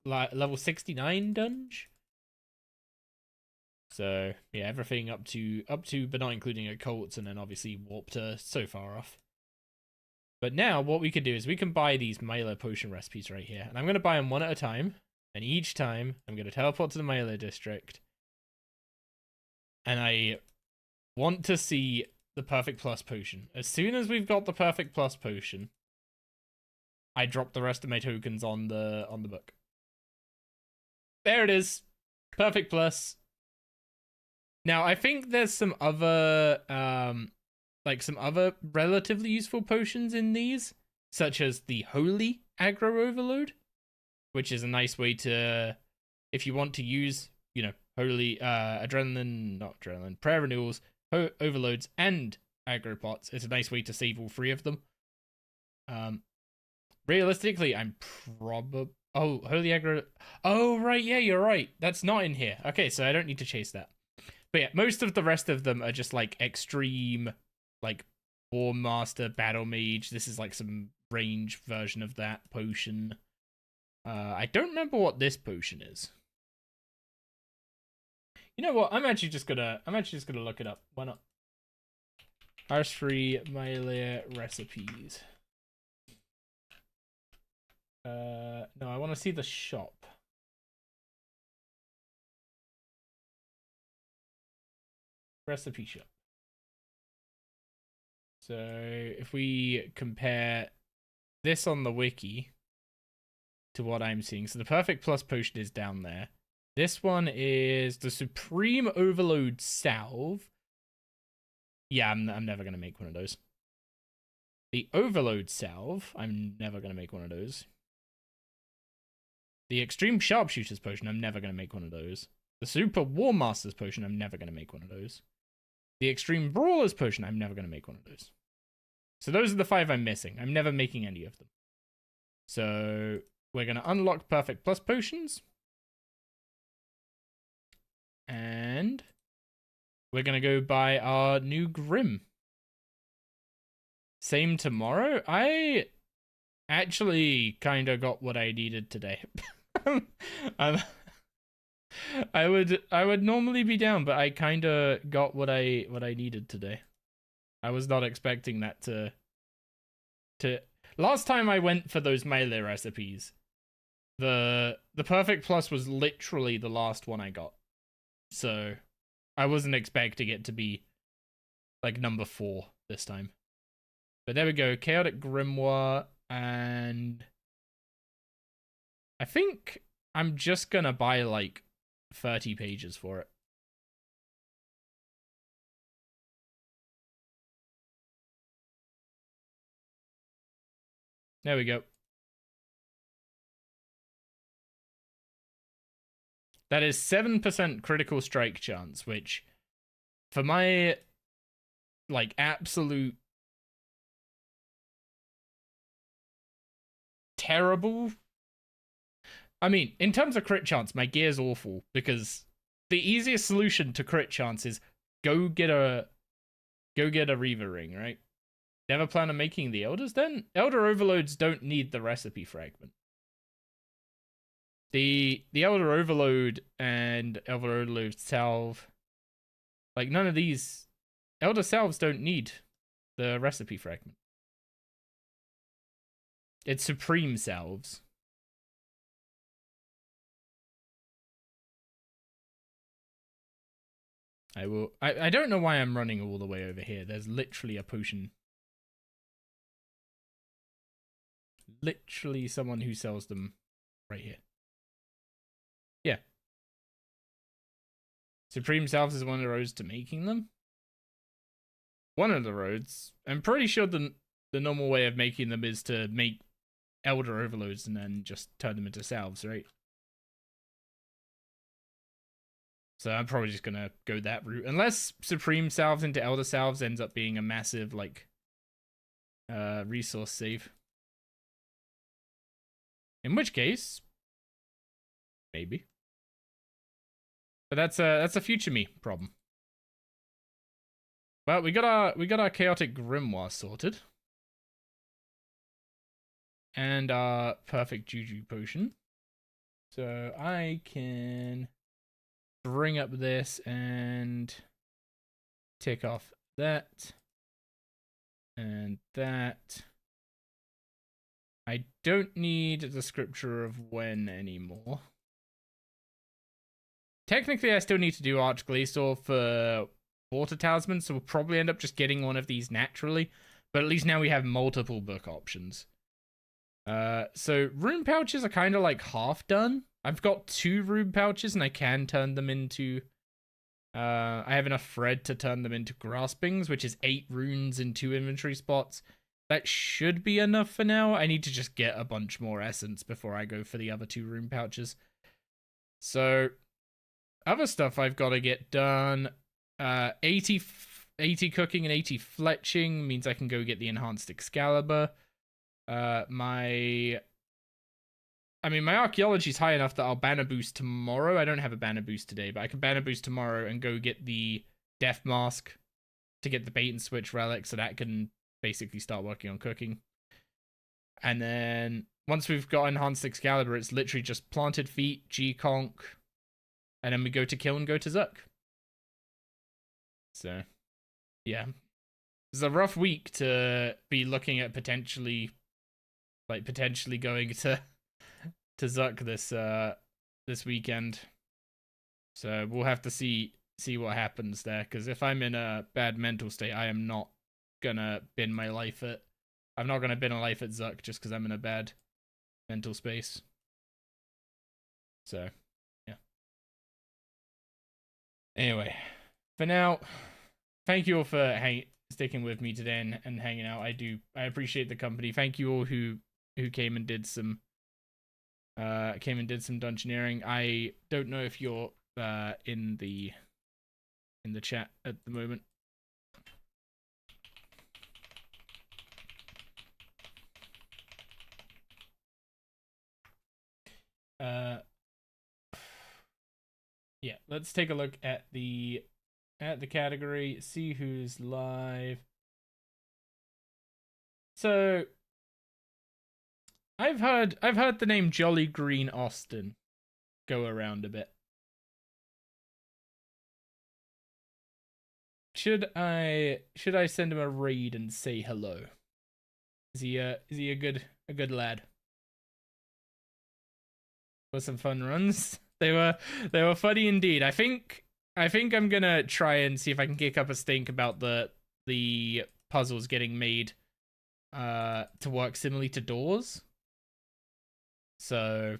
level 69 dungeon. So yeah, everything up to but not including occults, and then obviously warp to so far off. But now what we can do is we can buy these melee potion recipes right here, and I'm gonna buy them one at a time. And each time I'm gonna teleport to the melee district, and I want to see the perfect plus potion. As soon as we've got the perfect plus potion, I drop the rest of my tokens on the book. There it is. Perfect plus. Now, I think there's some other some other relatively useful potions in these, such as the Holy Aggro Overload, which is a nice way to, if you want to use, holy prayer renewals, overloads, and aggro pots. It's a nice way to save all 3 of them. Realistically, I'm probably holy aggro. Oh right, yeah, you're right. That's not in here. Okay, so I don't need to chase that. But yeah, most of the rest of them are just like extreme, like War Master, Battle Mage. This is like some range version of that potion. I don't remember what this potion is. You know what? I'm actually just gonna look it up. Why not? R3 melee recipes. No, I want to see the shop. Recipe shop. So if we compare this on the wiki to what I'm seeing, so the perfect plus potion is down there. This one is the Supreme Overload Salve. Yeah, I'm never gonna make one of those. The Overload Salve, I'm never gonna make one of those. The Extreme Sharpshooter's Potion, I'm never gonna make one of those. The Super War Master's Potion, I'm never gonna make one of those. The Extreme Brawler's Potion, I'm never gonna make one of those. So those are the 5 I'm missing. I'm never making any of them. So we're gonna unlock Perfect Plus Potions. And we're gonna go buy our new Grim. Same tomorrow? I actually kind of got what I needed today. I'm, I would normally be down, but I kind of got what I needed today. I was not expecting that to last time I went for those melee recipes, the perfect plus was literally the last one I got. So I wasn't expecting it to be like number 4 this time. But there we go, Chaotic Grimoire, and I think I'm just gonna buy like 30 pages for it. There we go. That is 7% critical strike chance, which for my like absolute terrible, I mean, in terms of crit chance, my gear's awful because the easiest solution to crit chance is go get a Reaver ring, right? Never plan on making the Elders then? Elder Overloads don't need the recipe fragment. The Elder Overload and Elder Overload Salve, like none of these Elder Salves don't need the recipe fragment. It's Supreme Salves. I don't know why I'm running all the way over here. There's literally a potion. Literally someone who sells them right here. Yeah. Supreme Salves is one of the roads to making them. One of the roads. I'm pretty sure the normal way of making them is to make Elder Overloads and then just turn them into salves, right? So I'm probably just gonna go that route. Unless Supreme Salves into Elder Salves ends up being a massive, like, resource save. In which case, maybe. But that's a future me problem. Well, we got our Chaotic Grimoire sorted. And our perfect Juju potion. So I can bring up this and tick off that and that. I don't need the scripture of when anymore. Technically, I still need to do Archglacior for Water Talisman, so we'll probably end up just getting one of these naturally. But at least now we have multiple book options. So rune pouches are kind of like half done. I've got 2 rune pouches and I can turn them into, I have enough thread to turn them into graspings, which is 8 runes in 2 inventory spots. That should be enough for now. I need to just get a bunch more essence before I go for the other 2 rune pouches. So other stuff I've got to get done, 80 cooking and 80 fletching means I can go get the enhanced Excalibur. My archaeology is high enough that I'll banner boost tomorrow. I don't have a banner boost today, but I can banner boost tomorrow and go get the Death Mask to get the bait and switch relic, so that can basically start working on cooking. And then once we've got enhanced Excalibur, it's literally just planted feet, G-Conk, and then we go to kill and go to Zuck. So, yeah. It's a rough week to be looking at potentially going to Zuck this weekend. So we'll have to see what happens there, because if I'm in a bad mental state, I am not gonna bin my life at I'm not gonna bin a life at Zuck just because I'm in a bad mental space. So yeah. Anyway, for now, thank you all for sticking with me today and hanging out. I appreciate the company. Thank you all who came and did some dungeoneering. I don't know if you're in the chat at the moment. Yeah, let's take a look at the at the category, see who's live. So I've heard the name Jolly Green Austin go around a bit. Should I send him a raid and say hello? Is he a good lad? For some fun runs. They were funny indeed. I think I'm gonna try and see if I can kick up a stink about the puzzles getting made to work similarly to doors. So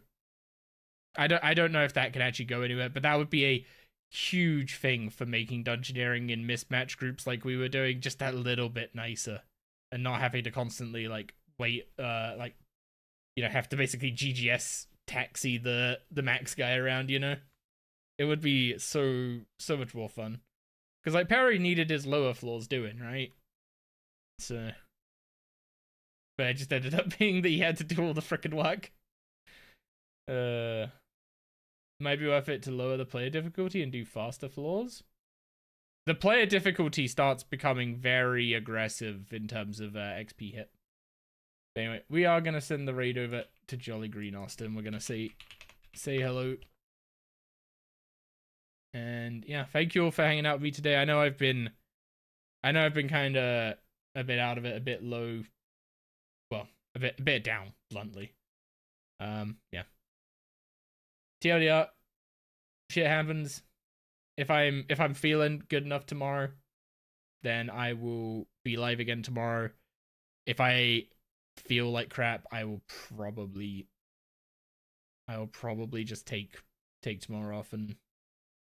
I don't know if that can actually go anywhere, but that would be a huge thing for making dungeoneering in mismatch groups like we were doing just that little bit nicer, and not having to constantly like wait, like, you know, have to basically GGS taxi the max guy around. You know, it would be so much more fun because like Perry needed his lower floors doing right, so but it just ended up being that he had to do all the frickin' work. Might be worth it to lower the player difficulty and do faster floors. The player difficulty starts becoming very aggressive in terms of XP hit. Anyway, we are gonna send the raid over to Jolly Green Austin. We're gonna say hello. And yeah, thank you all for hanging out with me today. I know I've been kind of a bit out of it, a bit low. Well, a bit down, bluntly. Yeah. TLDR, shit happens. If I'm feeling good enough tomorrow, then I will be live again tomorrow. If I feel like crap, I will probably just take tomorrow off and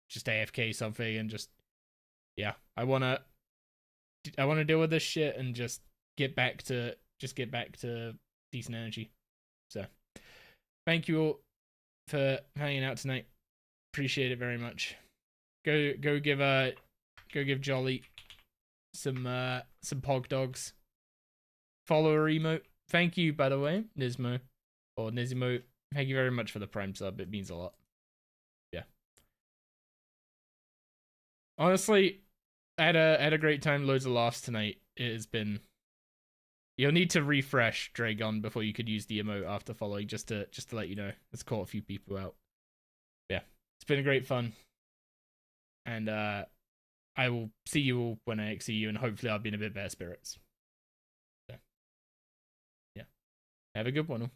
just AFK something and just, yeah. I wanna deal with this shit and just get back to decent energy. So thank you all for hanging out tonight. Appreciate it very much. Go give Jolly some pog dogs. Follower emote. Thank you, by the way, Nismo or Nizimo. Thank you very much for the Prime sub. It means a lot. Yeah. Honestly, I had a great time. Loads of laughs tonight. It has been. You'll need to refresh Dragon before you could use the emote after following, just to let you know. It's caught a few people out. Yeah, it's been a great fun, and I will see you all when I see you, and hopefully I'll be in a bit better spirits. So, yeah, have a good one all.